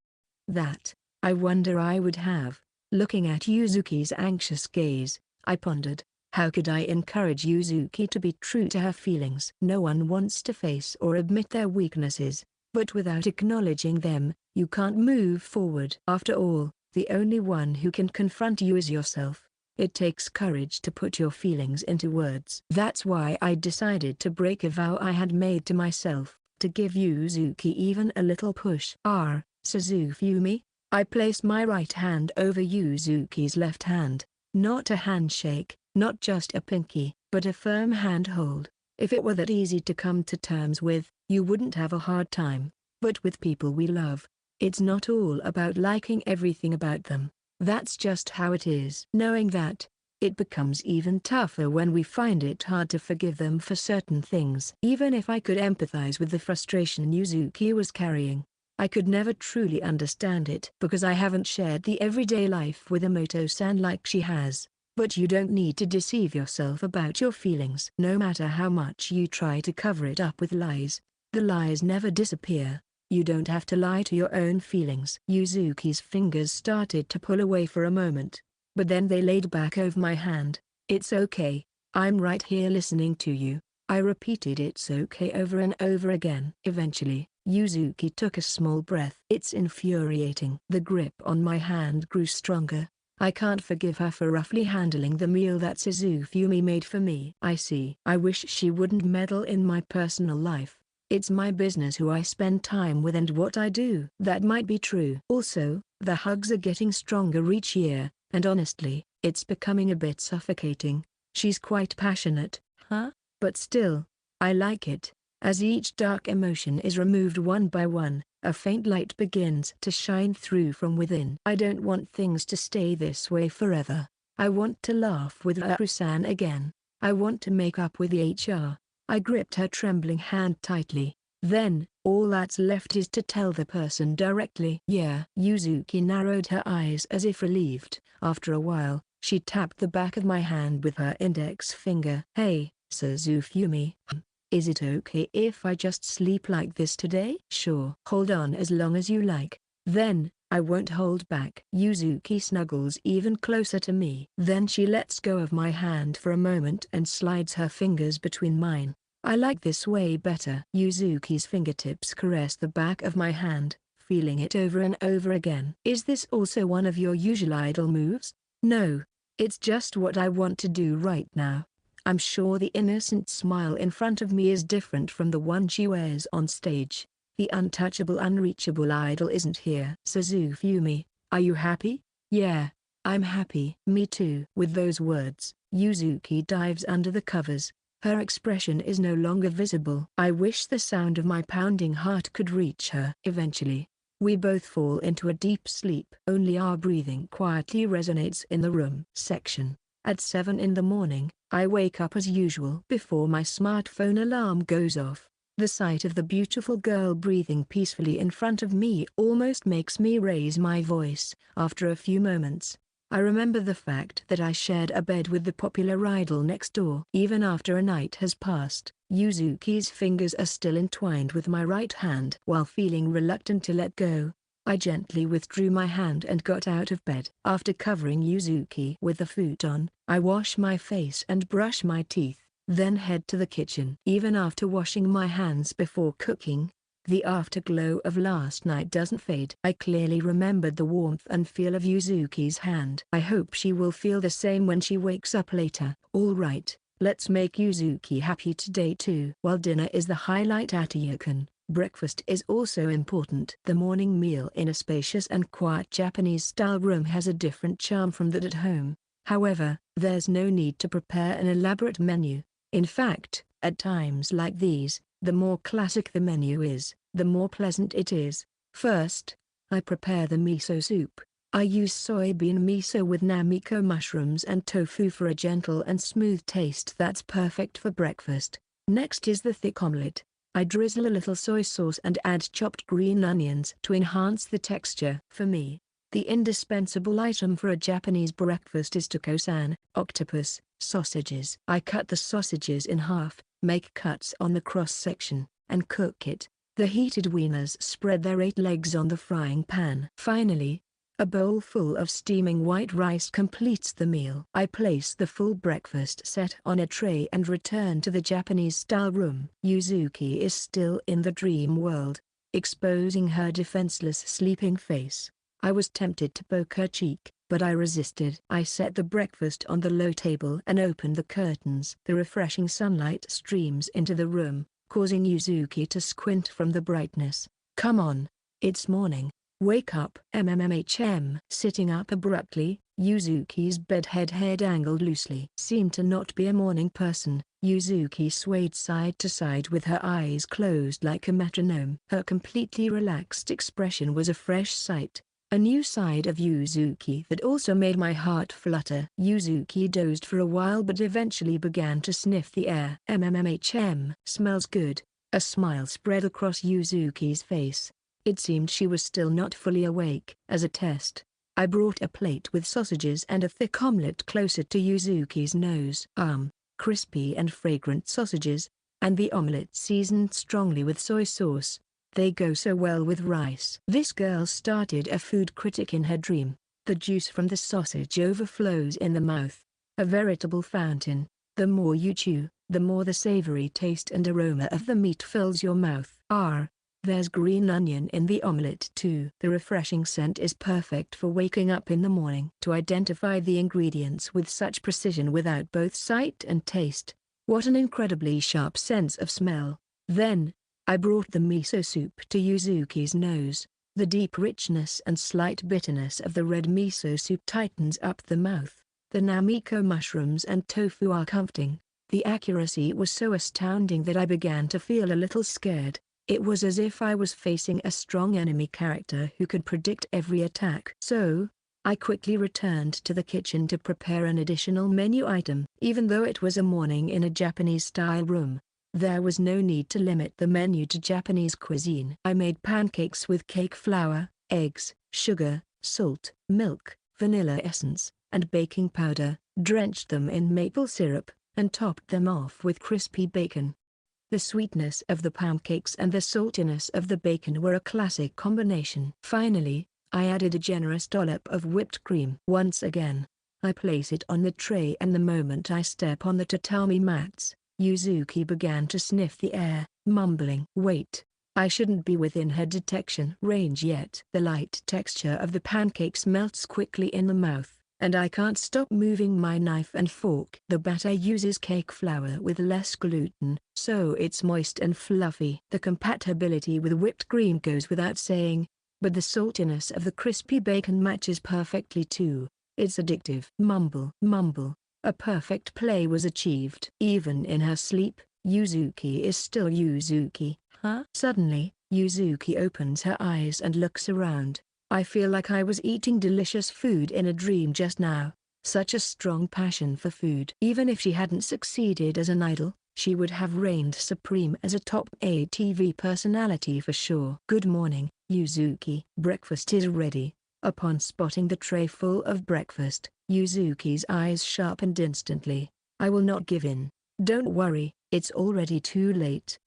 That, I wonder I would have. Looking at Yuzuki's anxious gaze, I pondered, how could I encourage Yuzuki to be true to her feelings? No one wants to face or admit their weaknesses, but without acknowledging them, you can't move forward. After all, the only one who can confront you is yourself. It takes courage to put your feelings into words. That's why I decided to break a vow I had made to myself, to give Yuzuki even a little push. Suzufumi, I placed my right hand over Yuzuki's left hand. Not a handshake, not just a pinky, but a firm handhold. If it were that easy to come to terms with, you wouldn't have a hard time. But with people we love, it's not all about liking everything about them. That's just how it is. Knowing that, it becomes even tougher when we find it hard to forgive them for certain things. Even if I could empathize with the frustration Yuzuki was carrying, I could never truly understand it because I haven't shared the everyday life with Emoto-san like she has. But you don't need to deceive yourself about your feelings. No matter how much you try to cover it up with lies, the lies never disappear. You don't have to lie to your own feelings. Yuzuki's fingers started to pull away for a moment, but then they laid back over my hand. It's okay. I'm right here listening to you. I repeated it's okay over and over again. Eventually, Yuzuki took a small breath. It's infuriating. The grip on my hand grew stronger. I can't forgive her for roughly handling the meal that Suzufumi made for me. I see. I wish she wouldn't meddle in my personal life. It's my business who I spend time with and what I do. That might be true. Also, the hugs are getting stronger each year, and honestly, it's becoming a bit suffocating. She's quite passionate, huh? But still, I like it. As each dark emotion is removed one by one, a faint light begins to shine through from within. I don't want things to stay this way forever. I want to laugh with Aaaaaah again. I want to make up with the HR. I gripped her trembling hand tightly. Then, all that's left is to tell the person directly. Yeah. Yuzuki narrowed her eyes as if relieved. After a while, she tapped the back of my hand with her index finger. Hey, Suzufumi. Is it okay if I just sleep like this today? Sure. Hold on as long as you like. Then, I won't hold back. Yuzuki snuggles even closer to me. Then she lets go of my hand for a moment and slides her fingers between mine. I like this way better. Yuzuki's fingertips caress the back of my hand, feeling it over and over again. Is this also one of your usual idol moves? No. It's just what I want to do right now. I'm sure the innocent smile in front of me is different from the one she wears on stage. The untouchable, unreachable idol isn't here. Suzufumi, are you happy? Yeah, I'm happy. Me too. With those words, Yuzuki dives under the covers. Her expression is no longer visible. I wish the sound of my pounding heart could reach her. Eventually, we both fall into a deep sleep. Only our breathing quietly resonates in the room. Section. At 7 in the morning, I wake up as usual. Before my smartphone alarm goes off, the sight of the beautiful girl breathing peacefully in front of me almost makes me raise my voice. After a few moments, I remember the fact that I shared a bed with the popular idol next door. Even after a night has passed, Yuzuki's fingers are still entwined with my right hand. While feeling reluctant to let go, I gently withdrew my hand and got out of bed. After covering Yuzuki with the futon, I wash my face and brush my teeth, then head to the kitchen. Even after washing my hands before cooking, the afterglow of last night doesn't fade. I clearly remembered the warmth and feel of Yuzuki's hand. I hope she will feel the same when she wakes up later. Alright, let's make Yuzuki happy today too. While dinner is the highlight at Etiquette, breakfast is also important. The morning meal in a spacious and quiet Japanese-style room has a different charm from that at home. However, there's no need to prepare an elaborate menu. In fact, at times like these, the more classic the menu is, the more pleasant it is. First, I prepare the miso soup. I use soybean miso with namiko mushrooms and tofu for a gentle and smooth taste that's perfect for breakfast. Next is the thick omelette. I drizzle a little soy sauce and add chopped green onions to enhance the texture. For me, the indispensable item for a Japanese breakfast is takosan, octopus, sausages. I cut the sausages in half, make cuts on the cross-section, and cook it. The heated wieners spread their 8 legs on the frying pan. Finally, a bowl full of steaming white rice completes the meal. I place the full breakfast set on a tray and return to the Japanese-style room. Yuzuki is still in the dream world, exposing her defenseless sleeping face. I was tempted to poke her cheek, but I resisted. I set the breakfast on the low table and opened the curtains. The refreshing sunlight streams into the room, causing Yuzuki to squint from the brightness. Come on, it's morning. Wake up. Sitting up abruptly, Yuzuki's head angled loosely. Seemed to not be a morning person. Yuzuki swayed side to side with her eyes closed like a metronome. Her completely relaxed expression was a fresh sight. A new side of Yuzuki that also made my heart flutter. Yuzuki dozed for a while but eventually began to sniff the air. Smells good. A smile spread across Yuzuki's face. It seemed she was still not fully awake. As a test, I brought a plate with sausages and a thick omelette closer to Yuzuki's nose. Crispy and fragrant sausages, and the omelette seasoned strongly with soy sauce. They go so well with rice. This girl started a food critic in her dream. The juice from the sausage overflows in the mouth. A veritable fountain. The more you chew, the more the savory taste and aroma of the meat fills your mouth. There's green onion in the omelette too. The refreshing scent is perfect for waking up in the morning. To identify the ingredients with such precision without both sight and taste. What an incredibly sharp sense of smell. Then, I brought the miso soup to Yuzuki's nose. The deep richness and slight bitterness of the red miso soup tightens up the mouth. The namiko mushrooms and tofu are comforting. The accuracy was so astounding that I began to feel a little scared. It was as if I was facing a strong enemy character who could predict every attack. So, I quickly returned to the kitchen to prepare an additional menu item. Even though it was a morning in a Japanese-style room, there was no need to limit the menu to Japanese cuisine. I made pancakes with cake flour, eggs, sugar, salt, milk, vanilla essence, and baking powder, drenched them in maple syrup, and topped them off with crispy bacon. The sweetness of the pancakes and the saltiness of the bacon were a classic combination. Finally, I added a generous dollop of whipped cream. Once again, I place it on the tray, and the moment I step on the tatami mats, Yuzuki began to sniff the air, mumbling, "Wait, I shouldn't be within her detection range yet." The light texture of the pancakes melts quickly in the mouth, and I can't stop moving my knife and fork. The batter uses cake flour with less gluten, so it's moist and fluffy. The compatibility with whipped cream goes without saying, but the saltiness of the crispy bacon matches perfectly too. It's addictive. Mumble, mumble. A perfect play was achieved. Even in her sleep, Yuzuki is still Yuzuki. Suddenly, Yuzuki opens her eyes and looks around. I feel like I was eating delicious food in a dream just now. Such a strong passion for food. Even if she hadn't succeeded as an idol, she would have reigned supreme as a top A TV personality for sure. "Good morning, Yuzuki. Breakfast is ready." Upon spotting the tray full of breakfast, Yuzuki's eyes sharpened instantly. "I will not give in. Don't worry, it's already too late."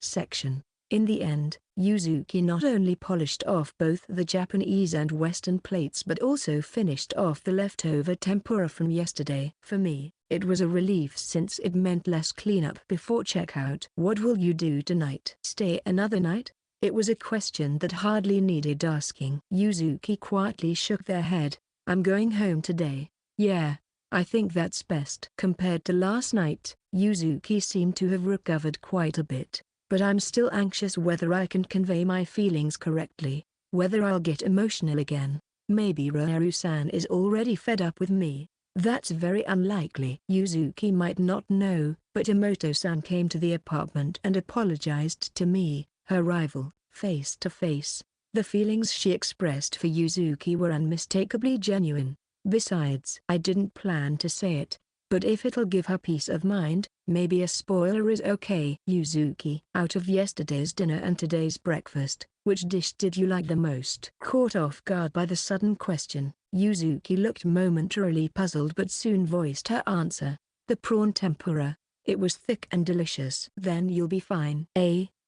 In the end, Yuzuki not only polished off both the Japanese and Western plates but also finished off the leftover tempura from yesterday. For me, it was a relief since it meant less cleanup before checkout. "What will you do tonight? Stay another night?" It was a question that hardly needed asking. Yuzuki quietly shook their head. "I'm going home today. Yeah, I think that's best." Compared to last night, Yuzuki seemed to have recovered quite a bit. "But I'm still anxious whether I can convey my feelings correctly, whether I'll get emotional again. Maybe Ryoru-san is already fed up with me." "That's very unlikely." Yuzuki might not know, but Emoto-san came to the apartment and apologized to me, her rival, face to face. The feelings she expressed for Yuzuki were unmistakably genuine. Besides, I didn't plan to say it, but if it'll give her peace of mind, maybe a spoiler is okay. "Yuzuki, out of yesterday's dinner and today's breakfast, which dish did you like the most?" Caught off guard by the sudden question, Yuzuki looked momentarily puzzled but soon voiced her answer. "The prawn tempura. It was thick and delicious." "Then you'll be fine."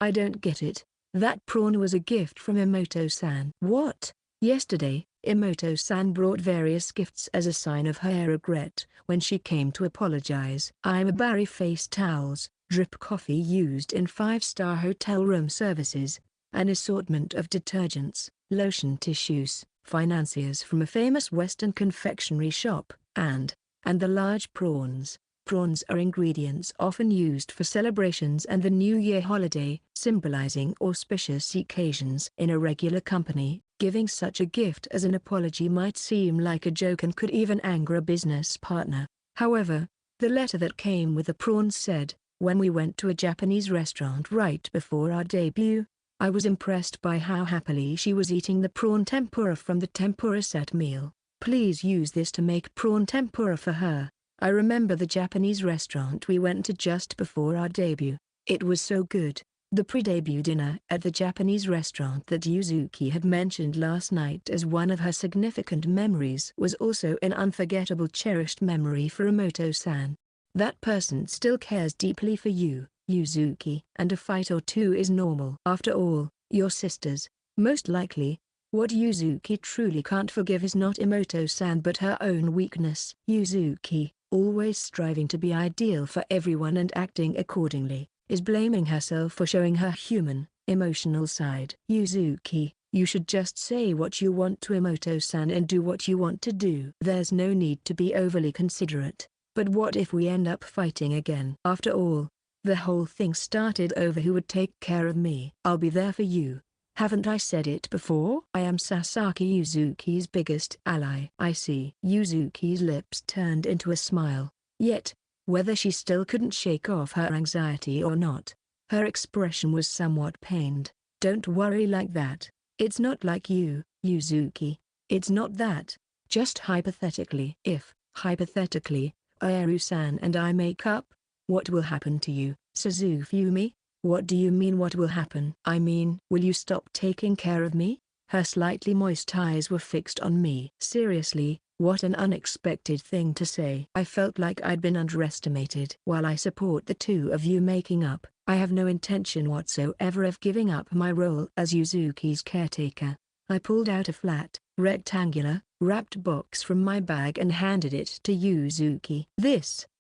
I don't get it. That prawn was a gift from Emoto-san." "What?" "Yesterday, Emoto-san brought various gifts as a sign of her regret when she came to apologize. Imabari face towels, drip coffee used in 5-star hotel room services, an assortment of detergents, lotion tissues, financiers from a famous Western confectionery shop, and the large prawns. Prawns are ingredients often used for celebrations and the New Year holiday, symbolizing auspicious occasions. In a regular company, giving such a gift as an apology might seem like a joke and could even anger a business partner. However, the letter that came with the prawns said, "When we went to a Japanese restaurant right before our debut, I was impressed by how happily she was eating the prawn tempura from the tempura set meal. Please use this to make prawn tempura for her. I remember the Japanese restaurant we went to just before our debut. It was so good. The pre-debut dinner at the Japanese restaurant that Yuzuki had mentioned last night as one of her significant memories was also an unforgettable cherished memory for Emoto-san. That person still cares deeply for you, Yuzuki, and a fight or two is normal. After all, you're sisters, most likely. What Yuzuki truly can't forgive is not Emoto-san but her own weakness. Yuzuki, always striving to be ideal for everyone and acting accordingly, is blaming herself for showing her human, emotional side. Yuzuki, you should just say what you want to Emoto-san and do what you want to do. There's no need to be overly considerate, but what if we end up fighting again? After all, the whole thing started over who would take care of me. I'll be there for you. Haven't I said it before? I am Sasaki Yuzuki's biggest ally. I see. Yuzuki's lips turned into a smile, yet, whether she still couldn't shake off her anxiety or not, her expression was somewhat pained. Don't worry like that. It's not like you, Yuzuki. It's not that. Just hypothetically. If, hypothetically, Aaaaaah-san and I make up, what will happen to you, Suzufumi? What do you mean what will happen? I mean, will you stop taking care of me? Her slightly moist eyes were fixed on me. Seriously, what an unexpected thing to say. I felt like I'd been underestimated. While I support the two of you making up, I have no intention whatsoever of giving up my role as Yuzuki's caretaker. I pulled out a flat, rectangular, wrapped box from my bag and handed it to Yuzuki.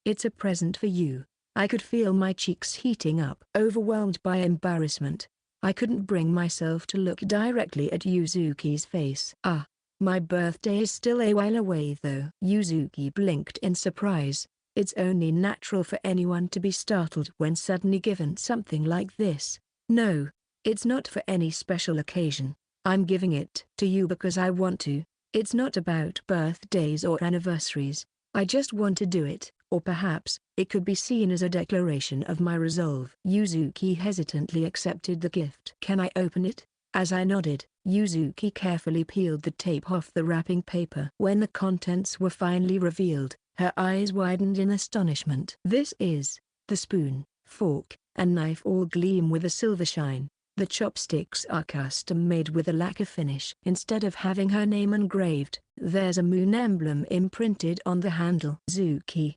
It's a present for you. I could feel my cheeks heating up. Overwhelmed by embarrassment, I couldn't bring myself to look directly at Yuzuki's face. My birthday is still a while away though. Yuzuki blinked in surprise. It's only natural for anyone to be startled when suddenly given something like this. No, it's not for any special occasion. I'm giving it to you because I want to. It's not about birthdays or anniversaries. I just want to do it, or perhaps, it could be seen as a declaration of my resolve. Yuzuki hesitantly accepted the gift. Can I open it? As I nodded, Yuzuki carefully peeled the tape off the wrapping paper. When the contents were finally revealed, her eyes widened in astonishment. This is, the spoon, fork, and knife all gleam with a silver shine. The chopsticks are custom-made with a lacquer finish. Instead of having her name engraved, there's a moon emblem imprinted on the handle. Yuzuki,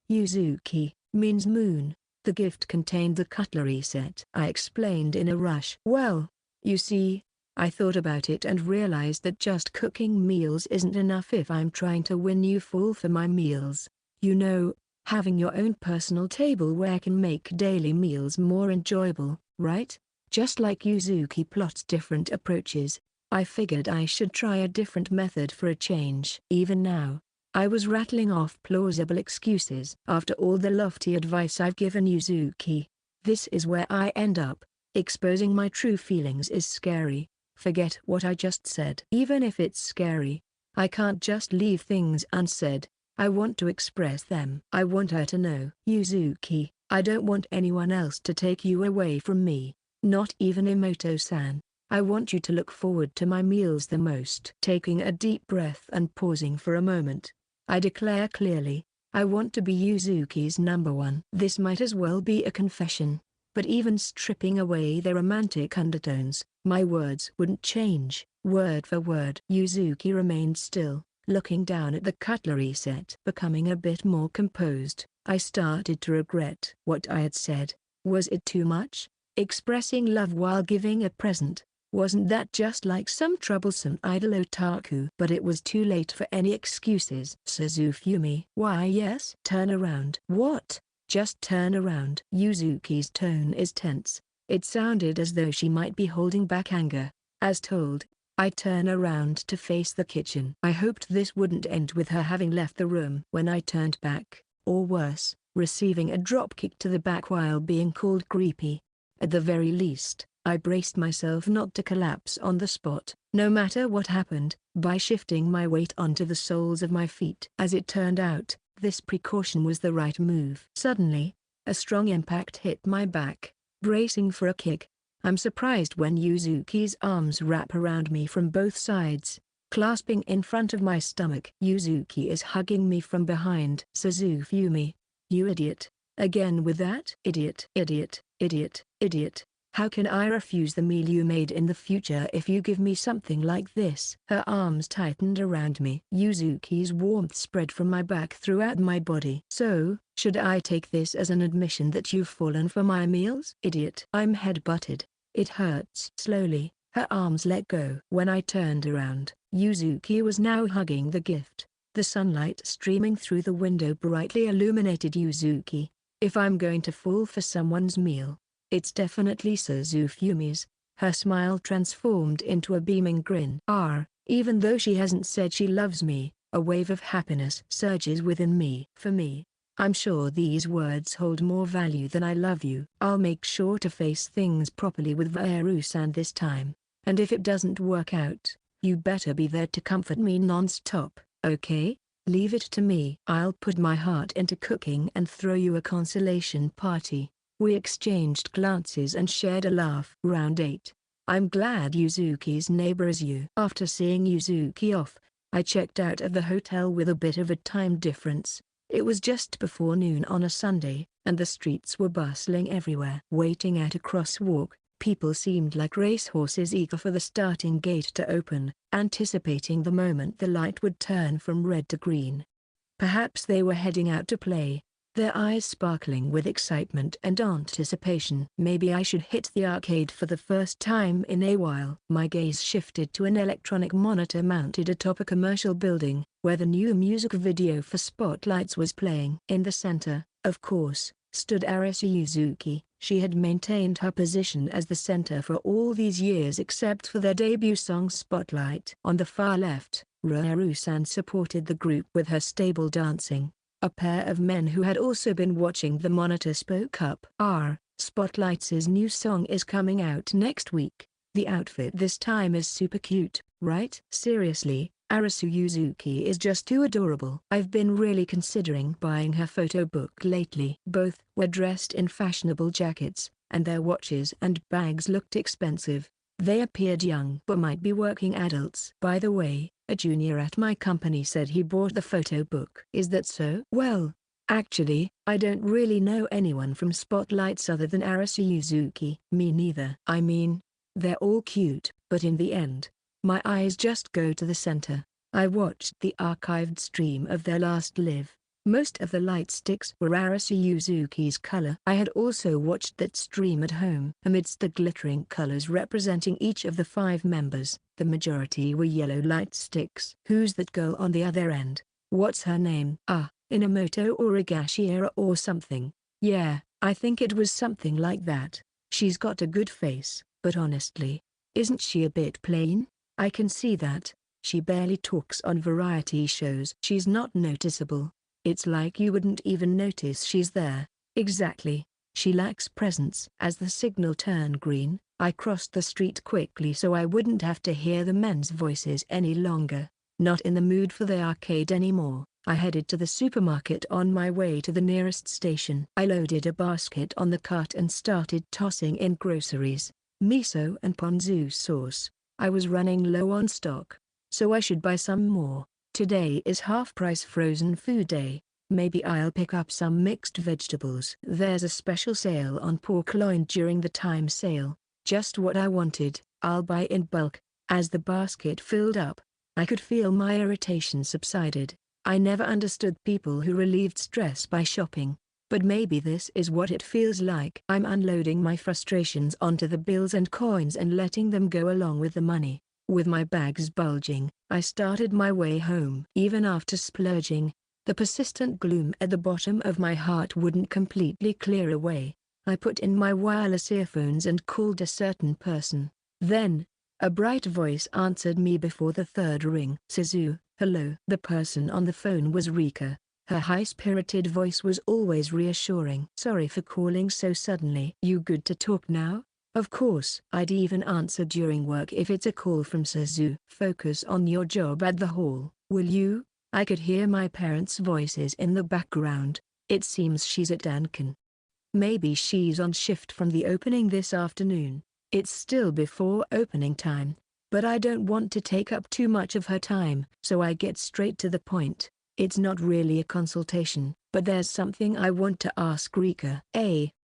Yuzuki, means moon. The gift contained the cutlery set. I explained in a rush. Well, you see, I thought about it and realized that just cooking meals isn't enough if I'm trying to win you full for my meals. You know, having your own personal tableware can make daily meals more enjoyable, right? Just like Yuzuki plots different approaches, I figured I should try a different method for a change. Even now, I was rattling off plausible excuses. After all the lofty advice I've given Yuzuki, this is where I end up. Exposing my true feelings is scary. Forget what I just said. Even if it's scary, I can't just leave things unsaid. I want to express them. I want her to know. Yuzuki, I don't want anyone else to take you away from me. Not even Emoto-san. I want you to look forward to my meals the most. Taking a deep breath and pausing for a moment, I declare clearly, I want to be Yuzuki's number one. This might as well be a confession, but even stripping away the romantic undertones, my words wouldn't change, word for word. Yuzuki remained still, looking down at the cutlery set. Becoming a bit more composed, I started to regret what I had said. Was it too much? Expressing love while giving a present, wasn't that just like some troublesome idol otaku? But it was too late for any excuses. Suzufumi. Why yes? Turn around. What? Just turn around. Yuzuki's tone is tense. It sounded as though she might be holding back anger. As told, I turn around to face the kitchen. I hoped this wouldn't end with her having left the room. When I turned back, or worse, receiving a dropkick to the back while being called creepy. At the very least, I braced myself not to collapse on the spot, no matter what happened, by shifting my weight onto the soles of my feet. As it turned out, this precaution was the right move. Suddenly, a strong impact hit my back, bracing for a kick. I'm surprised when Yuzuki's arms wrap around me from both sides, clasping in front of my stomach. Yuzuki is hugging me from behind. Suzufumi, you idiot. Again with that? Idiot, idiot, idiot, idiot. How can I refuse the meal you made in the future if you give me something like this? Her arms tightened around me. Yuzuki's warmth spread from my back throughout my body. So, should I take this as an admission that you've fallen for my meals? Idiot. I'm head-butted. It hurts. Slowly, her arms let go. When I turned around, Yuzuki was now hugging the gift. The sunlight streaming through the window brightly illuminated Yuzuki. If I'm going to fall for someone's meal, it's definitely Suzufumi's. Her smile transformed into a beaming grin. Even though she hasn't said she loves me, a wave of happiness surges within me. For me, I'm sure these words hold more value than I love you. I'll make sure to face things properly with Vaeru-san this time. And if it doesn't work out, you better be there to comfort me non-stop, okay? Leave it to me. I'll put my heart into cooking and throw you a consolation party. We exchanged glances and shared a laugh. Round 8. I'm glad Yuzuki's neighbor is you. After seeing Yuzuki off, I checked out of the hotel with a bit of a time difference. It was just before noon on a Sunday, and the streets were bustling everywhere. Waiting at a crosswalk, people seemed like racehorses eager for the starting gate to open, anticipating the moment the light would turn from red to green. Perhaps they were heading out to play, their eyes sparkling with excitement and anticipation. Maybe I should hit the arcade for the first time in a while. My gaze shifted to an electronic monitor mounted atop a commercial building, where the new music video for Spotlights was playing. In the center, of course, stood Arisu Yuzuki. She had maintained her position as the center for all these years except for their debut song Spotlight. On the far left, Vaeru-san supported the group with her stable dancing. A pair of men who had also been watching the monitor spoke up. Spotlight's new song is coming out next week. The outfit this time is super cute, right? Seriously, Arisu Yuzuki is just too adorable. I've been really considering buying her photo book lately. Both were dressed in fashionable jackets, and their watches and bags looked expensive. They appeared young but might be working adults. By the way, a junior at my company said he bought the photo book. Is that so? Well, actually, I don't really know anyone from Spotlights other than Arisu Yuzuki. Me neither. I mean, they're all cute, but in the end, my eyes just go to the center. I watched the archived stream of their last live. Most of the light sticks were Arisu Yuzuki's color. I had also watched that stream at home. Amidst the glittering colors representing each of the 5 members, the majority were yellow light sticks. Who's that girl on the other end? What's her name? Emoto or Higashira or something. Yeah, I think it was something like that. She's got a good face, but honestly, isn't she a bit plain? I can see that. She barely talks on variety shows. She's not noticeable. It's like you wouldn't even notice she's there. Exactly. She lacks presence. As the signal turned green, I crossed the street quickly so I wouldn't have to hear the men's voices any longer. Not in the mood for the arcade anymore, I headed to the supermarket on my way to the nearest station. I loaded a basket on the cart and started tossing in groceries, miso and ponzu sauce. I was running low on stock, so I should buy some more. Today is half-price frozen food day. Maybe I'll pick up some mixed vegetables. There's a special sale on pork loin during the time sale. Just what I wanted. I'll buy in bulk. As the basket filled up, I could feel my irritation subsided. I never understood people who relieved stress by shopping, but maybe this is what it feels like. I'm unloading my frustrations onto the bills and coins and letting them go along with the money. With my bags bulging, I started my way home. Even after splurging, the persistent gloom at the bottom of my heart wouldn't completely clear away. I put in my wireless earphones and called a certain person. Then, a bright voice answered me before the third ring. Suzu, hello. The person on the phone was Rika. Her high-spirited voice was always reassuring. Sorry for calling so suddenly. You good to talk now? Of course. I'd even answer during work if it's a call from Suzu. Focus on your job at the hall, will you? I could hear my parents' voices in the background. It seems she's at Duncan. Maybe she's on shift from the opening this afternoon. It's still before opening time, but I don't want to take up too much of her time, so I get straight to the point. It's not really a consultation, but there's something I want to ask Rika.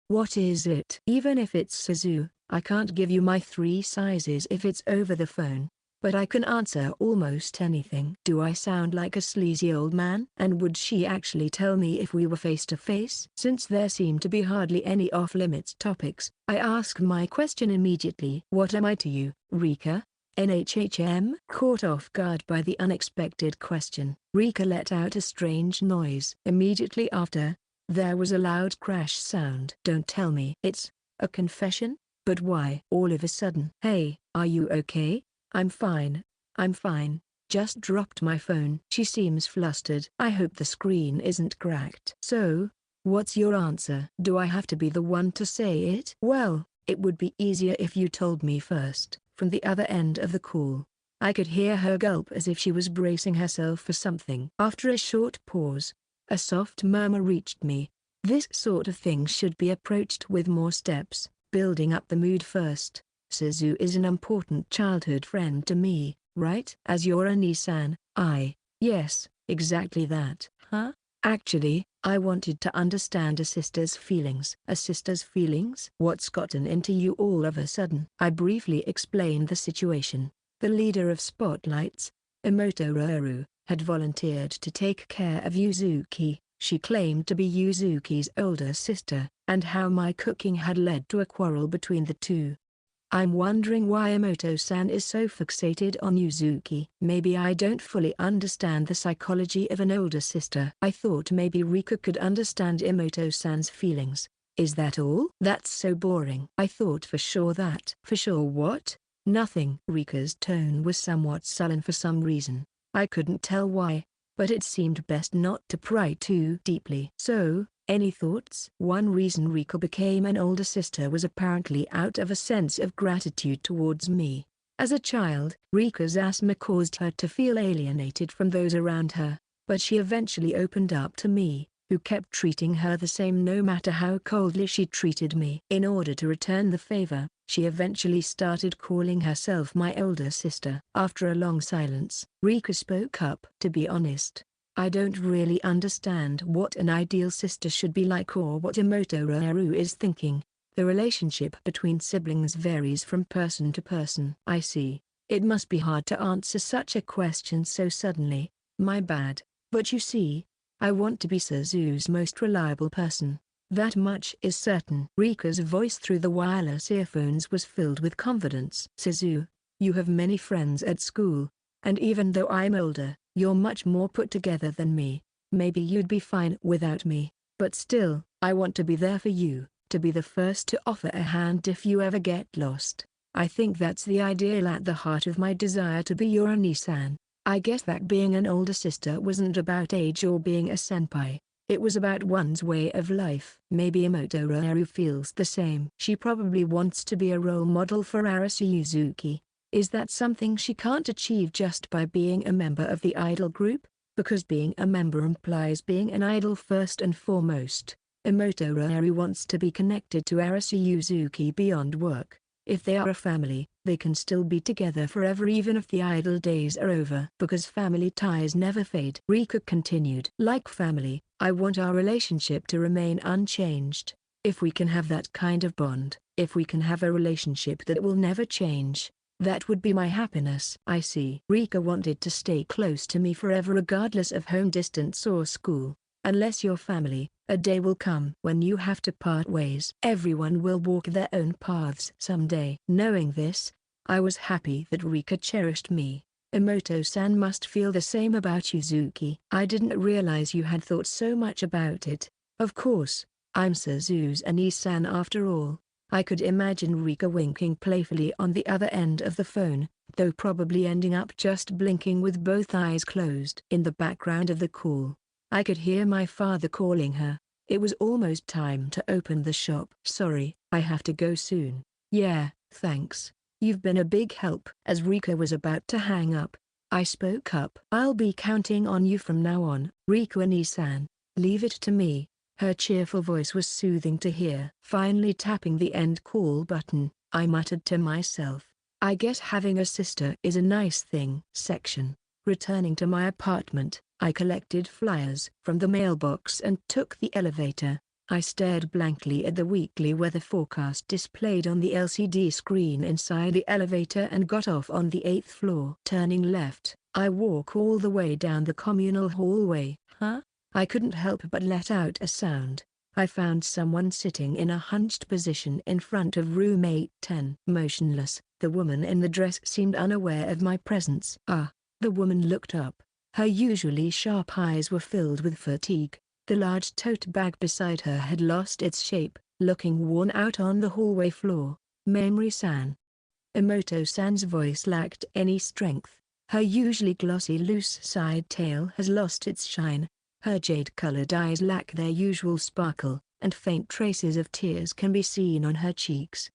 What is it? Even if it's Suzu, I can't give you my 3 sizes if it's over the phone, but I can answer almost anything. Do I sound like a sleazy old man? And would she actually tell me if we were face to face? Since there seemed to be hardly any off-limits topics, I asked my question immediately. What am I to you, Rika? NHHM? Caught off guard by the unexpected question, Rika let out a strange noise. Immediately after, there was a loud crash sound. Don't tell me it's a confession? But why? All of a sudden. Hey, are you okay? I'm fine. I'm fine. Just dropped my phone. She seems flustered. I hope the screen isn't cracked. So, what's your answer? Do I have to be the one to say it? Well, it would be easier if you told me first. From the other end of the call, I could hear her gulp as if she was bracing herself for something. After a short pause, a soft murmur reached me. This sort of thing should be approached with more steps, building up the mood first. Suzu is an important childhood friend to me, right? As your Ani-san, yes, exactly that. Huh? Actually, I wanted to understand a sister's feelings. A sister's feelings? What's gotten into you all of a sudden? I briefly explained the situation. The leader of Spotlights, Emoto, had volunteered to take care of Yuzuki. She claimed to be Yuzuki's older sister, and how my cooking had led to a quarrel between the two. I'm wondering why Emoto-san is so fixated on Yuzuki. Maybe I don't fully understand the psychology of an older sister. I thought maybe Rika could understand Emoto-san's feelings. Is that all? That's so boring. I thought for sure that. For sure what? Nothing. Rika's tone was somewhat sullen for some reason. I couldn't tell why, but it seemed best not to pry too deeply. So, any thoughts? One reason Rika became an older sister was apparently out of a sense of gratitude towards me. As a child, Rika's asthma caused her to feel alienated from those around her, but she eventually opened up to me, who kept treating her the same no matter how coldly she treated me. In order to return the favor, she eventually started calling herself my older sister. After a long silence, Rika spoke up. To be honest, I don't really understand what an ideal sister should be like or what Emoto is thinking. The relationship between siblings varies from person to person. I see. It must be hard to answer such a question so suddenly. My bad. But you see, I want to be Suzu's most reliable person. That much is certain. Rika's voice through the wireless earphones was filled with confidence. Suzu, you have many friends at school, and even though I'm older, you're much more put together than me. Maybe you'd be fine without me, but still, I want to be there for you, to be the first to offer a hand if you ever get lost. I think that's the ideal at the heart of my desire to be your Ani-san. I guess that being an older sister wasn't about age or being a senpai. It was about one's way of life. Maybe Emoto feels the same. She probably wants to be a role model for Arasu Yuzuki. Is that something she can't achieve just by being a member of the idol group? Because being a member implies being an idol first and foremost. Emoto wants to be connected to Arasu Yuzuki beyond work. If they are a family, they can still be together forever even if the idol days are over. Because family ties never fade. Rika continued. Like family, I want our relationship to remain unchanged. If we can have that kind of bond, if we can have a relationship that will never change, that would be my happiness. I see. Rika wanted to stay close to me forever regardless of home distance or school. Unless you're family, a day will come when you have to part ways. Everyone will walk their own paths someday. Knowing this, I was happy that Rika cherished me. Emoto-san must feel the same about Yuzuki. I didn't realize you had thought so much about it. Of course, I'm Suzu's Ani-san after all. I could imagine Rika winking playfully on the other end of the phone, though probably ending up just blinking with both eyes closed. In the background of the call, I could hear my father calling her. It was almost time to open the shop. Sorry, I have to go soon. Yeah, thanks. You've been a big help. As Rika was about to hang up, I spoke up. I'll be counting on you from now on. Rika Ani-san, leave it to me. Her cheerful voice was soothing to hear. Finally tapping the end call button, I muttered to myself, I guess having a sister is a nice thing. Returning to my apartment, I collected flyers from the mailbox and took the elevator. I stared blankly at the weekly weather forecast displayed on the LCD screen inside the elevator and got off on the 8th floor. Turning left, I walk all the way down the communal hallway. Huh? I couldn't help but let out a sound. I found someone sitting in a hunched position in front of room 810. Motionless, the woman in the dress seemed unaware of my presence. Ah! The woman looked up. Her usually sharp eyes were filled with fatigue. The large tote bag beside her had lost its shape, looking worn out on the hallway floor. Mamori-san. Emoto-san's voice lacked any strength. Her usually glossy loose side tail has lost its shine. Her jade-colored eyes lack their usual sparkle, and faint traces of tears can be seen on her cheeks.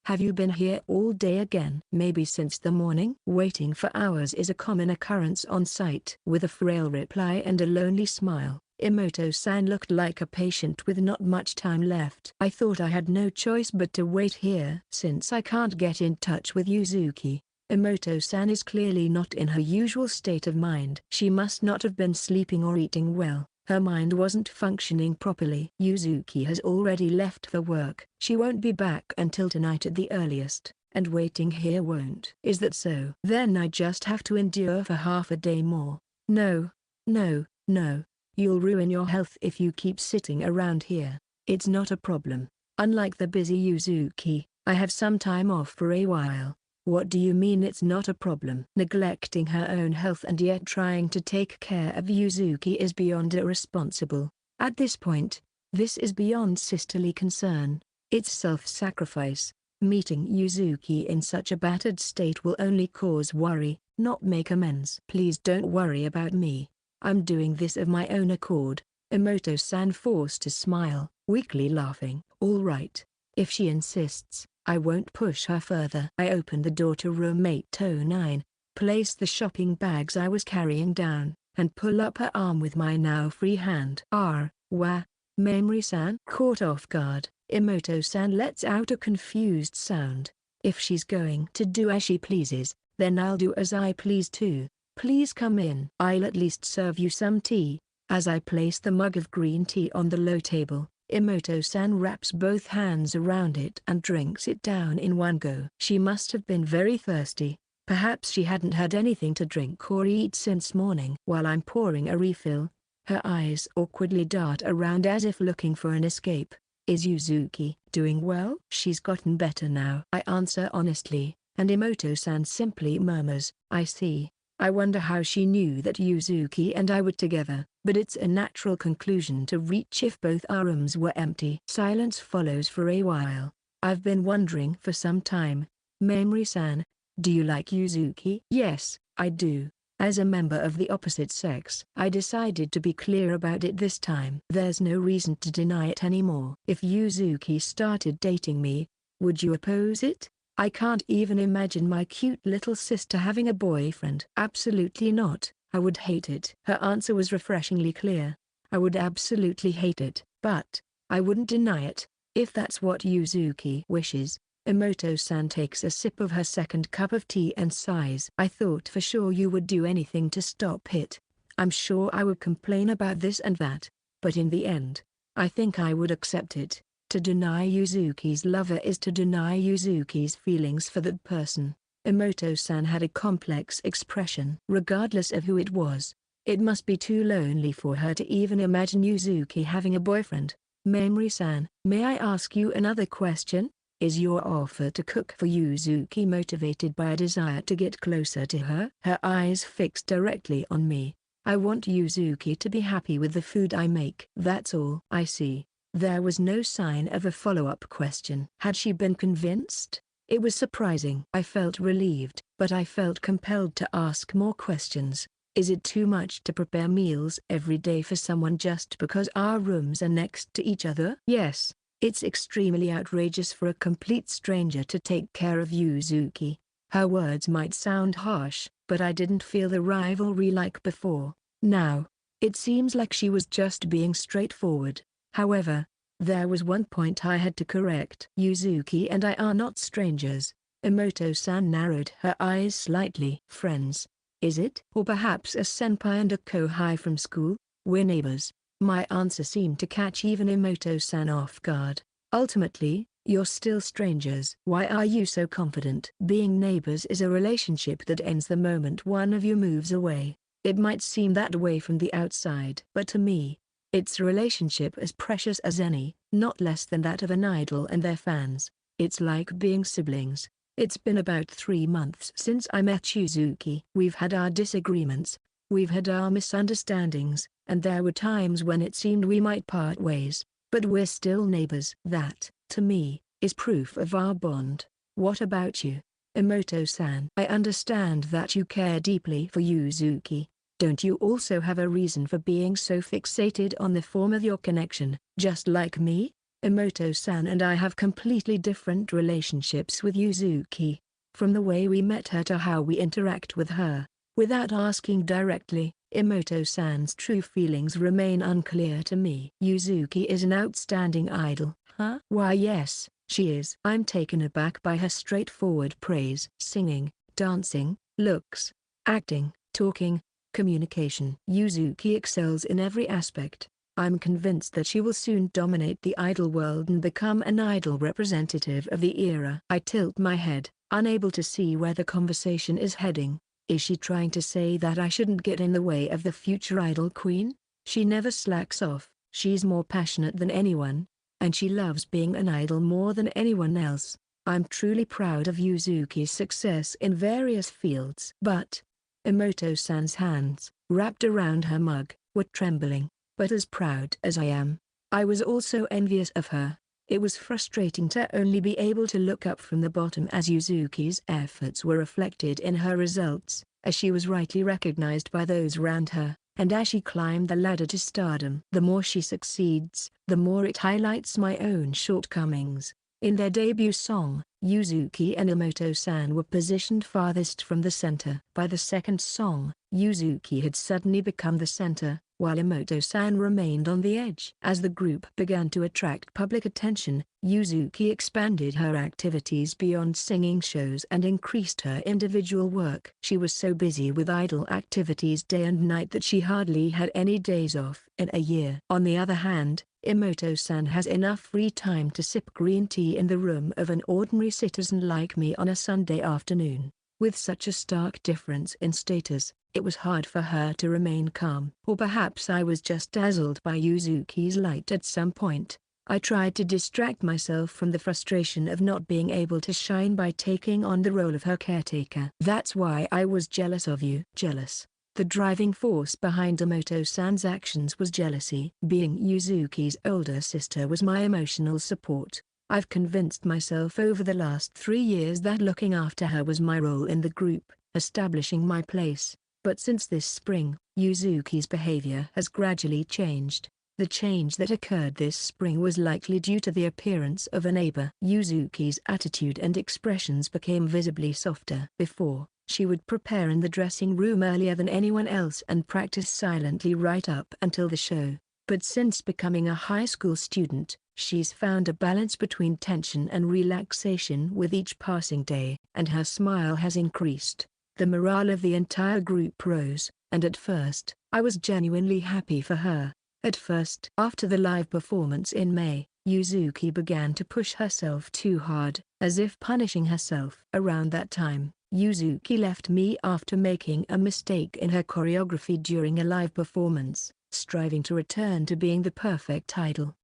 Have you been here all day again? Maybe since the morning? Waiting for hours is a common occurrence on site. With a frail reply and a lonely smile, Emoto-san looked like a patient with not much time left. I thought I had no choice but to wait here. Since I can't get in touch with Yuzuki, Emoto-san is clearly not in her usual state of mind. She must not have been sleeping or eating well. Her mind wasn't functioning properly. Yuzuki has already left for work. She won't be back until tonight at the earliest, and waiting here won't. Is that so? Then I just have to endure for half a day more. No. No, no. You'll ruin your health if you keep sitting around here. It's not a problem. Unlike the busy Yuzuki, I have some time off for a while. What do you mean it's not a problem? Neglecting her own health and yet trying to take care of Yuzuki is beyond irresponsible. At this point, this is beyond sisterly concern. It's self-sacrifice. Meeting Yuzuki in such a battered state will only cause worry, not make amends. Please don't worry about me. I'm doing this of my own accord. Emoto-san forced to smile, weakly laughing. All right. If she insists, I won't push her further. I opened the door to room 809, placed the shopping bags I was carrying down, and pull up her arm with my now free hand. Wah, Mamori-san? Caught off guard, Emoto-san lets out a confused sound. If she's going to do as she pleases, then I'll do as I please too. Please come in. I'll at least serve you some tea. As I place the mug of green tea on the low table, Emoto-san wraps both hands around it and drinks it down in one go. She must have been very thirsty. Perhaps she hadn't had anything to drink or eat since morning. While I'm pouring a refill, her eyes awkwardly dart around as if looking for an escape. Is Yuzuki doing well? She's gotten better now, I answer honestly, and Emoto-san simply murmurs, I see. I wonder how she knew that Yuzuki and I were together, but it's a natural conclusion to reach if both our rooms were empty. Silence follows for a while. I've been wondering for some time. Mamori-san, do you like Yuzuki? Yes, I do. As a member of the opposite sex, I decided to be clear about it this time. There's no reason to deny it anymore. If Yuzuki started dating me, would you oppose it? I can't even imagine my cute little sister having a boyfriend. Absolutely not. I would hate it. Her answer was refreshingly clear. I would absolutely hate it. But I wouldn't deny it, if that's what Yuzuki wishes. Emoto-san takes a sip of her second cup of tea and sighs. I thought for sure you would do anything to stop it. I'm sure I would complain about this and that. But in the end, I think I would accept it. To deny Yuzuki's lover is to deny Yuzuki's feelings for that person. Emoto-san had a complex expression. Regardless of who it was, it must be too lonely for her to even imagine Yuzuki having a boyfriend. Mamori-san, may I ask you another question? Is your offer to cook for Yuzuki motivated by a desire to get closer to her? Her eyes fixed directly on me. I want Yuzuki to be happy with the food I make. That's all. I see. There was no sign of a follow-up question. Had she been convinced? It was surprising. I felt relieved, but I felt compelled to ask more questions. Is it too much to prepare meals every day for someone just because our rooms are next to each other? Yes, it's extremely outrageous for a complete stranger to take care of Yuzuki. Her words might sound harsh, but I didn't feel the rivalry like before. Now, it seems like she was just being straightforward. However, there was one point I had to correct. Yuzuki and I are not strangers. Emoto-san narrowed her eyes slightly. Friends, is it? Or perhaps a senpai and a kohai from school? We're neighbors. My answer seemed to catch even Emoto-san off guard. Ultimately, you're still strangers. Why are you so confident? Being neighbors is a relationship that ends the moment one of you moves away. It might seem that way from the outside, but to me, it's a relationship as precious as any, not less than that of an idol and their fans. It's like being siblings. It's been about 3 months since I met Yuzuki. We've had our disagreements. We've had our misunderstandings, and there were times when it seemed we might part ways, but we're still neighbors. That, to me, is proof of our bond. What about you, Emoto-san? I understand that you care deeply for Yuzuki. Don't you also have a reason for being so fixated on the form of your connection? Just like me, Emoto-san and I have completely different relationships with Yuzuki. From the way we met her to how we interact with her. Without asking directly, Emoto-san's true feelings remain unclear to me. Yuzuki is an outstanding idol. Huh? Why yes, she is. I'm taken aback by her straightforward praise. Singing, dancing, looks, acting, talking, communication. Yuzuki excels in every aspect. I'm convinced that she will soon dominate the idol world and become an idol representative of the era. I tilt my head, unable to see where the conversation is heading. Is she trying to say that I shouldn't get in the way of the future idol queen? She never slacks off. She's more passionate than anyone, and she loves being an idol more than anyone else. I'm truly proud of Yuzuki's success in various fields. But Emoto-san's hands, wrapped around her mug, were trembling. But as proud as I am, I was also envious of her. It was frustrating to only be able to look up from the bottom as Yuzuki's efforts were reflected in her results, as she was rightly recognized by those around her, and as she climbed the ladder to stardom. The more she succeeds, the more it highlights my own shortcomings. In their debut song, Yuzuki and Emoto-san were positioned farthest from the center. By the second song, Yuzuki had suddenly become the center, while Emoto-san remained on the edge. As the group began to attract public attention, Yuzuki expanded her activities beyond singing shows and increased her individual work. She was so busy with idol activities day and night that she hardly had any days off in a year. On the other hand, Emoto-san has enough free time to sip green tea in the room of an ordinary citizen like me on a Sunday afternoon. With such a stark difference in status, it was hard for her to remain calm. Or perhaps I was just dazzled by Yuzuki's light at some point. I tried to distract myself from the frustration of not being able to shine by taking on the role of her caretaker. That's why I was jealous of you. Jealous. The driving force behind Emoto-san's actions was jealousy. Being Yuzuki's older sister was my emotional support. I've convinced myself over the last 3 years that looking after her was my role in the group, establishing my place. But since this spring, Yuzuki's behavior has gradually changed. The change that occurred this spring was likely due to the appearance of a neighbor. Yuzuki's attitude and expressions became visibly softer. Before, she would prepare in the dressing room earlier than anyone else and practice silently right up until the show. But since becoming a high school student, she's found a balance between tension and relaxation with each passing day, and her smile has increased. The morale of the entire group rose, and at first, I was genuinely happy for her. At first, after the live performance in May, Yuzuki began to push herself too hard, as if punishing herself. Around that time, Yuzuki left me after making a mistake in her choreography during a live performance, striving to return to being the perfect idol.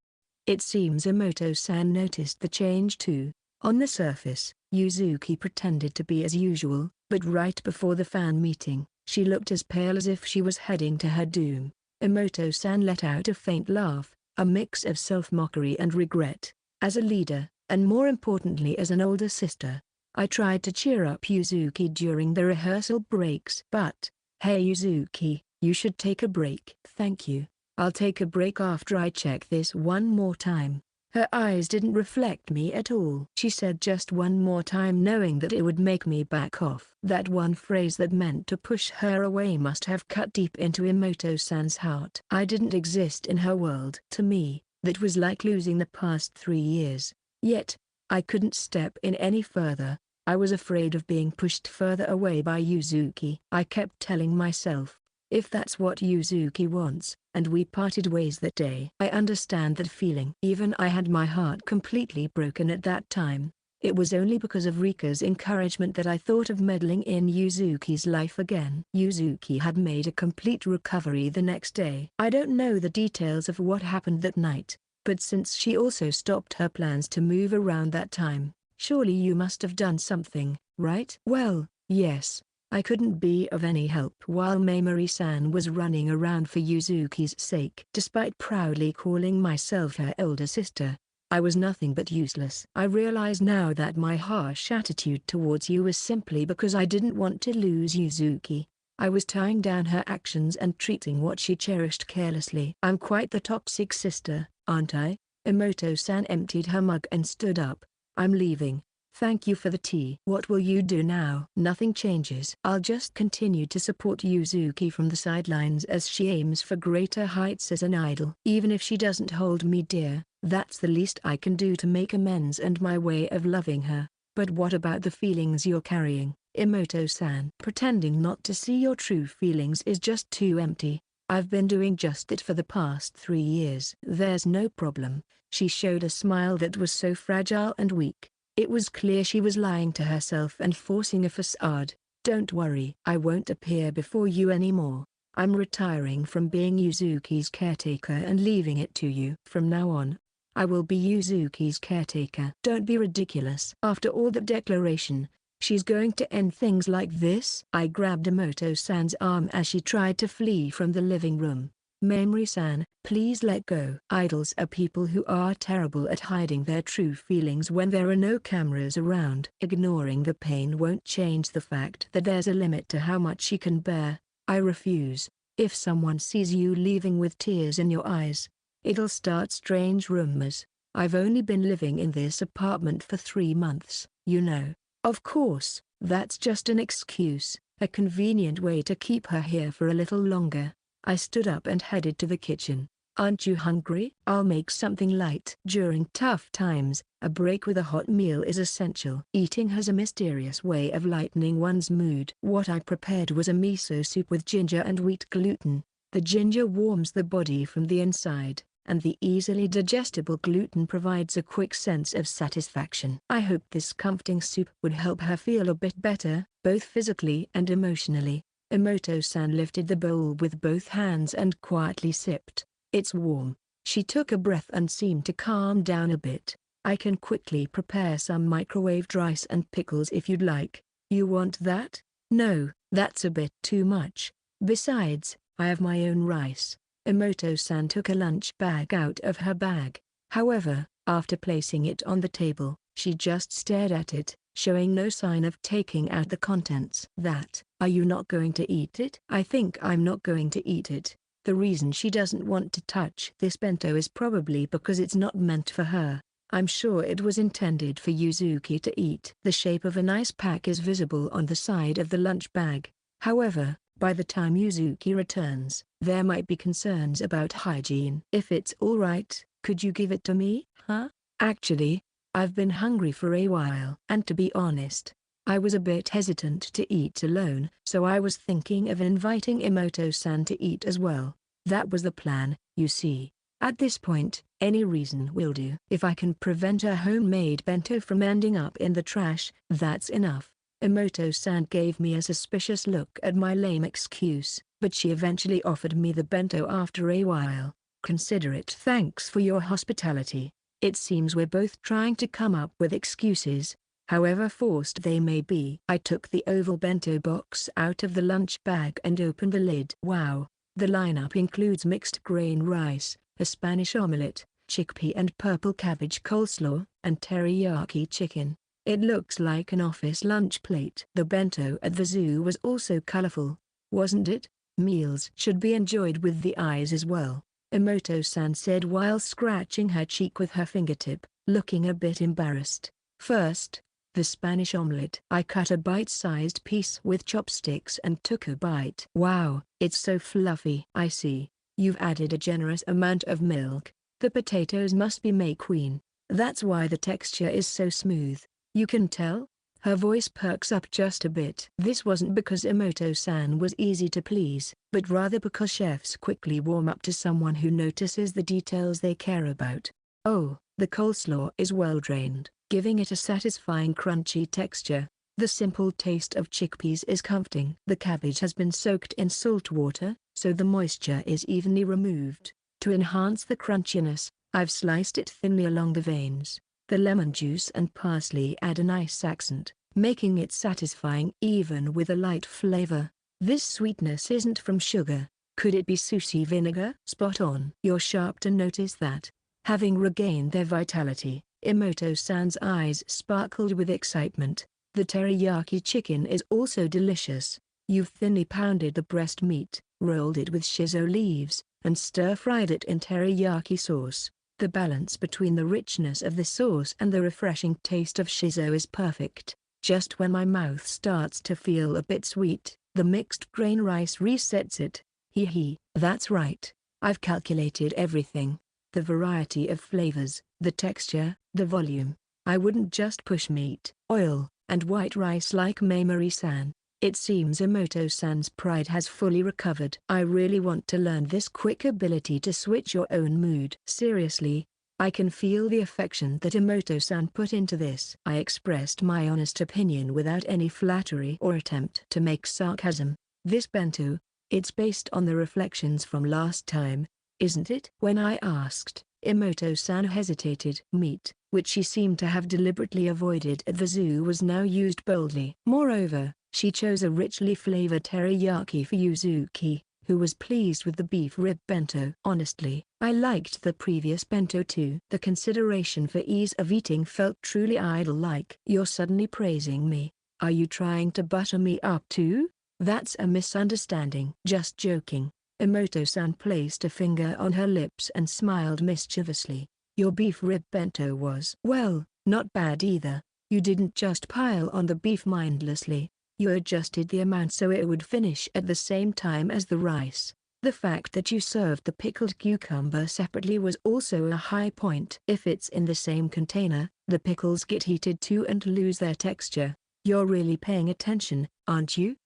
It seems Emoto-san noticed the change too. On the surface, Yuzuki pretended to be as usual, but right before the fan meeting, she looked as pale as if she was heading to her doom. Emoto-san let out a faint laugh, a mix of self-mockery and regret. As a leader, and more importantly as an older sister, I tried to cheer up Yuzuki during the rehearsal breaks. But, hey Yuzuki, you should take a break. Thank you. I'll take a break after I check this one more time. Her eyes didn't reflect me at all. She said just one more time, knowing that it would make me back off. That one phrase that meant to push her away must have cut deep into Emoto-san's heart. I didn't exist in her world. To me, that was like losing the past 3 years. Yet, I couldn't step in any further. I was afraid of being pushed further away by Yuzuki. I kept telling myself, if that's what Yuzuki wants, and we parted ways that day. I understand that feeling. Even I had my heart completely broken at that time. It was only because of Rika's encouragement that I thought of meddling in Yuzuki's life again. Yuzuki had made a complete recovery the next day. I don't know the details of what happened that night, but since she also stopped her plans to move around that time, surely you must have done something, right? Well, yes. I couldn't be of any help while Mamori-san was running around for Yuzuki's sake. Despite proudly calling myself her elder sister, I was nothing but useless. I realize now that my harsh attitude towards you was simply because I didn't want to lose Yuzuki. I was tying down her actions and treating what she cherished carelessly. I'm quite the toxic sister, aren't I? Emoto-san emptied her mug and stood up. I'm leaving. Thank you for the tea. What will you do now? Nothing changes. I'll just continue to support Yuzuki from the sidelines as she aims for greater heights as an idol. Even if she doesn't hold me dear, that's the least I can do to make amends and my way of loving her. But what about the feelings you're carrying, Emoto-san? Pretending not to see your true feelings is just too empty. I've been doing just it for the past 3 years. There's no problem. She showed a smile that was so fragile and weak. It was clear she was lying to herself and forcing a facade. Don't worry. I won't appear before you anymore. I'm retiring from being Yuzuki's caretaker and leaving it to you. From now on, I will be Yuzuki's caretaker. Don't be ridiculous. After all that declaration, she's going to end things like this? I grabbed Emoto-san's arm as she tried to flee from the living room. Mamori-san, please let go. Idols are people who are terrible at hiding their true feelings when there are no cameras around. Ignoring the pain won't change the fact that there's a limit to how much she can bear. I refuse. If someone sees you leaving with tears in your eyes, it'll start strange rumors. I've only been living in this apartment for 3 months, you know. Of course, that's just an excuse, a convenient way to keep her here for a little longer. I stood up and headed to the kitchen. Aren't you hungry? I'll make something light. During tough times, a break with a hot meal is essential. Eating has a mysterious way of lightening one's mood. What I prepared was a miso soup with ginger and wheat gluten. The ginger warms the body from the inside, and the easily digestible gluten provides a quick sense of satisfaction. I hoped this comforting soup would help her feel a bit better, both physically and emotionally. Emoto-san lifted the bowl with both hands and quietly sipped. It's warm. She took a breath and seemed to calm down a bit. I can quickly prepare some microwaved rice and pickles if you'd like. You want that? No, that's a bit too much. Besides, I have my own rice. Emoto-san took a lunch bag out of her bag. However, after placing it on the table, she just stared at it, showing no sign of taking out the contents. Are you not going to eat it? I think I'm not going to eat it. The reason she doesn't want to touch this bento is probably because it's not meant for her. I'm sure it was intended for Yuzuki to eat. The shape of an ice pack is visible on the side of the lunch bag. However, by the time Yuzuki returns, there might be concerns about hygiene. If it's alright, could you give it to me, huh? Actually, I've been hungry for a while. And to be honest, I was a bit hesitant to eat alone, so I was thinking of inviting Emoto-san to eat as well. That was the plan, you see. At this point, any reason will do. If I can prevent her homemade bento from ending up in the trash, that's enough. Emoto-san gave me a suspicious look at my lame excuse, but she eventually offered me the bento after a while. Consider it thanks for your hospitality. It seems we're both trying to come up with excuses, however forced they may be. I took the oval bento box out of the lunch bag and opened the lid. Wow, the lineup includes mixed grain rice, a Spanish omelette, chickpea and purple cabbage coleslaw, and teriyaki chicken. It looks like an office lunch plate. The bento at the zoo was also colorful, wasn't it? Meals should be enjoyed with the eyes as well, Emoto-san said while scratching her cheek with her fingertip, looking a bit embarrassed. First, the Spanish omelette. I cut a bite-sized piece with chopsticks and took a bite. Wow, it's so fluffy. I see. You've added a generous amount of milk. The potatoes must be May Queen. That's why the texture is so smooth. You can tell? Her voice perks up just a bit. This wasn't because Emoto-san was easy to please, but rather because chefs quickly warm up to someone who notices the details they care about. Oh, the coleslaw is well drained, giving it a satisfying crunchy texture. The simple taste of chickpeas is comforting. The cabbage has been soaked in salt water, so the moisture is evenly removed. To enhance the crunchiness, I've sliced it thinly along the veins. The lemon juice and parsley add a nice accent, making it satisfying even with a light flavor. This sweetness isn't from sugar. Could it be sushi vinegar? Spot on. You're sharp to notice that. Having regained their vitality, Emoto-san's eyes sparkled with excitement. The teriyaki chicken is also delicious. You've thinly pounded the breast meat, rolled it with shiso leaves, and stir-fried it in teriyaki sauce. The balance between the richness of the sauce and the refreshing taste of shiso is perfect. Just when my mouth starts to feel a bit sweet, the mixed grain rice resets it. Hee, that's right. I've calculated everything. The variety of flavors, the texture, the volume. I wouldn't just push meat, oil, and white rice like Mamori-san. It seems Emoto-san's pride has fully recovered. I really want to learn this quick ability to switch your own mood. Seriously, I can feel the affection that Emoto-san put into this. I expressed my honest opinion without any flattery or attempt to make sarcasm. This bento, it's based on the reflections from last time, isn't it? When I asked, Emoto-san hesitated. Meat, which she seemed to have deliberately avoided at the zoo, was now used boldly. Moreover, she chose a richly flavored teriyaki for Yuzuki, who was pleased with the beef rib bento. Honestly, I liked the previous bento too. The consideration for ease of eating felt truly idol-like. You're suddenly praising me. Are you trying to butter me up too? That's a misunderstanding. Just joking. Emoto-san placed a finger on her lips and smiled mischievously. Your beef rib bento was, well, not bad either. You didn't just pile on the beef mindlessly. You adjusted the amount so it would finish at the same time as the rice. The fact that you served the pickled cucumber separately was also a high point. If it's in the same container, the pickles get heated too and lose their texture. You're really paying attention, aren't you?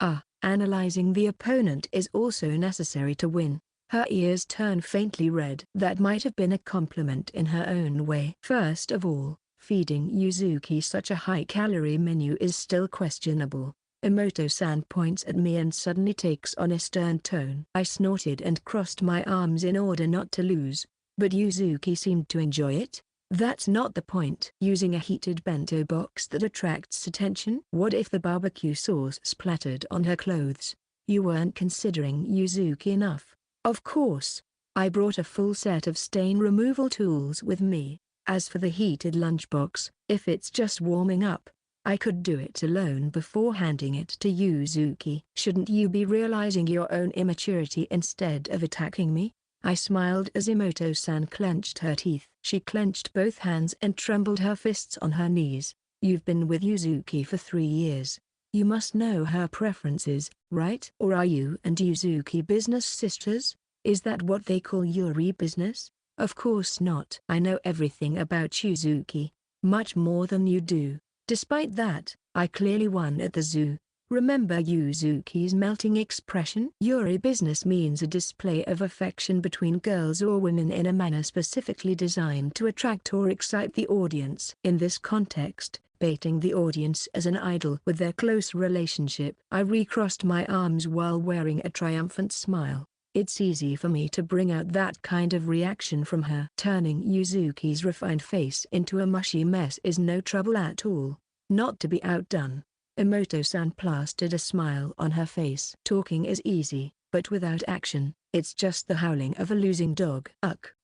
Analyzing the opponent is also necessary to win. Her ears turn faintly red. That might have been a compliment in her own way. First of all, feeding Yuzuki such a high-calorie menu is still questionable. Emoto-san points at me and suddenly takes on a stern tone. I snorted and crossed my arms in order not to lose, but Yuzuki seemed to enjoy it. That's not the point. Using a heated bento box that attracts attention? What if the barbecue sauce splattered on her clothes? You weren't considering Yuzuki enough. Of course. I brought a full set of stain removal tools with me. As for the heated lunchbox, if it's just warming up, I could do it alone before handing it to Yuzuki. Shouldn't you be realizing your own immaturity instead of attacking me? I smiled as Emoto-san clenched her teeth. She clenched both hands and trembled her fists on her knees. You've been with Yuzuki for 3 years. You must know her preferences, right? Or are you and Yuzuki business sisters? Is that what they call Yuri business? Of course not. I know everything about Yuzuki, much more than you do. Despite that, I clearly won at the zoo. Remember Yuzuki's melting expression? Yuri business means a display of affection between girls or women in a manner specifically designed to attract or excite the audience. In this context, baiting the audience as an idol with their close relationship. I recrossed my arms while wearing a triumphant smile. It's easy for me to bring out that kind of reaction from her. Turning Yuzuki's refined face into a mushy mess is no trouble at all. Not to be outdone, Emoto-san plastered a smile on her face. Talking is easy, but without action, it's just the howling of a losing dog.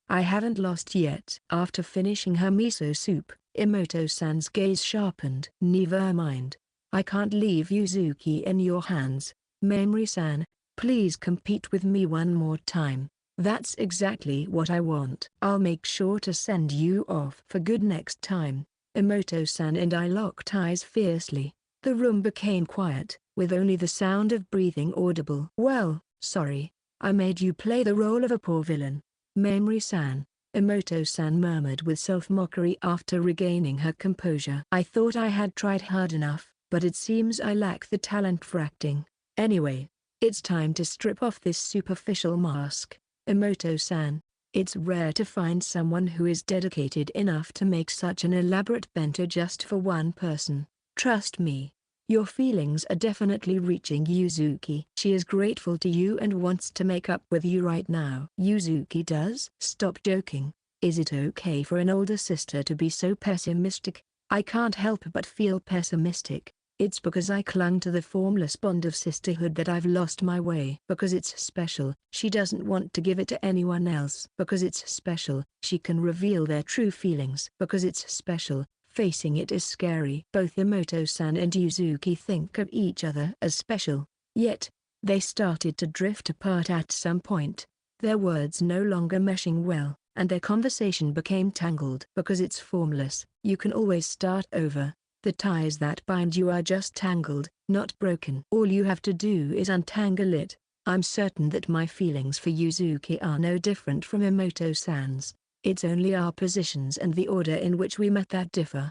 I haven't lost yet. After finishing her miso soup, Emoto-san's gaze sharpened. Never mind. I can't leave Yuzuki in your hands. Mamori-san, please compete with me one more time. That's exactly what I want. I'll make sure to send you off for good next time. Emoto-san and I locked eyes fiercely. The room became quiet, with only the sound of breathing audible. Well, sorry. I made you play the role of a poor villain. Mamori-san, Emoto-san murmured with self-mockery after regaining her composure. I thought I had tried hard enough, but it seems I lack the talent for acting. Anyway, it's time to strip off this superficial mask. Emoto-san, it's rare to find someone who is dedicated enough to make such an elaborate bento just for one person. Trust me. Your feelings are definitely reaching Yuzuki. She is grateful to you and wants to make up with you right now. Yuzuki does? Stop joking. Is it okay for an older sister to be so pessimistic? I can't help but feel pessimistic. It's because I clung to the formless bond of sisterhood that I've lost my way. Because it's special, she doesn't want to give it to anyone else. Because it's special, she can reveal their true feelings. Because it's special, facing it is scary. Both Emoto-san and Yuzuki think of each other as special. Yet, they started to drift apart at some point, their words no longer meshing well, and their conversation became tangled. Because it's formless, you can always start over. The ties that bind you are just tangled, not broken. All you have to do is untangle it. I'm certain that my feelings for Yuzuki are no different from Emoto-san's. It's only our positions and the order in which we met that differ.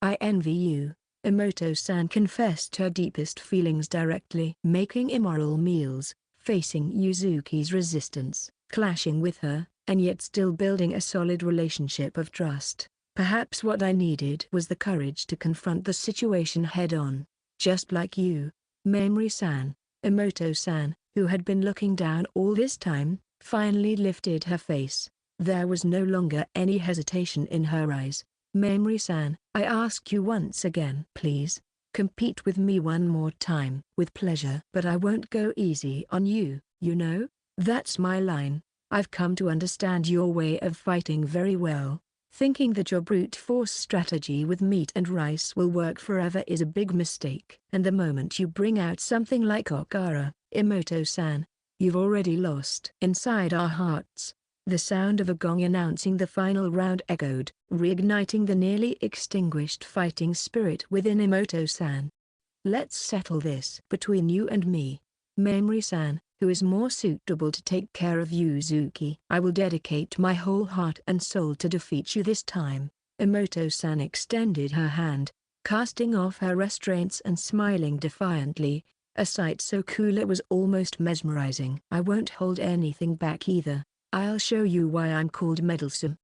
I envy you. Emoto-san confessed her deepest feelings directly. Making immoral meals, facing Yuzuki's resistance, clashing with her, and yet still building a solid relationship of trust. Perhaps what I needed was the courage to confront the situation head-on. Just like you, Mamori-san. Emoto-san, who had been looking down all this time, finally lifted her face. There was no longer any hesitation in her eyes. Mamori-san, I ask you once again. Please, compete with me one more time. With pleasure. But I won't go easy on you, you know? That's my line. I've come to understand your way of fighting very well. Thinking that your brute force strategy with meat and rice will work forever is a big mistake. And the moment you bring out something like Okara, Emoto-san, you've already lost. Inside our hearts, the sound of a gong announcing the final round echoed, reigniting the nearly extinguished fighting spirit within Emoto-san. Let's settle this between you and me. Mamori-san, who is more suitable to take care of Yuzuki? I will dedicate my whole heart and soul to defeat you this time. Emoto-san extended her hand, casting off her restraints and smiling defiantly, a sight so cool it was almost mesmerizing. I won't hold anything back either. I'll show you why I'm called meddlesome.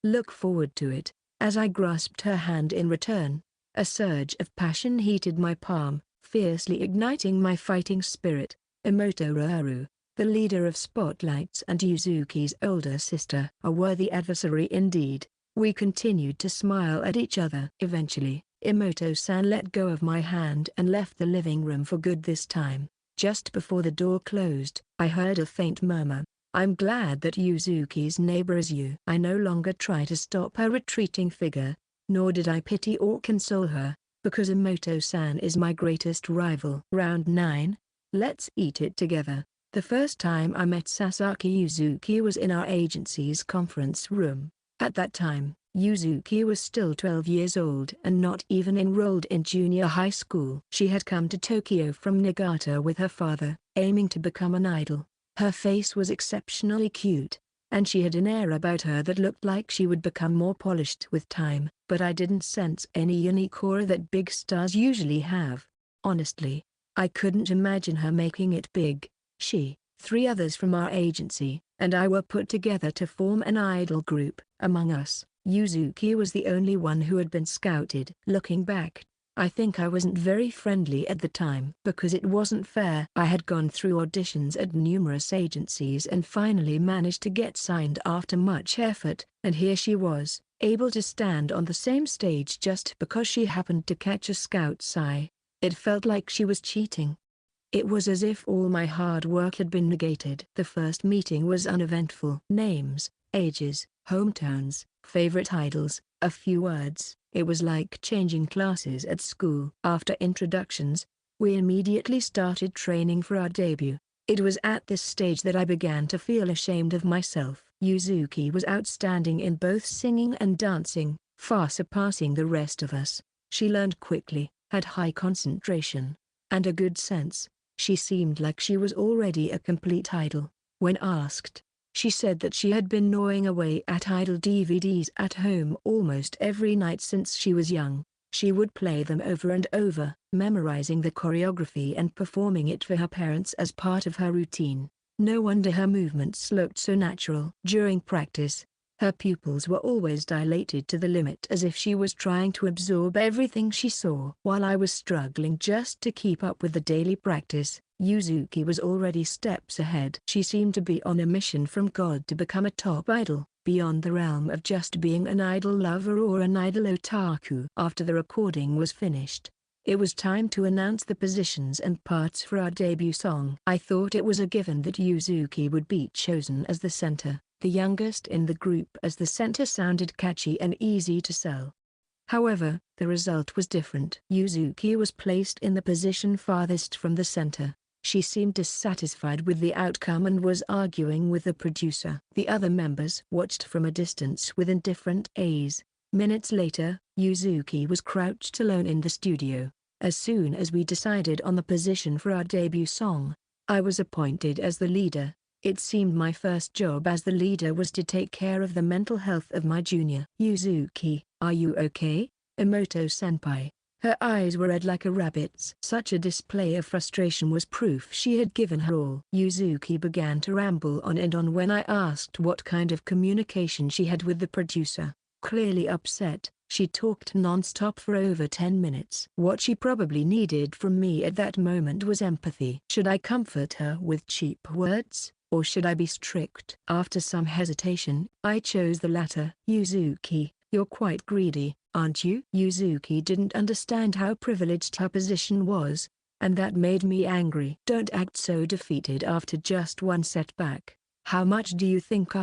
Look forward to it. As I grasped her hand in return, a surge of passion heated my palm, fiercely igniting my fighting spirit. Emoto, the leader of Spotlights and Yuzuki's older sister, a worthy adversary indeed. We continued to smile at each other. Eventually, Emoto-san let go of my hand and left the living room for good this time. Just before the door closed, I heard a faint murmur. I'm glad that Yuzuki's neighbor is you. I no longer try to stop her retreating figure, nor did I pity or console her, because Emoto-san is my greatest rival. Round 9. Let's eat it together. The first time I met Sasaki Yuzuki was in our agency's conference room. At that time, Yuzuki was still 12 years old and not even enrolled in junior high school. She had come to Tokyo from Niigata with her father, aiming to become an idol. Her face was exceptionally cute, and she had an air about her that looked like she would become more polished with time. But I didn't sense any unique aura that big stars usually have. Honestly, I couldn't imagine her making it big. She, 3 others from our agency, and I were put together to form an idol group. Among us, Yuzuki was the only one who had been scouted. Looking back, I think I wasn't very friendly at the time because it wasn't fair. I had gone through auditions at numerous agencies and finally managed to get signed after much effort, and here she was, able to stand on the same stage just because she happened to catch a scout's eye. It felt like she was cheating. It was as if all my hard work had been negated. The first meeting was uneventful. Names, ages, hometowns, favorite idols, a few words. It was like changing classes at school. After introductions, we immediately started training for our debut. It was at this stage that I began to feel ashamed of myself. Yuzuki was outstanding in both singing and dancing, far surpassing the rest of us. She learned quickly, had high concentration, and a good sense. She seemed like she was already a complete idol. When asked, she said that she had been gnawing away at idol DVDs at home almost every night since she was young. She would play them over and over, memorizing the choreography and performing it for her parents as part of her routine. No wonder her movements looked so natural. During practice, her pupils were always dilated to the limit as if she was trying to absorb everything she saw. While I was struggling just to keep up with the daily practice, Yuzuki was already steps ahead. She seemed to be on a mission from God to become a top idol, beyond the realm of just being an idol lover or an idol otaku. After the recording was finished, it was time to announce the positions and parts for our debut song. I thought it was a given that Yuzuki would be chosen as the center, the youngest in the group, as the center sounded catchy and easy to sell. However, the result was different. Yuzuki was placed in the position farthest from the center. She seemed dissatisfied with the outcome and was arguing with the producer. The other members watched from a distance with indifferent eyes. Minutes later, Yuzuki was crouched alone in the studio. As soon as we decided on the position for our debut song, I was appointed as the leader. It seemed my first job as the leader was to take care of the mental health of my junior. "Yuzuki, are you okay, Emoto-senpai?" Her eyes were red like a rabbit's. Such a display of frustration was proof she had given her all. Yuzuki began to ramble on and on when I asked what kind of communication she had with the producer. Clearly upset, she talked non-stop for over 10 minutes. What she probably needed from me at that moment was empathy. Should I comfort her with cheap words, or should I be strict? After some hesitation, I chose the latter. "Yuzuki, you're quite greedy, aren't you?" Yuzuki didn't understand how privileged her position was, and that made me angry. "Don't act so defeated after just one setback. How much do you think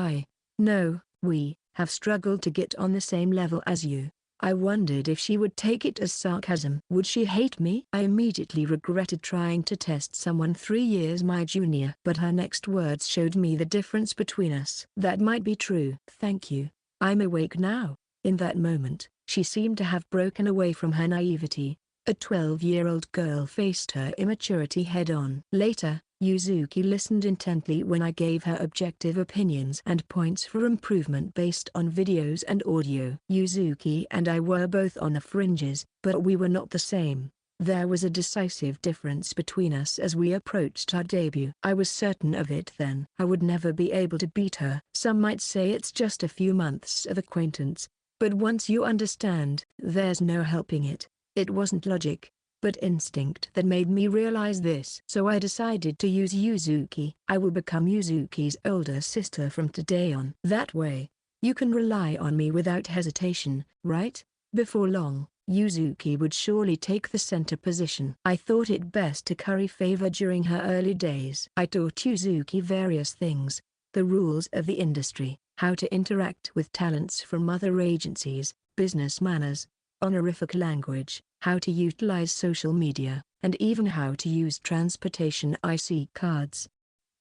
we have struggled to get on the same level as you?" I wondered if she would take it as sarcasm. Would she hate me? I immediately regretted trying to test someone 3 years my junior. But her next words showed me the difference between us. "That might be true. Thank you. I'm awake now." In that moment, she seemed to have broken away from her naivety. A 12-year-old girl faced her immaturity head-on. Later, Yuzuki listened intently when I gave her objective opinions and points for improvement based on videos and audio. Yuzuki and I were both on the fringes, but we were not the same. There was a decisive difference between us as we approached our debut. I was certain of it then. I would never be able to beat her. Some might say it's just a few months of acquaintance, but once you understand, there's no helping it. It wasn't logic, but instinct that made me realize this. So I decided to use Yuzuki. I will become Yuzuki's older sister from today on. That way, you can rely on me without hesitation, right? Before long, Yuzuki would surely take the center position. I thought it best to curry favor during her early days. I taught Yuzuki various things: the rules of the industry, how to interact with talents from other agencies, business manners, honorific language, how to utilize social media, and even how to use transportation IC cards.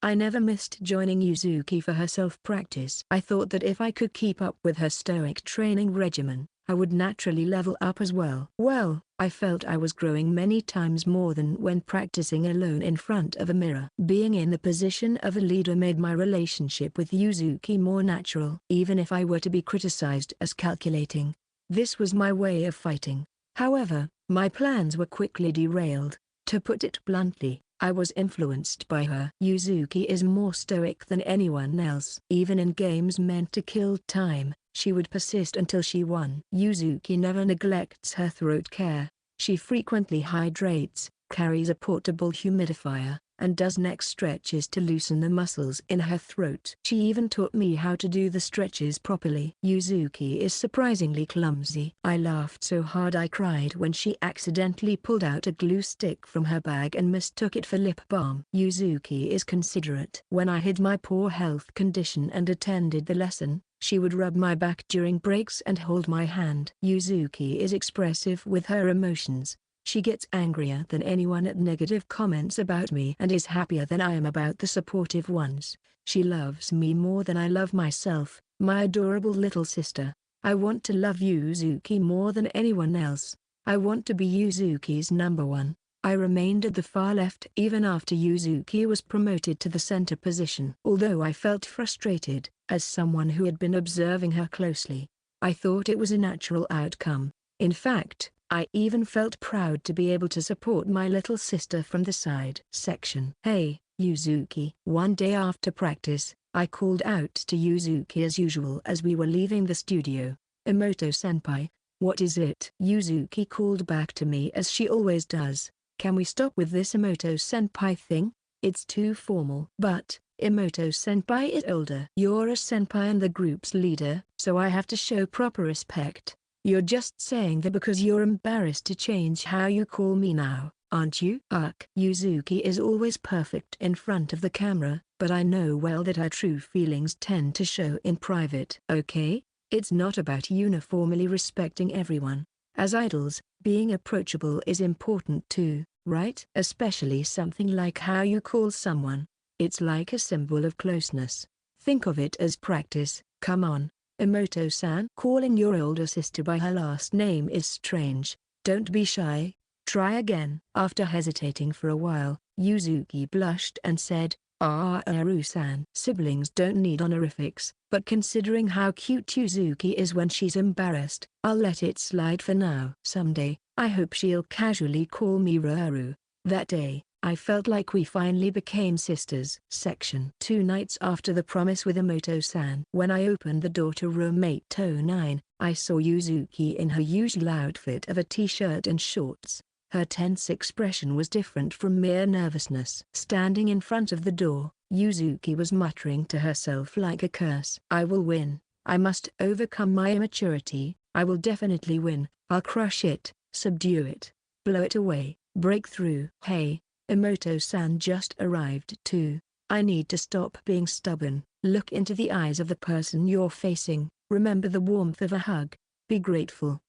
I never missed joining Yuzuki for her self-practice. I thought that if I could keep up with her stoic training regimen, I would naturally level up as well. Well, I felt I was growing many times more than when practicing alone in front of a mirror. Being in the position of a leader made my relationship with Yuzuki more natural. Even if I were to be criticized as calculating, this was my way of fighting. However, my plans were quickly derailed. To put it bluntly, I was influenced by her. Yuzuki is more stoic than anyone else. Even in games meant to kill time, she would persist until she won. Yuzuki never neglects her throat care. She frequently hydrates, carries a portable humidifier, and does neck stretches to loosen the muscles in her throat. She even taught me how to do the stretches properly. Yuzuki is surprisingly clumsy. I laughed so hard I cried when she accidentally pulled out a glue stick from her bag and mistook it for lip balm. Yuzuki is considerate. When I hid my poor health condition and attended the lesson, she would rub my back during breaks and hold my hand. Yuzuki is expressive with her emotions. She gets angrier than anyone at negative comments about me and is happier than I am about the supportive ones. She loves me more than I love myself, my adorable little sister. I want to love Yuzuki more than anyone else. I want to be Yuzuki's number one. I remained at the far left even after Yuzuki was promoted to the center position. Although I felt frustrated, as someone who had been observing her closely, I thought it was a natural outcome. In fact, I even felt proud to be able to support my little sister from the side. Section. Hey, Yuzuki. One day after practice, I called out to Yuzuki as usual as we were leaving the studio. Emoto-senpai, what is it? Yuzuki called back to me as she always does. Can we stop with this Emoto-senpai thing? It's too formal. But, Emoto-senpai is older. You're a senpai and the group's leader, so I have to show proper respect. You're just saying that because you're embarrassed to change how you call me now, aren't you? Yuzuki is always perfect in front of the camera, but I know well that her true feelings tend to show in private. Okay? It's not about uniformly respecting everyone. As idols, being approachable is important too, right? Especially something like how you call someone. It's like a symbol of closeness. Think of it as practice. Come on, Emoto-san. Calling your older sister by her last name is strange. Don't be shy. Try again. After hesitating for a while, Yuzuki blushed and said, Aaaaah-san. Siblings don't need honorifics, but considering how cute Yuzuki is when she's embarrassed, I'll let it slide for now. Someday, I hope she'll casually call me Raru. That day, I felt like we finally became sisters. Section. 2 nights after the promise with Emoto-san. When I opened the door to room 809, I saw Yuzuki in her usual outfit of a t-shirt and shorts. Her tense expression was different from mere nervousness. Standing in front of the door, Yuzuki was muttering to herself like a curse. I will win. I must overcome my immaturity. I will definitely win. I'll crush it, subdue it, blow it away, break through. Hey, Emoto-san just arrived too. I need to stop being stubborn. Look into the eyes of the person you're facing. Remember the warmth of a hug. Be grateful.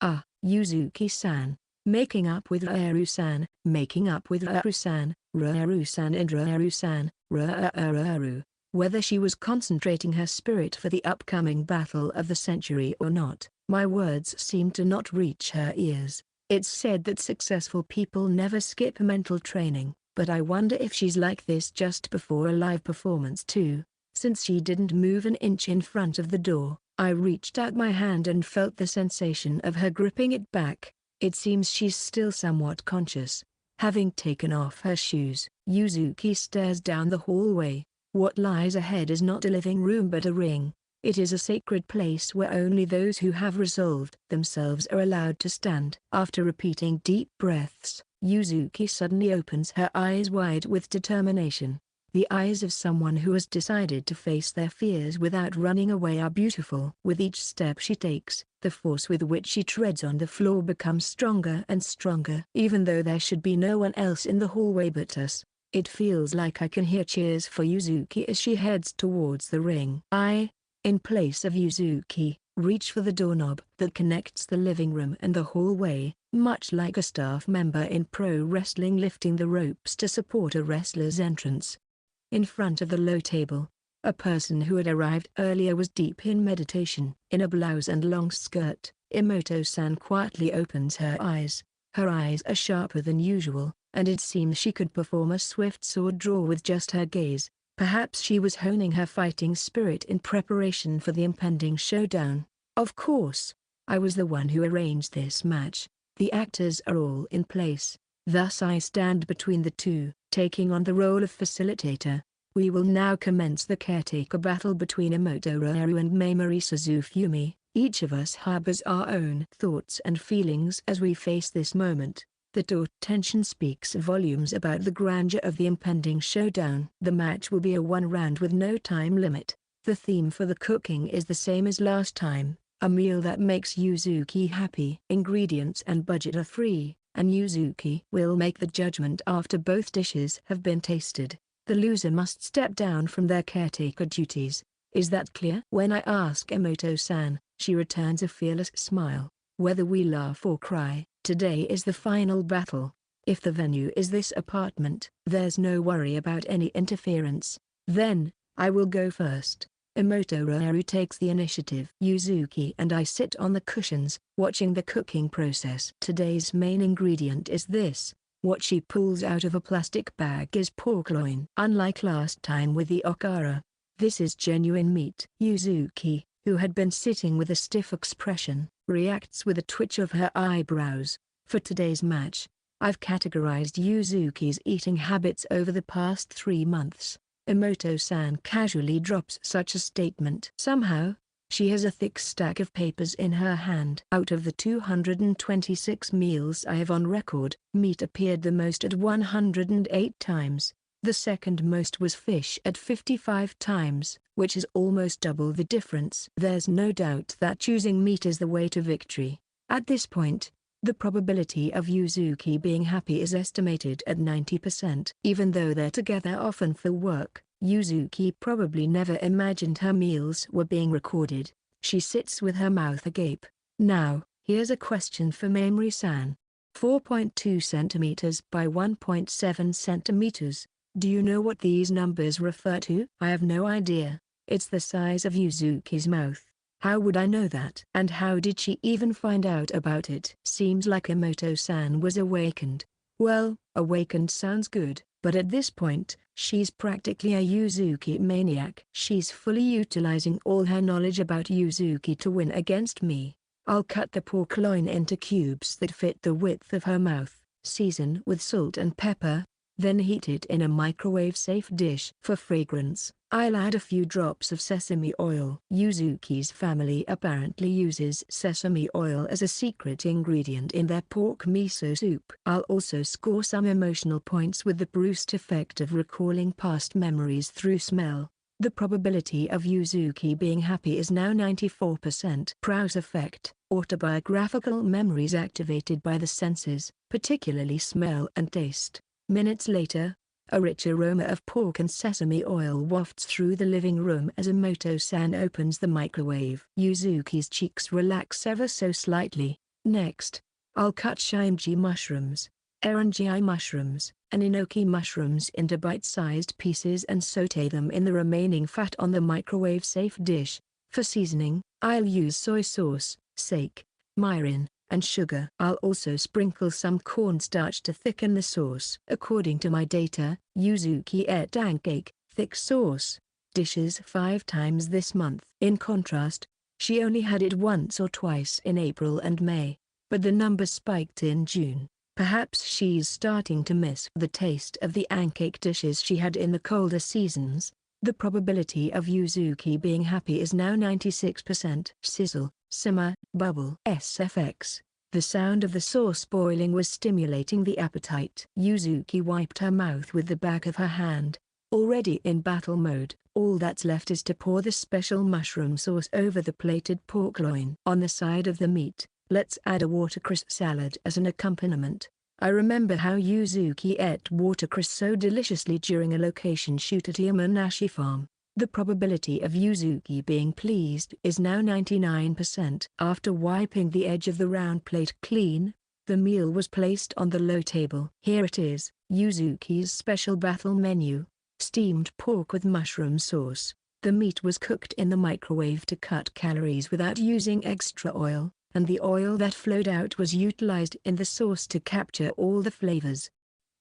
Yuzuki-san. Making up with Raru-san, making up with Raru-san, Raru-san and Raru-san, Raru. Whether she was concentrating her spirit for the upcoming battle of the century or not, my words seemed to not reach her ears. It's said that successful people never skip mental training, but I wonder if she's like this just before a live performance too. Since she didn't move an inch in front of the door, I reached out my hand and felt the sensation of her gripping it back. It seems she's still somewhat conscious. Having taken off her shoes, Yuzuki stares down the hallway. What lies ahead is not a living room but a ring. It is a sacred place where only those who have resolved themselves are allowed to stand. After repeating deep breaths, Yuzuki suddenly opens her eyes wide with determination. The eyes of someone who has decided to face their fears without running away are beautiful. With each step she takes, the force with which she treads on the floor becomes stronger and stronger. Even though there should be no one else in the hallway but us, it feels like I can hear cheers for Yuzuki as she heads towards the ring. In place of Yuzuki, reach for the doorknob that connects the living room and the hallway, much like a staff member in pro wrestling lifting the ropes to support a wrestler's entrance. In front of the low table, a person who had arrived earlier was deep in meditation. In a blouse and long skirt, Emoto-san quietly opens her eyes. Her eyes are sharper than usual, and it seems she could perform a swift sword draw with just her gaze. Perhaps she was honing her fighting spirit in preparation for the impending showdown. Of course, I was the one who arranged this match. The actors are all in place. Thus I stand between the two, taking on the role of facilitator. We will now commence the caretaker battle between Emoto Raru and Mamori Suzufumi. Each of us harbors our own thoughts and feelings as we face this moment. The taut tension speaks volumes about the grandeur of the impending showdown. The match will be a one-round with no time limit. The theme for the cooking is the same as last time, a meal that makes Yuzuki happy. Ingredients and budget are free, and Yuzuki will make the judgment after both dishes have been tasted. The loser must step down from their caretaker duties. Is that clear? When I ask Emoto-san, she returns a fearless smile. Whether we laugh or cry, today is the final battle. If the venue is this apartment, there's no worry about any interference. Then, I will go first. Emoto Raru takes the initiative. Yuzuki and I sit on the cushions, watching the cooking process. Today's main ingredient is this. What she pulls out of a plastic bag is pork loin. Unlike last time with the okara, this is genuine meat. Yuzuki, who had been sitting with a stiff expression, reacts with a twitch of her eyebrows. For today's match, I've categorized Yuzuki's eating habits over the past 3 months. Emoto-san casually drops such a statement. Somehow, she has a thick stack of papers in her hand. Out of the 226 meals I have on record, meat appeared the most at 108 times. The second most was fish at 55 times, which is almost double the difference. There's no doubt that choosing meat is the way to victory. At this point, the probability of Yuzuki being happy is estimated at 90%. Even though they're together often for work, Yuzuki probably never imagined her meals were being recorded. She sits with her mouth agape. Now, here's a question for Mamori-san. 4.2 centimeters by 1.7 centimeters. Do you know what these numbers refer to? I have no idea. It's the size of Yuzuki's mouth. How would I know that? And how did she even find out about it? Seems like Emoto-san was awakened. Well, awakened sounds good, but at this point, she's practically a Yuzuki maniac. She's fully utilizing all her knowledge about Yuzuki to win against me. I'll cut the pork loin into cubes that fit the width of her mouth, season with salt and pepper, then heat it in a microwave-safe dish. For fragrance, I'll add a few drops of sesame oil. Yuzuki's family apparently uses sesame oil as a secret ingredient in their pork miso soup. I'll also score some emotional points with the Proust effect of recalling past memories through smell. The probability of Yuzuki being happy is now 94%. Proust effect, autobiographical memories activated by the senses, particularly smell and taste. Minutes later, a rich aroma of pork and sesame oil wafts through the living room as Emoto-san opens the microwave. Yuzuki's cheeks relax ever so slightly. Next, I'll cut shinji mushrooms, erangi mushrooms, and enoki mushrooms into bite-sized pieces and sauté them in the remaining fat on the microwave-safe dish. For seasoning, I'll use soy sauce, sake, mirin, and sugar. I'll also sprinkle some cornstarch to thicken the sauce. According to my data, Yuzuki ate pancake, thick sauce, dishes 5 times this month. In contrast, she only had it once or twice in April and May, but the number spiked in June. Perhaps she's starting to miss the taste of the pancake dishes she had in the colder seasons. The probability of Yuzuki being happy is now 96%. Sizzle, simmer, bubble. SFX. The sound of the sauce boiling was stimulating the appetite. Yuzuki wiped her mouth with the back of her hand. Already in battle mode, all that's left is to pour the special mushroom sauce over the plated pork loin. On the side of the meat, let's add a watercress salad as an accompaniment. I remember how Yuzuki ate watercress so deliciously during a location shoot at Yamanashi Farm. The probability of Yuzuki being pleased is now 99%. After wiping the edge of the round plate clean, the meal was placed on the low table. Here it is, Yuzuki's special battle menu. Steamed pork with mushroom sauce. The meat was cooked in the microwave to cut calories without using extra oil, and the oil that flowed out was utilized in the sauce to capture all the flavors.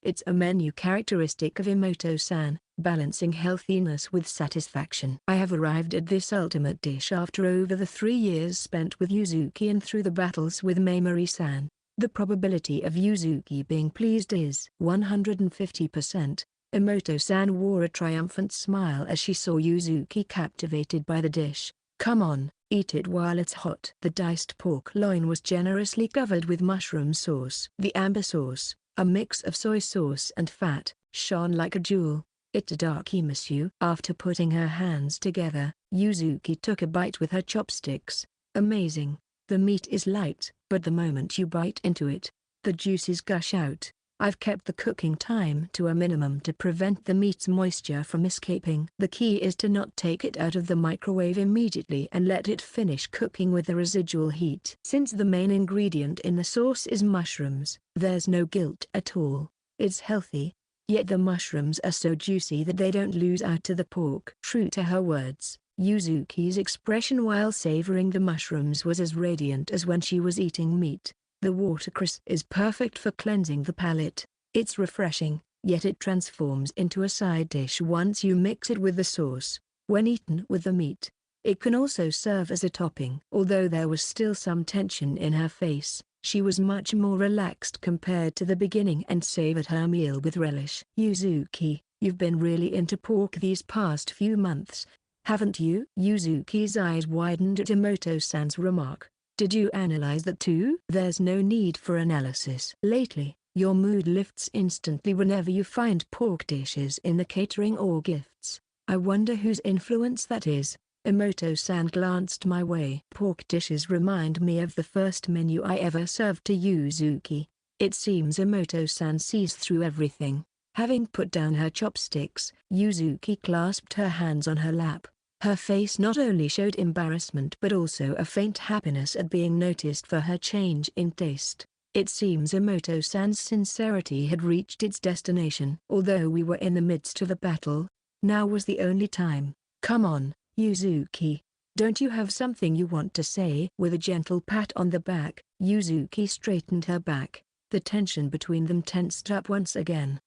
It's a menu characteristic of Emoto-san, balancing healthiness with satisfaction. I have arrived at this ultimate dish after over the 3 years spent with Yuzuki and through the battles with Mamori-san. The probability of Yuzuki being pleased is 150%. Emoto-san wore a triumphant smile as she saw Yuzuki captivated by the dish. Come on, eat it while it's hot. The diced pork loin was generously covered with mushroom sauce. The amber sauce, a mix of soy sauce and fat, shone like a jewel. Itadakimasu. After putting her hands together, Yuzuki took a bite with her chopsticks. Amazing. The meat is light, but the moment you bite into it, the juices gush out. I've kept the cooking time to a minimum to prevent the meat's moisture from escaping. The key is to not take it out of the microwave immediately and let it finish cooking with the residual heat. Since the main ingredient in the sauce is mushrooms, there's no guilt at all. It's healthy, yet the mushrooms are so juicy that they don't lose out to the pork. True to her words, Yuzuki's expression while savoring the mushrooms was as radiant as when she was eating meat. The watercress is perfect for cleansing the palate. It's refreshing, yet it transforms into a side dish once you mix it with the sauce. When eaten with the meat, it can also serve as a topping. Although there was still some tension in her face, She was much more relaxed compared to the beginning and savored her meal with relish. Yuzuki, you've been really into pork these past few months, haven't you? Yuzuki's eyes widened at Emoto-san's remark. Did you analyze that too? There's no need for analysis. Lately, your mood lifts instantly whenever you find pork dishes in the catering or gifts. I wonder whose influence that is. Emoto-san glanced my way. Pork dishes remind me of the first menu I ever served to Yuzuki. It seems Emoto-san sees through everything. Having put down her chopsticks, Yuzuki clasped her hands on her lap. Her face not only showed embarrassment but also a faint happiness at being noticed for her change in taste. It seems Emoto-san's sincerity had reached its destination. Although we were in the midst of a battle, now was the only time. Come on, Yuzuki. Don't you have something you want to say? With a gentle pat on the back, Yuzuki straightened her back. The tension between them tensed up once again.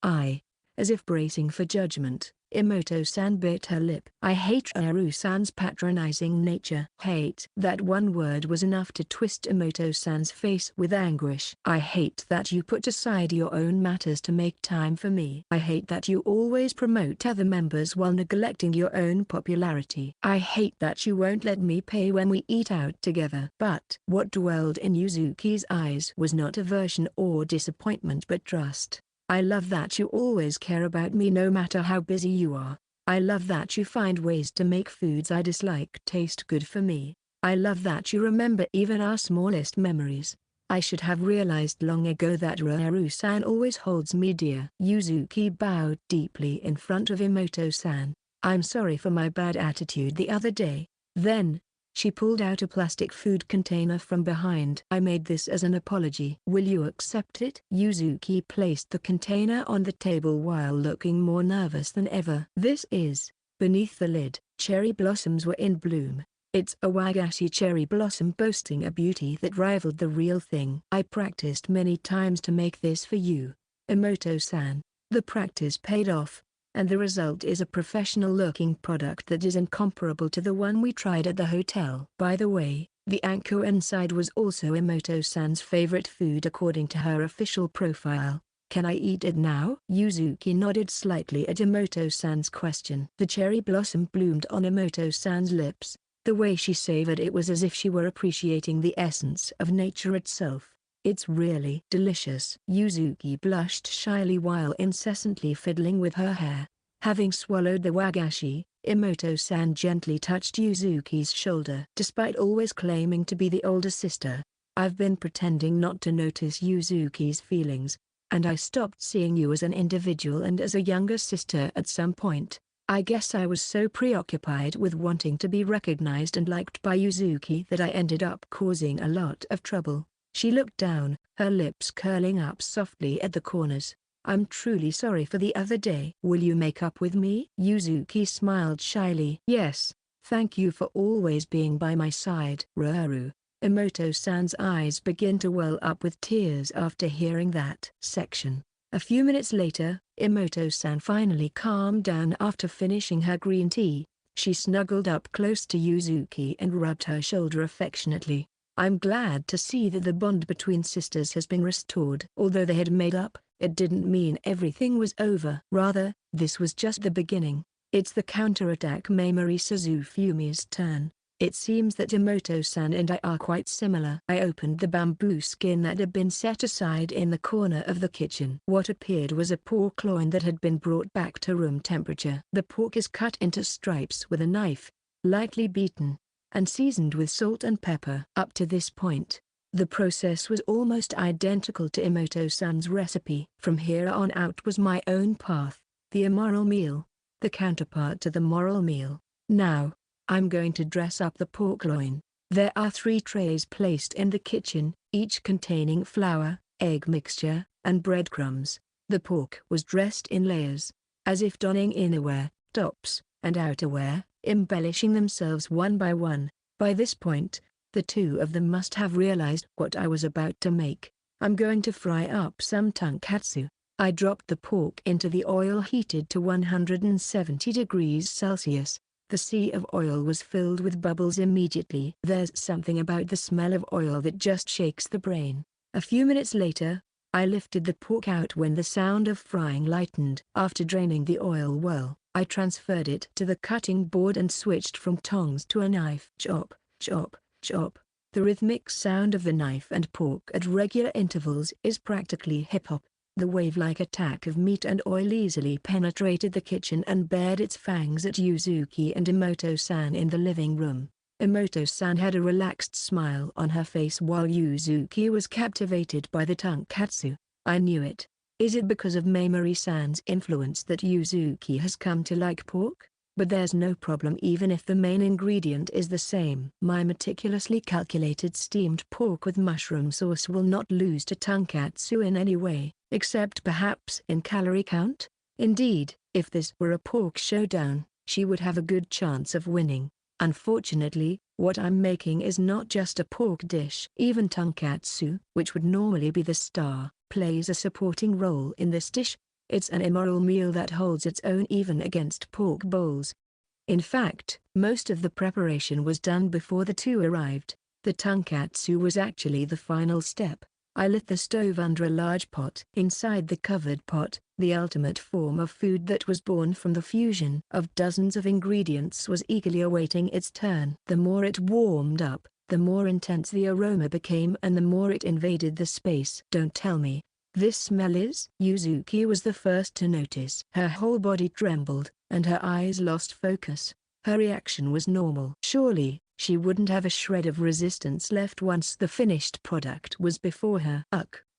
As if bracing for judgment, Emoto-san bit her lip. I hate Ryoru-san's patronizing nature. Hate. That one word was enough to twist Emoto-san's face with anguish. I hate that you put aside your own matters to make time for me. I hate that you always promote other members while neglecting your own popularity. I hate that you won't let me pay when we eat out together. But what dwelled in Yuzuki's eyes was not aversion or disappointment but trust. I love that you always care about me no matter how busy you are. I love that you find ways to make foods I dislike taste good for me. I love that you remember even our smallest memories. I should have realized long ago that Ryoru-san always holds me dear. Yuzuki bowed deeply in front of Emoto-san. I'm sorry for my bad attitude the other day. Then, she pulled out a plastic food container from behind. I made this as an apology. Will you accept it? Yuzuki placed the container on the table while looking more nervous than ever. This is, beneath the lid, cherry blossoms were in bloom. It's a wagashi cherry blossom boasting a beauty that rivaled the real thing. I practiced many times to make this for you, Emoto-san. The practice paid off, and the result is a professional-looking product that is incomparable to the one we tried at the hotel. By the way, the anko inside was also Emoto-san's favorite food according to her official profile. Can I eat it now? Yuzuki nodded slightly at Emoto-san's question. The cherry blossom bloomed on Emoto-san's lips. The way she savored it was as if she were appreciating the essence of nature itself. It's really delicious. Yuzuki blushed shyly while incessantly fiddling with her hair. Having swallowed the wagashi, Emoto-san gently touched Yuzuki's shoulder. Despite always claiming to be the older sister, I've been pretending not to notice Yuzuki's feelings, and I stopped seeing you as an individual and as a younger sister at some point. I guess I was so preoccupied with wanting to be recognized and liked by Yuzuki that I ended up causing a lot of trouble. She looked down, her lips curling up softly at the corners. I'm truly sorry for the other day. Will you make up with me? Yuzuki smiled shyly. Yes, thank you for always being by my side. Ryoru. Emoto-san's eyes begin to well up with tears after hearing that. Section. A few minutes later, Emoto-san finally calmed down after finishing her green tea. She snuggled up close to Yuzuki and rubbed her shoulder affectionately. I'm glad to see that the bond between sisters has been restored. Although they had made up, it didn't mean everything was over. Rather, this was just the beginning. It's the counterattack Mamori Suzufumi's turn. It seems that Emoto-san and I are quite similar. I opened the bamboo skin that had been set aside in the corner of the kitchen. What appeared was a pork loin that had been brought back to room temperature. The pork is cut into stripes with a knife, lightly beaten, and seasoned with salt and pepper. Up to this point, the process was almost identical to Emoto-san's recipe. From here on out was my own path, the immoral meal, the counterpart to the moral meal. Now, I'm going to dress up the pork loin. There are 3 trays placed in the kitchen, each containing flour, egg mixture, and breadcrumbs. The pork was dressed in layers, as if donning innerwear, tops, and outerwear, embellishing themselves one by one. By this point, the 2 of them must have realized what I was about to make. I'm going to fry up some tonkatsu. I dropped the pork into the oil heated to 170 degrees Celsius. The sea of oil was filled with bubbles immediately. There's something about the smell of oil that just shakes the brain. A few minutes later, I lifted the pork out when the sound of frying lightened. After draining the oil well, I transferred it to the cutting board and switched from tongs to a knife. Chop, chop, chop. The rhythmic sound of the knife and pork at regular intervals is practically hip-hop. The wave-like attack of meat and oil easily penetrated the kitchen and bared its fangs at Yuzuki and Emoto-san in the living room. Emoto-san had a relaxed smile on her face while Yuzuki was captivated by the tonkatsu. I knew it. Is it because of Mamori-san's influence that Yuzuki has come to like pork? But there's no problem even if the main ingredient is the same. My meticulously calculated steamed pork with mushroom sauce will not lose to tonkatsu in any way, except perhaps in calorie count. Indeed, if this were a pork showdown, she would have a good chance of winning. Unfortunately, what I'm making is not just a pork dish. Even tonkatsu, which would normally be the star, plays a supporting role in this dish. It's an immoral meal that holds its own even against pork bowls. In fact, most of the preparation was done before the two arrived. The tonkatsu was actually the final step. I lit the stove under a large pot. Inside the covered pot, the ultimate form of food that was born from the fusion of dozens of ingredients was eagerly awaiting its turn. The more it warmed up, the more intense the aroma became and the more it invaded the space. Don't tell me. This smell is? Yuzuki was the first to notice. Her whole body trembled, and her eyes lost focus. Her reaction was normal. Surely, she wouldn't have a shred of resistance left once the finished product was before her.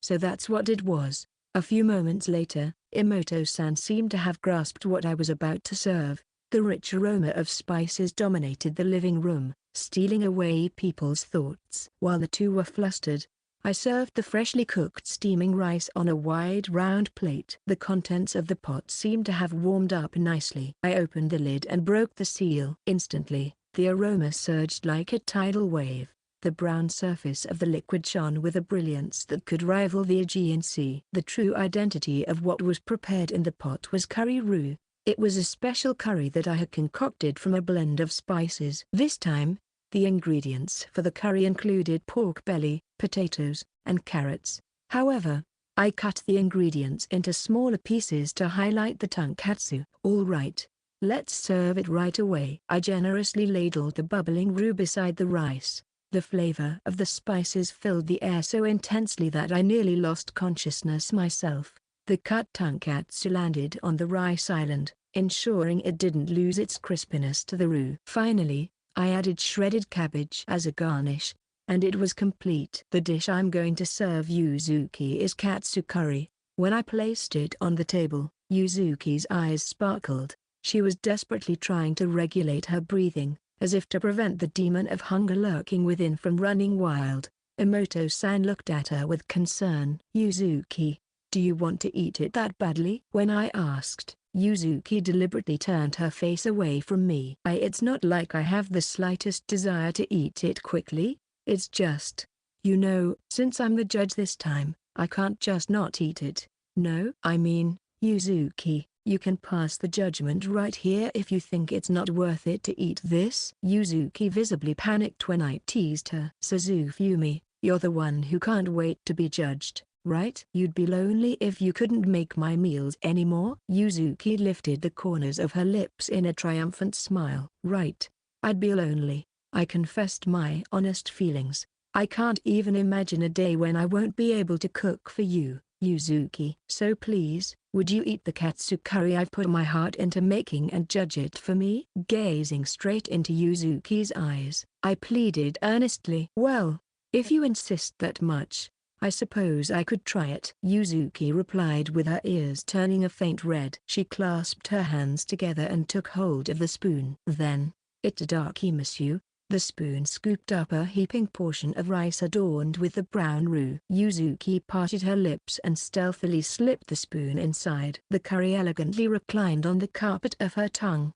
So that's what it was. A few moments later, Emoto-san seemed to have grasped what I was about to serve. The rich aroma of spices dominated the living room, stealing away people's thoughts. While the two were flustered, I served the freshly cooked steaming rice on a wide round plate. The contents of the pot seemed to have warmed up nicely. I opened the lid and broke the seal. Instantly, the aroma surged like a tidal wave. The brown surface of the liquid shone with a brilliance that could rival the Aegean Sea. The true identity of what was prepared in the pot was curry roux. It was a special curry that I had concocted from a blend of spices. This time, the ingredients for the curry included pork belly, potatoes, and carrots. However, I cut the ingredients into smaller pieces to highlight the tonkatsu. All right. Let's serve it right away. I generously ladled the bubbling roux beside the rice. The flavor of the spices filled the air so intensely that I nearly lost consciousness myself. The cut tonkatsu landed on the rice island, ensuring it didn't lose its crispiness to the roux. Finally, I added shredded cabbage as a garnish, and it was complete. The dish I'm going to serve Yuzuki is katsu curry. When I placed it on the table, Yuzuki's eyes sparkled. She was desperately trying to regulate her breathing, as if to prevent the demon of hunger lurking within from running wild. Emoto-san looked at her with concern. Yuzuki, do you want to eat it that badly? When I asked, Yuzuki deliberately turned her face away from me. It's not like I have the slightest desire to eat it quickly. It's just, since I'm the judge this time, I can't just not eat it. No, I mean, Yuzuki, you can pass the judgment right here if you think it's not worth it to eat this. Yuzuki visibly panicked when I teased her. Suzufumi, you're the one who can't wait to be judged, right? You'd be lonely if you couldn't make my meals anymore. Yuzuki lifted the corners of her lips in a triumphant smile. Right. I'd be lonely. I confessed my honest feelings. I can't even imagine a day when I won't be able to cook for you, Yuzuki. So please, would you eat the katsu curry I've put my heart into making and judge it for me? Gazing straight into Yuzuki's eyes, I pleaded earnestly. Well, if you insist that much, I suppose I could try it. Yuzuki replied with her ears turning a faint red. She clasped her hands together and took hold of the spoon. Then, itadakimasu. The spoon scooped up a heaping portion of rice adorned with the brown roux. Yuzuki parted her lips and stealthily slipped the spoon inside. The curry elegantly reclined on the carpet of her tongue.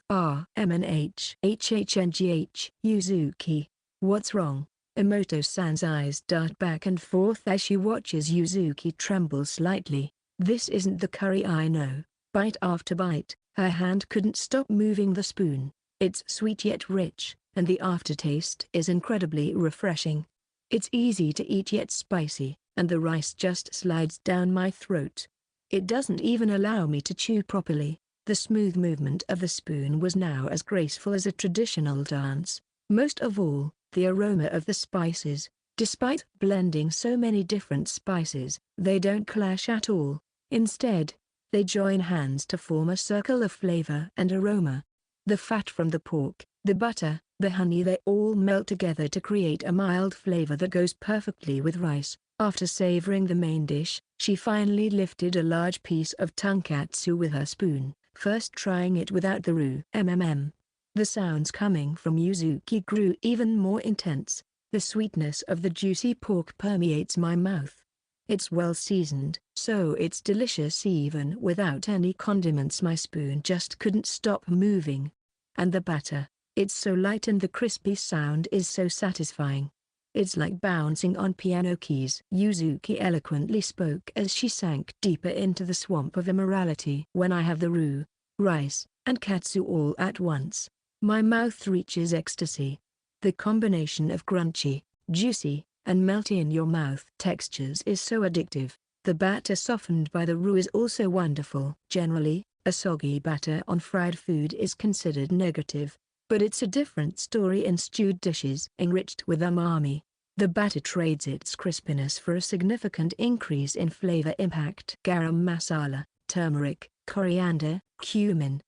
Yuzuki. What's wrong? Emoto-san's eyes dart back and forth as she watches Yuzuki tremble slightly. This isn't the curry I know. Bite after bite, her hand couldn't stop moving the spoon. It's sweet yet rich, and the aftertaste is incredibly refreshing. It's easy to eat yet spicy, and the rice just slides down my throat. It doesn't even allow me to chew properly. The smooth movement of the spoon was now as graceful as a traditional dance. Most of all, the aroma of the spices. Despite blending so many different spices, they don't clash at all. Instead, they join hands to form a circle of flavor and aroma. The fat from the pork, the butter, the honey, they all melt together to create a mild flavor that goes perfectly with rice. After savoring the main dish, she finally lifted a large piece of tonkatsu with her spoon, first trying it without the roux. The sounds coming from Yuzuki grew even more intense. The sweetness of the juicy pork permeates my mouth. It's well seasoned, so it's delicious even without any condiments. My spoon just couldn't stop moving. And the batter, it's so light and the crispy sound is so satisfying. It's like bouncing on piano keys. Yuzuki eloquently spoke as she sank deeper into the swamp of immorality. When I have the roux, rice, and katsu all at once, my mouth reaches ecstasy. The combination of crunchy, juicy, and melt-in-your-mouth textures is so addictive. The batter softened by the roux is also wonderful. Generally, a soggy batter on fried food is considered negative, but it's a different story in stewed dishes. Enriched with umami, the batter trades its crispiness for a significant increase in flavor impact. Garam masala, turmeric, coriander, cumin.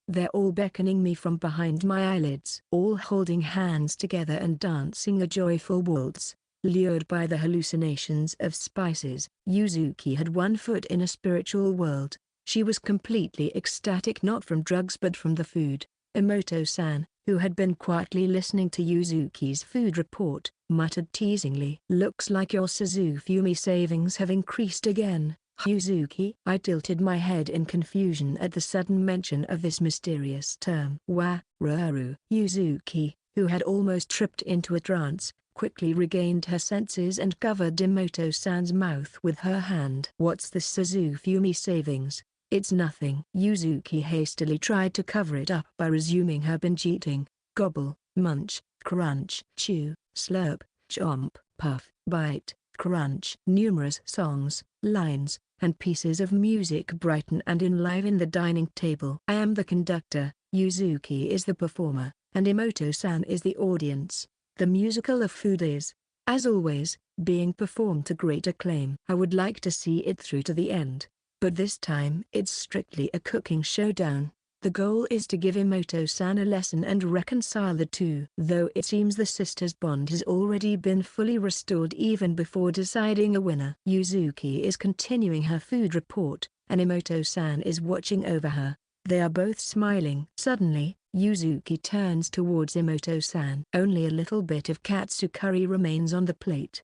They're all beckoning me from behind my eyelids. All holding hands together and dancing a joyful waltz. Lured by the hallucinations of spices, Yuzuki had one foot in a spiritual world. She was completely ecstatic, not from drugs but from the food. Emoto-san, who had been quietly listening to Yuzuki's food report, muttered teasingly, "Looks like your Suzufumi savings have increased again, Yuzuki." I tilted my head in confusion at the sudden mention of this mysterious term. Yuzuki, who had almost tripped into a trance, quickly regained her senses and covered Emoto-san's mouth with her hand. "What's the Suzufumi savings? It's nothing." Yuzuki hastily tried to cover it up by resuming her binge eating. Gobble, munch, crunch, chew, slurp, chomp, puff, bite, crunch. Numerous songs, lines, and pieces of music brighten and enliven the dining table. I am the conductor, Yuzuki is the performer, and Emoto-san is the audience. The musical of food is, as always, being performed to great acclaim. I would like to see it through to the end, but this time it's strictly a cooking showdown. The goal is to give Emoto-san a lesson and reconcile the two. Though it seems the sisters' bond has already been fully restored even before deciding a winner. Yuzuki is continuing her food report, and Emoto-san is watching over her. They are both smiling. Suddenly, Yuzuki turns towards Emoto-san. "Only a little bit of katsu curry remains on the plate."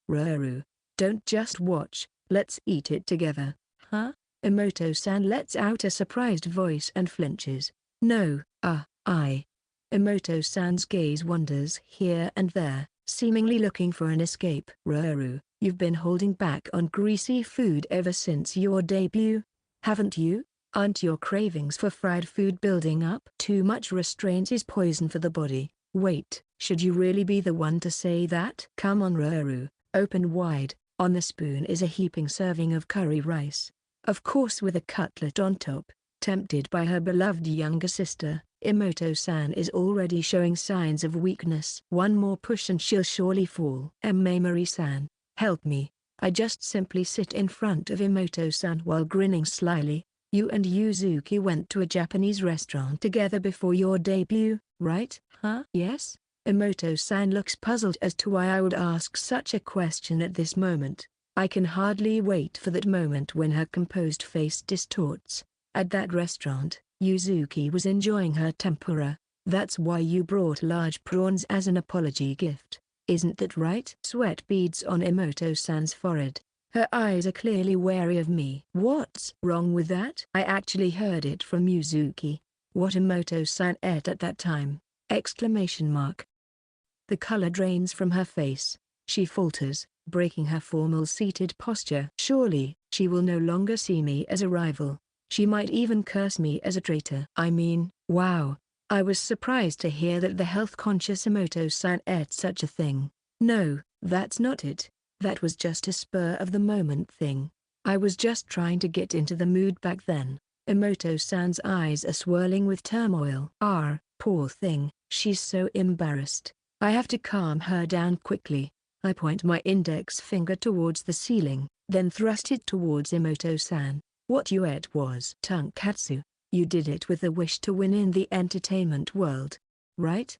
"Don't just watch, let's eat it together." "Huh?" Emoto-san lets out a surprised voice and flinches. "No, I." Emoto-san's gaze wanders here and there, seemingly looking for an escape. "You've been holding back on greasy food ever since your debut, haven't you? Aren't your cravings for fried food building up? Too much restraint is poison for the body." "Wait, should you really be the one to say that?" "Come on, open wide." On the spoon is a heaping serving of curry rice, of course with a cutlet on top. Tempted by her beloved younger sister, Emoto-san is already showing signs of weakness. "One more push and she'll surely fall." "Mamori-san, help me." I just simply sit in front of Emoto-san while grinning slyly. "You and Yuzuki went to a Japanese restaurant together before your debut, right?" "Huh?" "Yes." Emoto-san looks puzzled as to why I would ask such a question at this moment. I can hardly wait for that moment when her composed face distorts. "At that restaurant, Yuzuki was enjoying her tempura. That's why you brought large prawns as an apology gift. Isn't that right?" Sweat beads on Emoto-san's forehead. Her eyes are clearly wary of me. "What's wrong with that?" I actually heard it from Yuzuki. "What Emoto-san ate at that time!" Exclamation mark. The color drains from her face. She falters, breaking her formal seated posture. Surely, she will no longer see me as a rival. She might even curse me as a traitor. I mean, wow. I was surprised to hear that the health-conscious Emoto-san ate such a thing. No, that's not it. That was just a spur-of-the-moment thing. I was just trying to get into the mood back then. Emoto-san's eyes are swirling with turmoil. Poor thing, she's so embarrassed. I have to calm her down quickly. I point my index finger towards the ceiling, then thrust it towards Emoto-san. What you ate was tonkatsu. You did it with a wish to win in the entertainment world. Right?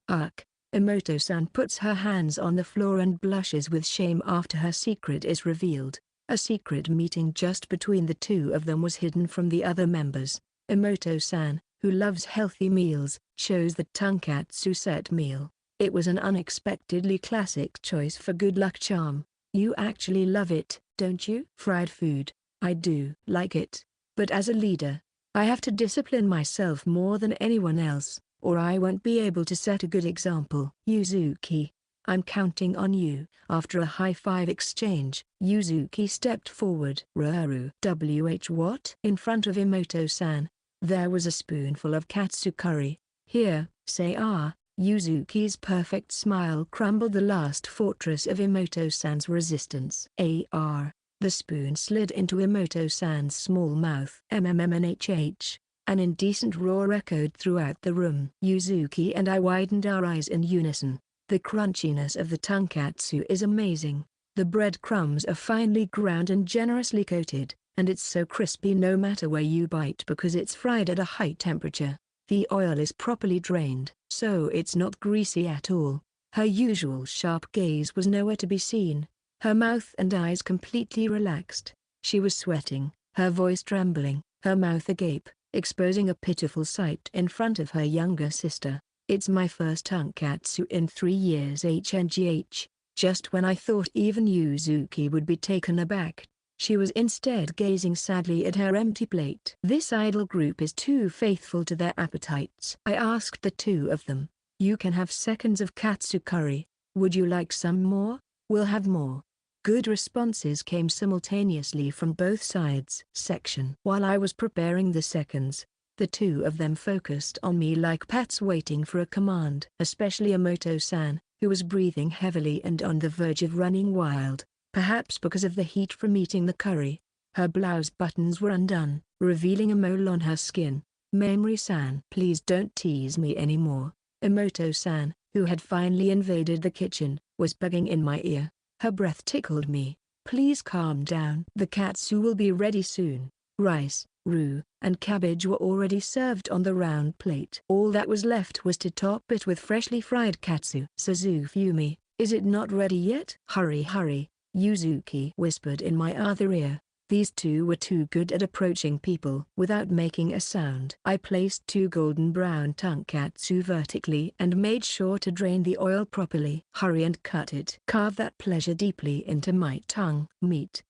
Emoto-san puts her hands on the floor and blushes with shame after her secret is revealed. A secret meeting just between the two of them was hidden from the other members. Emoto-san, who loves healthy meals, chose the tonkatsu set meal. It was an unexpectedly classic choice for good luck charm. You actually love it, don't you? Fried food. I do like it. But as a leader, I have to discipline myself more than anyone else, or I won't be able to set a good example. Yuzuki, I'm counting on you. After a high-five exchange, Yuzuki stepped forward. What? In front of Emoto-san, there was a spoonful of katsu curry. Here, say ah. Yuzuki's perfect smile crumbled the last fortress of Emoto-san's resistance. The spoon slid into Emoto-san's small mouth. MMMNHH. An indecent roar echoed throughout the room. Yuzuki and I widened our eyes in unison. The crunchiness of the tonkatsu is amazing. The breadcrumbs are finely ground and generously coated, and it's so crispy no matter where you bite because it's fried at a high temperature. The oil is properly drained, so it's not greasy at all. Her usual sharp gaze was nowhere to be seen. Her mouth and eyes completely relaxed. She was sweating, her voice trembling, her mouth agape, exposing a pitiful sight in front of her younger sister. It's my first tonkatsu in 3 years HNGH. Just when I thought even Yuzuki would be taken aback, she was instead gazing sadly at her empty plate. This idol group is too faithful to their appetites. I asked the two of them. You can have seconds of katsu curry. Would you like some more? We'll have more. Good responses came simultaneously from both sides. While I was preparing the seconds, the two of them focused on me like pets waiting for a command. Especially Emoto-san, who was breathing heavily and on the verge of running wild. Perhaps because of the heat from eating the curry, her blouse buttons were undone, revealing a mole on her skin. Mamori-san, please don't tease me anymore. Emoto-san, who had finally invaded the kitchen, was bugging in my ear. Her breath tickled me. Please calm down. The katsu will be ready soon. Rice, roux, and cabbage were already served on the round plate. All that was left was to top it with freshly fried katsu. Suzufumi, is it not ready yet? Hurry, hurry. Yuzuki whispered in my other ear. These two were too good at approaching people without making a sound. I placed 2 golden brown tonkatsu vertically and made sure to drain the oil properly. Hurry and cut it. Carve that pleasure deeply into my tongue. Meat.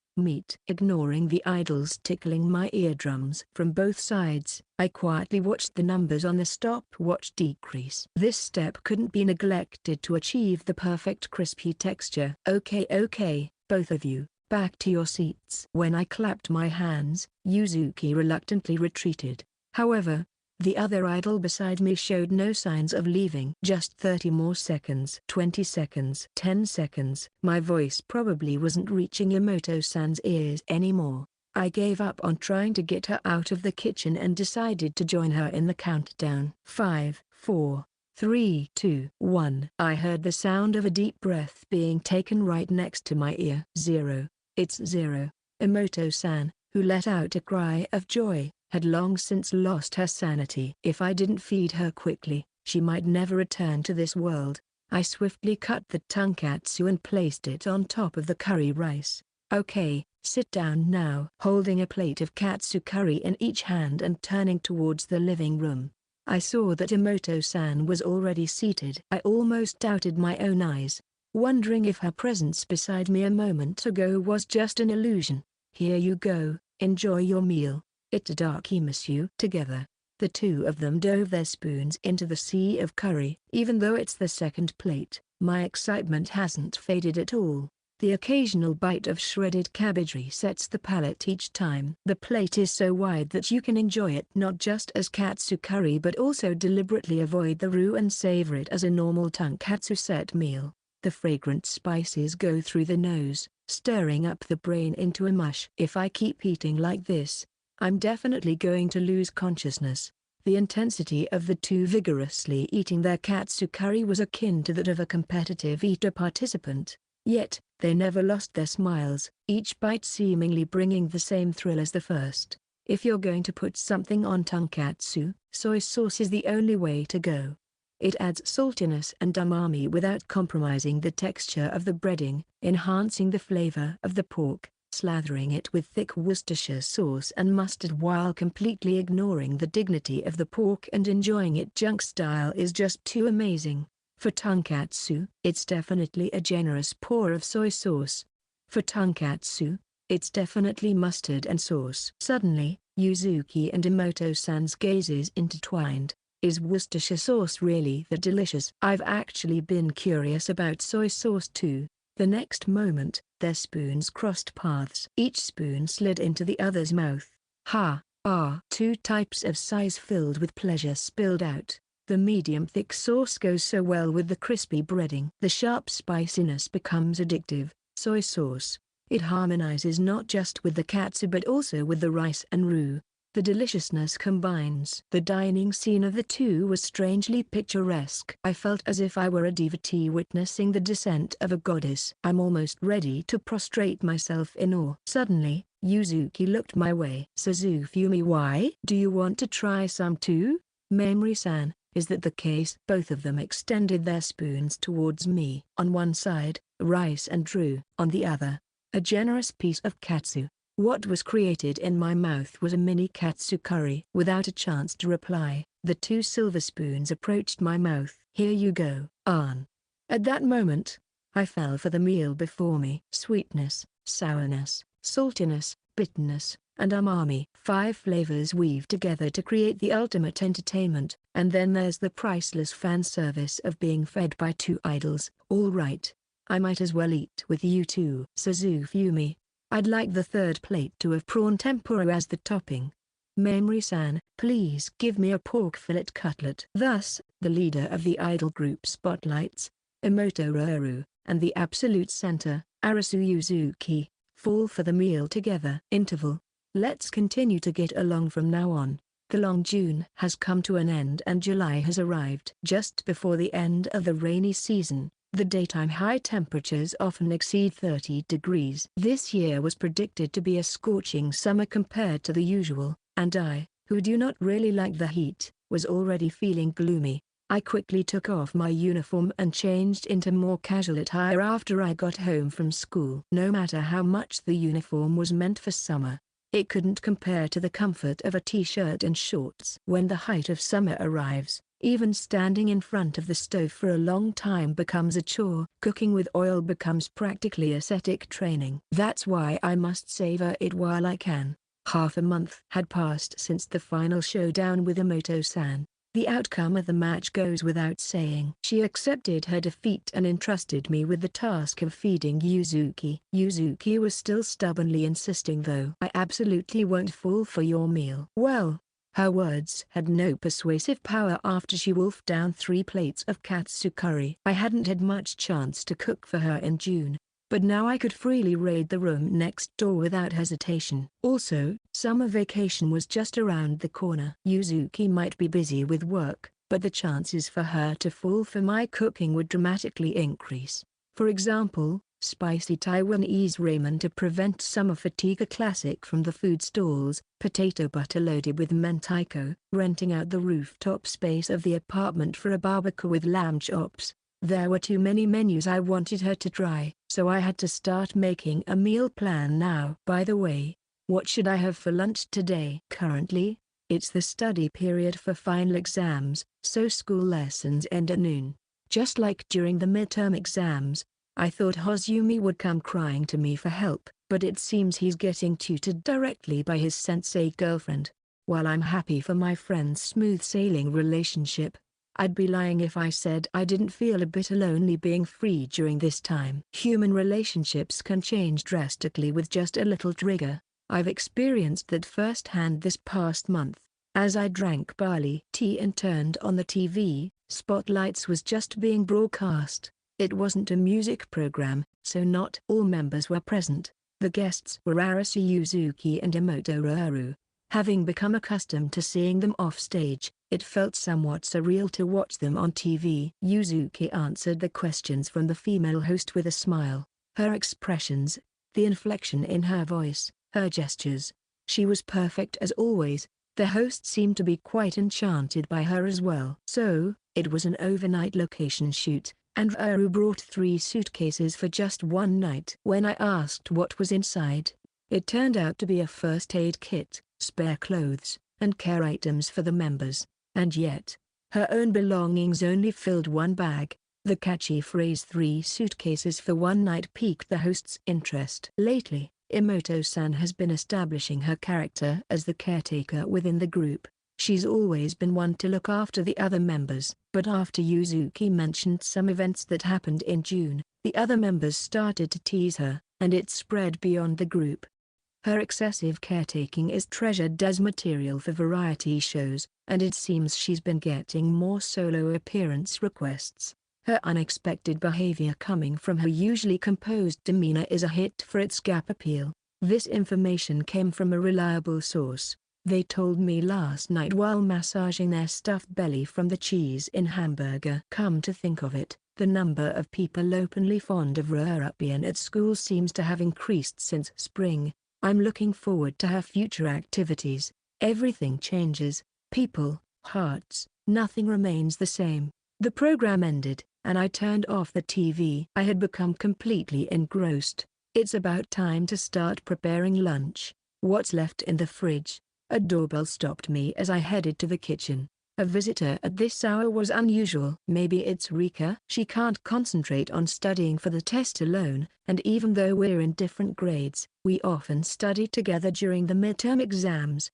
Ignoring the idols tickling my eardrums from both sides, I quietly watched the numbers on the stopwatch decrease. This step couldn't be neglected to achieve the perfect crispy texture. Okay, both of you, back to your seats. When I clapped my hands, Yuzuki reluctantly retreated. However, the other idol beside me showed no signs of leaving. Just 30 more seconds. 20 seconds. 10 seconds. My voice probably wasn't reaching Emoto-san's ears anymore. I gave up on trying to get her out of the kitchen and decided to join her in the countdown. 5, 4, 3, 2, 1. I heard the sound of a deep breath being taken right next to my ear. 0. It's 0. Emoto-san, who let out a cry of joy, had long since lost her sanity. If I didn't feed her quickly, she might never return to this world. I swiftly cut the tonkatsu and placed it on top of the curry rice. Okay, sit down now. Holding a plate of katsu curry in each hand and turning towards the living room, I saw that Emoto-san was already seated. I almost doubted my own eyes, wondering if her presence beside me a moment ago was just an illusion. Here you go, enjoy your meal. Itadaki monsieur. Together, the two of them dove their spoons into the sea of curry. Even though it's the second plate, my excitement hasn't faded at all. The occasional bite of shredded cabbage resets the palate each time. The plate is so wide that you can enjoy it not just as katsu curry but also deliberately avoid the roux and savor it as a normal tonkatsu set meal. The fragrant spices go through the nose, stirring up the brain into a mush. If I keep eating like this, I'm definitely going to lose consciousness. The intensity of the two vigorously eating their katsu curry was akin to that of a competitive eater participant. Yet, they never lost their smiles, each bite seemingly bringing the same thrill as the first. If you're going to put something on tonkatsu, soy sauce is the only way to go. It adds saltiness and umami without compromising the texture of the breading, enhancing the flavor of the pork, slathering it with thick Worcestershire sauce and mustard while completely ignoring the dignity of the pork and enjoying it junk style is just too amazing. For tonkatsu, it's definitely a generous pour of soy sauce. For tonkatsu, it's definitely mustard and sauce. Suddenly, Yuzuki and Emoto-san's gazes intertwined. Is Worcestershire sauce really that delicious? I've actually been curious about soy sauce too. The next moment, their spoons crossed paths. Each spoon slid into the other's mouth. Two types of size filled with pleasure spilled out. The medium-thick sauce goes so well with the crispy breading. The sharp spiciness becomes addictive. Soy sauce. It harmonizes not just with the katsu but also with the rice and roux. The deliciousness combines. The dining scene of the two was strangely picturesque. I felt as if I were a devotee witnessing the descent of a goddess. I'm almost ready to prostrate myself in awe. Suddenly, Yuzuki looked my way. Suzufumi, why? Do you want to try some too? Mamori-san, is that the case? Both of them extended their spoons towards me. On one side, rice and roux. On the other, a generous piece of katsu. What was created in my mouth was a mini katsu curry. Without a chance to reply, the two silver spoons approached my mouth. Here you go, Ann. At that moment, I fell for the meal before me. Sweetness, sourness, saltiness, bitterness, and umami. 5 flavors weave together to create the ultimate entertainment. And then there's the priceless fan service of being fed by 2 idols. All right, I might as well eat with you too. Suzufumi, I'd like the 3rd plate to have prawn tempura as the topping. Mamori-san, please give me a pork fillet cutlet. Thus, the leader of the idol group spotlights, Emoto, and the absolute center, Arasu Yuzuki, fall for the meal together. Interval. Let's continue to get along from now on. The long June has come to an end and July has arrived. Just before the end of the rainy season, the daytime high temperatures often exceed 30 degrees. This year was predicted to be a scorching summer compared to the usual, and I, who do not really like the heat, was already feeling gloomy. I quickly took off my uniform and changed into more casual attire after I got home from school. No matter how much the uniform was meant for summer, it couldn't compare to the comfort of a t-shirt and shorts. When the height of summer arrives, even standing in front of the stove for a long time becomes a chore. Cooking with oil becomes practically ascetic training. That's why I must savor it while I can. Half a month had passed since the final showdown with Emoto-san. The outcome of the match goes without saying. She accepted her defeat and entrusted me with the task of feeding Yuzuki. Yuzuki was still stubbornly insisting though. I absolutely won't fall for your meal. Well, her words had no persuasive power after she wolfed down 3 plates of katsu curry. I hadn't had much chance to cook for her in June, but now I could freely raid the room next door without hesitation. Also, summer vacation was just around the corner. Yuzuki might be busy with work, but the chances for her to fall for my cooking would dramatically increase. For example, spicy Taiwanese ramen to prevent summer fatigue, a classic from the food stalls, potato butter loaded with mentaiko, renting out the rooftop space of the apartment for a barbecue with lamb chops. There were too many menus I wanted her to try, so I had to start making a meal plan now. By the way, what should I have for lunch today? Currently, it's the study period for final exams, so school lessons end at noon. Just like during the midterm exams, I thought Hozumi would come crying to me for help, but it seems he's getting tutored directly by his sensei girlfriend. While I'm happy for my friend's smooth sailing relationship, I'd be lying if I said I didn't feel a bit lonely being free during this time. Human relationships can change drastically with just a little trigger. I've experienced that firsthand this past month. As I drank barley tea and turned on the TV, Spotlights was just being broadcast. It wasn't a music program, so not all members were present. The guests were Sasaki Yuzuki and Emoto. Having become accustomed to seeing them off stage, it felt somewhat surreal to watch them on TV. Yuzuki answered the questions from the female host with a smile. Her expressions, the inflection in her voice, her gestures. She was perfect as always. The host seemed to be quite enchanted by her as well. So, it was an overnight location shoot, and Aaaaaah brought 3 suitcases for just one night. When I asked what was inside, it turned out to be a first aid kit, spare clothes, and care items for the members. And yet, her own belongings only filled one bag. The catchy phrase 3 suitcases for one night piqued the host's interest. Lately, Emoto-san has been establishing her character as the caretaker within the group. She's always been one to look after the other members, but after Yuzuki mentioned some events that happened in June, the other members started to tease her, and it spread beyond the group. Her excessive caretaking is treasured as material for variety shows, and it seems she's been getting more solo appearance requests. Her unexpected behavior coming from her usually composed demeanor is a hit for its gap appeal. This information came from a reliable source. They told me last night while massaging their stuffed belly from the cheese in hamburger. Come to think of it, the number of people openly fond of Romcom at school seems to have increased since spring. I'm looking forward to her future activities. Everything changes, people, hearts, nothing remains the same. The program ended, and I turned off the TV. I had become completely engrossed. It's about time to start preparing lunch. What's left in the fridge? A doorbell stopped me as I headed to the kitchen. A visitor at this hour was unusual. Maybe it's Rika. She can't concentrate on studying for the test alone, and even though we're in different grades, we often study together during the midterm exams.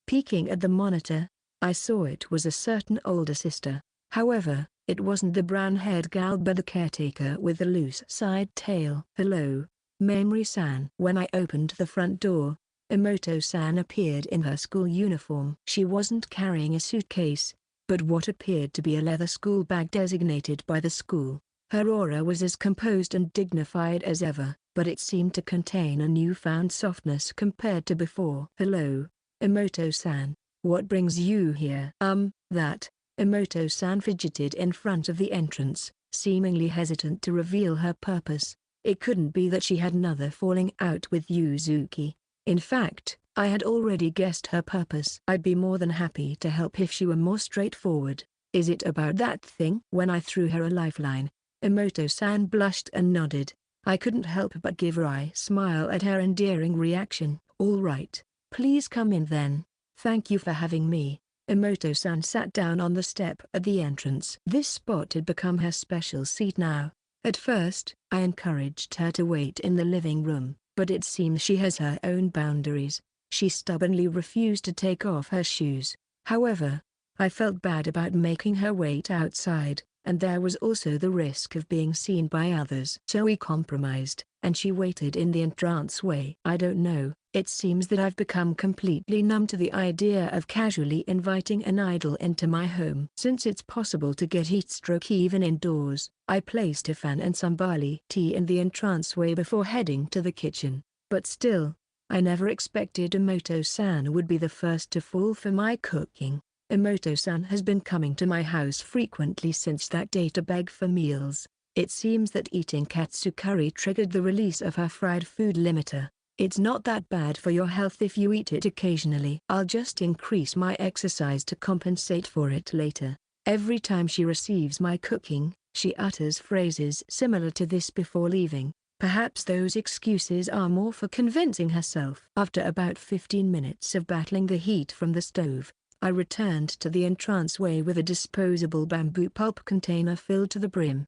Peeking at the monitor, I saw it was a certain older sister. However, it wasn't the brown-haired gal but the caretaker with the loose side tail. Hello, Mamori-san. When I opened the front door, Emoto-san appeared in her school uniform. She wasn't carrying a suitcase, but what appeared to be a leather school bag designated by the school. Her aura was as composed and dignified as ever, but it seemed to contain a newfound softness compared to before. Hello, Emoto-san. What brings you here? That. Emoto-san fidgeted in front of the entrance, seemingly hesitant to reveal her purpose. It couldn't be that she had another falling out with Yuzuki. In fact, I had already guessed her purpose. I'd be more than happy to help if she were more straightforward. Is it about that thing? When I threw her a lifeline, Emoto-san blushed and nodded. I couldn't help but give a wry smile at her endearing reaction. All right, please come in then. Thank you for having me. Emoto-san sat down on the step at the entrance. This spot had become her special seat now. At first, I encouraged her to wait in the living room, but it seems she has her own boundaries. She stubbornly refused to take off her shoes. However, I felt bad about making her wait outside, and there was also the risk of being seen by others. So we compromised, and she waited in the entranceway. I don't know. It seems that I've become completely numb to the idea of casually inviting an idol into my home. Since it's possible to get heat stroke even indoors, I placed a fan and some barley tea in the entranceway before heading to the kitchen. But still, I never expected Emoto-san would be the first to fall for my cooking. Emoto-san has been coming to my house frequently since that day to beg for meals. It seems that eating katsu curry triggered the release of her fried food limiter. It's not that bad for your health if you eat it occasionally. I'll just increase my exercise to compensate for it later. Every time she receives my cooking, she utters phrases similar to this before leaving. Perhaps those excuses are more for convincing herself. After about 15 minutes of battling the heat from the stove, I returned to the entranceway with a disposable bamboo pulp container filled to the brim.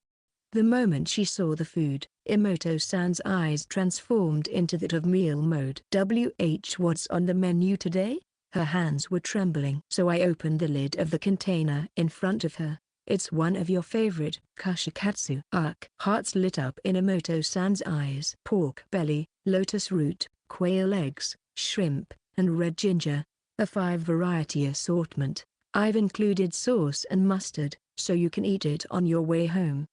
The moment she saw the food, Emoto-san's eyes transformed into that of meal mode. What's on the menu today? Her hands were trembling. So I opened the lid of the container in front of her. It's one of your favorite, kushikatsu. Hearts lit up in Emoto-san's eyes. Pork belly, lotus root, quail eggs, shrimp, and red ginger. A 5-variety assortment. I've included sauce and mustard, so you can eat it on your way home.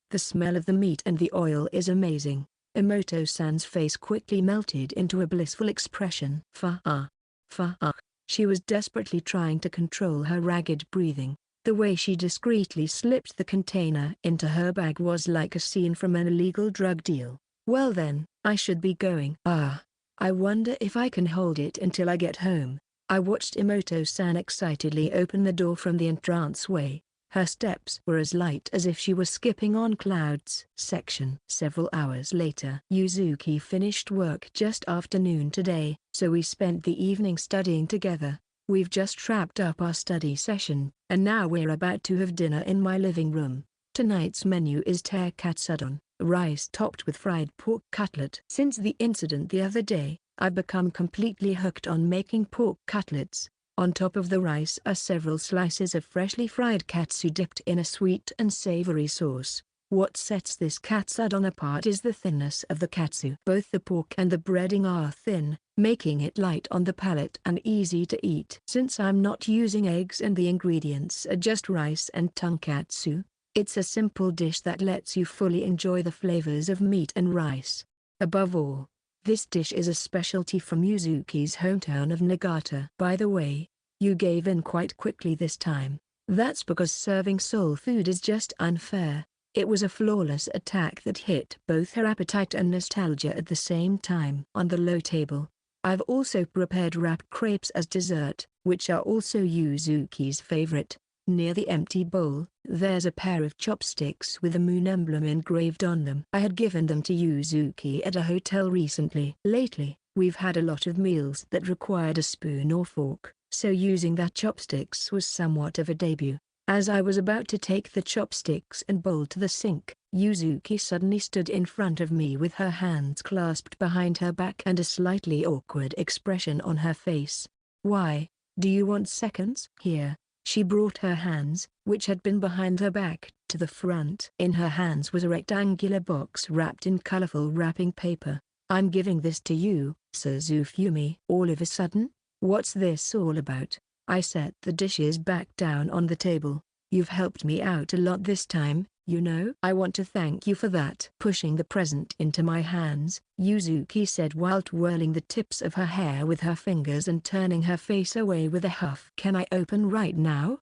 The smell of the meat and the oil is amazing. Emoto-san's face quickly melted into a blissful expression. Fa-ah. Fa-ah. She was desperately trying to control her ragged breathing. The way she discreetly slipped the container into her bag was like a scene from an illegal drug deal. Well then, I should be going. I wonder if I can hold it until I get home. I watched Emoto-san excitedly open the door from the entranceway. Her steps were as light as if she were skipping on clouds. Several hours later. Yuzuki finished work just after noon today, so we spent the evening studying together. We've just wrapped up our study session, and now we're about to have dinner in my living room. Tonight's menu is katsudon, rice topped with fried pork cutlet. Since the incident the other day, I've become completely hooked on making pork cutlets. On top of the rice are several slices of freshly fried katsu dipped in a sweet and savory sauce. What sets this katsudon apart is the thinness of the katsu. Both the pork and the breading are thin, making it light on the palate and easy to eat. Since I'm not using eggs and the ingredients are just rice and tonkatsu, it's a simple dish that lets you fully enjoy the flavors of meat and rice. Above all, this dish is a specialty from Yuzuki's hometown of Nagata. By the way, you gave in quite quickly this time. That's because serving soul food is just unfair. It was a flawless attack that hit both her appetite and nostalgia at the same time. On the low table, I've also prepared wrapped crepes as dessert, which are also Yuzuki's favorite. Near the empty bowl, there's a pair of chopsticks with a moon emblem engraved on them. I had given them to Yuzuki at a hotel recently. Lately, we've had a lot of meals that required a spoon or fork, so using that chopsticks was somewhat of a debut. As I was about to take the chopsticks and bowl to the sink, Yuzuki suddenly stood in front of me with her hands clasped behind her back and a slightly awkward expression on her face. Why, do you want seconds? Here. She brought her hands, which had been behind her back, to the front. In her hands was a rectangular box wrapped in colorful wrapping paper. I'm giving this to you, Suzufumi. All of a sudden, what's this all about? I set the dishes back down on the table. You've helped me out a lot this time, you know. I want to thank you for that. Pushing the present into my hands, Yuzuki said while twirling the tips of her hair with her fingers and turning her face away with a huff. Can I open right now?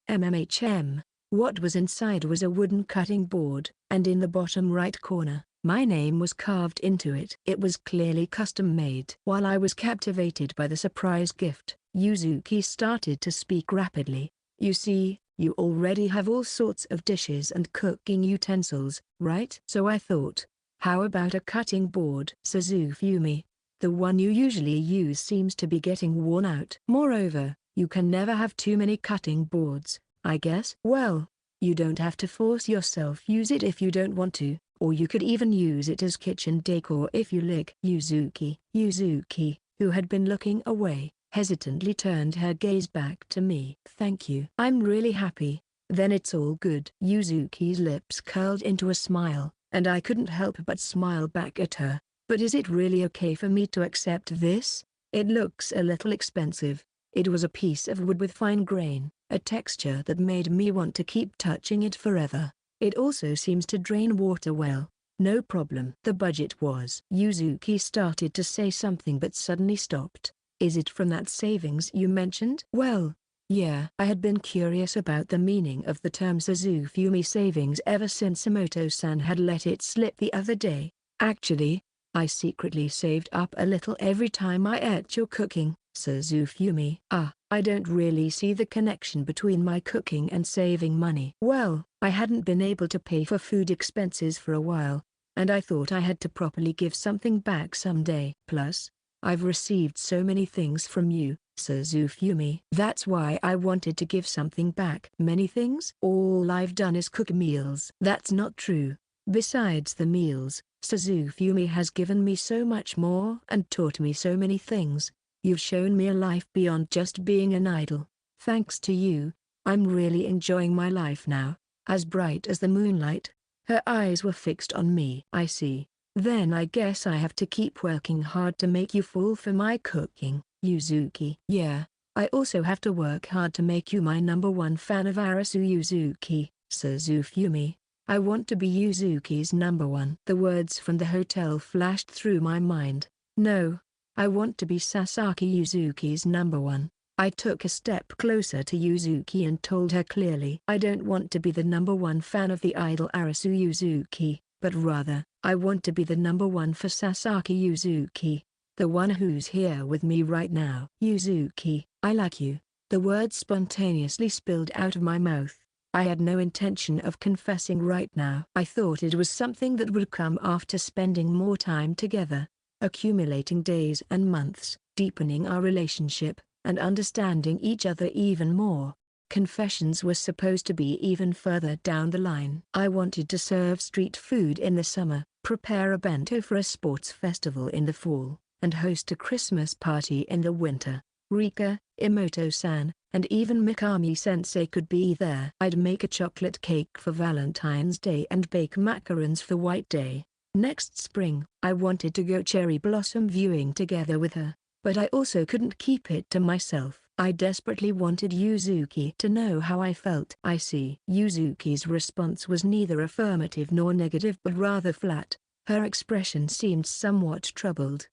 What was inside was a wooden cutting board, and in the bottom right corner, my name was carved into it. It was clearly custom made. While I was captivated by the surprise gift, Yuzuki started to speak rapidly. You see, you already have all sorts of dishes and cooking utensils, right? So I thought, how about a cutting board? Suzufumi, the one you usually use seems to be getting worn out. Moreover, you can never have too many cutting boards, I guess. Well, you don't have to force yourself use it if you don't want to, or you could even use it as kitchen decor if you like. Yuzuki, who had been looking away, hesitantly turned her gaze back to me. Thank you. I'm really happy. Then it's all good. Yuzuki's lips curled into a smile, and I couldn't help but smile back at her. But is it really okay for me to accept this? It looks a little expensive. It was a piece of wood with fine grain, a texture that made me want to keep touching it forever. It also seems to drain water well. No problem. The budget was. Yuzuki started to say something but suddenly stopped. Is it from that savings you mentioned? Well, yeah. I had been curious about the meaning of the term Suzufumi savings ever since Emoto-san had let it slip the other day. Actually, I secretly saved up a little every time I ate your cooking, Suzufumi. I don't really see the connection between my cooking and saving money. Well, I hadn't been able to pay for food expenses for a while, and I thought I had to properly give something back someday. Plus, I've received so many things from you, Suzufumi. That's why I wanted to give something back. Many things? All I've done is cook meals. That's not true. Besides the meals, Suzufumi has given me so much more and taught me so many things. You've shown me a life beyond just being an idol. Thanks to you, I'm really enjoying my life now. As bright as the moonlight. Her eyes were fixed on me. I see. Then I guess I have to keep working hard to make you fall for my cooking, Yuzuki. Yeah, I also have to work hard to make you my #1 fan of Arasu Yuzuki, Suzufumi. I want to be Yuzuki's number one. The words from the hotel flashed through my mind. No. I want to be Sasaki Yuzuki's number one. I took a step closer to Yuzuki and told her clearly. I don't want to be the number one fan of the idol Arasu Yuzuki, but rather, I want to be the number one for Sasaki Yuzuki. The one who's here with me right now. Yuzuki, I like you. The words spontaneously spilled out of my mouth. I had no intention of confessing right now. I thought it was something that would come after spending more time together, accumulating days and months, deepening our relationship, and understanding each other even more. Confessions were supposed to be even further down the line. I wanted to serve street food in the summer, prepare a bento for a sports festival in the fall, and host a Christmas party in the winter. Rika, Emoto-san, and even Mikami-sensei could be there. I'd make a chocolate cake for Valentine's Day and bake macarons for White Day. Next spring, I wanted to go cherry blossom viewing together with her, but I also couldn't keep it to myself. I desperately wanted Yuzuki to know how I felt. I see. Yuzuki's response was neither affirmative nor negative but rather flat. Her expression seemed somewhat troubled.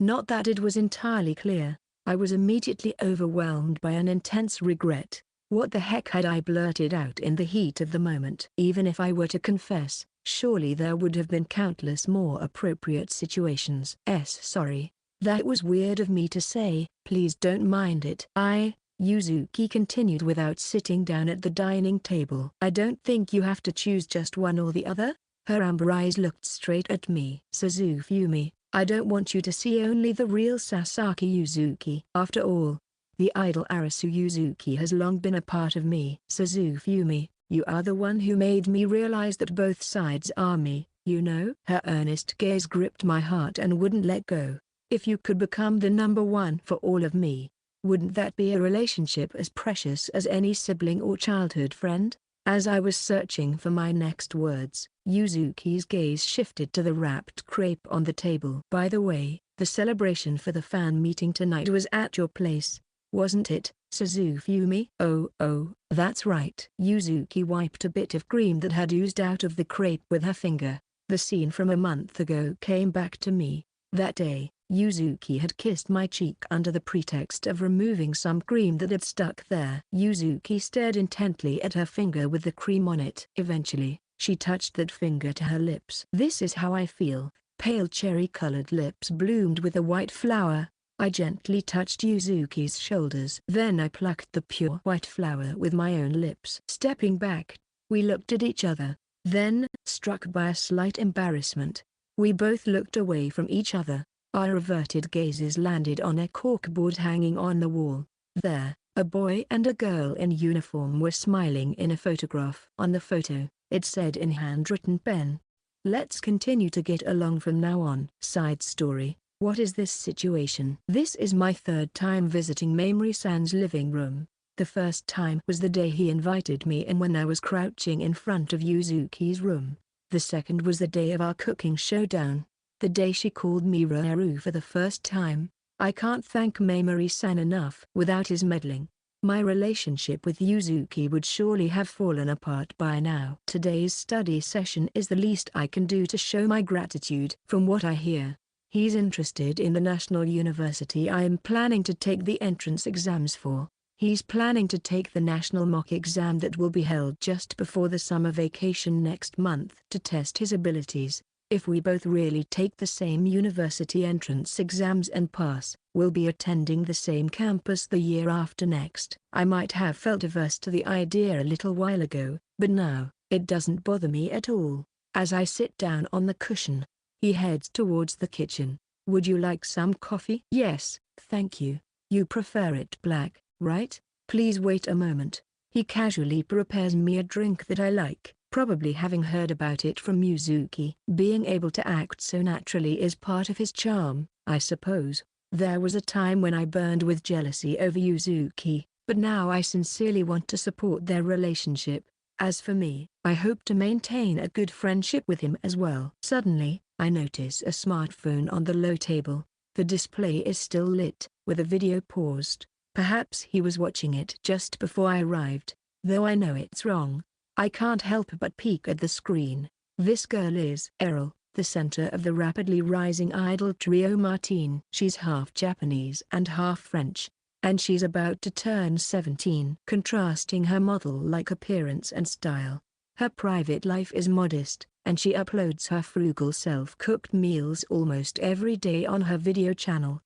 Not that it was entirely clear. I was immediately overwhelmed by an intense regret. What the heck had I blurted out in the heat of the moment? Even if I were to confess, surely there would have been countless more appropriate situations. Sorry. That was weird of me to say, please don't mind it. Yuzuki continued without sitting down at the dining table. I don't think you have to choose just one or the other. Her amber eyes looked straight at me. Suzufumi, I don't want you to see only the real Sasaki Yuzuki. After all, the idol Arasu Yuzuki has long been a part of me. Suzufumi, you are the one who made me realize that both sides are me, you know? Her earnest gaze gripped my heart and wouldn't let go. If you could become the number one for all of me, wouldn't that be a relationship as precious as any sibling or childhood friend? As I was searching for my next words, Yuzuki's gaze shifted to the wrapped crepe on the table. By the way, the celebration for the fan meeting tonight was at your place, wasn't it, Suzufumi? Oh, that's right. Yuzuki wiped a bit of cream that had oozed out of the crepe with her finger. The scene from a month ago came back to me. That day, Yuzuki had kissed my cheek under the pretext of removing some cream that had stuck there. Yuzuki stared intently at her finger with the cream on it. Eventually, she touched that finger to her lips. This is how I feel. Pale cherry-colored lips bloomed with a white flower. I gently touched Yuzuki's shoulders. Then I plucked the pure white flower with my own lips. Stepping back, we looked at each other. Then, struck by a slight embarrassment, we both looked away from each other. Our averted gazes landed on a corkboard hanging on the wall. There, a boy and a girl in uniform were smiling in a photograph. On the photo, it said in handwritten pen, "Let's continue to get along from now on." Side story: what is this situation? This is my third time visiting Mamori-san's living room. The first time was the day he invited me in when I was crouching in front of Yuzuki's room. The second was the day of our cooking showdown. The day she called me Raru for the first time. I can't thank Mamori-san enough. Without his meddling, my relationship with Yuzuki would surely have fallen apart by now. Today's study session is the least I can do to show my gratitude. From what I hear, he's interested in the national university I am planning to take the entrance exams for. He's planning to take the national mock exam that will be held just before the summer vacation next month to test his abilities. If we both really take the same university entrance exams and pass, we'll be attending the same campus the year after next. I might have felt averse to the idea a little while ago, but now, it doesn't bother me at all. As I sit down on the cushion, he heads towards the kitchen. Would you like some coffee? Yes, thank you. You prefer it black, right? Please wait a moment. He casually prepares me a drink that I like. Probably having heard about it from Yuzuki. Being able to act so naturally is part of his charm, I suppose. There was a time when I burned with jealousy over Yuzuki, but now I sincerely want to support their relationship. As for me, I hope to maintain a good friendship with him as well. Suddenly, I notice a smartphone on the low table. The display is still lit, with a video paused. Perhaps he was watching it just before I arrived, though I know it's wrong. I can't help but peek at the screen. This girl is Errol, the center of the rapidly rising idol trio Martine. She's half Japanese and half French, and she's about to turn 17. Contrasting her model-like appearance and style, her private life is modest, and she uploads her frugal self-cooked meals almost every day on her video channel.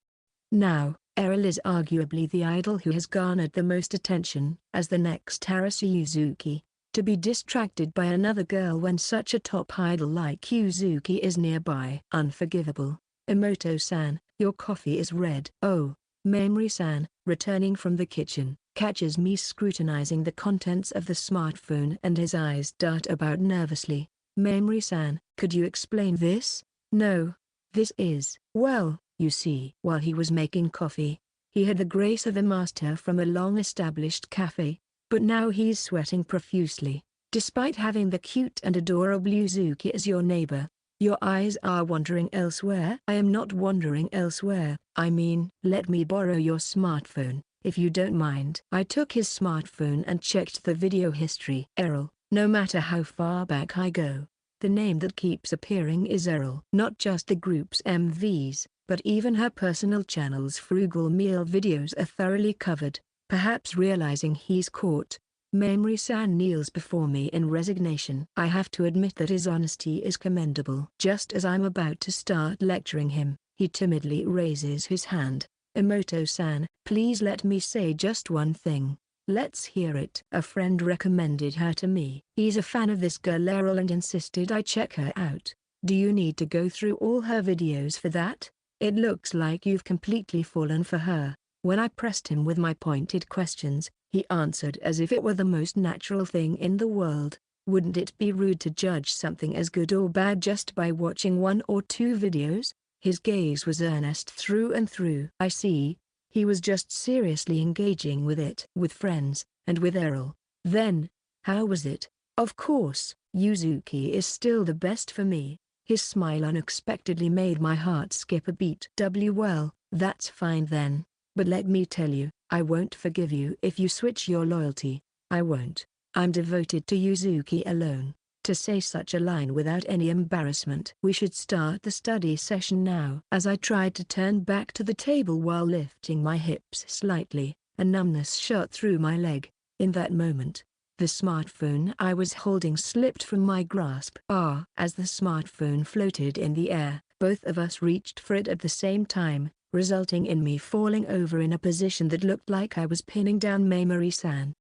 Now, Errol is arguably the idol who has garnered the most attention as the next Sasaki Yuzuki. To be distracted by another girl when such a top idol like Yuzuki is nearby. Unforgivable. Emoto-san, your coffee is red. Oh, Mamori-san, returning from the kitchen, catches me scrutinizing the contents of the smartphone and his eyes dart about nervously. Mamori-san, could you explain this? No. This is, well, you see. While he was making coffee, he had the grace of a master from a long-established cafe. But now he's sweating profusely. Despite having the cute and adorable Yuzuki as your neighbor, your eyes are wandering elsewhere. I am not wandering elsewhere. I mean, let me borrow your smartphone, if you don't mind. I took his smartphone and checked the video history. Errol, no matter how far back I go, the name that keeps appearing is Errol. Not just the group's MVs, but even her personal channel's frugal meal videos are thoroughly covered. Perhaps realizing he's caught, Mamori-san kneels before me in resignation. I have to admit that his honesty is commendable. Just as I'm about to start lecturing him, he timidly raises his hand. Emoto-san, please let me say just one thing. Let's hear it. A friend recommended her to me. He's a fan of this girl Errol and insisted I check her out. Do you need to go through all her videos for that? It looks like you've completely fallen for her. When I pressed him with my pointed questions, he answered as if it were the most natural thing in the world. Wouldn't it be rude to judge something as good or bad just by watching one or two videos? His gaze was earnest through and through. I see. He was just seriously engaging with it. With friends, and with Errol. Then, how was it? Of course, Yuzuki is still the best for me. His smile unexpectedly made my heart skip a beat. Well, that's fine then. But let me tell you, I won't forgive you if you switch your loyalty. I won't. I'm devoted to Yuzuki alone. To say such a line without any embarrassment. We should start the study session now. As I tried to turn back to the table while lifting my hips slightly, a numbness shot through my leg. In that moment, the smartphone I was holding slipped from my grasp. As the smartphone floated in the air, both of us reached for it at the same time, resulting in me falling over in a position that looked like I was pinning down Mamori-san.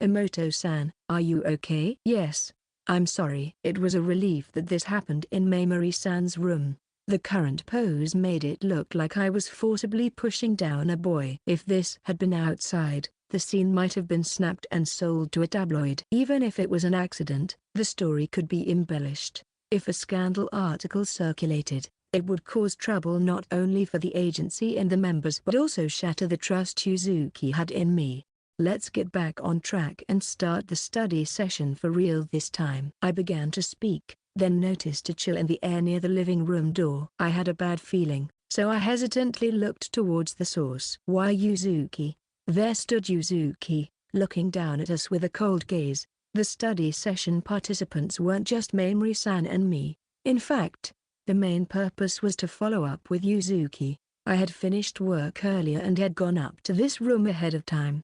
Emoto-san, are you okay? Yes. I'm sorry. It was a relief that this happened in Mamori-san's room. The current pose made it look like I was forcibly pushing down a boy. If this had been outside, the scene might have been snapped and sold to a tabloid. Even if it was an accident, the story could be embellished. If a scandal article circulated, it would cause trouble not only for the agency and the members but also shatter the trust Yuzuki had in me. Let's get back on track and start the study session for real this time. I began to speak, then noticed a chill in the air near the living room door. I had a bad feeling, so I hesitantly looked towards the source. Why Yuzuki? There stood Yuzuki, looking down at us with a cold gaze. The study session participants weren't just Mamori-san and me. In fact, the main purpose was to follow up with Yuzuki. I had finished work earlier and had gone up to this room ahead of time.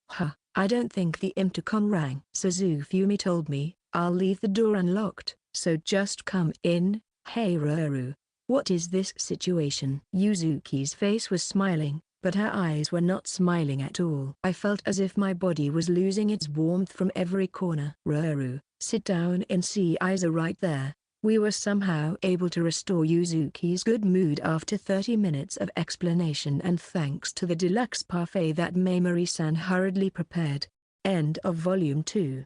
I don't think the intercom rang. Suzufumi told me, I'll leave the door unlocked, so just come in. Hey Ruru. What is this situation? Yuzuki's face was smiling, but her eyes were not smiling at all. I felt as if my body was losing its warmth from every corner. Ruru, sit down and see, eyes are right there. We were somehow able to restore Yuzuki's good mood after 30 minutes of explanation and thanks to the deluxe parfait that Mamori-san hurriedly prepared. End of Volume 2.